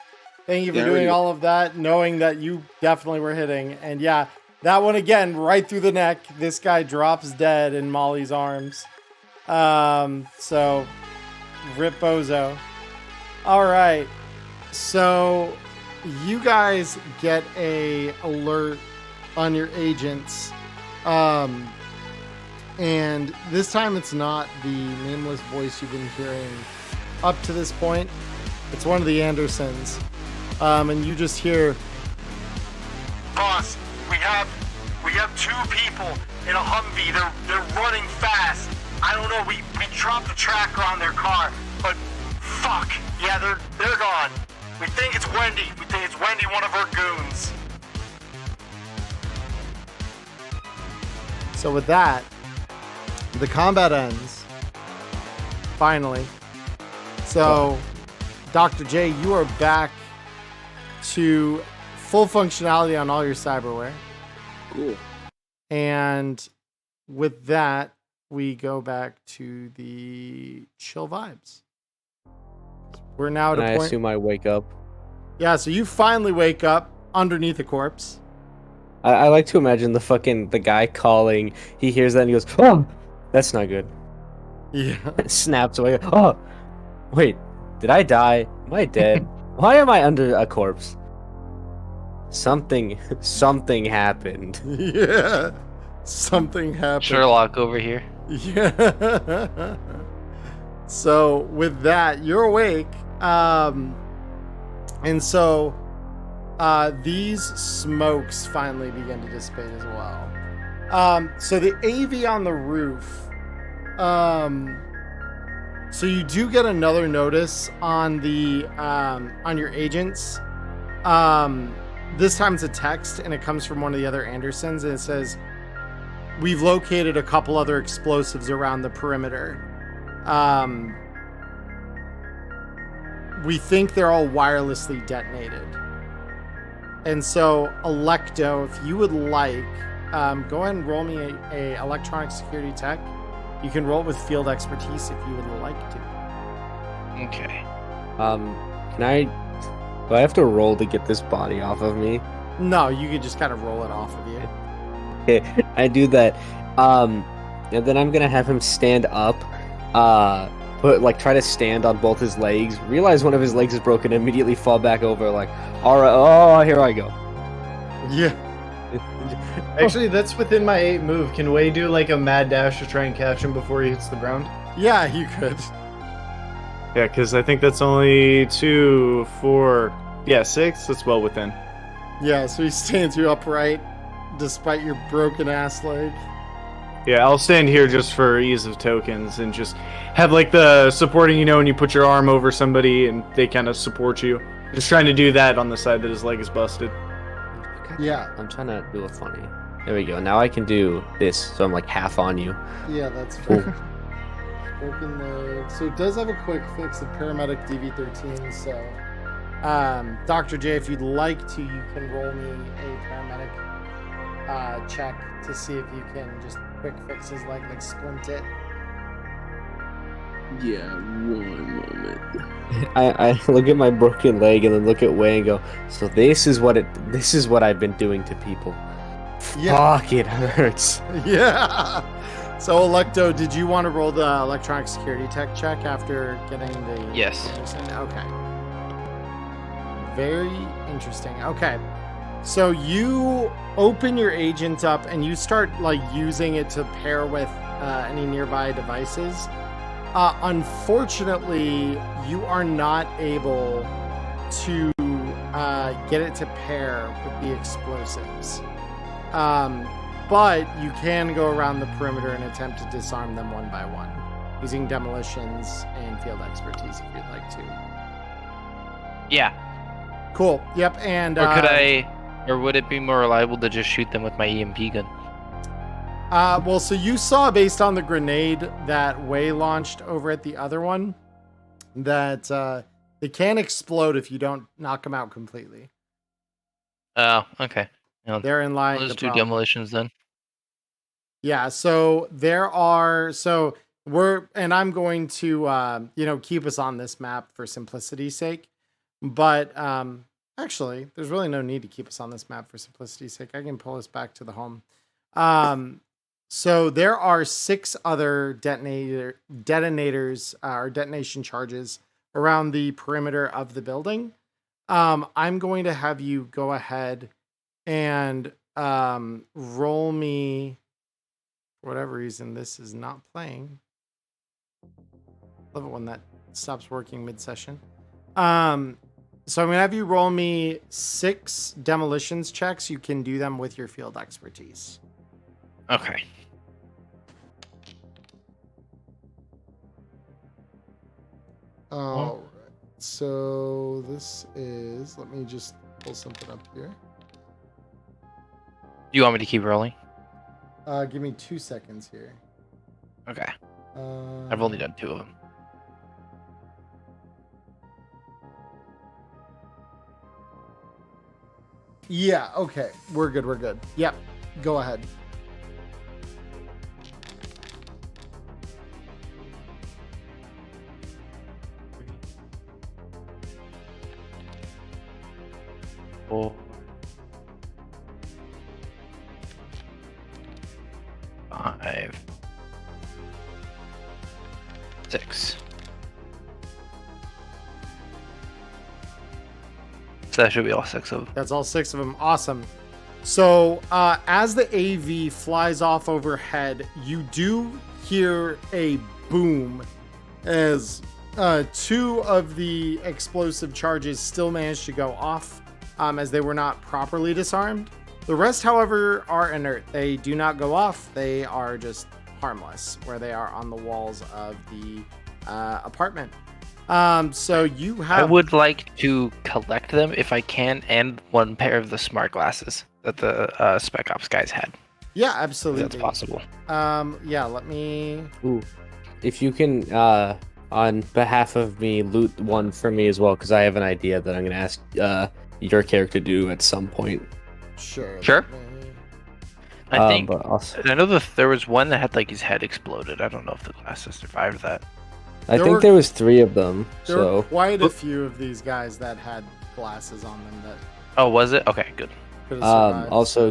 Thank you for Yeah, I doing already- all of that, knowing that you definitely were hitting. And yeah, that one again, right through the neck. This guy drops dead in Molly's arms. So rip bozo. All right. So you guys get a alert on your agents. And this time it's not the nameless voice you've been hearing up to this point. It's one of the Andersons. And you just hear, Boss, we have two people in a Humvee. They're running fast. I don't know. We dropped the tracker on their car, but fuck. Yeah, they're gone. We think it's Wendy. We think it's Wendy, one of her goons. so with that, the combat ends. Finally. So, Dr. J, you are back to full functionality on all your cyberware. Cool. And with that, we go back to the chill vibes. We're now at And a I point. assume I wake up. Yeah, so you finally wake up underneath a corpse. I like to imagine the guy calling. He hears that and he goes, "Oh, that's not good." Yeah. Snaps away. Oh, wait, did I die? Am I dead? Why am I under a corpse? Something happened. Yeah. Something happened. Sherlock over here. Yeah. So with that, you're awake. And so these smokes finally begin to dissipate as well. So the AV on the roof. So you do get another notice on the on your agents. This time it's a text, and it comes from one of the other Andersons, and it says, "We've located a couple other explosives around the perimeter. We think they're all wirelessly detonated. And so, Electo, if you would like, go ahead and roll me a electronic security tech. You can roll it with field expertise if you would like to." Okay. Can I? Do I have to roll to get this body off of me? No, you could just kind of roll it off of you. Okay, I do that. And then I'm gonna have him stand up. Try to stand on both his legs. Realize one of his legs is broken. Immediately fall back over. Like, all right. Oh, here I go. Yeah. Actually, that's within my 8 move. Can Wei do like a mad dash to try and catch him before he hits the ground? Yeah, you could. Yeah, because I think that's only 2, 4, 6. That's well within. Yeah, so he stands you upright despite your broken ass leg. Yeah, I'll stand here just for ease of tokens and just have like the supporting, when you put your arm over somebody and they kind of support you. Just trying to do that on the side that his leg is busted. Yeah. I'm trying to do a funny. There we go. Now I can do this, so I'm like half on you. Yeah, that's fair. Broken leg. So it does have a quick fix of paramedic DV13. So, Dr. J, if you'd like to, you can roll me a paramedic check to see if you can just quick fix his leg, like splint it. Yeah, one moment. I look at my broken leg and then look at Wei and go, so this is what I've been doing to people. Yeah. Fuck, it hurts. Yeah. So, Electo, did you want to roll the electronic security tech check after getting the... Yes. Okay. Very interesting. Okay. So you open your agent up and you start like using it to pair with any nearby devices. Unfortunately, you are not able to get it to pair with the explosives. But you can go around the perimeter and attempt to disarm them one by one using demolitions and field expertise if you'd like to. Yeah. Cool. Yep. And Or would it be more reliable to just shoot them with my EMP gun? well, so you saw based on the grenade that Wei launched over at the other one that it can explode if you don't knock them out completely. Oh, okay. You know, Therein lies those the two problem. demolitions then. Yeah, so I'm going to keep us on this map for simplicity's sake. But actually, there's really no need to keep us on this map for simplicity's sake. I can pull us back to the home. So there are 6 other detonators or detonation charges around the perimeter of the building. I'm going to have you go ahead and roll me. For whatever reason, this is not playing. Love it when that stops working mid-session. So I'm gonna have you roll me 6 demolitions checks. You can do them with your field expertise. Okay. All right. So this is. Let me just pull something up here. You want me to keep rolling? Give me 2 seconds here. Okay. I've only done 2 of them. Yeah. Okay. We're good. We're good. Yep. Go ahead. Four, 5, 6. So that should be all 6 of them. That's all 6 of them. Awesome. So as the AV flies off overhead, you do hear a boom as 2 of the explosive charges still managed to go off as they were not properly disarmed. The rest, however, are inert. They do not go off. They are just harmless where they are on the walls of the apartment. So you have... I would like to collect them if I can, and 1 pair of the smart glasses that the Spec Ops guys had. Yeah, If absolutely. that's possible. Yeah, let me... Ooh, if you can, on behalf of me, loot 1 for me as well, because I have an idea that I'm gonna ask your character to do at some point. Sure. Sure. I think But also, I know that there was one that had like his head exploded. I don't know if the glasses survived that. I think there was 3 of them. There were So quite a few of these guys that had glasses on them that Oh, was it? Okay, good. could have survived. also,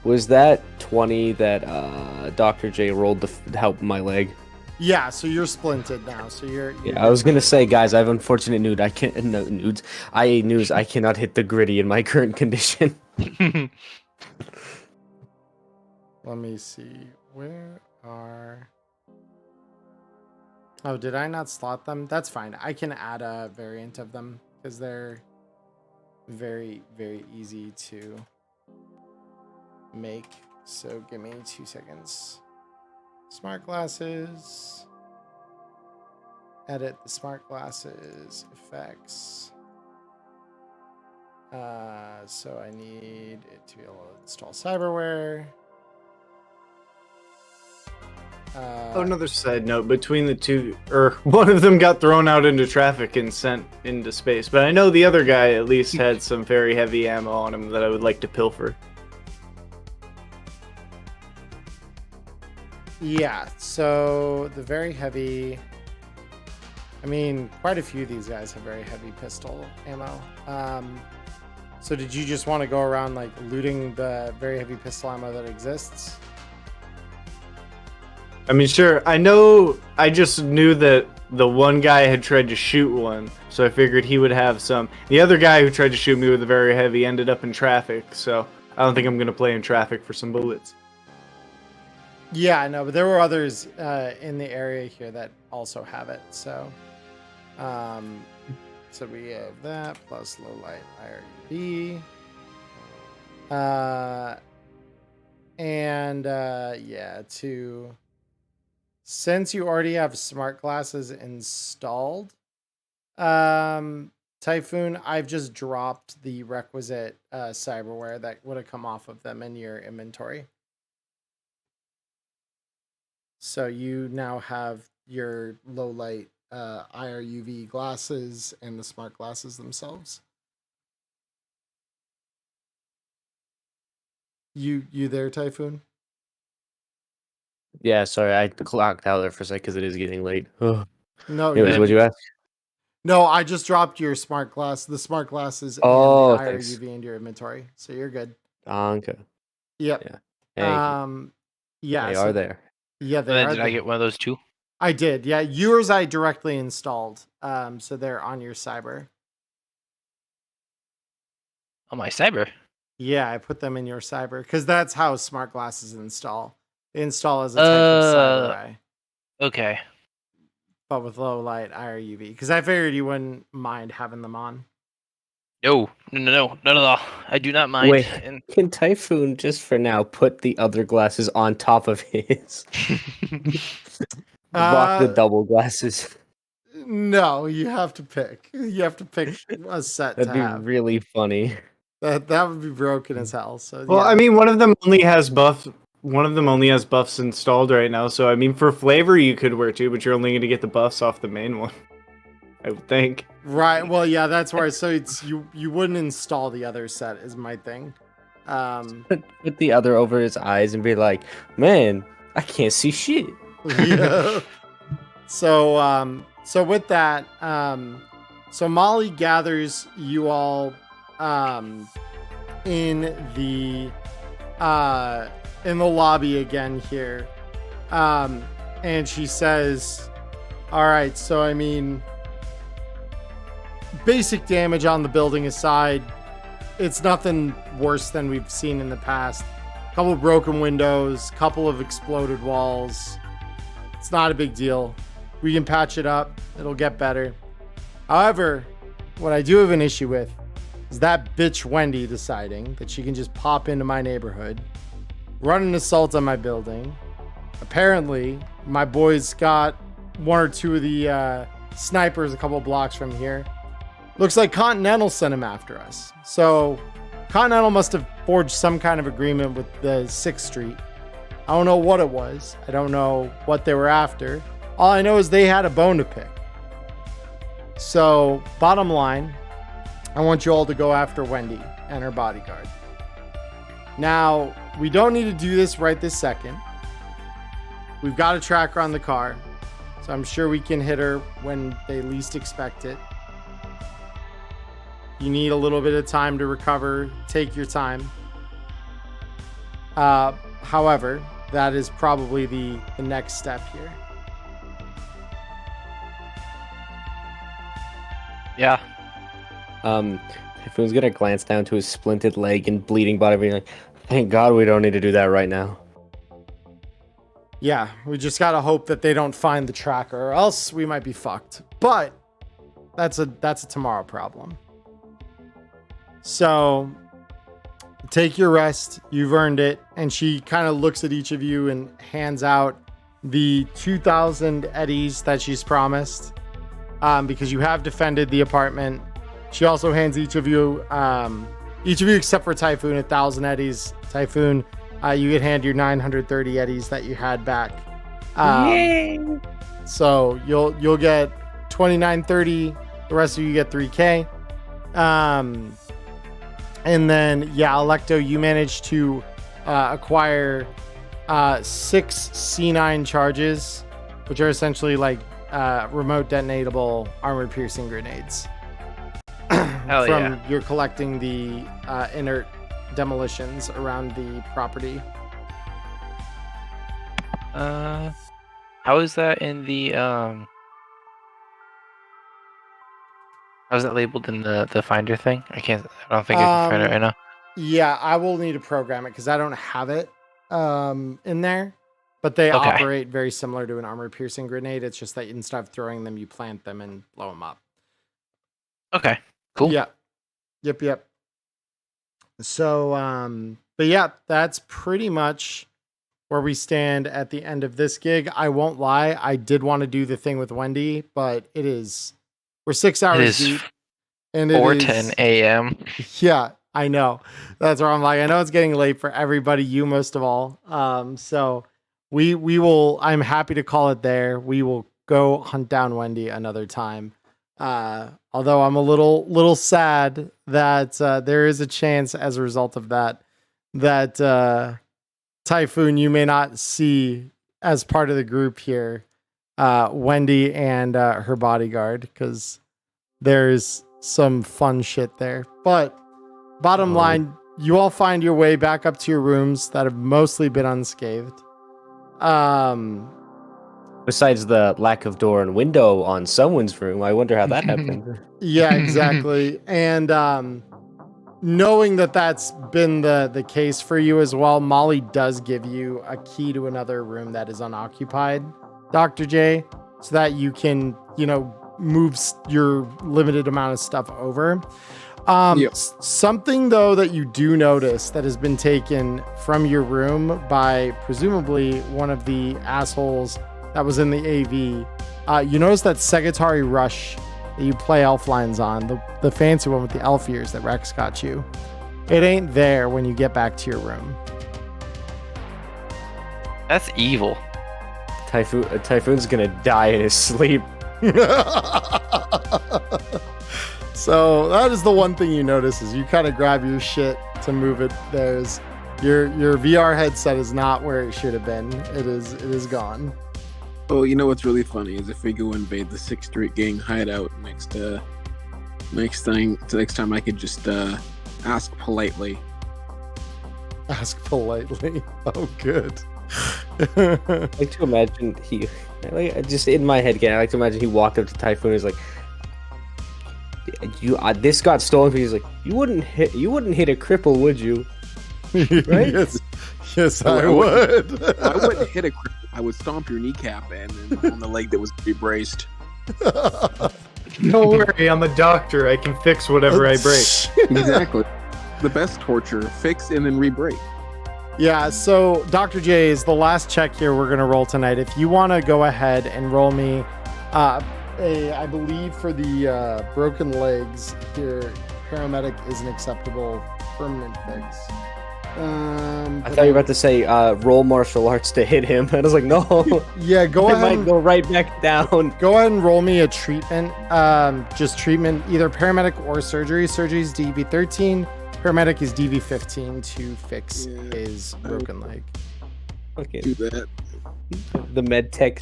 was that 20 that Dr. J rolled to help my leg? Yeah, so you're splinted now. So you're Yeah, I was gonna say, guys, I have unfortunate news. I can't nudes. I cannot hit the gritty in my current condition. Let me see. Where are... Oh, did I not slot them? That's fine. I can add a variant of them because they're very, very easy to make. So give me 2 seconds. Smart glasses. Edit the smart glasses effects. So I need it to be able to install cyberware. Another side note, between the 2, or one of them got thrown out into traffic and sent into space, but I know the other guy at least had some very heavy ammo on him that I would like to pilfer. Yeah, so the very heavy... I mean, quite a few of these guys have very heavy pistol ammo. So did you just want to go around like looting the very heavy pistol ammo that exists? I mean, sure, I just knew that the one guy had tried to shoot one, so I figured he would have some. The other guy who tried to shoot me with a very heavy ended up in traffic, so I don't think I'm going to play in traffic for some bullets. Yeah, I know, but there were others in the area here that also have it. So, so we have that plus low light IRUV, and yeah, since you already have smart glasses installed, Typhoon, I've just dropped the requisite cyberware that would have come off of them in your inventory. So you now have your low light IRUV glasses and the smart glasses themselves. You there, Typhoon? Yeah, sorry, I clocked out there for a sec because it is getting late. Ugh. No, Anyways, you- what'd you ask? no. I just dropped your smart glass, the smart glasses, and the Oh, IR thanks. UV into your inventory, so you're good. Okay. Yep. Yeah. Thank you. Yeah. They so- are there. Yeah, And they then are. did I get one of those too? I did. Yeah, yours I directly installed. So they're on your cyber. On my cyber. Yeah, I put them in your cyber because that's how smart glasses install. They install as a type of cyber eye, Okay. but with low light IR UV. Because I figured you wouldn't mind having them on. No, not at all. I do not mind. Wait, And can Typhoon just for now put the other glasses on top of his? Rock the double glasses. No, you have to pick. You have to pick a set That'd to be have. really funny. That would be broken as hell. So Well, yeah. I mean, one of them only has buffs installed right now. So I mean, for flavor, you could wear two, but you're only going to get the buffs off the main one. I would think. Right. Well, yeah, that's where. So it's you wouldn't install the other set is my thing. Put the other over his eyes and be like, "Man, I can't see shit." Yeah. So with that, so Molly gathers you all in the lobby again here. And she says, "All right, so I mean, basic damage on the building aside, it's nothing worse than we've seen in the past. Couple of broken windows, couple of exploded walls. It's not a big deal. We can patch it up. It'll get better. However, what I do have an issue with is that bitch Wendy deciding that she can just pop into my neighborhood, run an assault on my building. Apparently, my boys got one or two of the snipers a couple blocks from here. Looks like Continental sent him after us. So Continental must have forged some kind of agreement with the 6th Street. I don't know what it was. I don't know what they were after. All I know is they had a bone to pick. So, bottom line, I want you all to go after Wendy and her bodyguard. Now, we don't need to do this right this second. We've got a tracker on the car, so I'm sure we can hit her when they least expect it. You need a little bit of time to recover. Take your time. However, that is probably the next step here. Yeah. Typhoon's gonna glance down to his splinted leg and bleeding body, being like, "Thank God we don't need to do that right now." Yeah, we just gotta hope that they don't find the tracker, or else we might be fucked. But that's a tomorrow problem. So take your rest. You've earned it. And she kind of looks at each of you and hands out the 2,000 eddies that she's promised, because you have defended the apartment. She also hands each of you except for Typhoon, 1,000 eddies. Typhoon, you get handed your 930 eddies that you had back. So you'll get 2930. The rest of you get 3K. And then, yeah, Electo, you managed to acquire 6 C9 charges, which are essentially like remote detonatable armor-piercing grenades. Hell From yeah. you're collecting the inert demolitions around the property. How is that in the how's that labeled in the finder thing? I don't think I can find it right now. Yeah, I will need to program it because I don't have it in there. But they Okay. operate very similar to an armor-piercing grenade. It's just that instead of throwing them, you plant them and blow them up. Okay. Cool. Yeah. Yep. So, but yeah, that's pretty much where we stand at the end of this gig. I won't lie. I did want to do the thing with Wendy, but we're 6 hours It is deep. And 4:10 a.m. Yeah, I know. That's where I'm like, I know it's getting late for everybody, you most of all. So we will, I'm happy to call it there. We will go hunt down Wendy another time. Although I'm a little sad that there is a chance as a result of that that Typhoon you may not see as part of the group here, Wendy and her bodyguard, because there's some fun shit there. But bottom line, you all find your way back up to your rooms that have mostly been unscathed. Besides the lack of door and window on someone's room, I wonder how that happened. Yeah, exactly. And knowing that that's been the case for you as well, Molly does give you a key to another room that is unoccupied, Dr. J, so that you can, move your limited amount of stuff over. Something, though, that you do notice that has been taken from your room by presumably one of the assholes that was in the AV. You notice that Segatari Rush that you play elf lines on, the fancy one with the elf ears that Rex got you. It ain't there when you get back to your room. That's evil. Typhoon's gonna die in his sleep. So that is the one thing you notice is you kind of grab your shit to move it. There's your VR headset is not where it should have been. It is gone. Oh, you know what's really funny is if we go invade the 6th Street Gang hideout next time I could just ask politely. Ask politely. Oh, good. I like to imagine just in my head again. I like to imagine he walked up to Typhoon and is like, this got stolen. He's like, you wouldn't hit a cripple, would you? Right? Yes, I would. I wouldn't hit a cripple. I would stomp your kneecap and then on the leg that was braced. Don't worry, I'm a doctor. I can fix whatever I break. Exactly. The best torture: fix and then re-break. Yeah, so Dr. J is the last check here we're going to roll tonight. If you want to go ahead and roll me I believe for the broken legs here, paramedic is an acceptable permanent fix. I thought you were about to say roll martial arts to hit him. I was like, no. Yeah, go ahead. It might go right back down. Go ahead and roll me a treatment. Just treatment, either paramedic or surgery. Surgery is DV13. Paramedic is DV15 to fix his broken leg. Okay. Do that. The med tech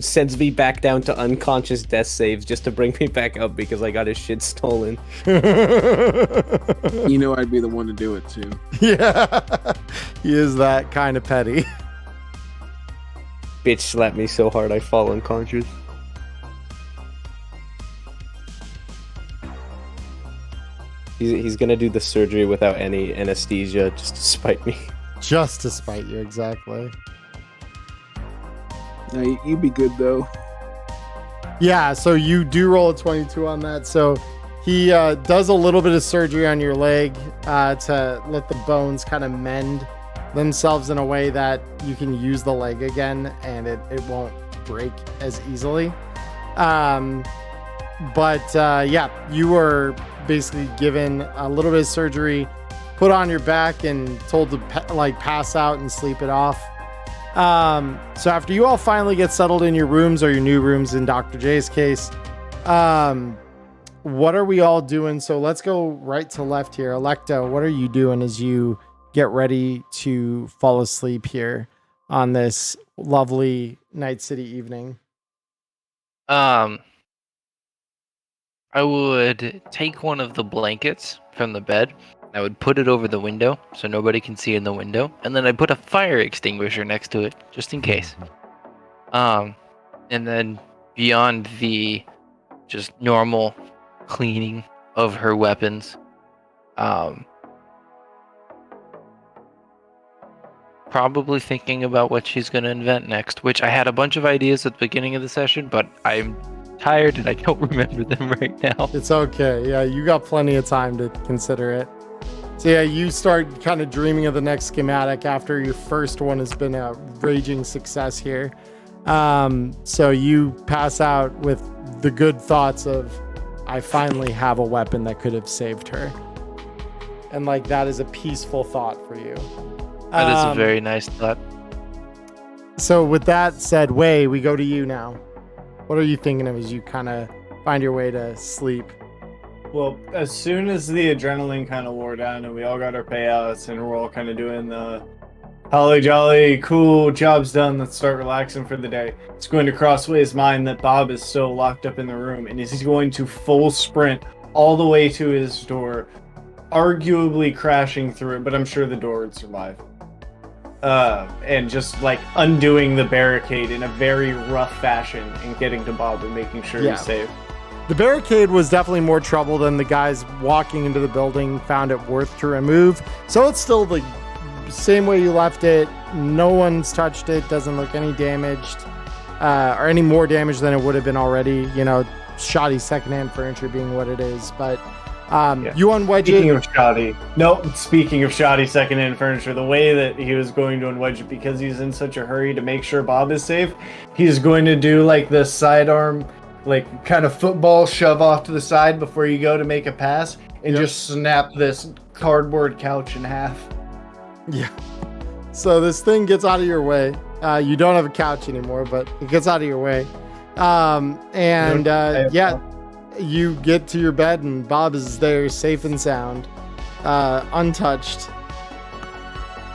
sends me back down to unconscious death saves just to bring me back up because I got his shit stolen. You know I'd be the one to do it too. Yeah, he is that kind of petty. Bitch slapped me so hard I fall unconscious. He's gonna do the surgery without any anesthesia just to spite me. Just to spite you, exactly. Now, you be good though. Yeah, so you do roll a 22 on that. So he does a little bit of surgery on your leg to let the bones kind of mend themselves in a way that you can use the leg again and it won't break as easily. Yeah, you were basically given a little bit of surgery, put on your back and told to pass out and sleep it off. So after you all finally get settled in your rooms or your new rooms in Dr. J's case, what are we all doing? So let's go right to left here. Electo, what are you doing as you get ready to fall asleep here on this lovely Night City evening? I would take one of the blankets from the bed. I would put it over the window so nobody can see in the window, and then I'd put a fire extinguisher next to it just in case. And then beyond the just normal cleaning of her weapons, probably thinking about what she's going to invent next, which I had a bunch of ideas at the beginning of the session, but I'm tired and I don't remember them right now. It's okay. Yeah, you got plenty of time to consider it. So yeah, you start kind of dreaming of the next schematic after your first one has been a raging success here. So you pass out with the good thoughts of, I finally have a weapon that could have saved her. And that is a peaceful thought for you. That is a very nice thought. So with that said, Wei, we go to you now. What are you thinking of as you kind of find your way to sleep? Well, as soon as the adrenaline kind of wore down and we all got our payouts and we're all kind of doing the holly jolly, cool, job's done, let's start relaxing for the day, it's going to crossway his mind that Bob is still locked up in the room and he's going to full sprint all the way to his door, arguably crashing through it, but I'm sure the door would survive. And just like undoing the barricade in a very rough fashion and getting to Bob and making sure he's safe. The barricade was definitely more trouble than the guys walking into the building found it worth to remove. So it's still the same way you left it. No one's touched it. Doesn't look any damaged, or any more damage than it would have been already. You know, shoddy secondhand furniture being what it is. But you unwedge Speaking it. of shoddy, speaking of shoddy secondhand furniture, the way that he was going to unwedge it, because he's in such a hurry to make sure Bob is safe, he's going to do like the sidearm, like kind of football shove off to the side before you go to make a pass and just snap this cardboard couch in half. Yeah. So this thing gets out of your way. You don't have a couch anymore, but it gets out of your way. You get to your bed and Bob is there safe and sound, untouched.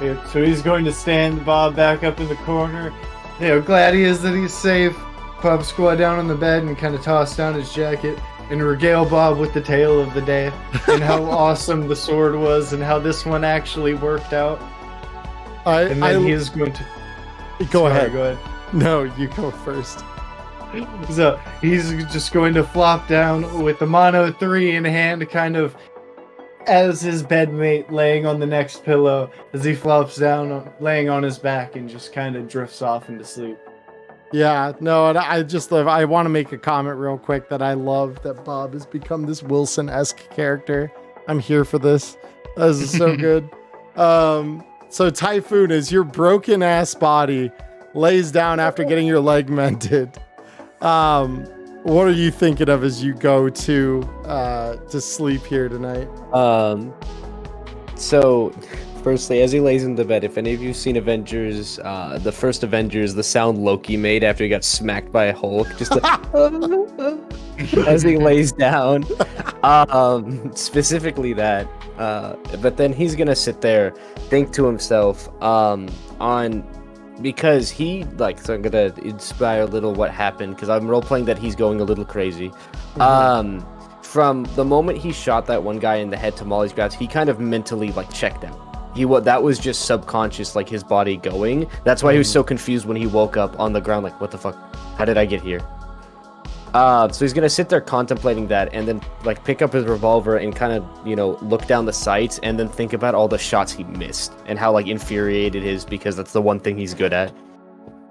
Yeah, so he's going to stand Bob back up in the corner. You know, glad he is that he's safe. Bob squat down on the bed and kind of toss down his jacket and regale Bob with the tale of the day and how awesome the sword was and how this one actually worked out. And then he is going to... Go ahead. Go ahead. No, you go first. So he's just going to flop down with the Mono 3 in hand, kind of as his bedmate laying on the next pillow as he flops down, laying on his back and just kind of drifts off into sleep. Yeah, no, and I just love, I want to make a comment real quick that I love that Bob has become this Wilson-esque character. I'm here for this. This is so good. So Typhoon, as your broken ass body lays down after getting your leg mended, what are you thinking of as you go to sleep here tonight? So firstly, as he lays in the bed, if any of you seen Avengers, the first Avengers, the sound Loki made after he got smacked by a Hulk, just as he lays down, specifically that. But then he's gonna sit there, think to himself, because he so I'm gonna inspire a little what happened because I'm role playing that he's going a little crazy. From the moment he shot that one guy in the head to Molly's grabs, he kind of mentally checked out. That was just subconscious, his body going. That's why he was so confused when he woke up on the ground, what the fuck? How did I get here? So he's gonna sit there contemplating that, and then pick up his revolver and kind of look down the sights, and then think about all the shots he missed and how infuriated he is because that's the one thing he's good at.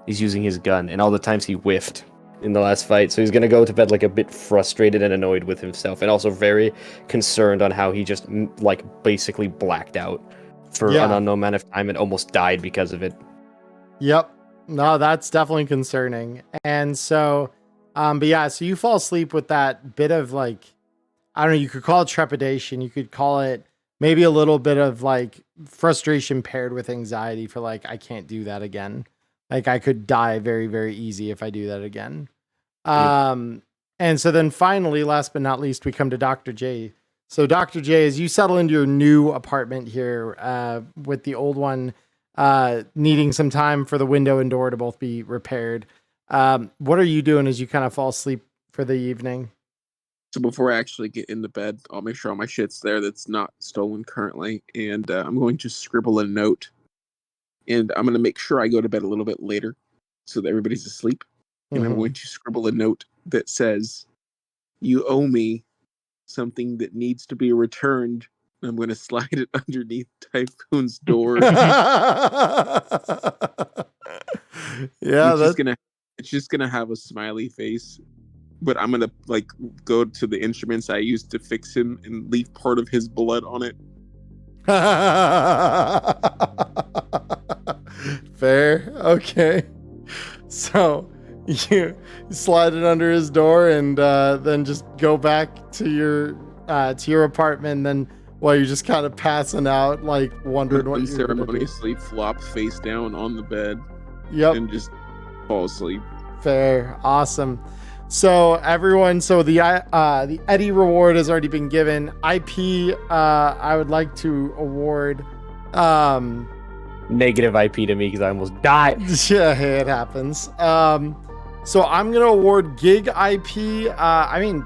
He's using his gun, and all the times he whiffed in the last fight. So he's gonna go to bed a bit frustrated and annoyed with himself, and also very concerned on how he just basically blacked out for an unknown amount of time and almost died because of it. Yep. No, that's definitely concerning. And so, but yeah, so you fall asleep with that bit of I don't know, you could call it trepidation. You could call it maybe a little bit of frustration paired with anxiety for I can't do that again. I could die very, very easy if I do that again. And so then finally, last but not least, we come to Dr. J. So Dr. J, as you settle into your new apartment here, with the old one needing some time for the window and door to both be repaired, what are you doing as you kind of fall asleep for the evening? So before I actually get into bed, I'll make sure all my shit's there that's not stolen currently, and I'm going to scribble a note, and I'm going to make sure I go to bed a little bit later so that everybody's asleep, and I'm going to scribble a note that says, "You owe me something that needs to be returned." I'm going to slide it underneath Typhoon's door. It's just gonna have a smiley face, but I'm gonna go to the instruments I used to fix him and leave part of his blood on it. Fair. Okay. So you slide it under his door and then just go back to your apartment. And then while you're just kind of passing out, wondering what you're gonna do. Unceremoniously flop face down on the bed. Yep. And just fall asleep. Fair. Awesome. So everyone, the Eddie reward has already been given. IP, I would like to award. Negative IP to me because I almost died. Yeah, hey, it happens. So I'm gonna award gig IP. I mean,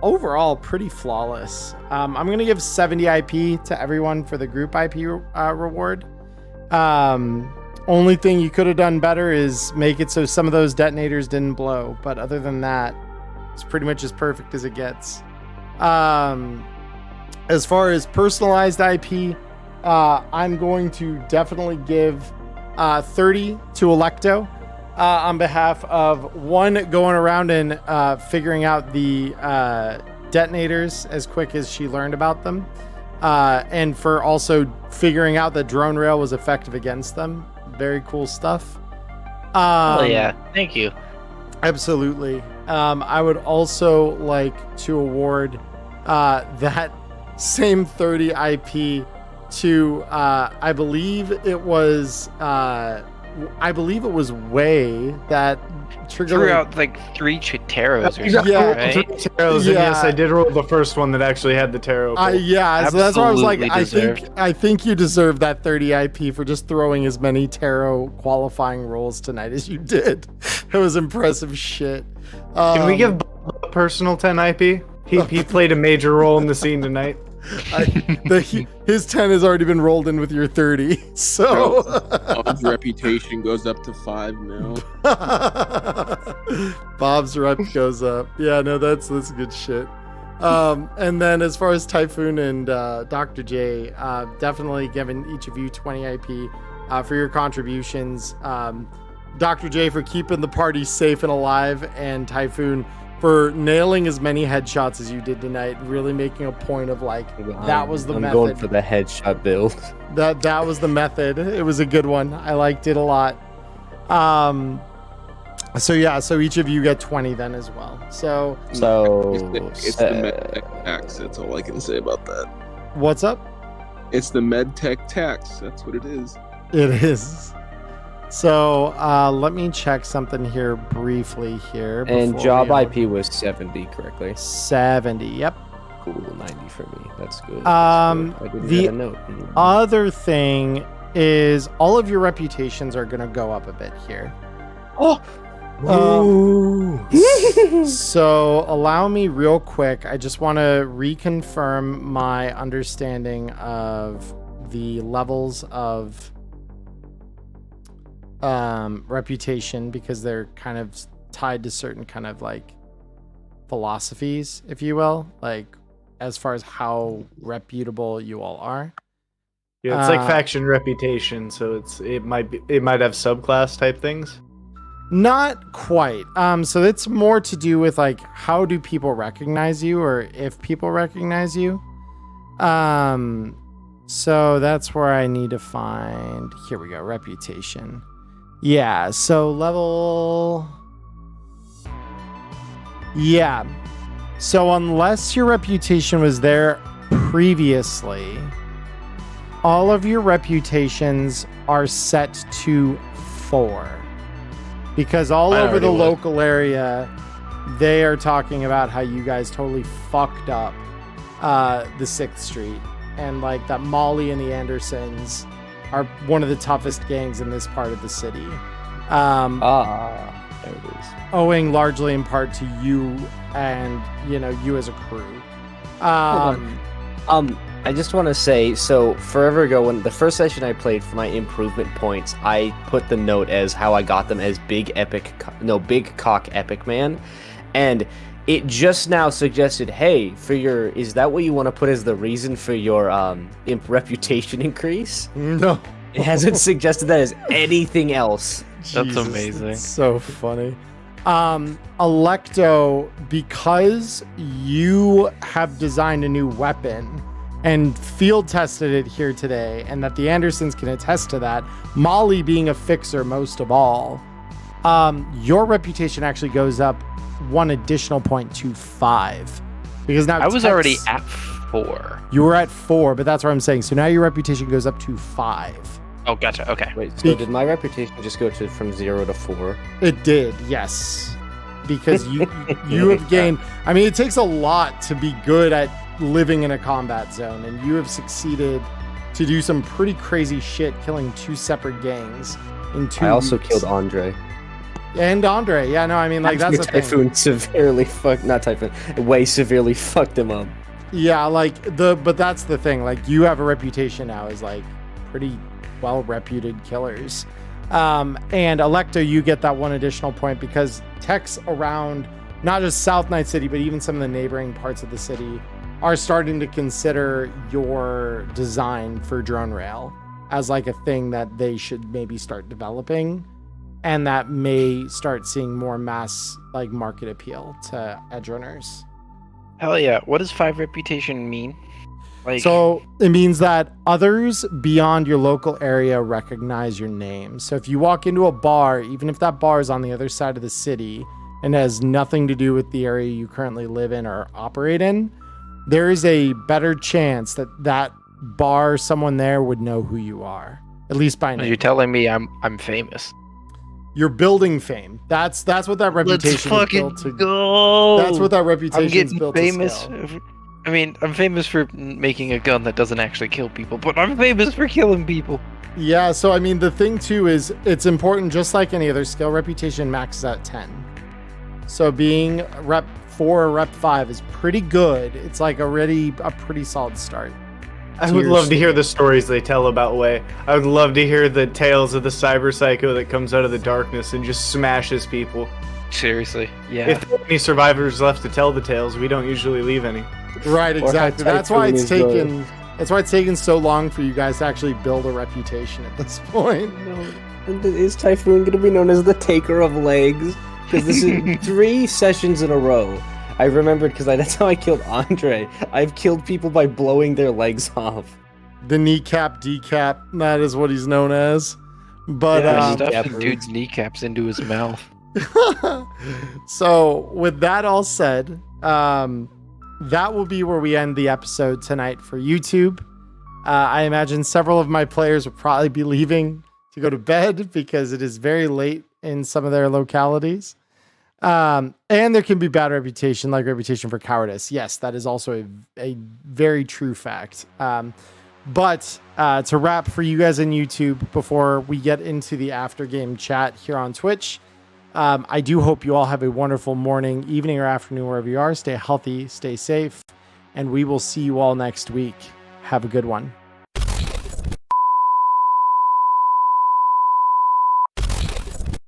overall, pretty flawless. I'm gonna give 70 IP to everyone for the group IP reward. Only thing you could have done better is make it so some of those detonators didn't blow. But other than that, it's pretty much as perfect as it gets. As far as personalized IP, I'm going to definitely give 30 to Electo on behalf of one, going around and figuring out the detonators as quick as she learned about them, and for also figuring out that drone rail was effective against them. Very cool stuff. Oh yeah, thank you. Absolutely. I would also like to award that same 30 IP to I believe it was Way that Threw out like 3 taros or You got something, Yeah. right? 3 taros, and yes, I did roll the first one that actually had the tarot. pull. yeah, so that's why I was like, Absolutely I think you deserve that 30 IP for just throwing as many tarot qualifying rolls tonight as you did. It was impressive shit. Can we give Bob a personal 10 IP? He played a major role in the scene tonight. His 10 has already been rolled in with your 30, so Bob's reputation goes up to 5 now. Bob's rep goes up. Yeah, no, that's good shit. And then as far as Typhoon and Dr. J, definitely giving each of you 20 IP for your contributions. Dr. J for keeping the party safe and alive, and Typhoon for nailing as many headshots as you did tonight, really making a point of that was the I'm method. going for the headshot build. That was the method. It was a good one. I liked it a lot. So each of you get 20 then as well. So It's the medtech tax. That's all I can say about that. what's up? It's the medtech tax. That's what it is. It is. So let me check something here briefly here. And before job we- IP was 70, correctly. 70. Yep. Cool, 90 for me. That's good. I didn't the get a note. other thing is all of your reputations are going to go up a bit here. Oh! So allow me real quick. I just want to reconfirm my understanding of the levels of reputation, because they're kind of tied to certain kind of philosophies, if you will, as far as how reputable you all are. Yeah, it's like faction reputation, so it might have subclass type things. Not quite. So it's more to do with how do people recognize you, or if people recognize you. So that's where I need to find. Here we go. Reputation. Yeah. So level. Yeah. So unless your reputation was there previously, all of your reputations are set to 4. Because all over the local area, they are talking about how you guys totally fucked up the 6th Street. And that Molly and the Andersons are one of the toughest gangs in this part of the city. There it is. Owing largely in part to you and, you as a crew. I just want to say, so forever ago, when the first session I played for my improvement points, I put the note as how I got them as big cock epic man, and it just now suggested, hey, is that what you want to put as the reason for your reputation increase? No. It hasn't suggested that as anything else. That's amazing. It's so funny. Electo, because you have designed a new weapon and field tested it here today, and that the Andersons can attest to that, Molly being a fixer most of all, your reputation actually goes up 1 additional point to 5. Because now I was already at 4. You were at 4, but that's what I'm saying. So now your reputation goes up to 5. Oh, gotcha. Okay. Wait, so did my reputation just go from 0 to 4? It did, yes. because you have gained. I mean, it takes a lot to be good at living in a combat zone, and you have succeeded to do some pretty crazy shit, killing 2 separate gangs in 2 I also weeks. killed Andre. And Andre, yeah, no, I mean, like, that's the thing. Typhoon severely not Typhoon, way severely fucked him up. Yeah, like, but that's the thing. Like, you have a reputation now as, like, pretty well-reputed killers. And Electo, you get that 1 additional point because techs around not just South Night City, but even some of the neighboring parts of the city are starting to consider your design for drone rail as like a thing that they should maybe start developing, and that may start seeing more mass like market appeal to edge runners. Hell yeah. What does 5 reputation mean? Like, So it means that others beyond your local area recognize your name. So if you walk into a bar, even if that bar is on the other side of the city and has nothing to do with the area you currently live in or operate in, there is a better chance that that bar, someone there would know who you are, at least by name. you're telling me I'm famous. You're building fame. That's what that reputation is built to. Go. That's what that I'm reputation is getting built famous. to scale. I mean, I'm famous for making a gun that doesn't actually kill people, but I'm famous for killing people. Yeah, so I mean, the thing too is it's important, just like any other skill, reputation maxes at 10. So being rep 4 or rep 5 is pretty good. It's like already a pretty solid start. I would love to hear the stories they tell about Way. I would love to hear the tales of the cyber psycho that comes out of the darkness and just smashes people. Seriously, yeah. If there are any survivors left to tell the tales, we don't usually leave any. Right, exactly. That's why it's Typhoon is taken. That's why it's taken so long for you guys to actually build a reputation at this point. Is Typhoon going to be known as the taker of legs? Because this is 3 sessions in a row. I remembered because that's how I killed Andre. I've killed people by blowing their legs off. The kneecap decap, that is what he's known as. But Yeah, Stuff the dude's kneecaps into his mouth. so with that all said, that will be where we end the episode tonight for YouTube. I imagine several of my players will probably be leaving to go to bed because it is very late in some of their localities. And there can be bad reputation, like reputation for cowardice. Yes, that is also a very true fact. But to wrap for you guys on YouTube before we get into the after game chat here on Twitch, I do hope you all have a wonderful morning, evening, or afternoon, wherever you are. Stay healthy, stay safe, and we will see you all next week. Have a good one.